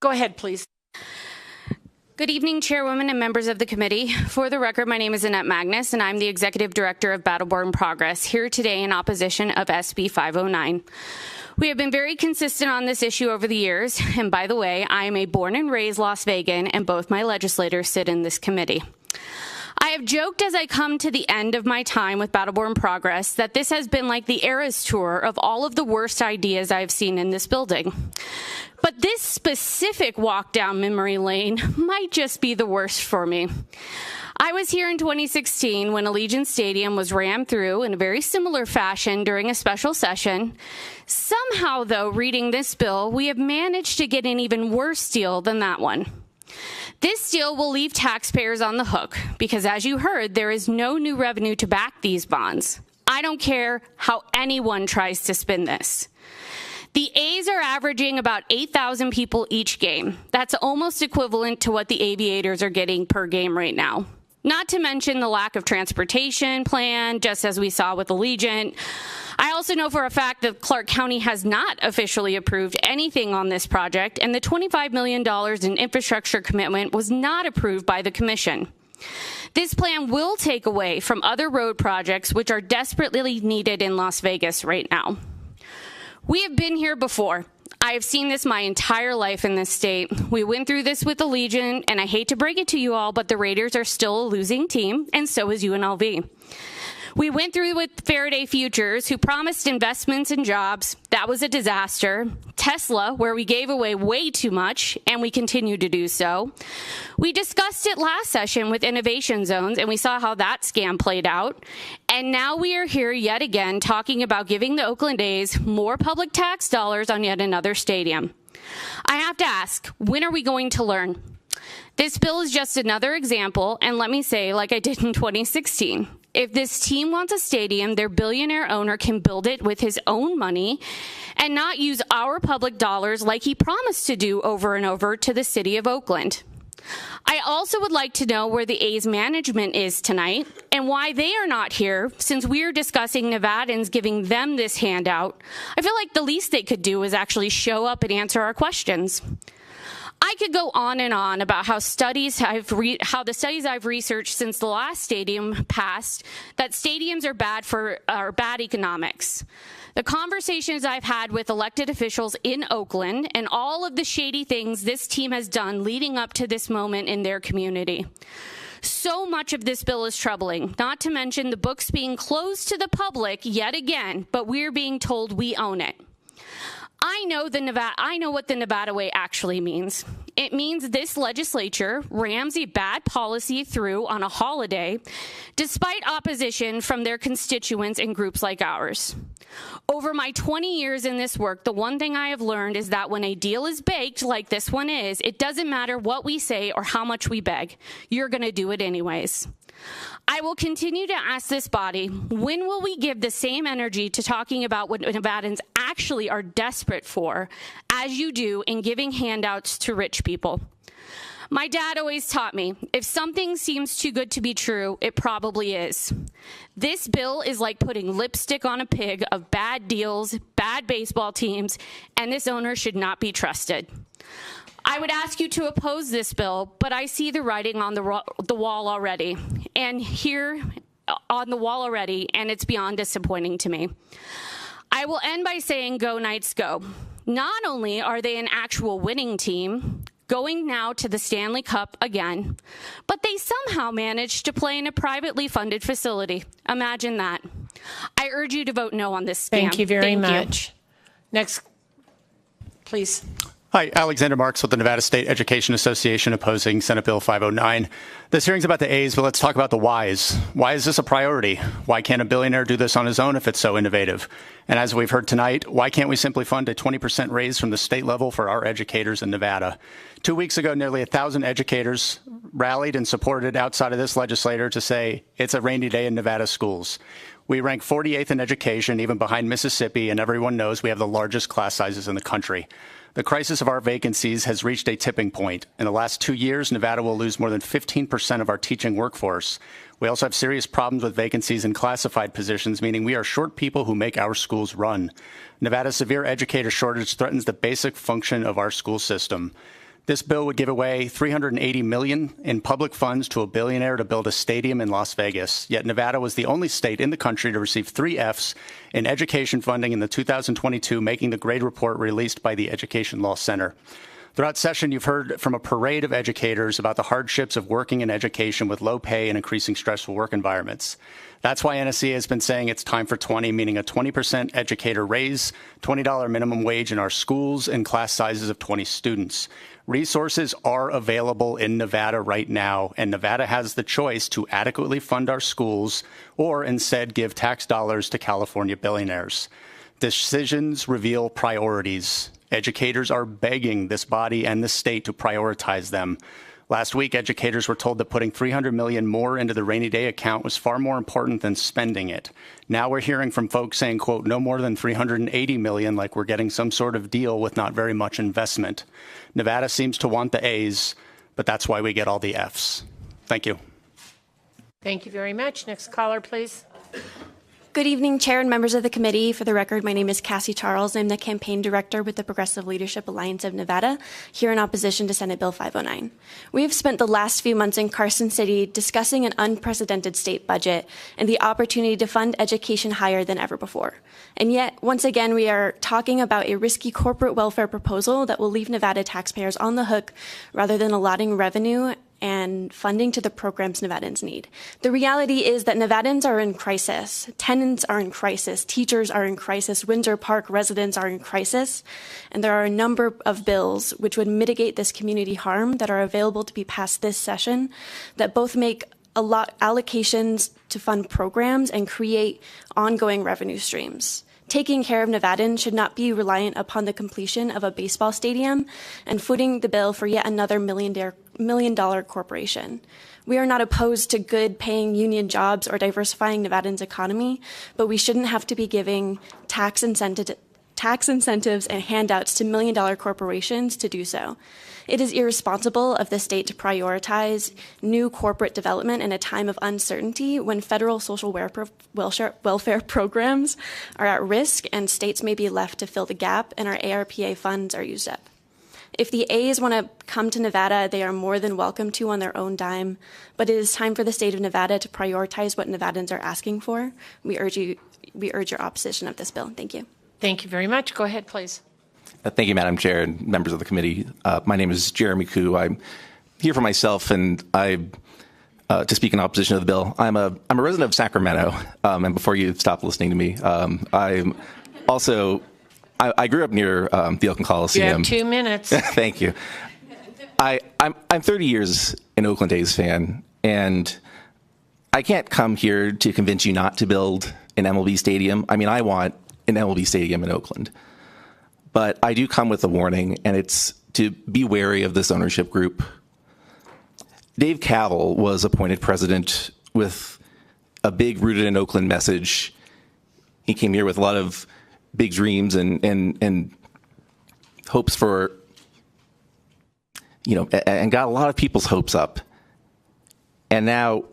Go ahead, please. Good evening, Chairwoman and members of the committee. For the record, my name is Annette Magnus, and I'm the Executive Director of Battleborn Progress, here today in opposition of SB 509. We have been very consistent on this issue over the years, and by the way, I am a born and raised Las Vegan, and both my legislators sit in this committee. I have joked as I come to the end of my time with Battleborn Progress that this has been like the Eras Tour of all of the worst ideas I've seen in this building. But this specific walk down memory lane might just be the worst for me. I was here in 2016 when Allegiant Stadium was rammed through in a very similar fashion during a special session. Somehow, though, reading this bill, we have managed to get an even worse deal than that one. This deal will leave taxpayers on the hook because, as you heard, there is no new revenue to back these bonds. I don't care how anyone tries to spin this. The A's are averaging about 8,000 people each game. That's almost equivalent to what the Aviators are getting per game right now. Not to mention the lack of transportation plan, just as we saw with Allegiant. I also know for a fact that Clark County has not officially approved anything on this project, and the $25 million in infrastructure commitment was not approved by the commission. This plan will take away from other road projects which are desperately needed in Las Vegas right now. We have been here before. I have seen this my entire life in this state. We went through this with Allegiant, and I hate to break it to you all, but the Raiders are still a losing team, and so is UNLV. We went through with Faraday Futures, who promised investments and jobs. That was a disaster. Tesla, where we gave away way too much, and we continue to do so. We discussed it last session with innovation zones, and we saw how that scam played out. And now we are here yet again talking about giving the Oakland A's more public tax dollars on yet another stadium. I have to ask, when are we going to learn? This bill is just another example, and let me say, like I did in 2016, if this team wants a stadium, their billionaire owner can build it with his own money and not use our public dollars like he promised to do over and over to the city of Oakland. I also would like to know where the A's management is tonight and why they are not here, since we are discussing Nevadans giving them this handout. I feel like the least they could do is actually show up and answer our questions. I could go on and on about how the studies I've researched since the last stadium passed, that stadiums are bad economics. The conversations I've had with elected officials in Oakland and all of the shady things this team has done leading up to this moment in their community. So much of this bill is troubling, not to mention the books being closed to the public yet again, but we're being told we own it. I know what the Nevada way actually means. It means this legislature rams a bad policy through on a holiday, despite opposition from their constituents and groups like ours. Over my 20 years in this work, the one thing I have learned is that when a deal is baked like this one is, it doesn't matter what we say or how much we beg. You're going to do it anyways. I will continue to ask this body, when will we give the same energy to talking about what Nevadans actually are desperate for, as you do in giving handouts to rich people? My dad always taught me, if something seems too good to be true, it probably is. This bill is like putting lipstick on a pig of bad deals, bad baseball teams, and this owner should not be trusted. I would ask you to oppose this bill, but I see the writing on the wall already, and it's beyond disappointing to me. I will end by saying go Knights go. Not only are they an actual winning team, going now to the Stanley Cup again, but they somehow managed to play in a privately funded facility. Imagine that. I urge you to vote no on this scam. Thank you very much. Next, please. Hi, Alexander Marks with the Nevada State Education Association opposing Senate Bill 509. This hearing's about the A's, but let's talk about the whys. Why is this a priority? Why can't a billionaire do this on his own if it's so innovative? And as we've heard tonight, why can't we simply fund a 20% raise from the state level for our educators in Nevada? 2 weeks ago, nearly 1,000 educators rallied and supported outside of this legislature to say it's a rainy day in Nevada schools. We rank 48th in education, even behind Mississippi, and everyone knows we have the largest class sizes in the country. The crisis of our vacancies has reached a tipping point. In the last 2 years, Nevada will lose more than 15% of our teaching workforce. We also have serious problems with vacancies in classified positions, meaning we are short people who make our schools run. Nevada's severe educator shortage threatens the basic function of our school system. This bill would give away $380 million in public funds to a billionaire to build a stadium in Las Vegas. Yet Nevada was the only state in the country to receive 3 Fs in education funding in the 2022 Making the Grade report released by the Education Law Center. Throughout session, you've heard from a parade of educators about the hardships of working in education with low pay and increasing stressful work environments. That's why NSC has been saying it's time for 20, meaning a 20% educator raise, $20 minimum wage in our schools, and class sizes of 20 students. Resources are available in Nevada right now, and Nevada has the choice to adequately fund our schools or instead give tax dollars to California billionaires. Decisions reveal priorities. Educators are begging this body and the state to prioritize them. Last week, educators were told that putting $300 million more into the rainy day account was far more important than spending it. Now we're hearing from folks saying, quote, no more than $380 million, like we're getting some sort of deal with not very much investment. Nevada seems to want the A's, but that's why we get all the F's. Thank you. Thank you very much. Next caller, please. Good evening, Chair and members of the committee. For the record, my name is Cassie Charles. I'm the campaign director with the Progressive Leadership Alliance of Nevada, here in opposition to Senate Bill 509. We have spent the last few months in Carson City discussing an unprecedented state budget and the opportunity to fund education higher than ever before. And yet, once again, we are talking about a risky corporate welfare proposal that will leave Nevada taxpayers on the hook rather than allotting revenue and funding to the programs Nevadans need. The reality is that Nevadans are in crisis. Tenants are in crisis. Teachers are in crisis. Windsor Park residents are in crisis. And there are a number of bills which would mitigate this community harm that are available to be passed this session that both make allocations to fund programs and create ongoing revenue streams. Taking care of Nevadans should not be reliant upon the completion of a baseball stadium and footing the bill for yet another million-dollar corporation. We are not opposed to good-paying union jobs or diversifying Nevadans' economy, but we shouldn't have to be giving tax incentives and handouts to million-dollar corporations to do so. It is irresponsible of the state to prioritize new corporate development in a time of uncertainty when federal social welfare programs are at risk and states may be left to fill the gap and our ARPA funds are used up. If the A's want to come to Nevada, they are more than welcome to on their own dime, but it is time for the state of Nevada to prioritize what Nevadans are asking for. We urge your opposition of this bill. Thank you. Thank you very much. Go ahead, please. Thank you, Madam Chair and members of the committee. My name is Jeremy Koo. I'm here for myself, and to speak in opposition to the bill. I'm a resident of Sacramento, and before you stop listening to me, I'm also I grew up near the Oakland Coliseum. You have 2 minutes. Thank you. I'm 30 years an Oakland A's fan, and I can't come here to convince you not to build an MLB stadium. I mean, I want an MLB stadium in Oakland. But I do come with a warning, and it's to be wary of this ownership group. Dave Cavell was appointed president with a big rooted in Oakland message. He came here with a lot of big dreams and hopes for, and got a lot of people's hopes up. And now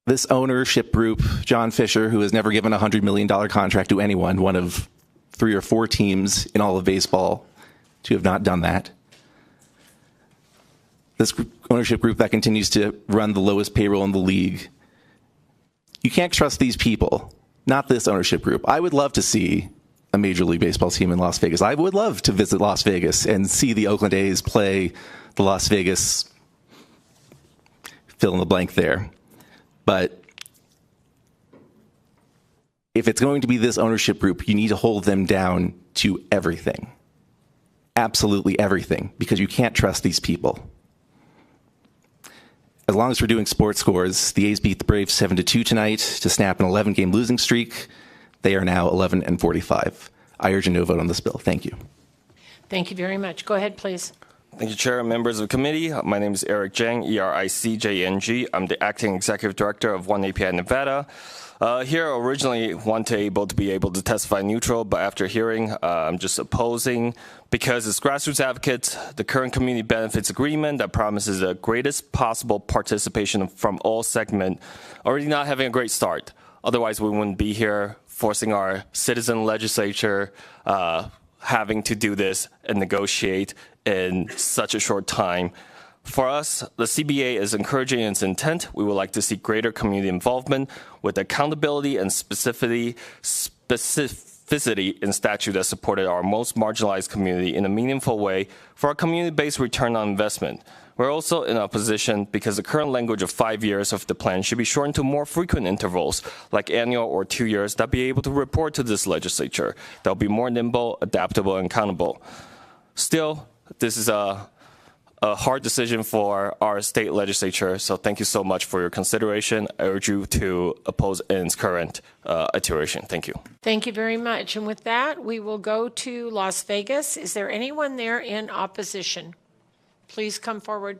this ownership group, John Fisher, who has never given a $100 million contract to anyone, one of 3 or 4 teams in all of baseball to have not done that. This ownership group that continues to run the lowest payroll in the league. You can't trust these people. not this ownership group. I would love to see a Major League Baseball team in Las Vegas. I would love to visit Las Vegas and see the Oakland A's play the Las Vegas fill in the blank there. But if it's going to be this ownership group, you need to hold them down to everything. Absolutely everything, because you can't trust these people. As long as we're doing sports scores, the A's beat the Braves 7-2 tonight to snap an 11-game losing streak. They are now 11-45. I urge a no vote on this bill. Thank you. Thank you very much. Go ahead, please. Thank you, Chair and members of the committee. My name is Eric Jang, ERICJNG. I'm the acting executive director of One API Nevada. Here, originally wanted to be able to testify neutral, but after hearing, I'm just opposing because as grassroots advocates, the current community benefits agreement that promises the greatest possible participation from all segments already not having a great start. Otherwise, we wouldn't be here forcing our citizen legislature having to do this and negotiate in such a short time. For us, the CBA is encouraging its intent. We would like to see greater community involvement with accountability and specificity in statute that supported our most marginalized community in a meaningful way for a community-based return on investment. We're also in opposition because the current language of 5 years of the plan should be shortened to more frequent intervals, like annual or 2 years, that be able to report to this legislature. That will be more nimble, adaptable, and accountable. Still, this is a hard decision for our state legislature, so thank you so much for your consideration. I urge you to oppose in its current iteration. Thank you. Thank you very much. And with that, we will go to Las Vegas. Is there anyone there in opposition? Please come forward.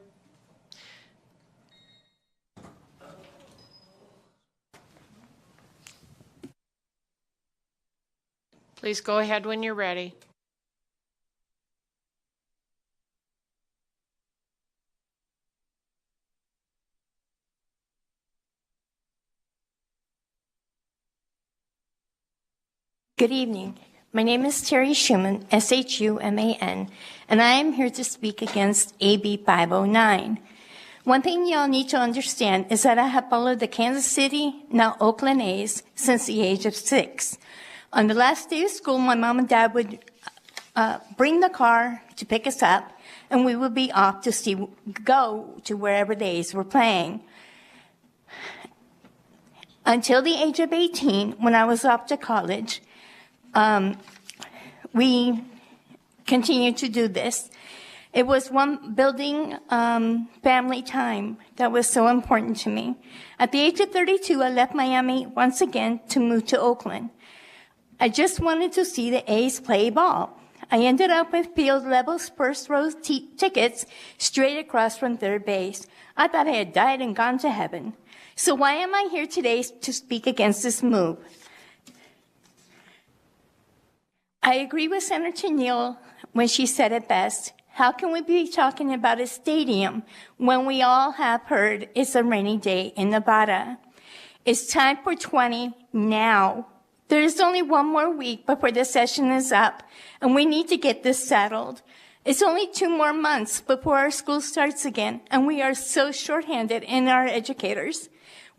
Please go ahead when you're ready. Good evening. My name is Terry Schuman, S-H-U-M-A-N, and I am here to speak against AB 509. One thing y'all need to understand is that I have followed the Kansas City, now Oakland A's, since the age of 6. On the last day of school, my mom and dad would bring the car to pick us up, and we would be off to go to wherever the A's were playing. Until the age of 18, when I was off to college, we continued to do this. It was one building family time that was so important to me. At the age of 32, I left Miami once again to move to Oakland. I just wanted to see the A's play ball. I ended up with field level first row tickets straight across from third base. I thought I had died and gone to heaven. So why am I here today to speak against this move? I agree with Senator Neal when she said it best. How can we be talking about a stadium when we all have heard it's a rainy day in Nevada? It's time for 20 now. There is only one more week before the session is up, and we need to get this settled. It's only 2 more months before our school starts again, and we are so shorthanded in our educators.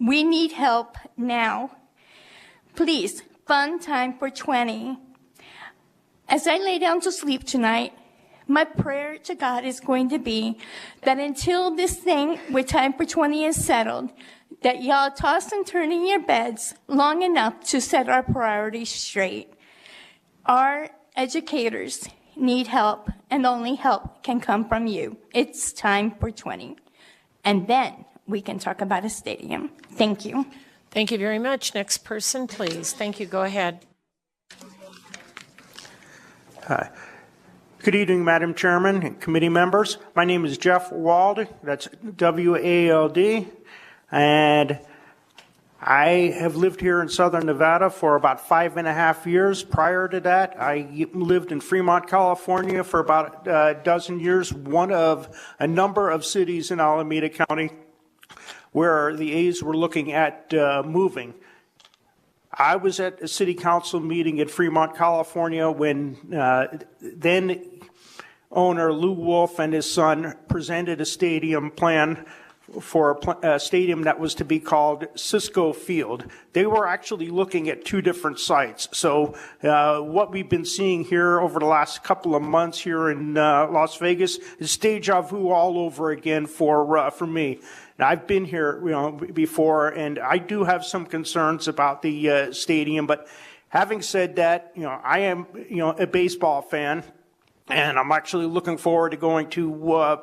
We need help now. Please, fund time for 20. As I lay down to sleep tonight, my prayer to God is going to be that until this thing with time for 20 is settled, that y'all toss and turn in your beds long enough to set our priorities straight. Our educators need help, and only help can come from you. It's time for 20. And then we can talk about a stadium. Thank you. Thank you very much. Next person, please. Thank you. Go ahead. Hi. Good evening, Madam Chairman and committee members. My name is Jeff Wald. That's W-A-L-D. And I have lived here in Southern Nevada for about 5.5 years. Prior to that, I lived in Fremont, California for about a dozen years, one of a number of cities in Alameda County where the A's were looking at moving. I was at a city council meeting in Fremont, California when then owner Lou Wolf and his son presented a stadium plan for a stadium that was to be called Cisco Field. They were actually looking at two different sites. So what we've been seeing here over the last couple of months here in Las Vegas is deja vu all over again for me. Now, I've been here, before, and I do have some concerns about the stadium. But having said that, I am, a baseball fan. And I'm actually looking forward to going to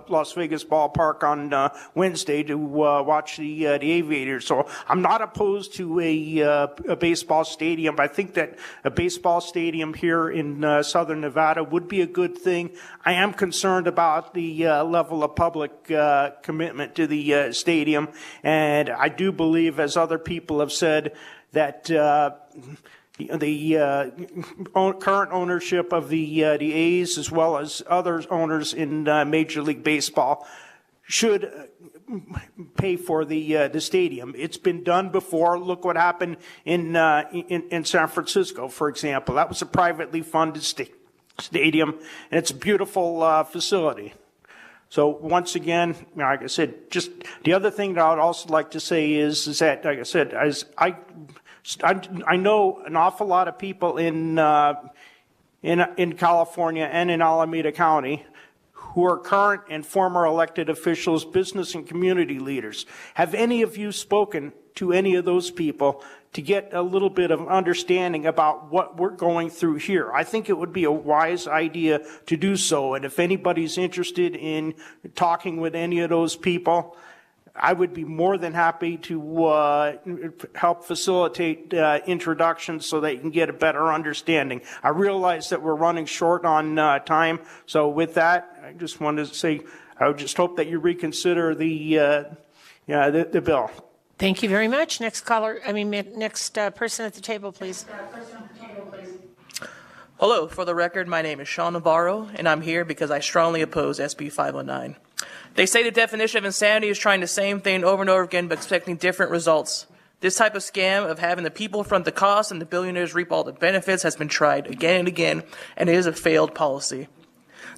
Las Vegas ballpark on Wednesday to watch the Aviators. So I'm not opposed to a baseball stadium. I think that a baseball stadium here in southern Nevada would be a good thing. I am concerned about the level of public commitment to the stadium. And I do believe, as other people have said, that the current ownership of the A's, as well as other owners in Major League Baseball, should pay for the stadium. It's been done before. Look what happened in San Francisco, for example. That was a privately funded stadium, and it's a beautiful facility. So once again, like I said, just the other thing that I would also like to say is that, like I said, I know an awful lot of people in California and in Alameda County who are current and former elected officials, business and community leaders. Have any of you spoken to any of those people to get a little bit of understanding about what we're going through here? I think it would be a wise idea to do so. And if anybody's interested in talking with any of those people, I would be more than happy to help facilitate introductions so that you can get a better understanding. I realize that we're running short on time, so with that, I just wanted to say I would just hope that you reconsider the bill. Thank you very much. Next person at the table, please. Hello, for the record, my name is Sean Navarro, and I'm here because I strongly oppose SB 509. They say the definition of insanity is trying the same thing over and over again but expecting different results. This type of scam of having the people front the cost and the billionaires reap all the benefits has been tried again and again, and it is a failed policy.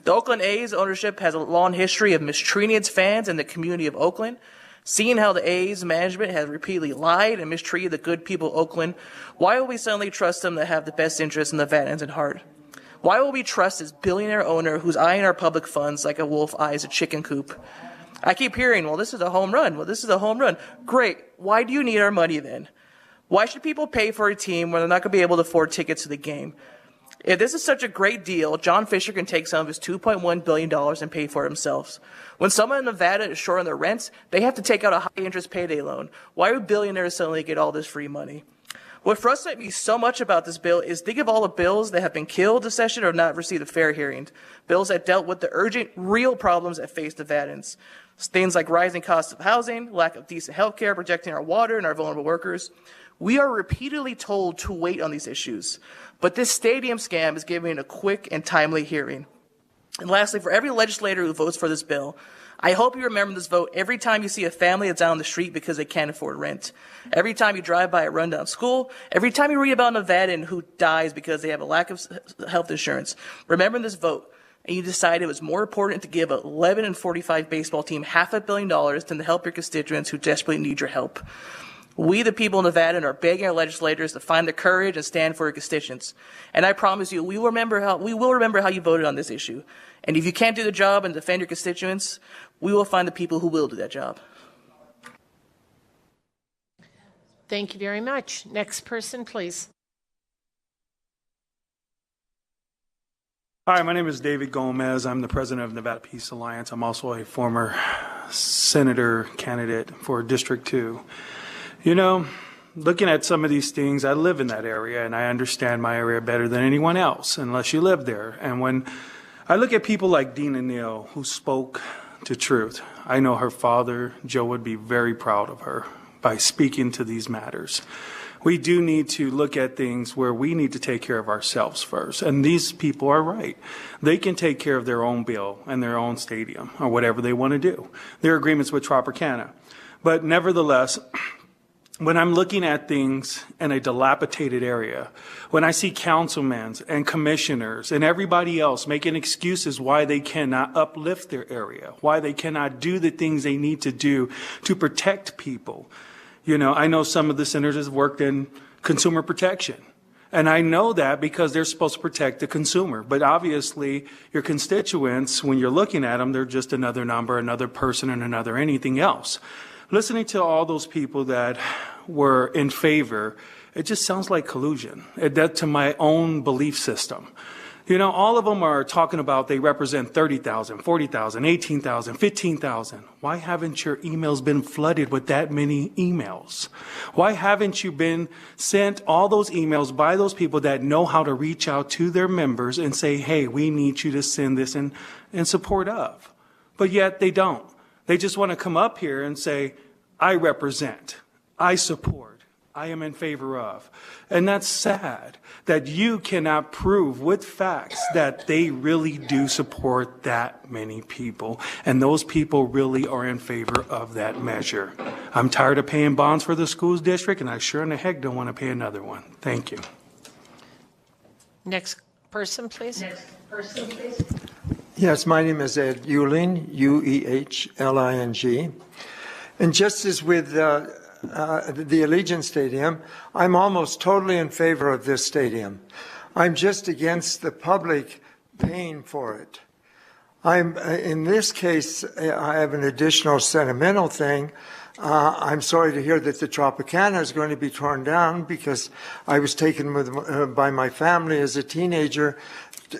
The Oakland A's ownership has a long history of mistreating its fans and the community of Oakland. Seeing how the A's management has repeatedly lied and mistreated the good people of Oakland, why will we suddenly trust them to have the best interests in the Nevadans at heart? Why will we trust this billionaire owner who's eyeing our public funds like a wolf eyes a chicken coop? I keep hearing, well, this is a home run. Well, this is a home run. Great. Why do you need our money then? Why should people pay for a team when they're not going to be able to afford tickets to the game? If this is such a great deal, John Fisher can take some of his $2.1 billion and pay for it themselves. When someone in Nevada is short on their rents, they have to take out a high-interest payday loan. Why would billionaires suddenly get all this free money? What frustrates me so much about this bill is think of all the bills that have been killed this session or not received a fair hearing. Bills that dealt with the urgent, real problems that face Nevadans. Things like rising costs of housing, lack of decent health care, protecting our water and our vulnerable workers. We are repeatedly told to wait on these issues. But this stadium scam is giving a quick and timely hearing. And lastly, for every legislator who votes for this bill, I hope you remember this vote every time you see a family that's out on the street because they can't afford rent. Every time you drive by a rundown school, every time you read about a Nevadan who dies because they have a lack of health insurance. Remember this vote, and you decided it was more important to give an 11-45 baseball team $500 million than to help your constituents who desperately need your help. We, the people of Nevada, are begging our legislators to find the courage and stand for your constituents. And I promise you, we will remember how you voted on this issue. And if you can't do the job and defend your constituents, we will find the people who will do that job. Thank you very much. Next person, please. Hi, my name is David Gomez. I'm the president of Nevada Peace Alliance. I'm also a former senator candidate for District 2. You know, looking at some of these things, I live in that area, and I understand my area better than anyone else, unless you live there. And when I look at people like Dina Neal, who spoke to truth, I know her father, Joe, would be very proud of her by speaking to these matters. We do need to look at things where we need to take care of ourselves first. And these people are right. They can take care of their own bill and their own stadium or whatever they want to do. There are agreements with Tropicana. But nevertheless, when I'm looking at things in a dilapidated area, when I see councilmen and commissioners and everybody else making excuses why they cannot uplift their area, why they cannot do the things they need to do to protect people. You know, I know some of the senators have worked in consumer protection. And I know that because they're supposed to protect the consumer. But obviously, your constituents, when you're looking at them, they're just another number, another person, and another anything else. Listening to all those people that were in favor, it just sounds like collusion. That to my own belief system. You know, all of them are talking about they represent 30,000, 40,000, 18,000, 15,000. Why haven't your emails been flooded with that many emails? Why haven't you been sent all those emails by those people that know how to reach out to their members and say, hey, we need you to send this in support of? But yet they don't. They just want to come up here and say, I represent, I support, I am in favor of. And that's sad that you cannot prove with facts that they really do support that many people. And those people really are in favor of that measure. I'm tired of paying bonds for the schools district, and I sure in the heck don't want to pay another one. Thank you. Next person, please. Yes, my name is Ed Uhling, Uhling. And just as with the Allegiant Stadium, I'm almost totally in favor of this stadium. I'm just against the public paying for it. In this case, I have an additional sentimental thing. I'm sorry to hear that the Tropicana is going to be torn down because I was taken by my family as a teenager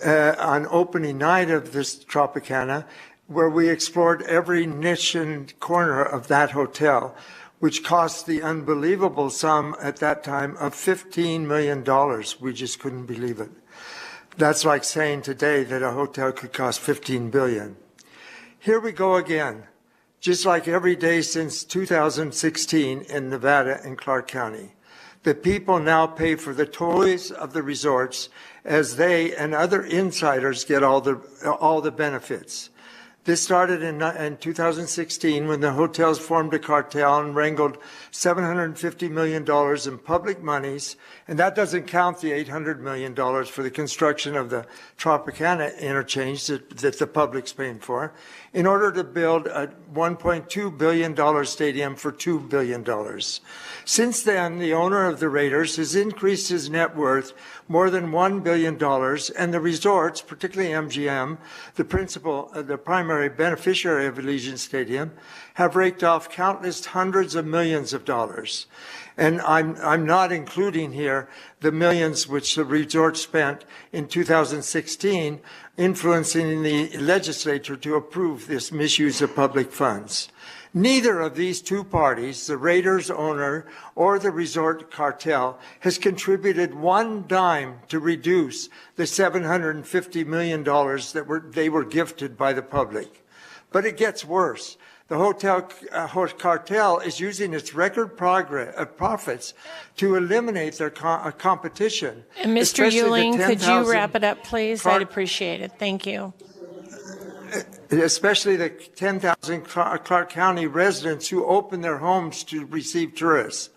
on opening night of this Tropicana, where we explored every niche and corner of that hotel, which cost the unbelievable sum at that time of $15 million. We just couldn't believe it. That's like saying today that a hotel could cost $15 billion. Here we go again, just like every day since 2016 in Nevada and Clark County. The people now pay for the toys of the resorts as they and other insiders get all the benefits. This started in 2016 when the hotels formed a cartel and wrangled $750 million in public monies, and that doesn't count the $800 million for the construction of the Tropicana interchange that the public's paying for, in order to build a $1.2 billion stadium for $2 billion. Since then, the owner of the Raiders has increased his net worth more than $1 billion, and the resorts, particularly MGM, the primary beneficiary of Allegiant Stadium, have raked off countless hundreds of millions of dollars. And I'm not including here the millions which the resort spent in 2016 influencing the legislature to approve this misuse of public funds. Neither of these two parties, the Raiders owner or the resort cartel, has contributed one dime to reduce the $750 million that they were gifted by the public. But it gets worse. The hotel cartel is using its record profits to eliminate their competition. And Mr. Uhling, could you wrap it up, please? I'd appreciate it. Thank you. Especially the 10,000 Clark County residents who open their homes to receive tourists.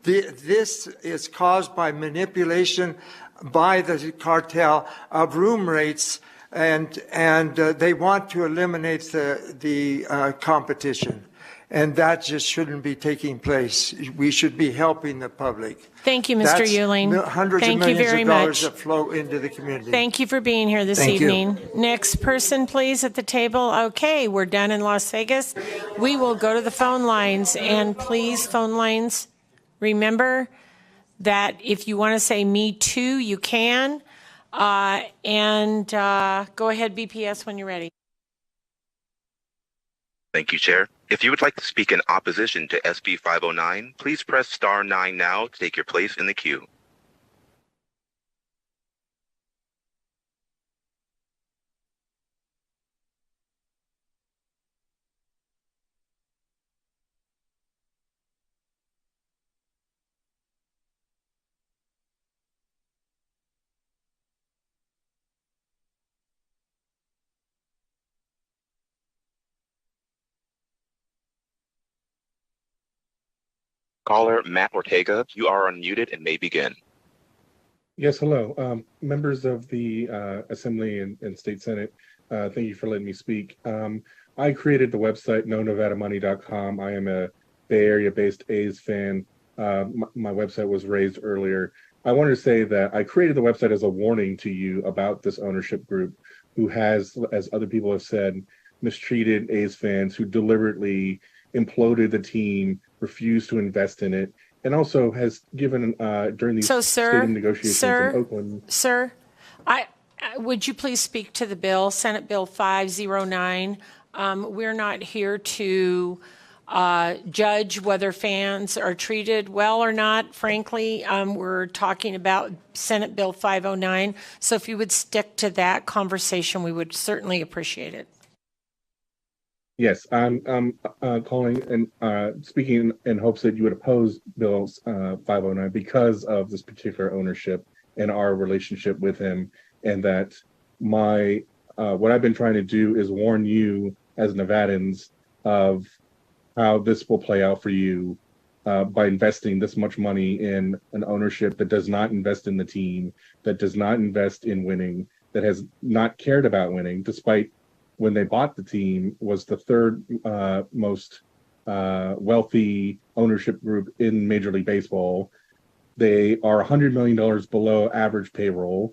This is caused by manipulation by the cartel of room rates, and they want to eliminate the competition. And that just shouldn't be taking place. We should be helping the public. Thank you, Mr. Uhling. Hundreds of millions of dollars that flow into the community. Thank you for being here this evening. Next person, please, at the table. Okay, we're done in Las Vegas. We will go to the phone lines. And please, phone lines, remember that if you want to say me too, you can. Go ahead, BPS, when you're ready. Thank you, Chair. If you would like to speak in opposition to SB 509, please press star 9 now to take your place in the queue. caller, Matt Ortega, you are unmuted and may begin. Yes, hello. Members of the Assembly and State Senate, thank you for letting me speak. I created the website KnowNevadaMoney.com. I am a Bay Area-based A's fan. My website was raised earlier. I wanted to say that I created the website as a warning to you about this ownership group who has, as other people have said, mistreated A's fans, who deliberately imploded the team, refused to invest in it, and also has given during these stadium negotiations in Oakland. Sir, would you please speak to the bill, Senate Bill 509? We're not here to judge whether fans are treated well or not. Frankly, we're talking about Senate Bill 509. So if you would stick to that conversation, we would certainly appreciate it. Yes, I'm calling and speaking in hopes that you would oppose Bill 509 because of this particular ownership and our relationship with him, and that what I've been trying to do is warn you as Nevadans of how this will play out for you by investing this much money in an ownership that does not invest in the team, that does not invest in winning, that has not cared about winning, despite when they bought the team was the third most wealthy ownership group in Major League Baseball. They are $100 million below average payroll.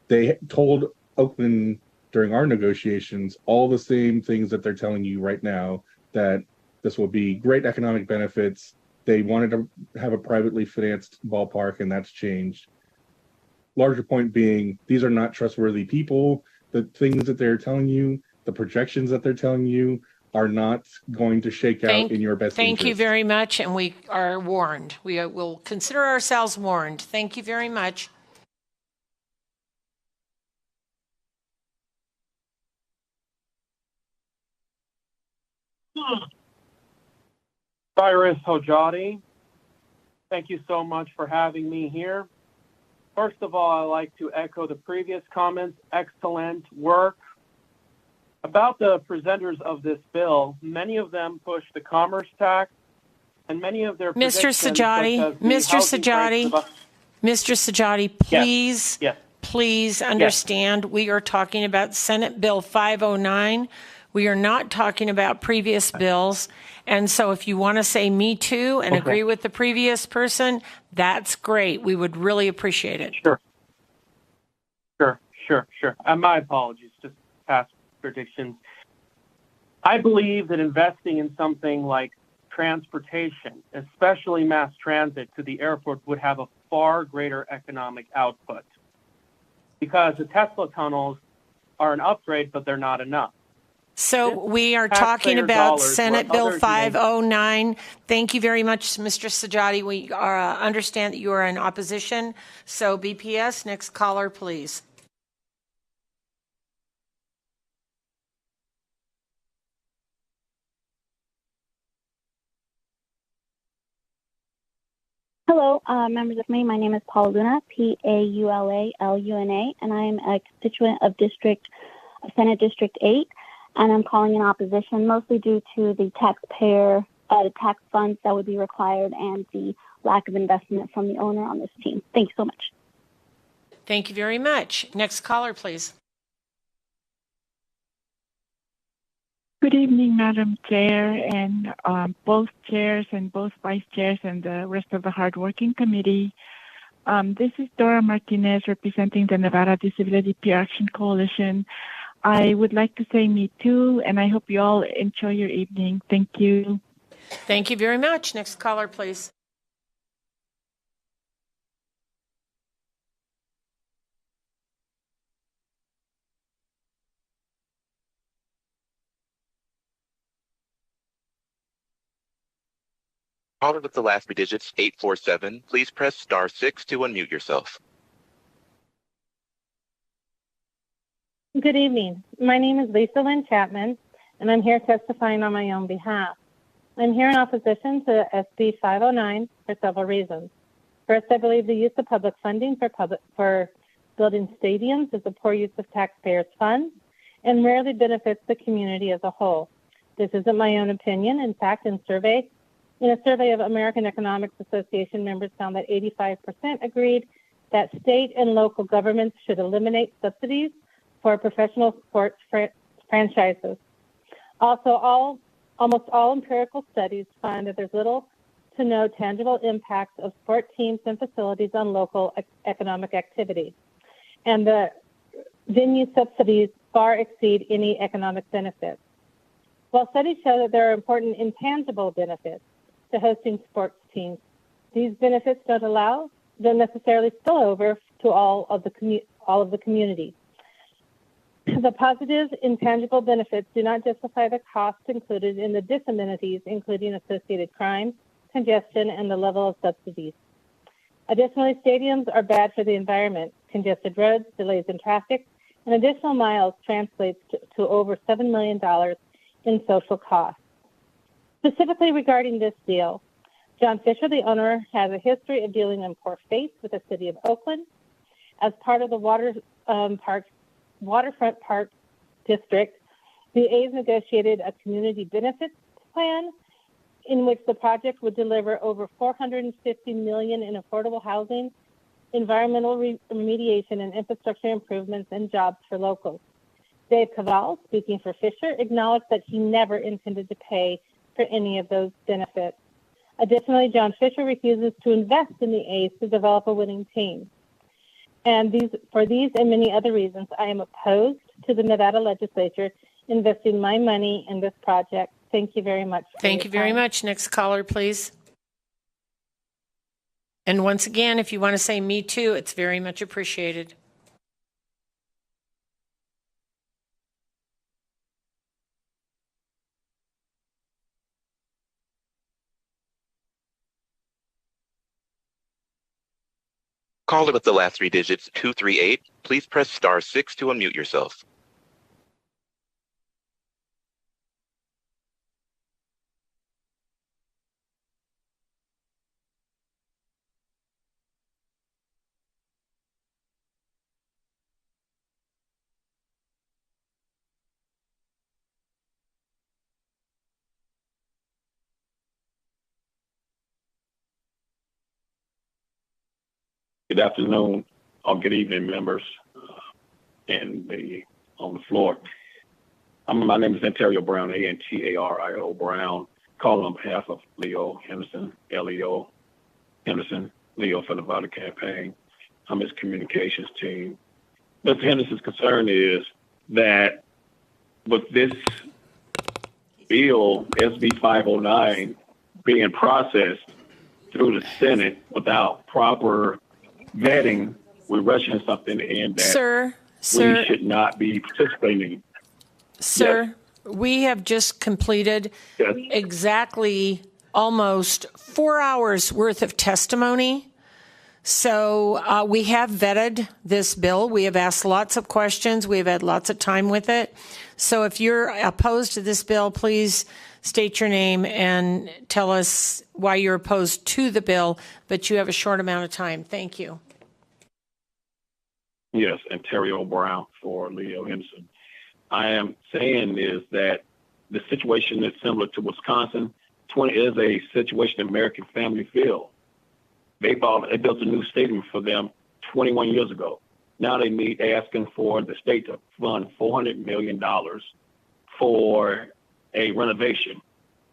They told Oakland during our negotiations all the same things that they're telling you right now, that this will be great economic benefits. They wanted to have a privately financed ballpark, and that's changed. Larger point being, these are not trustworthy people. The things that they're telling you, the projections that they're telling you, are not going to shake out in your best interest. Thank you very much, and we are warned. We will consider ourselves warned. Thank you very much. Cyrus Hojadi, thank you so much for having me here. First of all, I'd like to echo the previous comments. Excellent work. About the presenters of this bill, many of them push the commerce tax, and many of their Mr. Sajati, please, please understand, we are talking about Senate Bill 509. We are not talking about previous bills. And so if you want to say me too and agree with the previous person, that's great. We would really appreciate it. Sure. My apologies, just past predictions. I believe that investing in something like transportation, especially mass transit to the airport, would have a far greater economic output, because the Tesla tunnels are an upgrade, but they're not enough. So we are talking about Senate Bill 509. Thank you very much, Mr. Sajati. We understand that you are in opposition. So BPS, next caller, please. Hello, members of me. My name is Paula Luna, Paulaluna, and I am a constituent of Senate District 8, and I'm calling in opposition mostly due to the tax funds that would be required and the lack of investment from the owner on this team. Thank you so much. Thank you very much. Next caller, please. Good evening, Madam Chair, and both chairs and both vice chairs and the rest of the hardworking committee. This is Dora Martinez representing the Nevada Disability Peer Action Coalition. I would like to say me too, and I hope you all enjoy your evening. Thank you. Thank you very much. Next caller, please. Caller with the last three digits, 847, please press *6 to unmute yourself. Good evening. My name is Lisa Lynn Chapman, and I'm here testifying on my own behalf. I'm here in opposition to SB 509 for several reasons. First, I believe the use of public funding for building stadiums is a poor use of taxpayers' funds and rarely benefits the community as a whole. This isn't my own opinion. In fact, in surveys In a survey of American Economics Association members found that 85% agreed that state and local governments should eliminate subsidies for professional sports franchises. Also, almost all empirical studies find that there's little to no tangible impacts of sport teams and facilities on local economic activity. And the venue subsidies far exceed any economic benefits. While studies show that there are important intangible benefits to hosting sports teams, these benefits don't necessarily spill over to all of the community. The positive intangible benefits do not justify the costs included in the disamenities, including associated crime, congestion, and the level of subsidies. Additionally, stadiums are bad for the environment. Congested roads, delays in traffic, and additional miles translates to over $7 million in social costs. Specifically regarding this deal, John Fisher, the owner, has a history of dealing in poor faith with the city of Oakland. As part of the Waterfront Park District, the A's negotiated a community benefits plan in which the project would deliver over $450 million in affordable housing, environmental remediation, and infrastructure improvements and jobs for locals. Dave Cavall, speaking for Fisher, acknowledged that he never intended to pay for any of those benefits. Additionally, John Fisher refuses to invest in the A's to develop a winning team. And for these and many other reasons, I am opposed to the Nevada legislature investing my money in this project. Thank you very much. Thank you very much. Next caller, please. And once again, if you want to say me too, it's very much appreciated. Caller with the last three digits, 238. Please press *6 to unmute yourself. Good afternoon or good evening, members on the floor. My name is Antario Brown, Antario Brown, calling on behalf of Leo Henderson, Leo Henderson, Leo for Nevada campaign. I'm his communications team. Mr. Henderson's concern is that with this bill, SB 509, being processed through the Senate without proper vetting, we're rushing something in that we should not be participating. Sir, we have just completed exactly almost 4 hours worth of testimony. So we have vetted this bill. We have asked lots of questions. We've had lots of time with it. So if you're opposed to this bill, please state your name and tell us why you're opposed to the bill, but you have a short amount of time. Thank you. Yes, Antario Brown for Leo Henderson. I am saying is that the situation is similar to Wisconsin. Is a situation American Family Field. They built a new stadium for them 21 years ago. Now they're asking for the state to fund $400 million for a renovation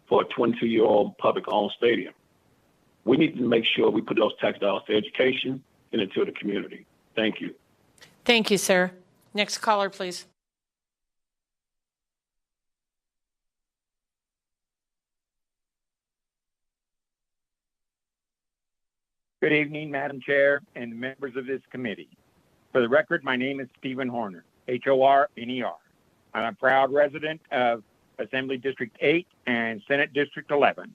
for a 22-year-old public-owned stadium. We need to make sure we put those tax dollars to education and into the community. Thank you. Thank you, sir. Next caller, please. Good evening, Madam Chair and members of this committee. For the record, my name is Stephen Horner, Horner. I'm a proud resident of Assembly District 8 and Senate District 11.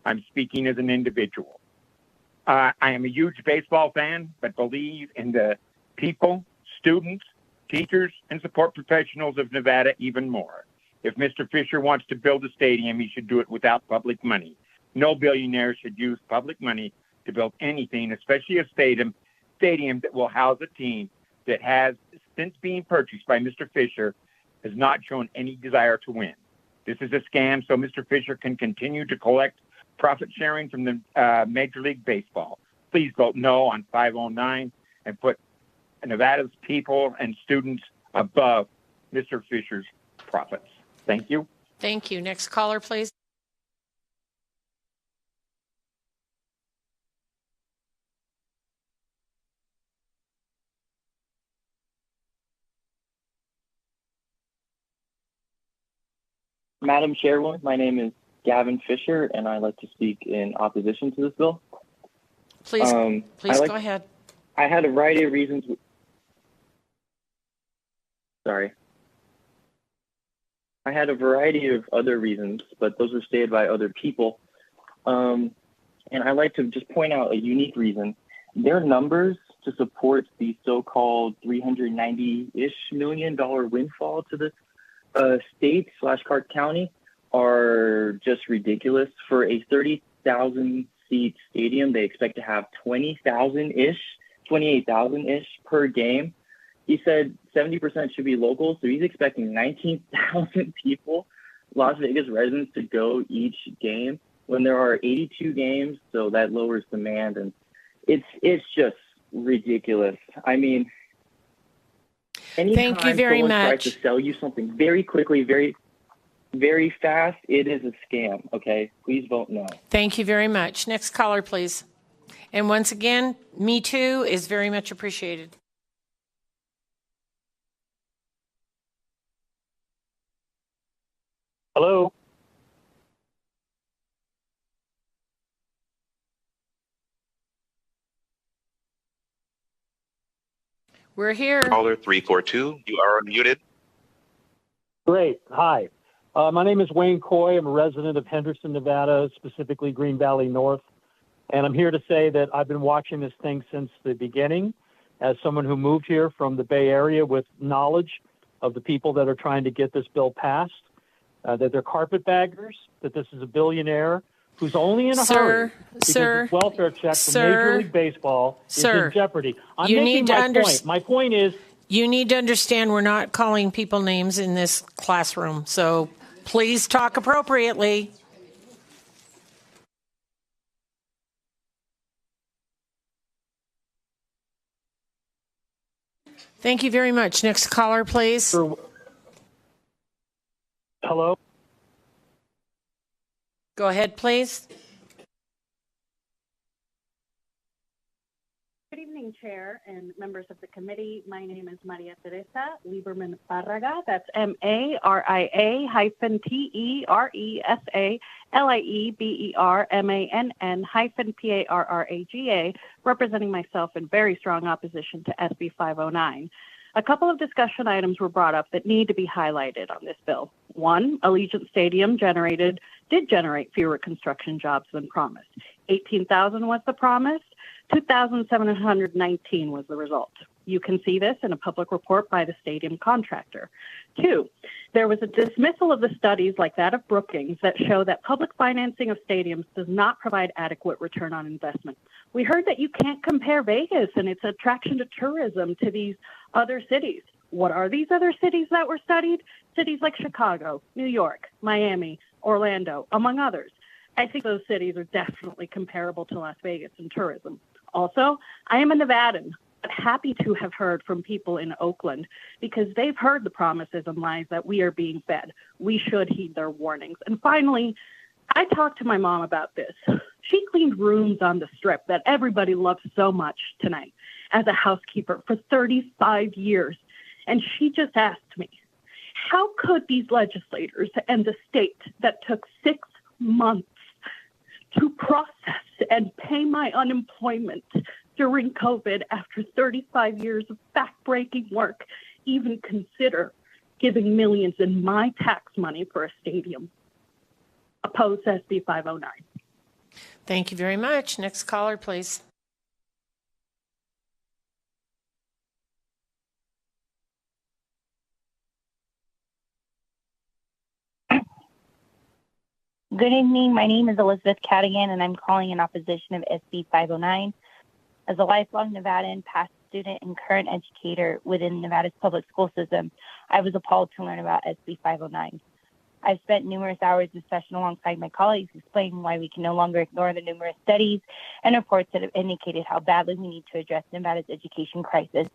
I'm speaking as an individual. I am a huge baseball fan, but believe in the people, students, teachers, and support professionals of Nevada even more. If Mr. Fisher wants to build a stadium, he should do it without public money. No billionaire should use public money to build anything, especially a stadium that will house a team that has, since being purchased by Mr. Fisher, has not shown any desire to win. This is a scam so Mr. Fisher can continue to collect profit sharing from the Major League Baseball. Please vote no on 509 and put Nevada's people and students above Mr. Fisher's profits. Thank you. Thank you. Next caller, please. Madam Chairwoman, my name is Gavin Fisher, and I'd like to speak in opposition to this bill. Please go ahead. I had a variety of reasons. Sorry. I had a variety of other reasons, but those were stated by other people. And I'd like to just point out a unique reason. Their numbers to support the so-called $390-ish million windfall to the state / Clark County are just ridiculous. For a 30,000 seat stadium, they expect to have 28,000-ish per game. He said 70% should be local, so he's expecting 19,000 people, Las Vegas residents, to go each game when there are 82 games, so that lowers demand, and it's just ridiculous. I mean, thank you very someone much. tries to sell you something very quickly, very, very fast, it is a scam, okay? Please vote no. Thank you very much. Next caller, please. And once again, Me Too is very much appreciated. Hello. We're here. Caller 342, you are unmuted. Great. Hi. My name is Wayne Coy. I'm a resident of Henderson, Nevada, specifically Green Valley North. And I'm here to say that I've been watching this thing since the beginning as someone who moved here from the Bay Area with knowledge of the people that are trying to get this bill passed, that they're carpetbaggers, that this is a billionaire who's only in a hurry because his welfare check from Major League Baseball is in jeopardy. I'm making my point. My point is, you need to understand we're not calling people names in this classroom, so please talk appropriately. Thank you very much. Next caller, please. Hello? Go ahead, please. Good evening, Chair and members of the committee. My name is Maria Teresa Lieberman Barraga. That's MARIA-TERESALIEBERMANN-PARRAGA, representing myself in very strong opposition to SB 509. A couple of discussion items were brought up that need to be highlighted on this bill. One, Allegiant Stadium did generate fewer construction jobs than promised. 18,000 was the promise. 2,719 was the result. You can see this in a public report by the stadium contractor. Two, there was a dismissal of the studies like that of Brookings that show that public financing of stadiums does not provide adequate return on investment. We heard that you can't compare Vegas and its attraction to tourism to these other cities. What are these other cities that were studied? Cities like Chicago, New York, Miami, Orlando, among others. I think those cities are definitely comparable to Las Vegas in tourism. Also, I am a Nevadan, but happy to have heard from people in Oakland because they've heard the promises and lies that we are being fed. We should heed their warnings. And finally, I talked to my mom about this. She cleaned rooms on the Strip that everybody loves so much tonight as a housekeeper for 35 years. And she just asked me, how could these legislators and the state that took 6 months to process and pay my unemployment during COVID after 35 years of backbreaking work even consider giving millions in my tax money for a stadium? Oppose SB 509. Thank you very much. Next caller, please. Good evening. My name is Elizabeth Cadigan, and I'm calling in opposition of SB 509. As a lifelong Nevadan, past student, and current educator within Nevada's public school system, I was appalled to learn about SB 509. I've spent numerous hours of session alongside my colleagues explaining why we can no longer ignore the numerous studies and reports that have indicated how badly we need to address Nevada's education crisis.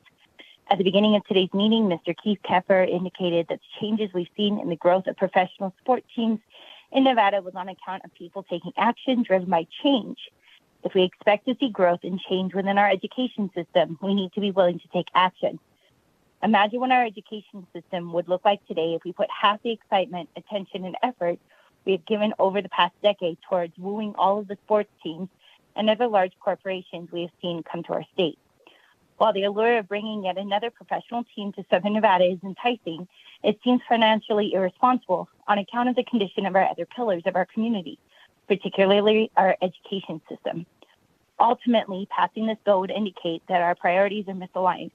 At the beginning of today's meeting, Mr. Keith Keffer indicated that the changes we've seen in the growth of professional sport teams in Nevada was on account of people taking action driven by change. If we expect to see growth and change within our education system, we need to be willing to take action. Imagine what our education system would look like today if we put half the excitement, attention, and effort we have given over the past decade towards wooing all of the sports teams and other large corporations we have seen come to our state. While the allure of bringing yet another professional team to Southern Nevada is enticing, it seems financially irresponsible on account of the condition of our other pillars of our community, particularly our education system. Ultimately, passing this bill would indicate that our priorities are misaligned.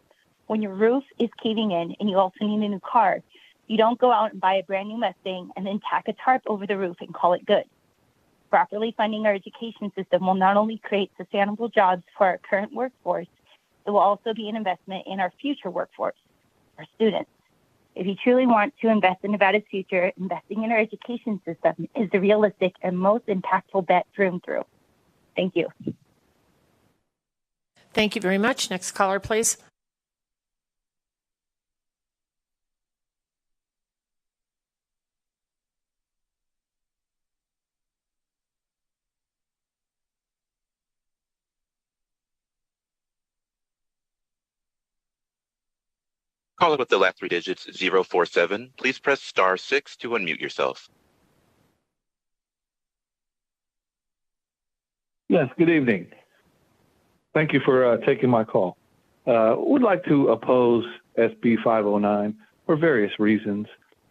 When your roof is caving in and you also need a new car, you don't go out and buy a brand new Mustang and then tack a tarp over the roof and call it good. Properly funding our education system will not only create sustainable jobs for our current workforce, it will also be an investment in our future workforce, our students. If you truly want to invest in Nevada's future, investing in our education system is the realistic and most impactful bet through and through. Thank you. Thank you very much. Next caller, please. Caller with the last three digits, 047. Please press *6 to unmute yourself. Yes, good evening. Thank you for taking my call. Would like to oppose SB 509 for various reasons.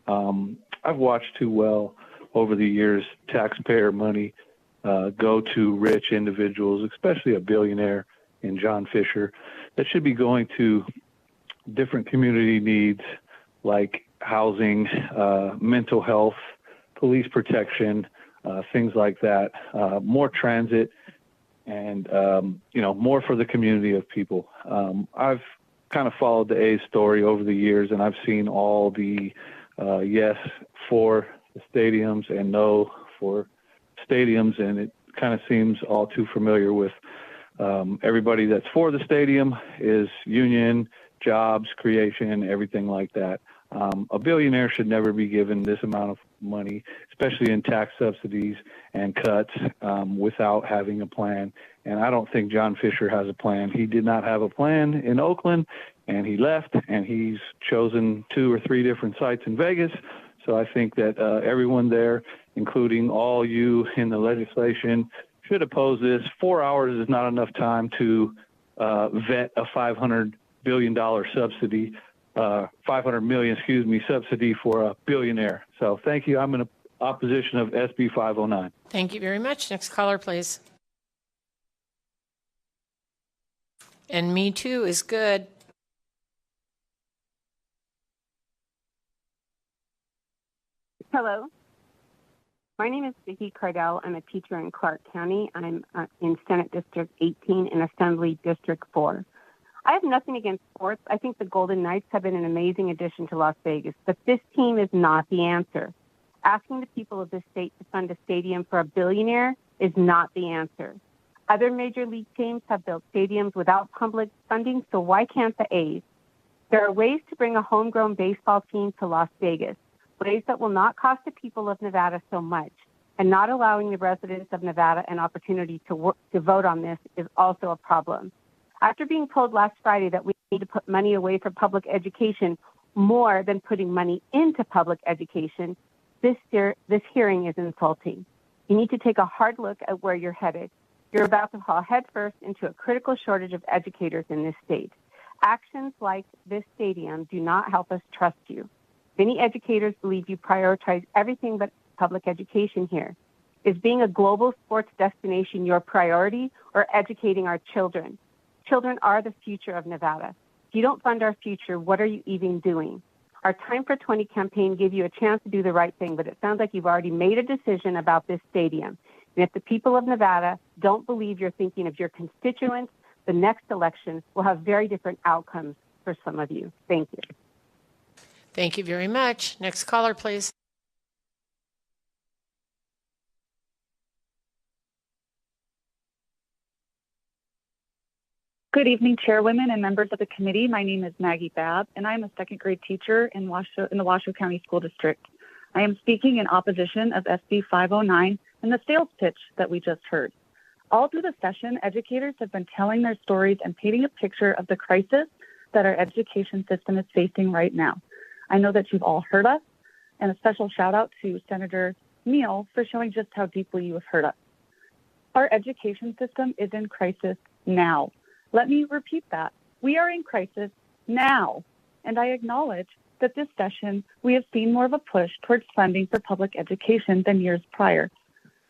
I've watched too well over the years taxpayer money go to rich individuals, especially a billionaire in John Fisher, that should be going to different community needs like housing, mental health, police protection, things like that, more transit, and more for the community of people. I've kind of followed the A's story over the years, and I've seen all the yes for the stadiums and no for stadiums, and it kind of seems all too familiar with everybody that's for the stadium is union, jobs creation, everything like that. A billionaire should never be given this amount of money, especially in tax subsidies and cuts, without having a plan. And I don't think John Fisher has a plan. He did not have a plan in Oakland, and he left, and he's chosen 2 or 3 different sites in Vegas. So I think that everyone there, including all you in the legislation, should oppose this. 4 hours is not enough time to vet a $500 billion subsidy, 500 million, subsidy for a billionaire. So thank you. I'm in opposition of SB 509. Thank you very much. Next caller, please. And me too is good. Hello. My name is Vicki Cardell. I'm a teacher in Clark County. I'm in Senate District 18 and Assembly District 4. I have nothing against sports. I think the Golden Knights have been an amazing addition to Las Vegas, but this team is not the answer. Asking the people of this state to fund a stadium for a billionaire is not the answer. Other major league teams have built stadiums without public funding, so why can't the A's? There are ways to bring a homegrown baseball team to Las Vegas, ways that will not cost the people of Nevada so much, and not allowing the residents of Nevada an opportunity to vote on this is also a problem. After being told last Friday that we need to put money away for public education more than putting money into public education, this hearing is insulting. You need to take a hard look at where you're headed. You're about to fall headfirst into a critical shortage of educators in this state. Actions like this stadium do not help us trust you. Many educators believe you prioritize everything but public education here. Is being a global sports destination your priority, or educating our children? Children are the future of Nevada. If you don't fund our future, what are you even doing? Our Time for 20 campaign gave you a chance to do the right thing, but it sounds like you've already made a decision about this stadium. And if the people of Nevada don't believe you're thinking of your constituents, the next election will have very different outcomes for some of you. Thank you. Thank you very much. Next caller, please. Good evening, chairwomen and members of the committee. My name is Maggie Babb, and I am a second grade teacher in the Washoe County School District. I am speaking in opposition of SB 509 and the sales pitch that we just heard. All through the session, educators have been telling their stories and painting a picture of the crisis that our education system is facing right now. I know that you've all heard us, and a special shout out to Senator Neal for showing just how deeply you have heard us. Our education system is in crisis now. Let me repeat that. We are in crisis now, and I acknowledge that this session we have seen more of a push towards funding for public education than years prior.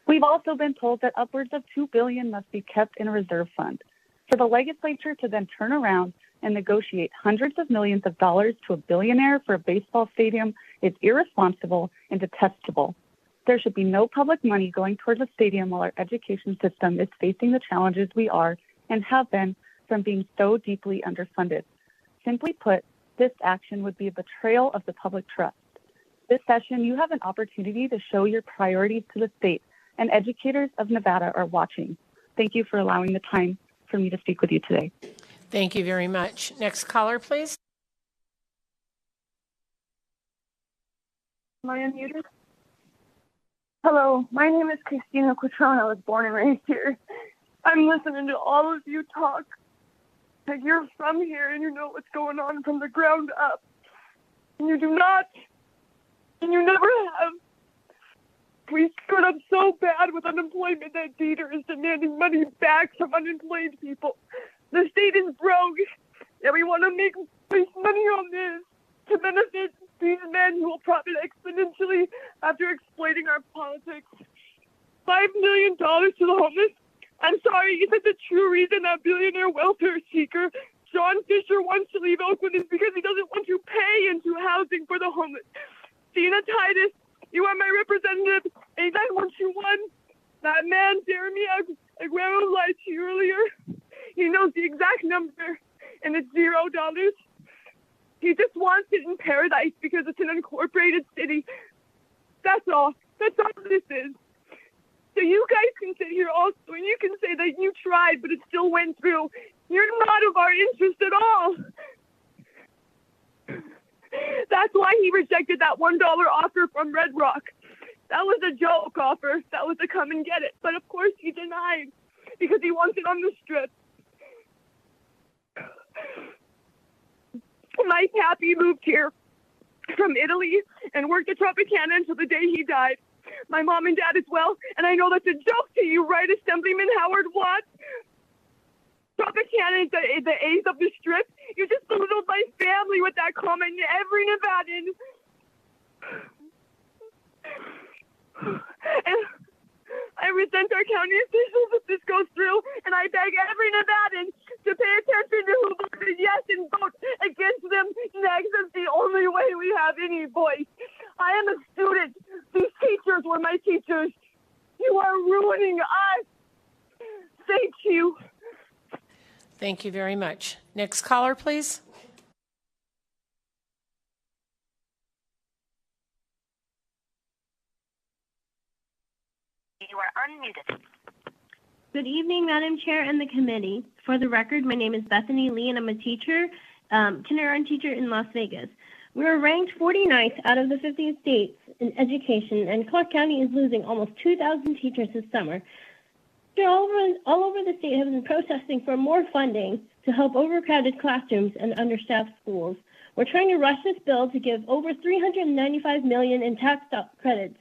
We've also been told that upwards of $2 billion must be kept in a reserve fund. For the legislature to then turn around and negotiate hundreds of millions of dollars to a billionaire for a baseball stadium is irresponsible and detestable. There should be no public money going towards a stadium while our education system is facing the challenges we are and have been from being so deeply underfunded. Simply put, this action would be a betrayal of the public trust. This session, you have an opportunity to show your priorities to the state, and educators of Nevada are watching. Thank you for allowing the time for me to speak with you today. Thank you very much. Next caller, please. Am I unmuted? Hello, my name is Christina Quattrone. I was born and raised here. I'm listening to all of you talk. Like you're from here and you know what's going on from the ground up. And you do not, and you never have. We screwed up so bad with unemployment that Dieter is demanding money back from unemployed people. The state is broke, and we want to make money on this to benefit these men who will profit exponentially after exploiting our politics. $5 million to the homeless? I'm sorry, is that the true reason that billionaire welfare seeker John Fisher wants to leave Oakland is because he doesn't want to pay into housing for the homeless? Dina Titus, you are my representative, and I want you one. That man, Jeremy Aguero, lied to you earlier. He knows the exact number, and it's $0. He just wants it in paradise because it's an unincorporated city. That's all. That's all this is. So you guys can sit here also, and you can say that you tried, but it still went through. You're not of our interest at all. That's why he rejected that $1 offer from Red Rock. That was a joke offer. That was a come and get it. But of course he denied because he wants it on the strip. My pappy moved here from Italy and worked at Tropicana until the day he died. My mom and dad as well, and I know that's a joke to you, right, Assemblyman Howard Watts? Tropicana is the A's of the strip. You just belittled my family with that comment, every Nevadan. And I resent our county officials if this goes through, and I beg every Nevadan to pay attention to who voted yes and vote against them next. It's the only way we have any voice. I am a student. These teachers were my teachers. You are ruining us. Thank you. Thank you very much. Next caller, please. You are unmuted. Good evening, Madam Chair and the committee. For the record, my name is Bethany Lee, and I'm a teacher, kindergarten teacher in Las Vegas. We were ranked 49th out of the 50 states in education, and Clark County is losing almost 2,000 teachers this summer. All over the state have been protesting for more funding to help overcrowded classrooms and understaffed schools. We're trying to rush this bill to give over $395 million in tax credits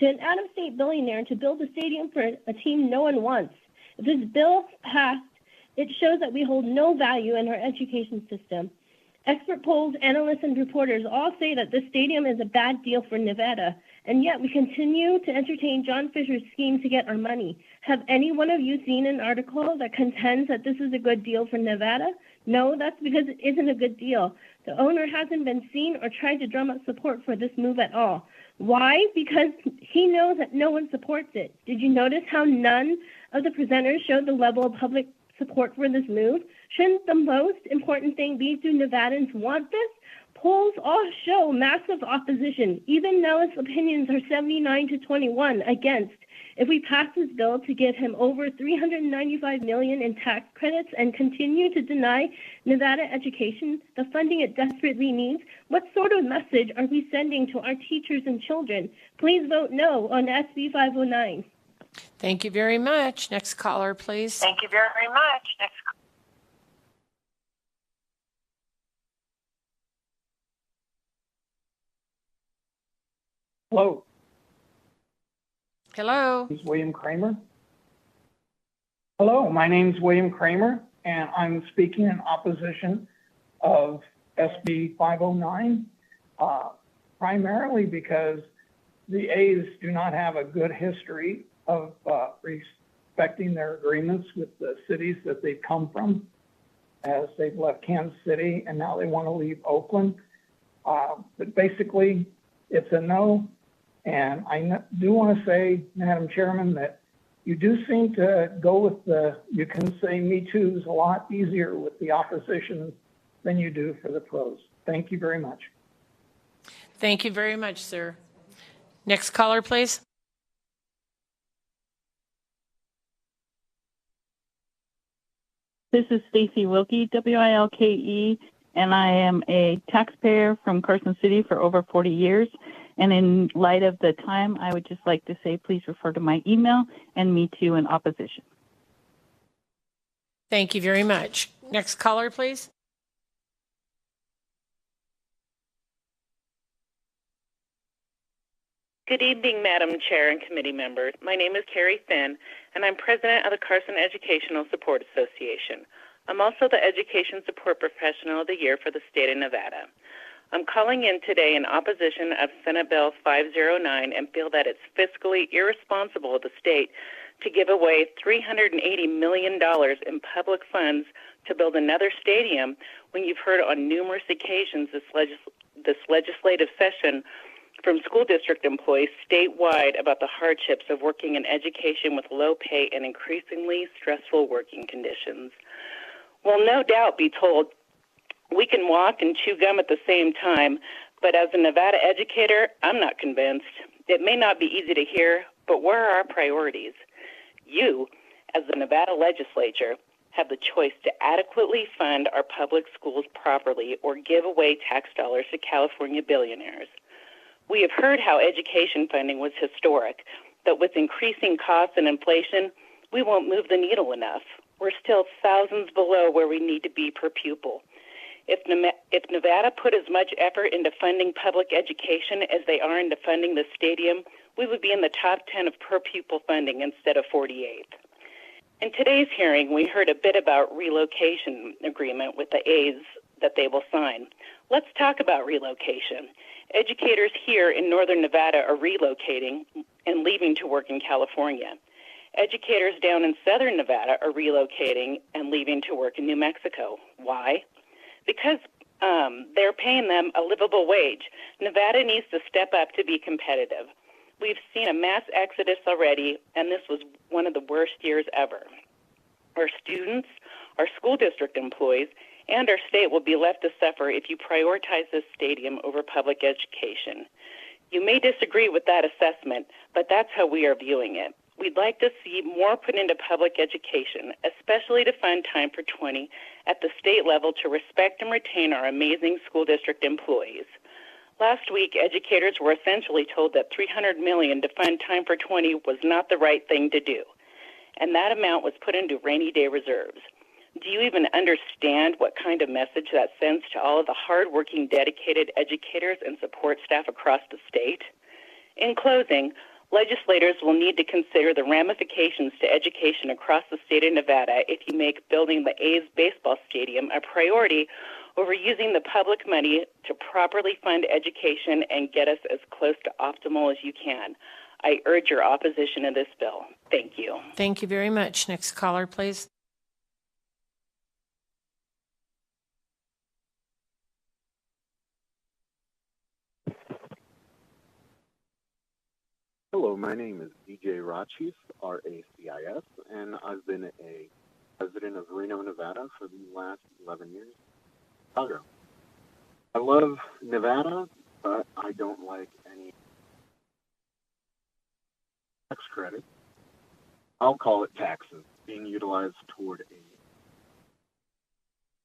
to an out-of-state billionaire to build a stadium for a team no one wants. If this bill passed, it shows that we hold no value in our education system. Expert polls, analysts, and reporters all say that this stadium is a bad deal for Nevada, and yet we continue to entertain John Fisher's scheme to get our money. Have any one of you seen an article that contends that this is a good deal for Nevada? No, that's because it isn't a good deal. The owner hasn't been seen or tried to drum up support for this move at all. Why? Because he knows that no one supports it. Did you notice how none of the presenters showed the level of public support for this move? Shouldn't the most important thing be, do Nevadans want this? Polls all show massive opposition, even though its opinions are 79 to 21 against. If we pass this bill to give him over $395 million in tax credits and continue to deny Nevada education the funding it desperately needs, what sort of message are we sending to our teachers and children? Please vote no on SB 509. Thank you very much. Next caller, please. Thank you very much. Next. Hello. Hello. This is William Kramer. Hello, my name is William Kramer, and I'm speaking in opposition of SB 509, primarily because the A's do not have a good history of respecting their agreements with the cities that they've come from, as they've left Kansas City and now they want to leave Oakland. But basically, it's a no. And I do want to say, Madam Chairman, that you do seem to go with you can say Me Too's a lot easier with the opposition than you do for the pros. Thank you very much. Thank you very much, sir. Next caller, please. This is Stacy Wilkie, Wilke, and I am a taxpayer from Carson City for over 40 years. And in light of the time, I would just like to say, please refer to my email and Me Too in opposition. Thank you very much. Next caller, please. Good evening, Madam Chair and committee members. My name is Carrie Finn, and I'm president of the Carson Educational Support Association. I'm also the Education Support Professional of the Year for the state of Nevada. I'm calling in today in opposition of Senate Bill 509 and feel that it's fiscally irresponsible of the state to give away $380 million in public funds to build another stadium when you've heard on numerous occasions this legislative session from school district employees statewide about the hardships of working in education with low pay and increasingly stressful working conditions. We'll no doubt be told we can walk and chew gum at the same time, but as a Nevada educator, I'm not convinced. It may not be easy to hear, but where are our priorities? You, as the Nevada legislature, have the choice to adequately fund our public schools properly or give away tax dollars to California billionaires. We have heard how education funding was historic, but with increasing costs and inflation, we won't move the needle enough. We're still thousands below where we need to be per pupil. If Nevada put as much effort into funding public education as they are into funding the stadium, we would be in the top 10 of per pupil funding instead of 48th. In today's hearing, we heard a bit about relocation agreement with the A's that they will sign. Let's talk about relocation. Educators here in northern Nevada are relocating and leaving to work in California. Educators down in southern Nevada are relocating and leaving to work in New Mexico. Why? Because they're paying them a livable wage. Nevada needs to step up to be competitive. We've seen a mass exodus already, and this was one of the worst years ever. Our students, our school district employees, and our state will be left to suffer if you prioritize this stadium over public education. You may disagree with that assessment, but that's how we are viewing it. We'd like to see more put into public education, especially to fund Time for 20 at the state level to respect and retain our amazing school district employees. Last week, educators were essentially told that $300 million to fund Time for 20 was not the right thing to do, and that amount was put into rainy day reserves. Do you even understand what kind of message that sends to all of the hardworking, dedicated educators and support staff across the state? In closing, legislators will need to consider the ramifications to education across the state of Nevada if you make building the A's baseball stadium a priority over using the public money to properly fund education and get us as close to optimal as you can. I urge your opposition to this bill. Thank you. Thank you very much. Next caller, please. Hello, my name is DJ Rachis, R-A-C-I-S, and I've been a resident of Reno, Nevada for the last 11 years. Chicago. I love Nevada, but I don't like any tax credits I'll call it taxes, being utilized toward a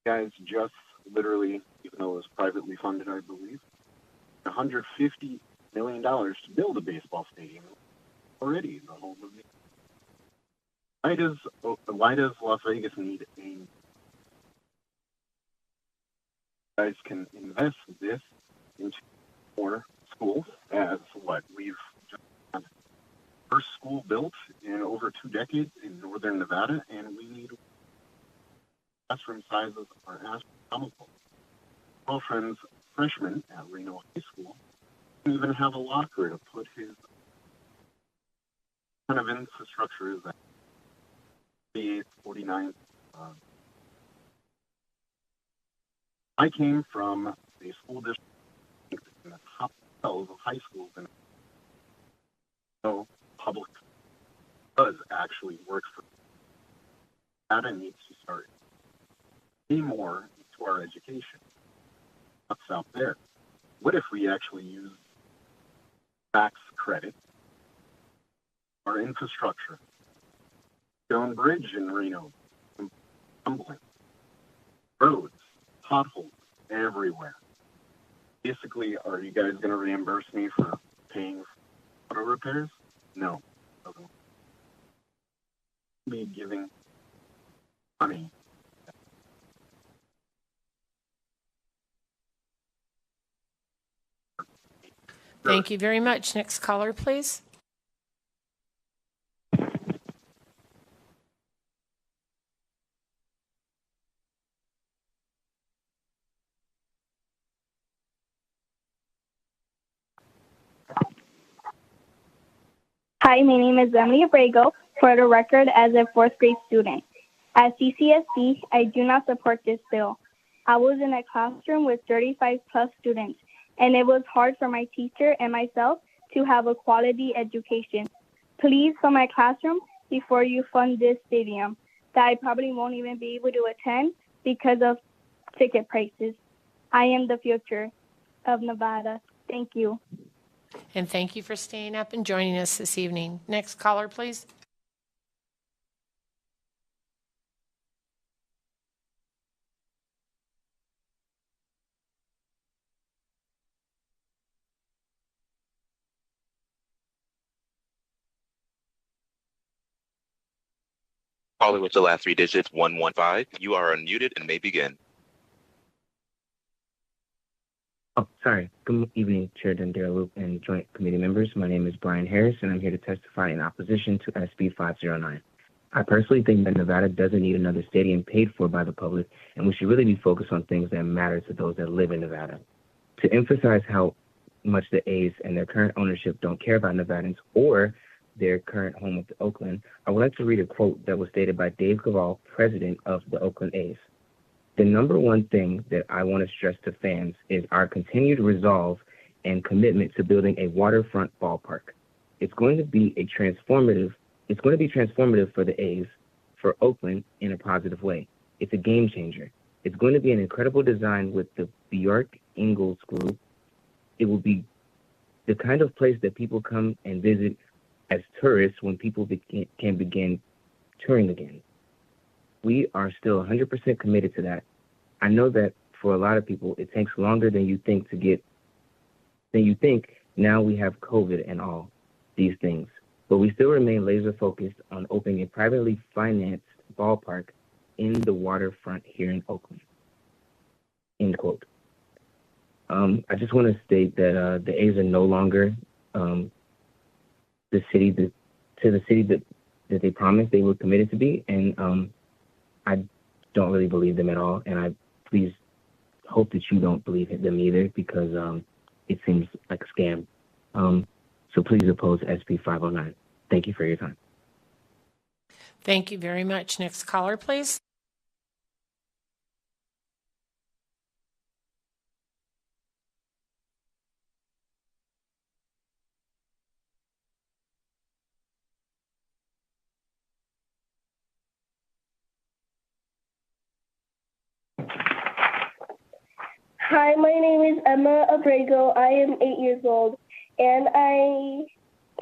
guys just literally, even though it was privately funded, I believe, $150 million to build a baseball stadium already. The whole movie. Why does Las Vegas need a? You guys can invest this into more schools, as what we've just had first school built in over 2 decades in northern Nevada, and we need classroom sizes are astronomical. My girlfriend's freshman at Reno High School didn't even have a locker to put his kind of infrastructure is that 48th, 49th. I came from a school district in the top 12 of high schools, and no public does actually work for that, and needs to start pay more to our education. What's out there? What if we actually use tax credit, our infrastructure? Stone Bridge in Reno, tumbling, roads, potholes everywhere. Basically, are you guys going to reimburse me for paying for auto repairs? No. Be giving money. Thank you very much. Next caller, please. Hi, my name is Emily Abrego, for the record as a 4th grade student. At CCSD, I do not support this bill. I was in a classroom with 35 plus students, and it was hard for my teacher and myself to have a quality education. Please fund my classroom before you fund this stadium that I probably won't even be able to attend because of ticket prices. I am the future of Nevada. Thank you. And thank you for staying up and joining us this evening. Next caller, please. Caller with the last 3 digits, 115. You are unmuted and may begin. Oh, sorry. Good evening, Chair Dendera and joint committee members. My name is Brian Harris, and I'm here to testify in opposition to SB 509. I personally think that Nevada doesn't need another stadium paid for by the public, and we should really be focused on things that matter to those that live in Nevada. To emphasize how much the A's and their current ownership don't care about Nevadans or their current home of Oakland, I would like to read a quote that was stated by Dave Gavall, president of the Oakland A's. The number one thing that I want to stress to fans is our continued resolve and commitment to building a waterfront ballpark. It's going to be transformative for the A's, for Oakland in a positive way. It's a game changer. It's going to be an incredible design with the Bjork Ingles Group. It will be the kind of place that people come and visit as tourists when people can begin touring again. We are still 100% committed to that. I know that for a lot of people, it takes longer than you think now we have COVID and all these things. But we still remain laser focused on opening a privately financed ballpark in the waterfront here in Oakland. End quote. I just want to state that the A's are no longer the city that they promised they were committed to be, and I don't really believe them at all, and I please hope that you don't believe them either, because it seems like a scam. So please oppose SB 509. Thank you for your time. Thank you very much. Next caller, please. Hi, my name is Emma Abrego. I am 8 years old, and I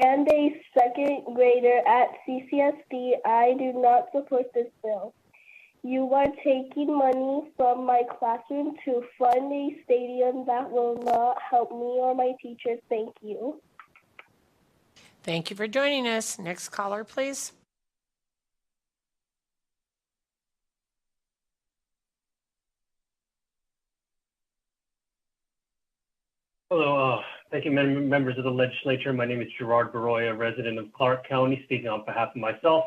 and a second grader at CCSD, I do not support this bill. You are taking money from my classroom to fund a stadium that will not help me or my teachers. Thank you. Thank you for joining us. Next caller, please. Hello, thank you, members of the legislature. My name is Gerard Baroya, resident of Clark County. Speaking on behalf of myself,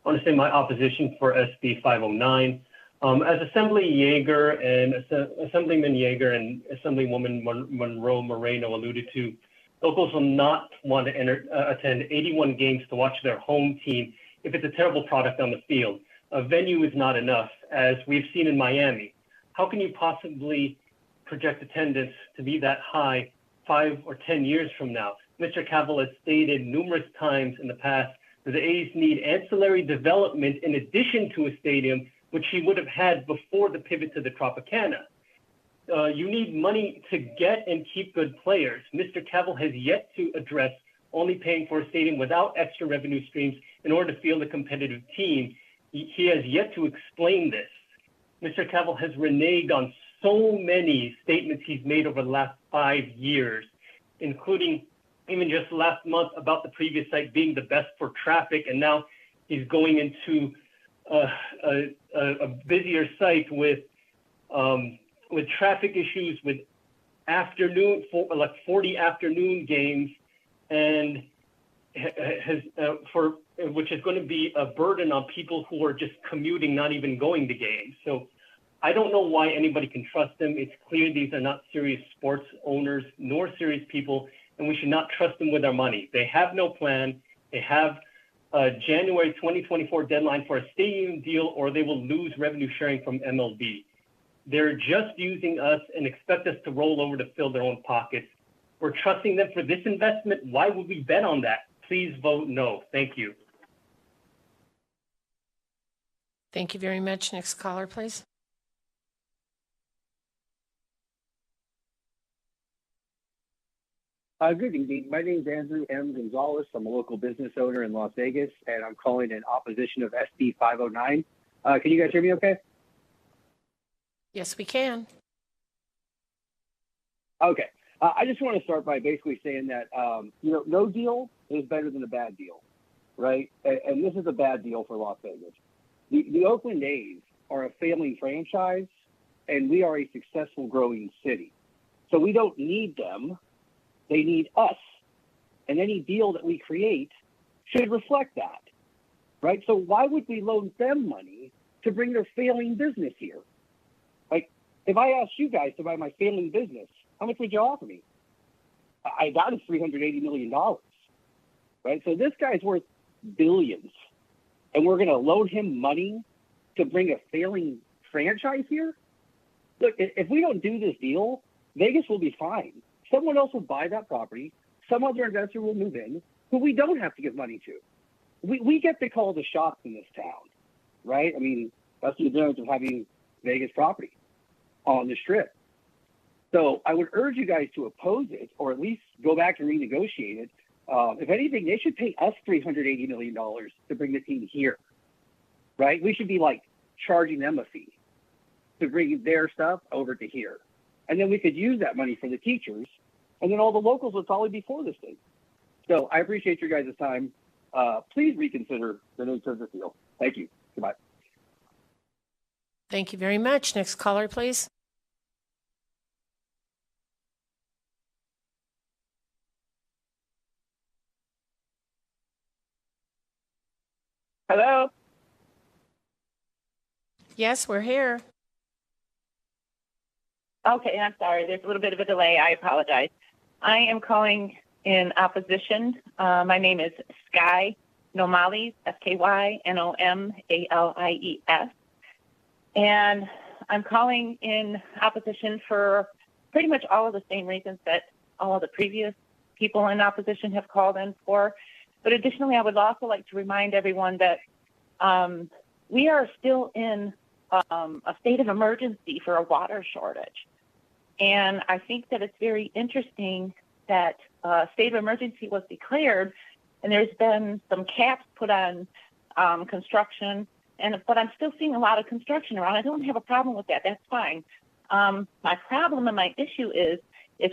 I want to say my opposition for SB 509. As Assemblyman Yeager and Assemblywoman Monroe Moreno alluded to, locals will not want to attend 81 games to watch their home team if it's a terrible product on the field. A venue is not enough, as we've seen in Miami. How can you possibly project attendance to be that high 5 or 10 years from now? Mr. Cavill has stated numerous times in the past that the A's need ancillary development in addition to a stadium, which he would have had before the pivot to the Tropicana. You need money to get and keep good players. Mr. Cavill has yet to address only paying for a stadium without extra revenue streams in order to field a competitive team. He has yet to explain this. Mr. Cavill has reneged on so many statements he's made over the last 5 years, including even just last month about the previous site being the best for traffic, and now he's going into a busier site with traffic issues, with 40 afternoon games, and which is going to be a burden on people who are just commuting, not even going to games. So I don't know why anybody can trust them. It's clear these are not serious sports owners nor serious people, and we should not trust them with our money. They have no plan. They have a January 2024 deadline for a stadium deal, or they will lose revenue sharing from MLB. They're just using us and expect us to roll over to fill their own pockets. We're trusting them for this investment. Why would we bet on that? Please vote no. Thank you. Thank you very much. Next caller, please. Good evening. My name is Andrew M. Gonzalez. I'm a local business owner in Las Vegas, and I'm calling in opposition of SB 509. Can you guys hear me okay? Yes, we can. Okay. I just want to start by basically saying that, no deal is better than a bad deal, right? And this is a bad deal for Las Vegas. The Oakland A's are a failing franchise, and we are a successful, growing city. So we don't need them. They need us. And any deal that we create should reflect that, right? So why would we loan them money to bring their failing business here? Like, if I asked you guys to buy my failing business, how much would you offer me? I doubt it's $380 million, right? So this guy's worth billions, and we're going to loan him money to bring a failing franchise here? Look, if we don't do this deal, Vegas will be fine. Someone else will buy that property. Some other investor will move in who we don't have to give money to. We get to call the shots in this town, right? I mean, that's the advantage of having Vegas property on the Strip. So I would urge you guys to oppose it, or at least go back and renegotiate it. If anything, they should pay us $380 million to bring the team here, right? We should be like charging them a fee to bring their stuff over to here. And then we could use that money for the teachers, and then all the locals would probably be for this thing. So I appreciate your guys' time. Please reconsider the nature of this deal. Thank you. Goodbye. Thank you very much. Next caller, please. Hello? Yes, we're here. Okay, I'm sorry. There's a little bit of a delay. I apologize. I am calling in opposition. My name is Sky Nomalies, SKYNOMALIES. And I'm calling in opposition for pretty much all of the same reasons that all of the previous people in opposition have called in for. But additionally, I would also like to remind everyone that we are still in a state of emergency for a water shortage. And I think that it's very interesting that a state of emergency was declared and there's been some caps put on construction, but I'm still seeing a lot of construction around. I don't have a problem with that. That's fine. My problem and my issue is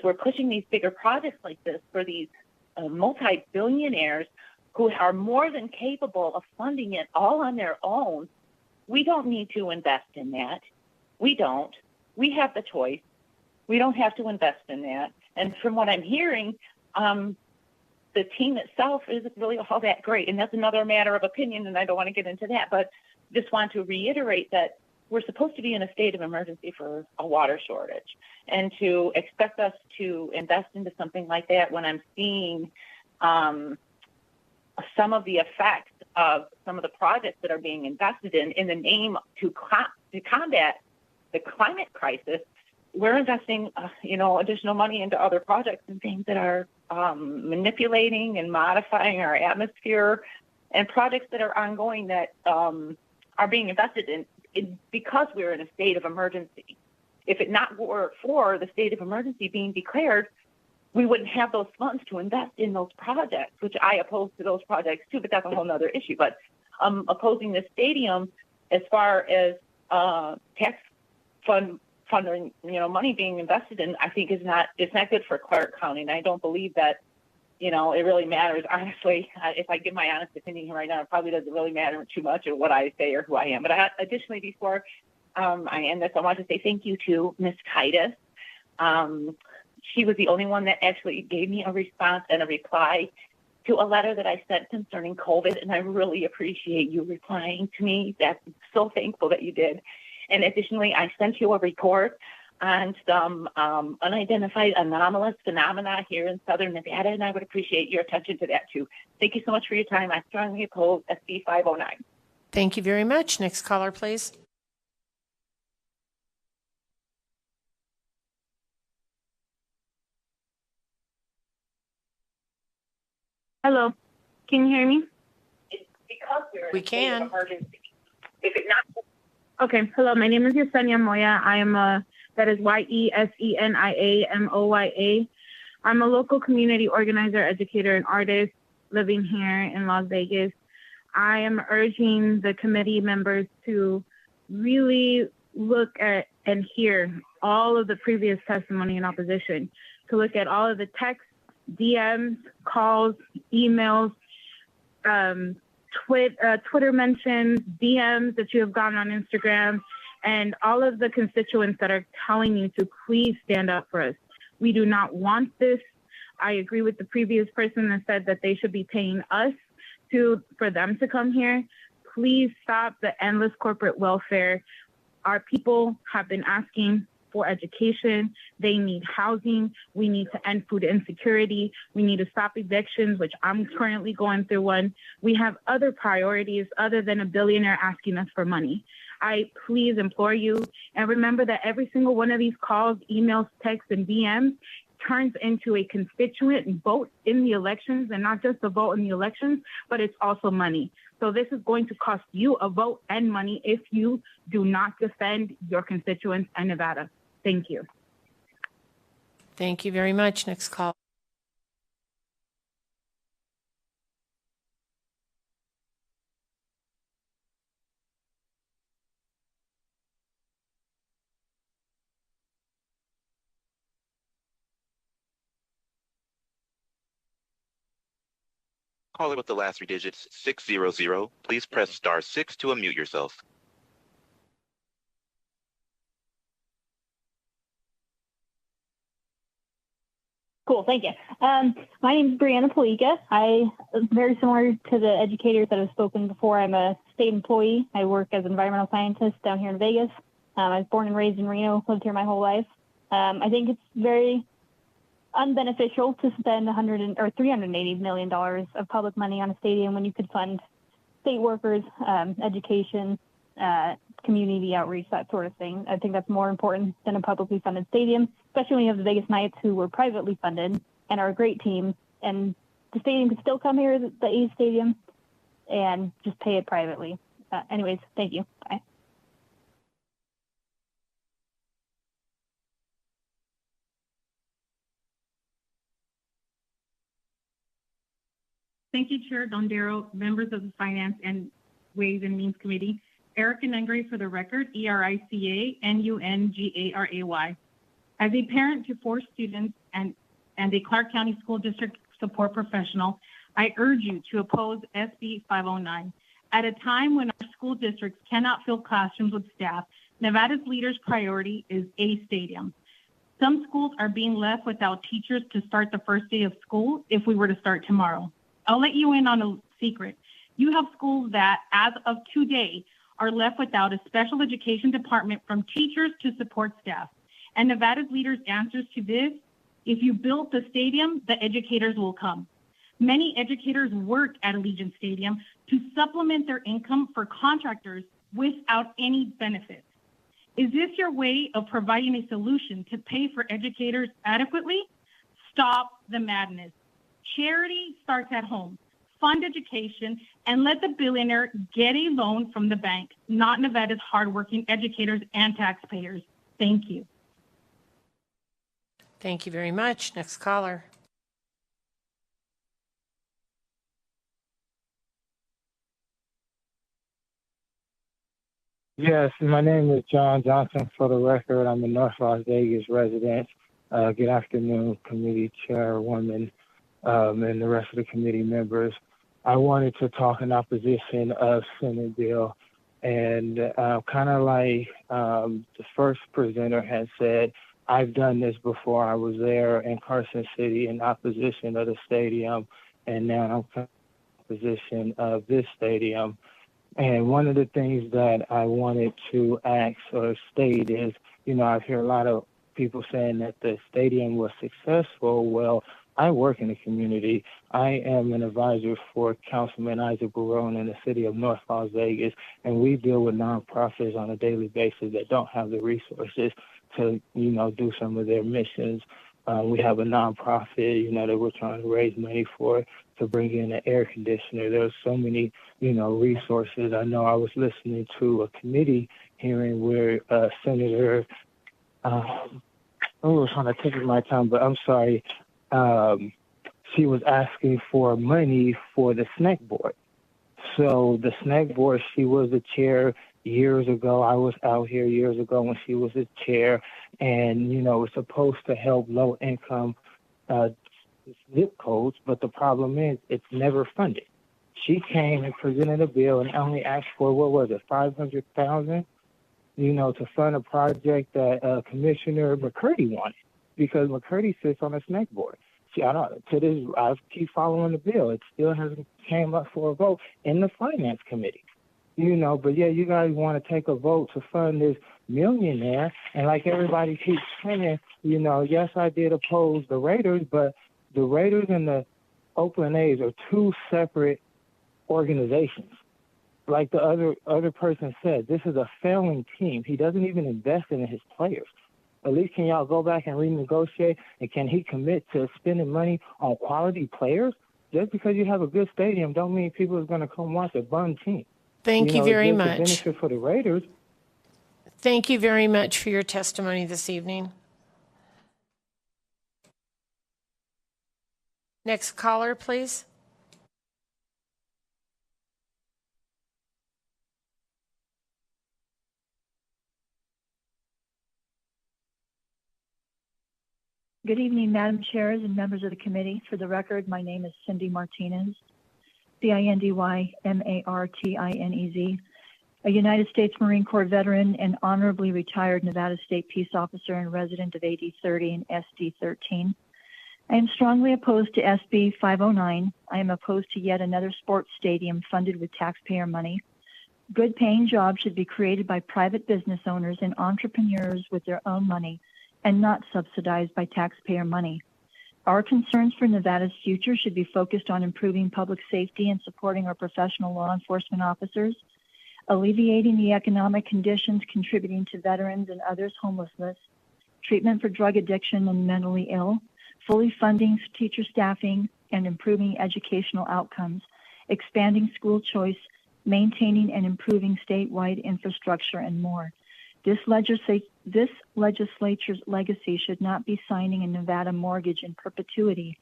we're pushing these bigger projects like this for these multi-billionaires who are more than capable of funding it all on their own. We don't need to invest in that. We don't. We have the choice. We don't have to invest in that. And from what I'm hearing, the team itself isn't really all that great. And that's another matter of opinion, and I don't want to get into that. But just want to reiterate that we're supposed to be in a state of emergency for a water shortage. And to expect us to invest into something like that when I'm seeing some of the effects of some of the projects that are being invested in the name to combat the climate crisis, we're investing, additional money into other projects and things that are manipulating and modifying our atmosphere, and projects that are ongoing that are being invested in because we're in a state of emergency. If it not were for the state of emergency being declared, we wouldn't have those funds to invest in those projects, which I oppose to those projects too, but that's a whole nother issue. But opposing the stadium as far as tax funding, money being invested in, I think it's not good for Clark County. And I don't believe that, it really matters. Honestly, if I give my honest opinion here right now, it probably doesn't really matter too much of what I say or who I am. But additionally, before I end this, I want to say thank you to Ms. Titus. She was the only one that actually gave me a response and a reply to a letter that I sent concerning COVID, and I really appreciate you replying to me. I'm so thankful that you did. And additionally, I sent you a report on some unidentified anomalous phenomena here in Southern Nevada, and I would appreciate your attention to that too. Thank you so much for your time. I strongly oppose SB 509. Thank you very much. Next caller, please. Hello, can you hear me? It's because we're in We a state can. of emergency. If it not Okay, hello, my name is Yesenia Moya. That is YESENIA I'm a local community organizer, educator, and artist living here in Las Vegas. I am urging the committee members to really look at and hear all of the previous testimony in opposition, to look at all of the texts, DMs, calls, emails, Twitter mentions, DMs that you have gotten on Instagram, and all of the constituents that are telling you to please stand up for us. We do not want this. I agree with the previous person that said that they should be paying us for them to come here. Please stop the endless corporate welfare. Our people have been asking for education. They need housing. We need to end food insecurity. We need to stop evictions, which I'm currently going through one. We have other priorities other than a billionaire asking us for money. I please implore you, and remember that every single one of these calls, emails, texts, and DMs turns into a constituent vote in the elections, and not just a vote in the elections, but it's also money. So this is going to cost you a vote and money if you do not defend your constituents in Nevada. Thank you. Thank you very much. Next call. Caller with the last three digits, 600. Please press *6 to unmute yourself. Cool, thank you. My name is Brianna Palika. Very similar to the educators that have spoken before, I'm a state employee. I work as an environmental scientist down here in Vegas. I was born and raised in Reno, lived here my whole life. I think it's very unbeneficial to spend $380 million of public money on a stadium when you could fund state workers, education, community outreach, that sort of thing. I think that's more important than a publicly funded stadium, especially when you have the Vegas Knights, who were privately funded and are a great team. And the stadium could still come here, the A's stadium, and just pay it privately. Anyways, thank you. Bye. Thank you, Chair Dondero, members of the Finance and Ways and Means Committee. Erica Nungray for the record, ERICA-NUNGARAY. As a parent to 4 students and a Clark County School District support professional, I urge you to oppose SB 509. At a time when our school districts cannot fill classrooms with staff, Nevada's leaders' priority is a stadium. Some schools are being left without teachers to start the first day of school if we were to start tomorrow. I'll let you in on a secret. You have schools that, as of today, are left without a special education department from teachers to support staff. And Nevada's leaders' answers to this: if you build the stadium, the educators will come. Many educators work at Allegiant Stadium to supplement their income for contractors without any benefits. Is this your way of providing a solution to pay for educators adequately? Stop the madness. Charity starts at home. Fund education and let the billionaire get a loan from the bank, not Nevada's hardworking educators and taxpayers. Thank you. Thank you very much. Next caller. Yes, my name is John Johnson. For the record, I'm a North Las Vegas resident. Good afternoon, committee chairwoman, and the rest of the committee members. I wanted to talk in opposition of Senate bill, and kind of like the first presenter had said, I've done this before. I was there in Carson City in opposition of the stadium, and now I'm in opposition of this stadium. And one of the things that I wanted to ask or state is, I've heard a lot of people saying that the stadium was successful. Well, I work in the community. I am an advisor for Councilman Isaac Barone in the city of North Las Vegas, and we deal with nonprofits on a daily basis that don't have the resources to, do some of their missions. We have a nonprofit, that we're trying to raise money for to bring in an air conditioner. There's so many, resources. I know I was listening to a committee hearing where Senator, I was on the tip of my tongue, but I'm sorry, she was asking for money for the snack board. So the snack board, she was the chair years ago. I was out here years ago when she was the chair, and, it's supposed to help low-income zip codes, but the problem is it's never funded. She came and presented a bill and only asked for, $500,000, to fund a project that Commissioner McCurdy wanted, because McCurdy sits on a snack board. See, I keep following the bill. It still hasn't came up for a vote in the Finance Committee. But yeah, you guys want to take a vote to fund this millionaire, and like everybody keeps saying, yes, I did oppose the Raiders, but the Raiders and the Oakland A's are 2 separate organizations. Like the other person said, this is a failing team. He doesn't even invest in his players. At least can y'all go back and renegotiate, and can he commit to spending money on quality players? Just because you have a good stadium don't mean people are going to come watch a bum team. Thank you very much. The benefit for the Raiders. Thank you very much for your testimony this evening. Next caller, please. Good evening, Madam Chairs and members of the committee. For the record, my name is Cindy Martinez, CINDY-MARTINEZ, a United States Marine Corps veteran and honorably retired Nevada State Peace Officer and resident of AD 30 and SD 13. I am strongly opposed to SB 509. I am opposed to yet another sports stadium funded with taxpayer money. Good paying jobs should be created by private business owners and entrepreneurs with their own money and not subsidized by taxpayer money. Our concerns for Nevada's future should be focused on improving public safety and supporting our professional law enforcement officers, alleviating the economic conditions contributing to veterans and others' homelessness, treatment for drug addiction and mentally ill, fully funding teacher staffing and improving educational outcomes, expanding school choice, maintaining and improving statewide infrastructure, and more. This legislature's legacy should not be signing a Nevada mortgage in perpetuity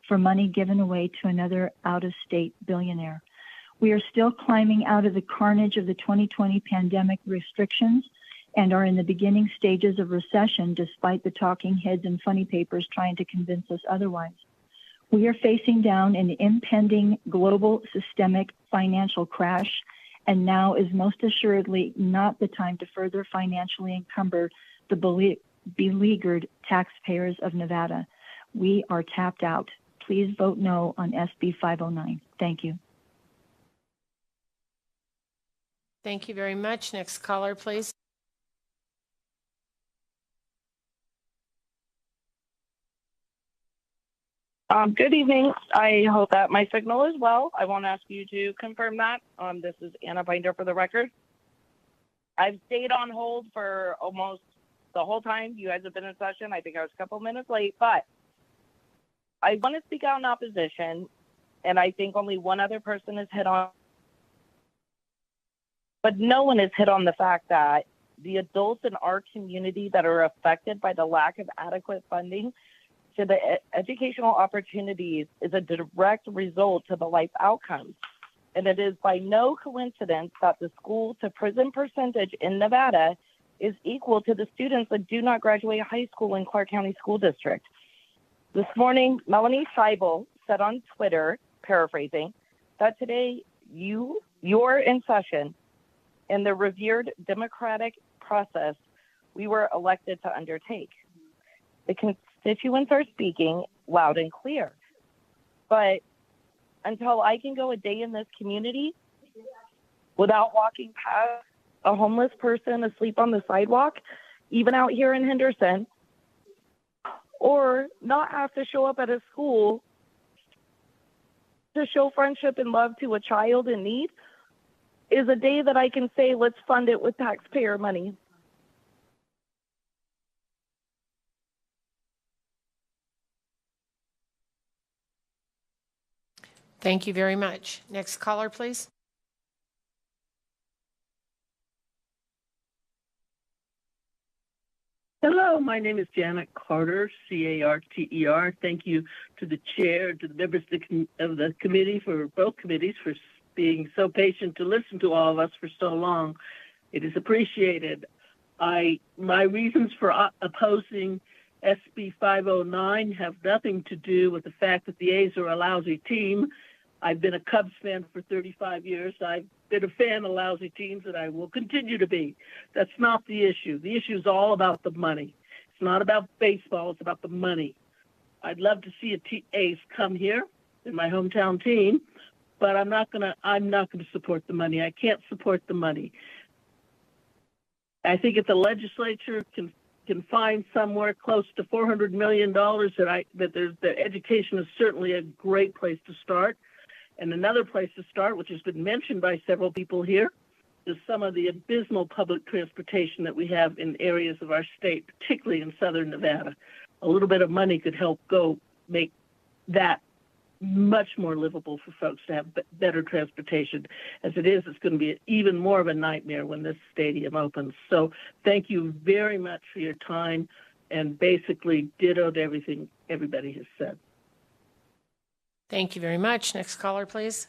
for money given away to another out-of-state billionaire. We are still climbing out of the carnage of the 2020 pandemic restrictions and are in the beginning stages of recession despite the talking heads and funny papers trying to convince us otherwise. We are facing down an impending global systemic financial crash, and now is most assuredly not the time to further financially encumber the beleaguered taxpayers of Nevada. We are tapped out. Please vote no on SB 509. Thank you. Thank you very much. Next caller, please. Good evening. I hope that my signal is well. I won't ask you to confirm that. This is Anna Binder for the record. I've stayed on hold for almost the whole time you guys have been in session. I think I was a couple minutes late, but I want to speak out in opposition, and I think only one other person has hit on, but no one has hit on the fact that the adults in our community that are affected by the lack of adequate funding to the educational opportunities is a direct result to the life outcomes. And it is by no coincidence that the school to prison percentage in Nevada is equal to the students that do not graduate high school in Clark County School District. This morning, Melanie Scheibel said on Twitter, paraphrasing, that today you're in session in the revered democratic process we were elected to undertake. The constituents are speaking loud and clear. But until I can go a day in this community without walking past a homeless person asleep on the sidewalk, even out here in Henderson, or not have to show up at a school to show friendship and love to a child in need, is a day that I can say, let's fund it with taxpayer money. Thank you very much. Next caller, please. Hello, my name is Janet Carter, Carter. Thank you to the chair, to the members of the committee, for both committees, for being so patient to listen to all of us for so long. It is appreciated. My reasons for opposing SB 509 have nothing to do with the fact that the A's are a lousy team. I've been a Cubs fan for 35 years. I've been a fan of lousy teams, and I will continue to be. That's not the issue. The issue is all about the money. It's not about baseball. It's about the money. I'd love to see A's come here in my hometown team, but I'm not gonna support the money. I can't support the money. I think if the legislature can find somewhere close to $400 million, that education is certainly a great place to start. And another place to start, which has been mentioned by several people here, is some of the abysmal public transportation that we have in areas of our state, particularly in southern Nevada. A little bit of money could help make that much more livable for folks to have better transportation. As it is, it's going to be even more of a nightmare when this stadium opens. So thank you very much for your time, and basically dittoed everything everybody has said. Thank you very much. Next caller, please.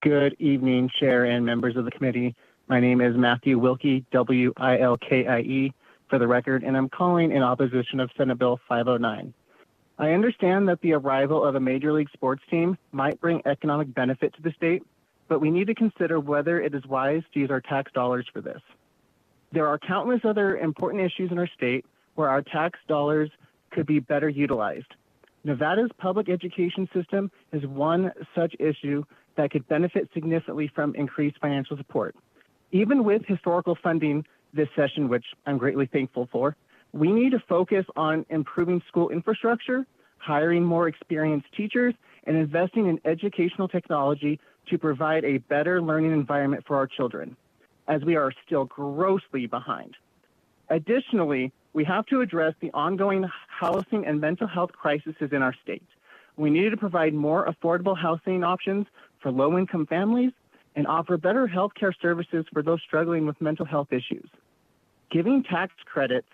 Good evening, Chair and members of the committee. My name is Matthew Wilkie, Wilkie, for the record, and I'm calling in opposition of Senate Bill 509. I understand that the arrival of a Major League sports team might bring economic benefit to the state, but we need to consider whether it is wise to use our tax dollars for this. There are countless other important issues in our state where our tax dollars could be better utilized. Nevada's public education system is one such issue that could benefit significantly from increased financial support. Even with historical funding this session, which I'm greatly thankful for, we need to focus on improving school infrastructure, hiring more experienced teachers, and investing in educational technology to provide a better learning environment for our children, as we are still grossly behind. Additionally, we have to address the ongoing housing and mental health crises in our state. We need to provide more affordable housing options for low-income families and offer better healthcare services for those struggling with mental health issues. Giving tax credits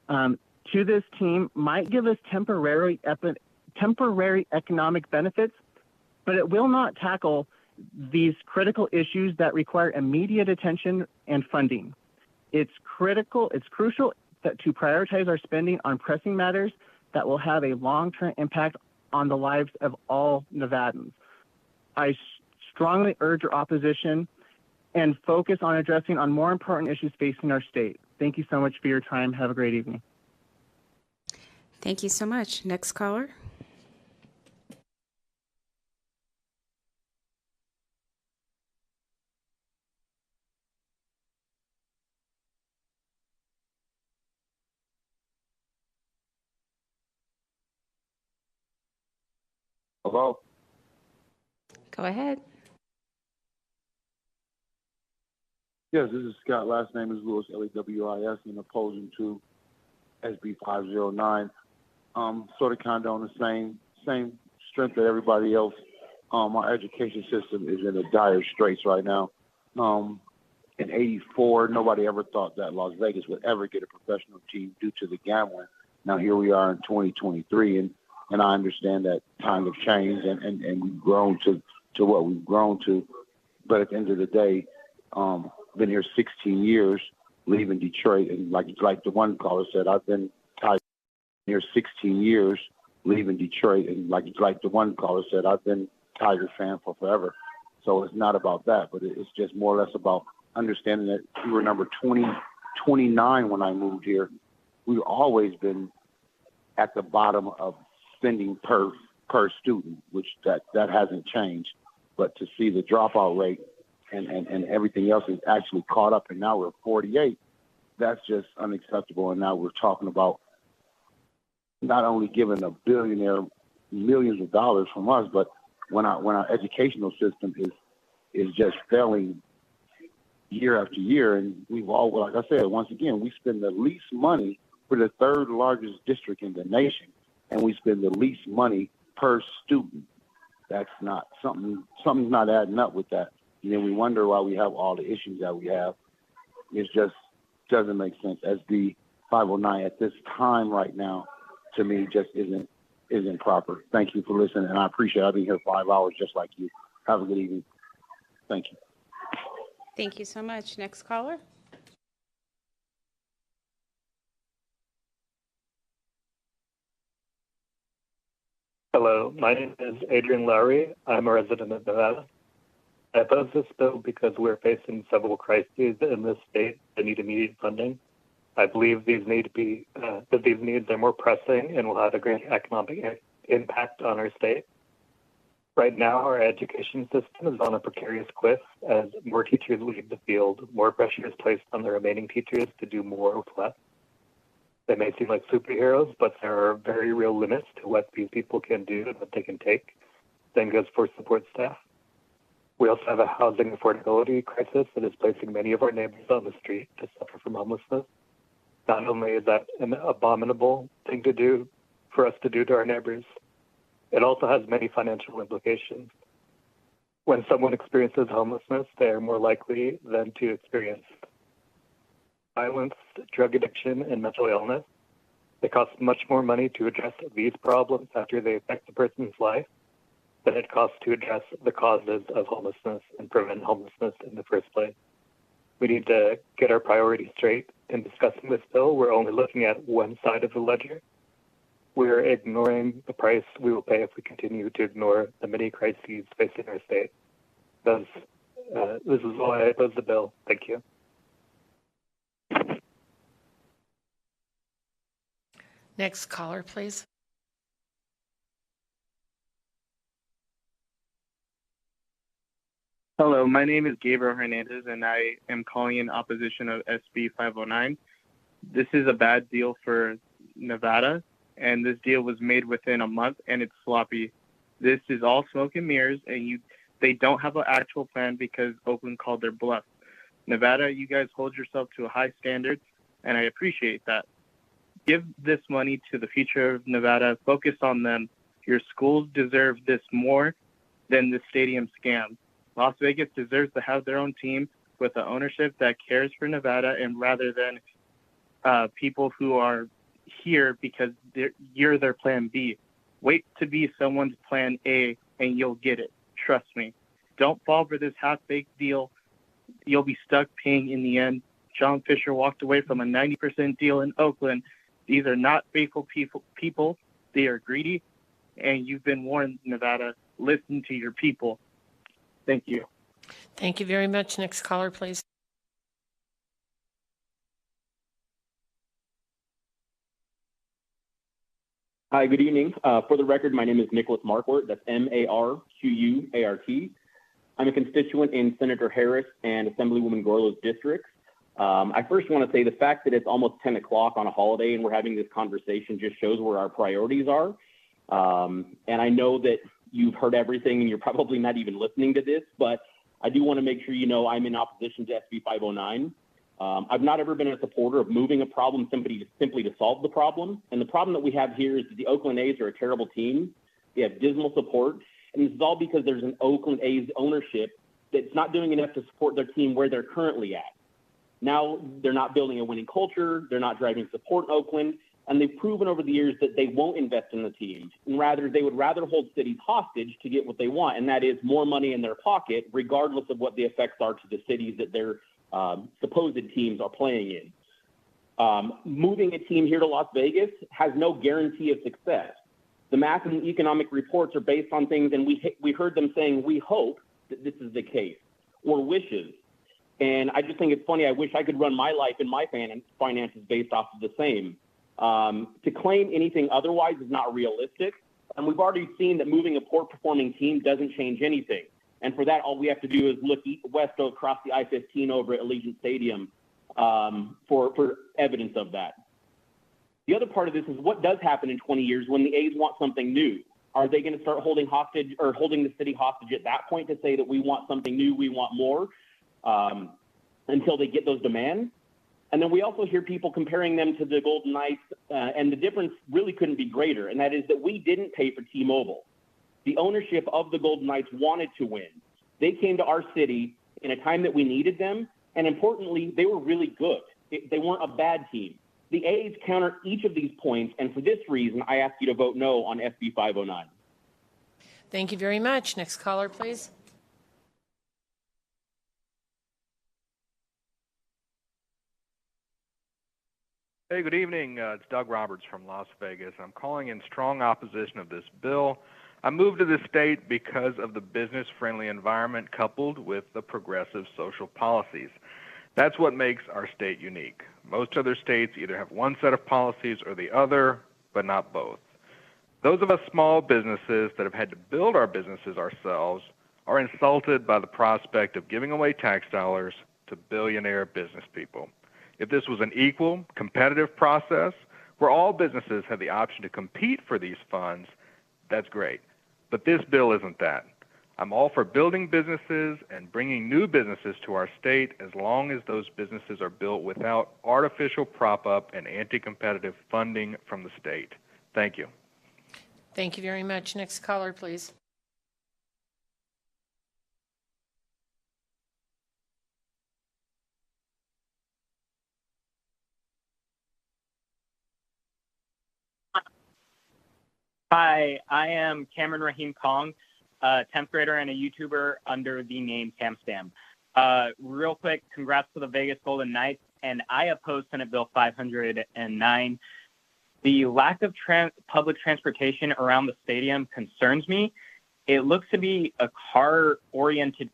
to this team might give us temporary economic benefits, but it will not tackle these critical issues that require immediate attention and funding. It's crucial to prioritize our spending on pressing matters that will have a long-term impact on the lives of all Nevadans. I strongly urge your opposition and focus on addressing on more important issues facing our state. Thank you so much for your time. Have a great evening. Thank you so much. Next caller. Hello? Go ahead. Yes, this is Scott. Last name is Lewis, Lewis, and opposing to SB 509. Sort of kind of on the same strength that everybody else. Our education system is in a dire straits right now. In '84, nobody ever thought that Las Vegas would ever get a professional team due to the gambling. Now here we are in 2023, and I understand that times have changed and we've grown to what we've grown to. But at the end of the day, been here 16 years, leaving Detroit, and like the one caller said, I've been Tiger here 16 years, leaving Detroit, and like the one caller said, I've been Tiger fan for forever. So it's not about that, but it's just more or less about understanding that we were number 29 when I moved here. We've always been at the bottom of spending per student, which that hasn't changed. But to see the dropout rate and everything else is actually caught up, and now we're 48, that's just unacceptable. And now we're talking about not only giving a billionaire millions of dollars from us, but when our educational system is just failing year after year, and we've all, like I said, once again, we spend the least money for the third largest district in the nation, and we spend the least money per student. That's not something's not adding up with that. And then we wonder why we have all the issues that we have. It just doesn't make sense. SB 509 at this time right now, to me, just isn't proper. Thank you for listening, and I appreciate it. I've been here 5 hours just like you. Have a good evening. Thank you. Thank you so much. Next caller. Hello, my name is Adrian Lowry. I'm a resident of Nevada. I oppose this bill because we're facing several crises in this state that need immediate funding. I believe these need to be that these needs are more pressing and will have a great economic impact on our state. Right now, our education system is on a precarious cliff. As more teachers leave the field, more pressure is placed on the remaining teachers to do more with less. They may seem like superheroes, but there are very real limits to what these people can do and what they can take. Same goes for support staff. We also have a housing affordability crisis that is placing many of our neighbors on the street to suffer from homelessness. Not only is that an abominable thing to do for us to do to our neighbors, it also has many financial implications. When someone experiences homelessness, they are more likely than to experience violence, drug addiction, and mental illness. It costs much more money to address these problems after they affect the person's life than it costs to address the causes of homelessness and prevent homelessness in the first place. We need to get our priorities straight. In discussing this bill, we're only looking at one side of the ledger. We're ignoring the price we will pay if we continue to ignore the many crises facing our state. This is why I oppose the bill. Thank you. Next caller, please. Hello, my name is Gabriel Hernandez, and I am calling in opposition of SB 509. This is a bad deal for Nevada, and this deal was made within a month, and it's sloppy. This is all smoke and mirrors, and they don't have an actual plan because Oakland called their bluff. Nevada, you guys hold yourself to a high standard, and I appreciate that. Give this money to the future of Nevada. Focus on them. Your schools deserve this more than the stadium scam. Las Vegas deserves to have their own team with an ownership that cares for Nevada, and rather than people who are here because you're their plan B. Wait to be someone's plan A, and you'll get it. Trust me. Don't fall for this half-baked deal. You'll be stuck paying in the end. John Fisher walked away from a 90% deal in Oakland. These are not faithful people. They are greedy, and you've been warned, Nevada. Listen to your people. Thank you. Thank you very much. Next caller, please. Hi, good evening. For the record, my name is Nicholas Marquardt. That's Marquart. I'm a constituent in Senator Harris and Assemblywoman Gorlow's districts. I first want to say the fact that it's almost 10 o'clock on a holiday and we're having this conversation just shows where our priorities are. And I know that you've heard everything and you're probably not even listening to this, but I do want to make sure you know I'm in opposition to SB 509. I've not ever been a supporter of moving a problem simply to solve the problem. And the problem that we have here is that the Oakland A's are a terrible team. They have dismal support. And this is all because there's an Oakland A's ownership that's not doing enough to support their team where they're currently at. Now they're not building a winning culture. They're not driving support in Oakland. And they've proven over the years that they won't invest in the team. And rather, they would rather hold cities hostage to get what they want. And that is more money in their pocket, regardless of what the effects are to the cities that their supposed teams are playing in. Moving a team here to Las Vegas has no guarantee of success. The math and economic reports are based on things, and we heard them saying, we hope that this is the case, or wishes. And I just think it's funny. I wish I could run my life and my finances based off of the same. To claim anything otherwise is not realistic. And we've already seen that moving a poor-performing team doesn't change anything. And for that, all we have to do is look west across the I-15 over at Allegiant Stadium for evidence of that. The other part of this is what does happen in 20 years when the A's want something new? Are they going to start holding the city hostage at that point to say that we want something new, we want more, until they get those demands? And then we also hear people comparing them to the Golden Knights, and the difference really couldn't be greater, and that is that we didn't pay for T-Mobile. The ownership of the Golden Knights wanted to win. They came to our city in a time that we needed them, and importantly, they were really good. They weren't a bad team. The A's counter each of these points, and for this reason, I ask you to vote no on SB 509. Thank you very much. Next caller, please. Hey, good evening. It's Doug Roberts from Las Vegas. I'm calling in strong opposition of this bill. I moved to this state because of the business-friendly environment coupled with the progressive social policies. That's what makes our state unique. Most other states either have one set of policies or the other, but not both. Those of us small businesses that have had to build our businesses ourselves are insulted by the prospect of giving away tax dollars to billionaire business people. If this was an equal, competitive process where all businesses had the option to compete for these funds, that's great. But this bill isn't that. I'm all for building businesses and bringing new businesses to our state as long as those businesses are built without artificial prop-up and anti-competitive funding from the state. Thank you. Thank you very much. Next caller, please. Hi, I am Cameron Rahim Kong, a 10th grader and a YouTuber under the name CamSpam. Real quick, congrats to the Vegas Golden Knights, and I oppose Senate Bill 509. The lack of public transportation around the stadium concerns me. It looks to be a car-oriented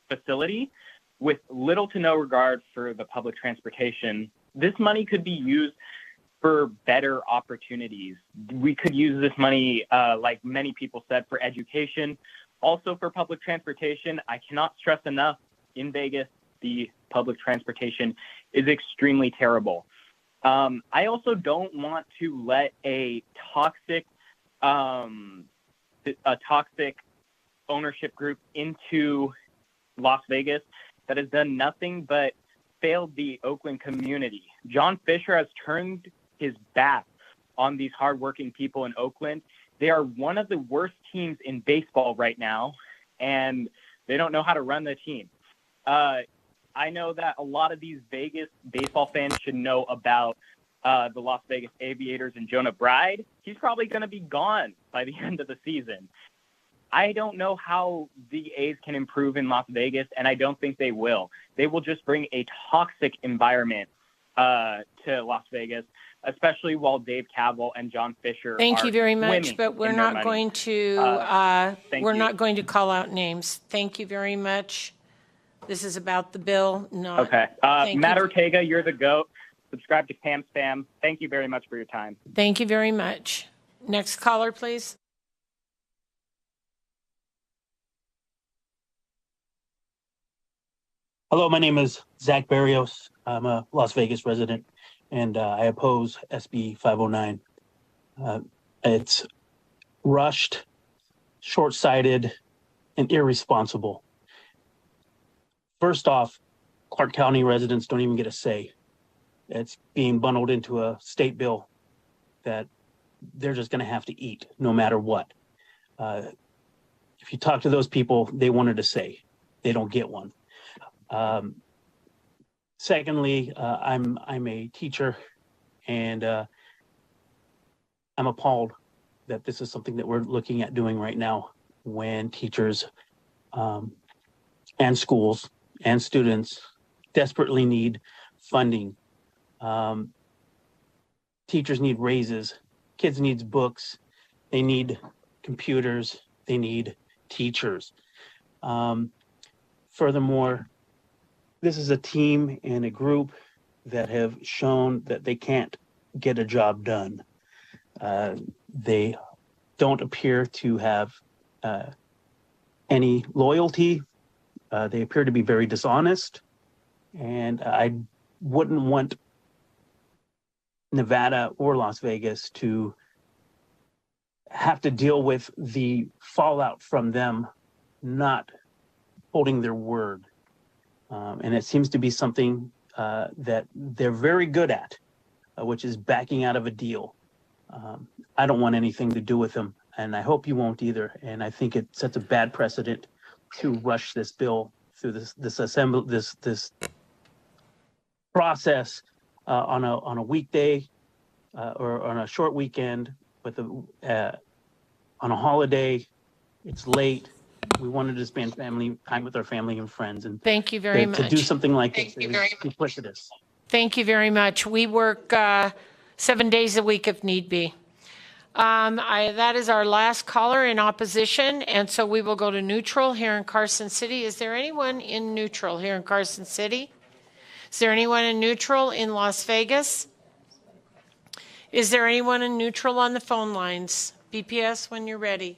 facility with little to no regard for the public transportation. This money could be used for better opportunities. We could use this money, like many people said, for education, also for public transportation. I cannot stress enough, in Vegas, the public transportation is extremely terrible. I also don't want to let a toxic ownership group into Las Vegas that has done nothing but failed the Oakland community. John Fisher has turned his back on these hardworking people in Oakland. They are one of the worst teams in baseball right now, and they don't know how to run the team. I know that a lot of these Vegas baseball fans should know about the Las Vegas Aviators and Jonah Bride. He's probably going to be gone by the end of the season. I don't know how the A's can improve in Las Vegas, and I don't think they will. They will just bring a toxic environment to Las Vegas, especially while Dave Kaval and John Fisher Thank are you very much, swimming but we're in their not money. going to not going to call out names. Thank you very much. This is about the bill, not. Okay. Thank Matt you. Ortega, you're the GOAT. Subscribe to Cam Spam. Thank you very much for your time. Thank you very much. Next caller, please. Hello, my name is Zach Barrios. I'm a Las Vegas resident, and I oppose SB 509. It's rushed, short-sighted, and irresponsible. First off, Clark County residents don't even get a say. It's being bundled into a state bill that they're just going to have to eat no matter what. If you talk to those people, they wanted a say. They don't get one. Secondly, I'm a teacher, and I'm appalled that this is something that we're looking at doing right now when teachers and schools and students desperately need funding. Teachers need raises, kids need books, they need computers, they need teachers. Furthermore, this is a team and a group that have shown that they can't get a job done. They don't appear to have any loyalty. They appear to be very dishonest. And I wouldn't want Nevada or Las Vegas to have to deal with the fallout from them not holding their word. And it seems to be something that they're very good at, which is backing out of a deal. I don't want anything to do with them, and I hope you won't either. And I think it sets a bad precedent to rush this bill through this process on a weekday or on a short weekend with on a holiday. It's late. We wanted to spend time with our family and friends, and thank you very much. To do something like this is duplicitous. Thank you very much. We work 7 days a week if need be. That is our last caller in opposition, and so we will go to neutral here in Carson City. Is there anyone in neutral here in Carson City? Is there anyone in neutral in Las Vegas? Is there anyone in neutral on the phone lines? BPS, when you're ready.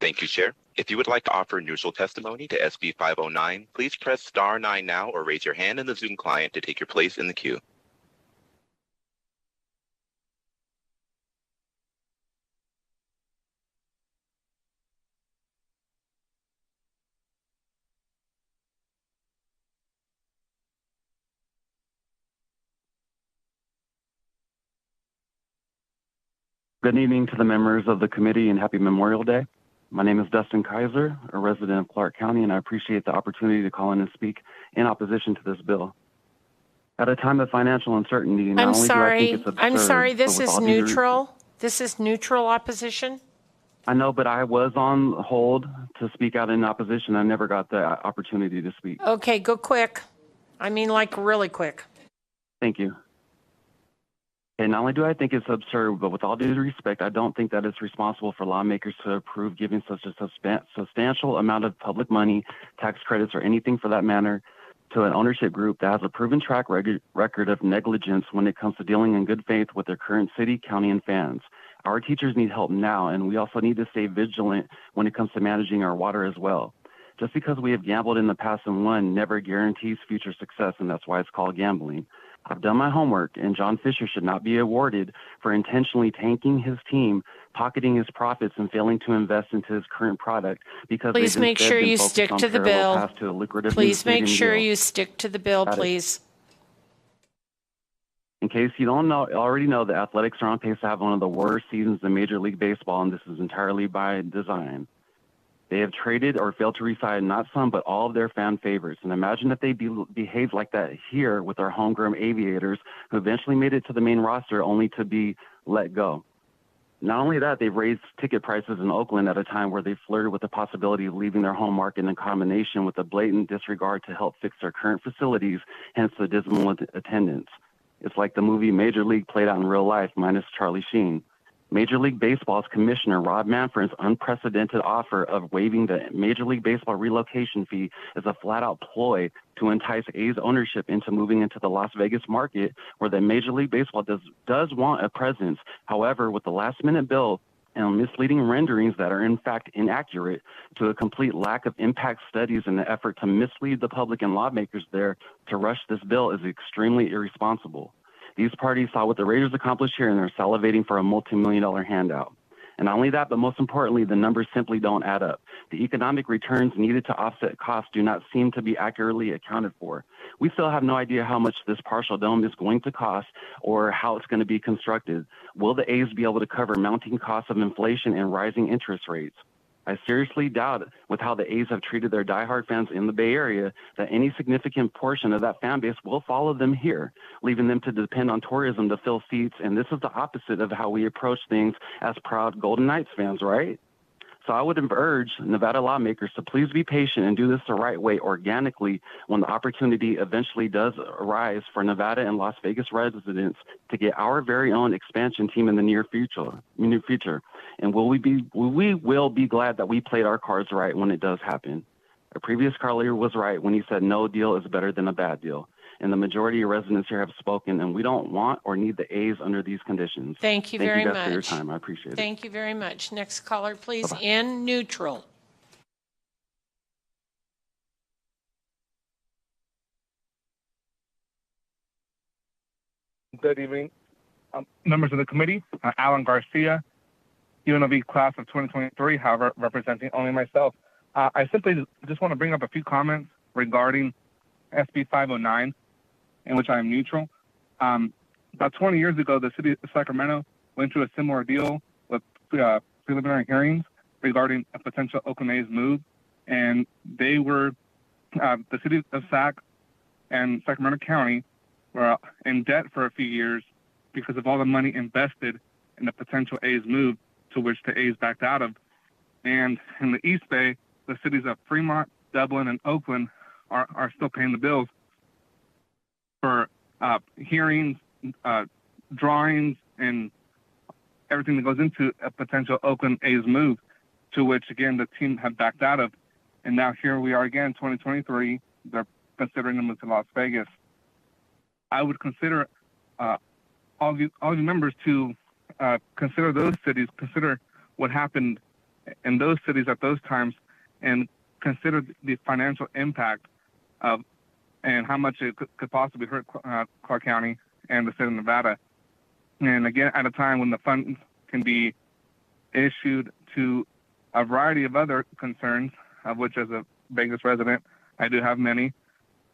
Thank you, Chair. If you would like to offer neutral testimony to SB 509, please press star 9 now or raise your hand in the Zoom client to take your place in the queue. Good evening to the members of the committee and happy Memorial Day. My name is Dustin Kaiser, a resident of Clark County, and I appreciate the opportunity to call in and speak in opposition to this bill. At a time of financial uncertainty, not only do I think it's absurd, I'm sorry, this but with is all due neutral? This is neutral opposition? I know, but I was on hold to speak out in opposition. I never got the opportunity to speak. Okay, go quick. I mean, like really quick. Thank you. And not only do I think it's absurd, but with all due respect, I don't think that it's responsible for lawmakers to approve giving such a substantial amount of public money, tax credits, or anything for that matter, to an ownership group that has a proven track record of negligence when it comes to dealing in good faith with their current city, county, and fans. Our teachers need help now, and we also need to stay vigilant when it comes to managing our water as well. Just because we have gambled in the past and won never guarantees future success, and that's why it's called gambling. I've done my homework, and John Fisher should not be awarded for intentionally tanking his team, pocketing his profits, and failing to invest into his current product because please make sure you stick to the bill. Please make sure you stick to the bill, please. In case you don't already know, the Athletics are on pace to have one of the worst seasons in Major League Baseball, and this is entirely by design. They have traded or failed to re-sign not some, but all of their fan favorites. And imagine if they behaved like that here with our homegrown aviators who eventually made it to the main roster only to be let go. Not only that, they've raised ticket prices in Oakland at a time where they flirted with the possibility of leaving their home market in combination with a blatant disregard to help fix their current facilities, hence the dismal attendance. It's like the movie Major League played out in real life minus Charlie Sheen. Major League Baseball's commissioner, Rob Manfred's unprecedented offer of waiving the Major League Baseball relocation fee is a flat-out ploy to entice A's ownership into moving into the Las Vegas market, where the Major League Baseball does want a presence. However, with the last-minute bill and misleading renderings that are in fact inaccurate, to a complete lack of impact studies in the effort to mislead the public and lawmakers there to rush this bill is extremely irresponsible. These parties saw what the Raiders accomplished here and are salivating for a multi-million-dollar handout. And not only that, but most importantly, the numbers simply don't add up. The economic returns needed to offset costs do not seem to be accurately accounted for. We still have no idea how much this partial dome is going to cost or how it's going to be constructed. Will the A's be able to cover mounting costs of inflation and rising interest rates? I seriously doubt, with how the A's have treated their diehard fans in the Bay Area, that any significant portion of that fan base will follow them here, leaving them to depend on tourism to fill seats. And this is the opposite of how we approach things as proud Golden Knights fans, right? So I would urge Nevada lawmakers to please be patient and do this the right way organically when the opportunity eventually does arise for Nevada and Las Vegas residents to get our very own expansion team in the near future. And we will be glad that we played our cards right when it does happen. A previous caller was right when he said no deal is better than a bad deal. And the majority of residents here have spoken, and we don't want or need the A's under these conditions. Thank you very much. Thank you guys for your time. I appreciate it. Thank you very much. Next caller, please. Bye-bye. In neutral. Good evening, members of the committee. Alan Garcia, UNLV class of 2023, however, representing only myself. I simply just want to bring up a few comments regarding SB 509, in which I am neutral. About 20 years ago, the city of Sacramento went through a similar deal with preliminary hearings regarding a potential Oakland A's move, and they were, the city of Sac and Sacramento County were in debt for a few years because of all the money invested in the potential A's move, to which the A's backed out of. And in the East Bay, the cities of Fremont, Dublin, and Oakland are still paying the bills for hearings, drawings, and everything that goes into a potential Oakland A's move, to which, again, the team had backed out of. And now here we are again, 2023, they're considering them to Las Vegas. I would consider all you members to consider those cities, consider what happened in those cities at those times, and consider the financial impact of and how much it could possibly hurt Clark County and the state of Nevada. And again, at a time when the funds can be issued to a variety of other concerns, of which, as a Vegas resident, I do have many,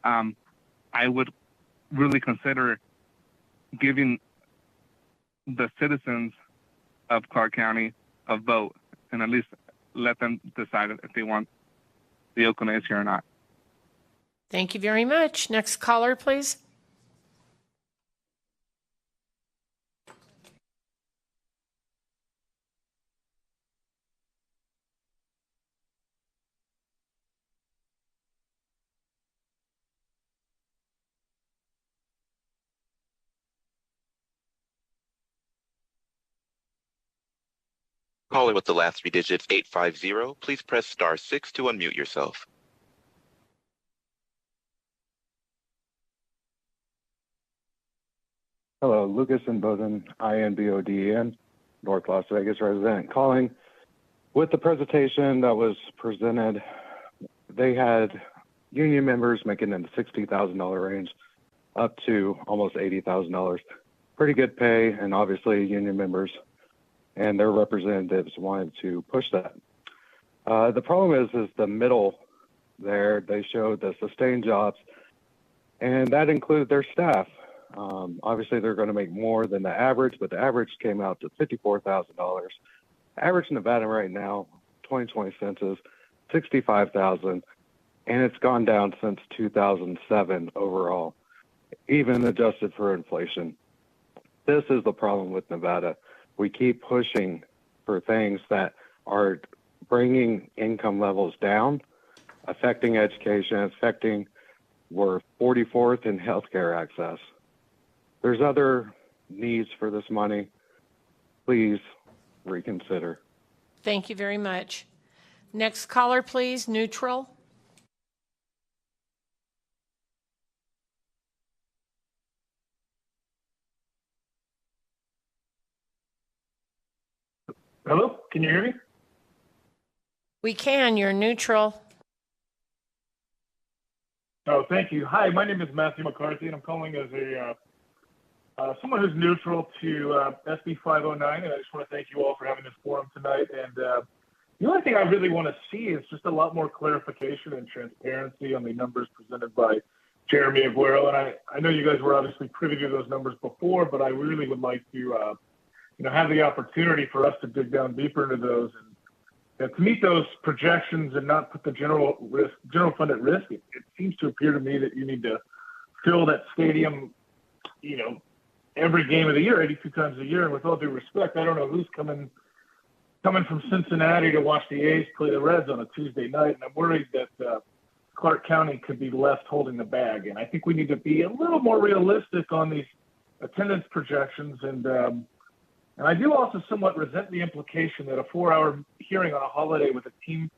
I would really consider giving the citizens of Clark County a vote, and at least let them decide if they want the Oakland A's here or not. Thank you very much. Next caller, please. Calling with the last three digits 850, please press *6 to unmute yourself. Hello, Lucas and Boden, INBODEN, North Las Vegas resident, calling. With the presentation that was presented, they had union members making in the $60,000 range up to almost $80,000. Pretty good pay, and obviously union members and their representatives wanted to push that. The problem is the middle there. They showed the sustained jobs, and that included their staff. Obviously, they're going to make more than the average, but the average came out to $54,000. Average in Nevada right now, 2020 census, 65,000, and it's gone down since 2007 overall, even adjusted for inflation. This is the problem with Nevada. We keep pushing for things that are bringing income levels down, affecting education, we're 44th in healthcare access. There's other needs for this money. Please reconsider. Thank you very much. Next caller, please. Neutral. Hello, can you hear me? We can. You're neutral. Oh, thank you. Hi, my name is Matthew McCarthy, and I'm calling as someone who's neutral to SB 509, and I just want to thank you all for having this forum tonight. And the only thing I really want to see is just a lot more clarification and transparency on the numbers presented by Jeremy Aguero. And I know you guys were obviously privy to those numbers before, but I really would like to have the opportunity for us to dig down deeper into those and to meet those projections and not put the general fund at risk. It seems to appear to me that you need to fill that stadium, every game of the year, 82 times a year. And with all due respect, I don't know who's coming from Cincinnati to watch the A's play the Reds on a Tuesday night. And I'm worried that Clark County could be left holding the bag. And I think we need to be a little more realistic on these attendance projections. And I do also somewhat resent the implication that a 4-hour hearing on a holiday with a team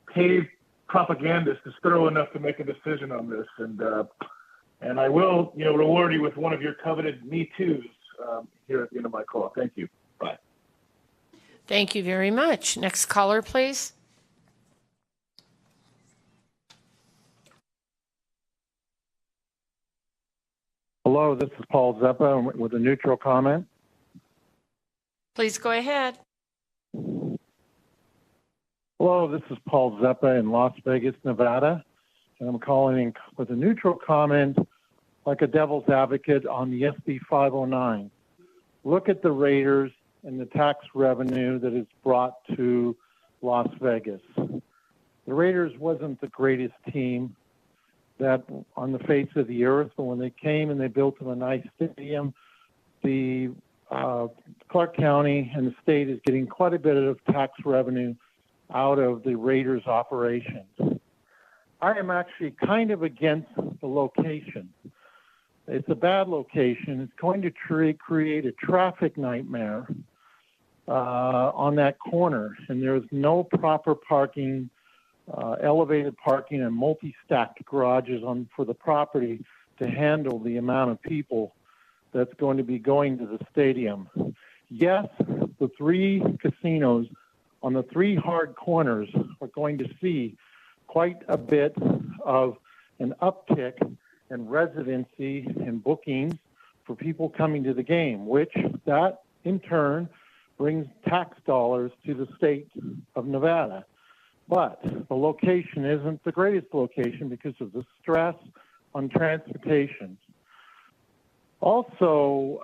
paid propagandist is thorough enough to make a decision on this. And I will, reward you with one of your coveted Me Too's here at the end of my call. Thank you. Bye. Thank you very much. Next caller, please. Hello, this is Paul Zeppa with a neutral comment. Please go ahead. Hello, this is Paul Zeppa in Las Vegas, Nevada, and I'm calling in with a neutral comment like a devil's advocate on the SB 509. Look at the Raiders and the tax revenue that is brought to Las Vegas. The Raiders wasn't the greatest team that on the face of the earth, but when they came and they built them a nice stadium, the Clark County and the state is getting quite a bit of tax revenue out of the Raiders operations. I am actually kind of against the location. It's a bad location. It's going to create a traffic nightmare on that corner, and there's no proper parking, elevated parking, and multi-stacked garages for the property to handle the amount of people that's going to be going to the stadium. Yes, the 3 casinos on the 3 hard corners are going to see quite a bit of an uptick in residency and bookings for people coming to the game, which that in turn brings tax dollars to the state of Nevada. But the location isn't the greatest location because of the stress on transportation. Also,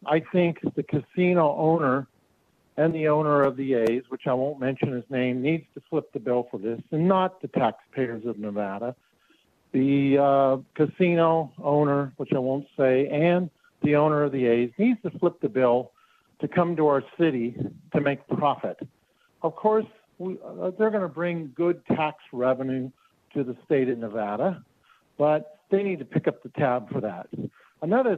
I think the casino owner and the owner of the A's, which I won't mention his name, needs to flip the bill for this, and not the taxpayers of Nevada. The casino owner, which I won't say, and the owner of the A's needs to flip the bill to come to our city to make profit. Of course, they're going to bring good tax revenue to the state of Nevada, but they need to pick up the tab for that. Another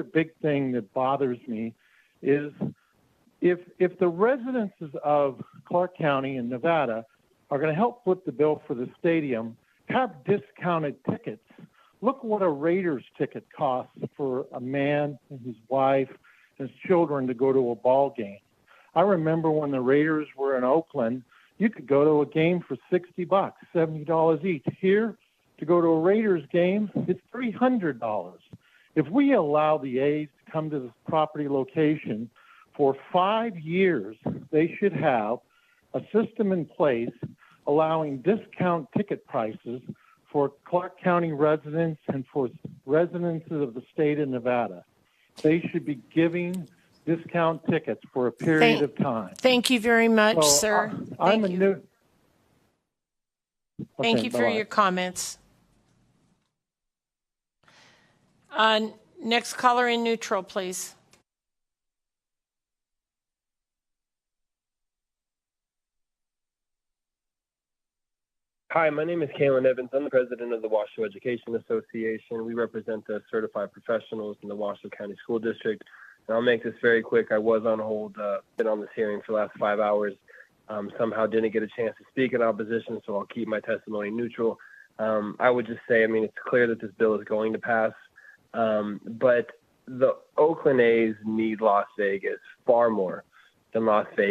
big thing that bothers me is if the residents of Clark County and Nevada are going to help flip the bill for the stadium, have discounted tickets. Look what a Raiders ticket costs for a man and his wife and his children to go to a ball game. I remember when the Raiders were in Oakland, you could go to a game for $60, $70 each. Here, to go to a Raiders game, it's $300. If we allow the A's to come to this property location for 5 years, they should have a system in place allowing discount ticket prices for Clark County residents and for residents of the state of Nevada. They should be giving discount tickets for a period of time. Thank you very much, sir. Thank Okay, you for bye-bye. your comments. Next caller in neutral, please. Hi, my name is Kalen Evans. I'm the president of the Washoe Education Association. We represent the certified professionals in the Washoe County School District. And I'll make this very quick. I was on hold, been on this hearing for the last 5 hours. Somehow didn't get a chance to speak in opposition, so I'll keep my testimony neutral. I would just say, I mean, it's clear that this bill is going to pass, but the Oakland A's need Las Vegas far more than Las Vegas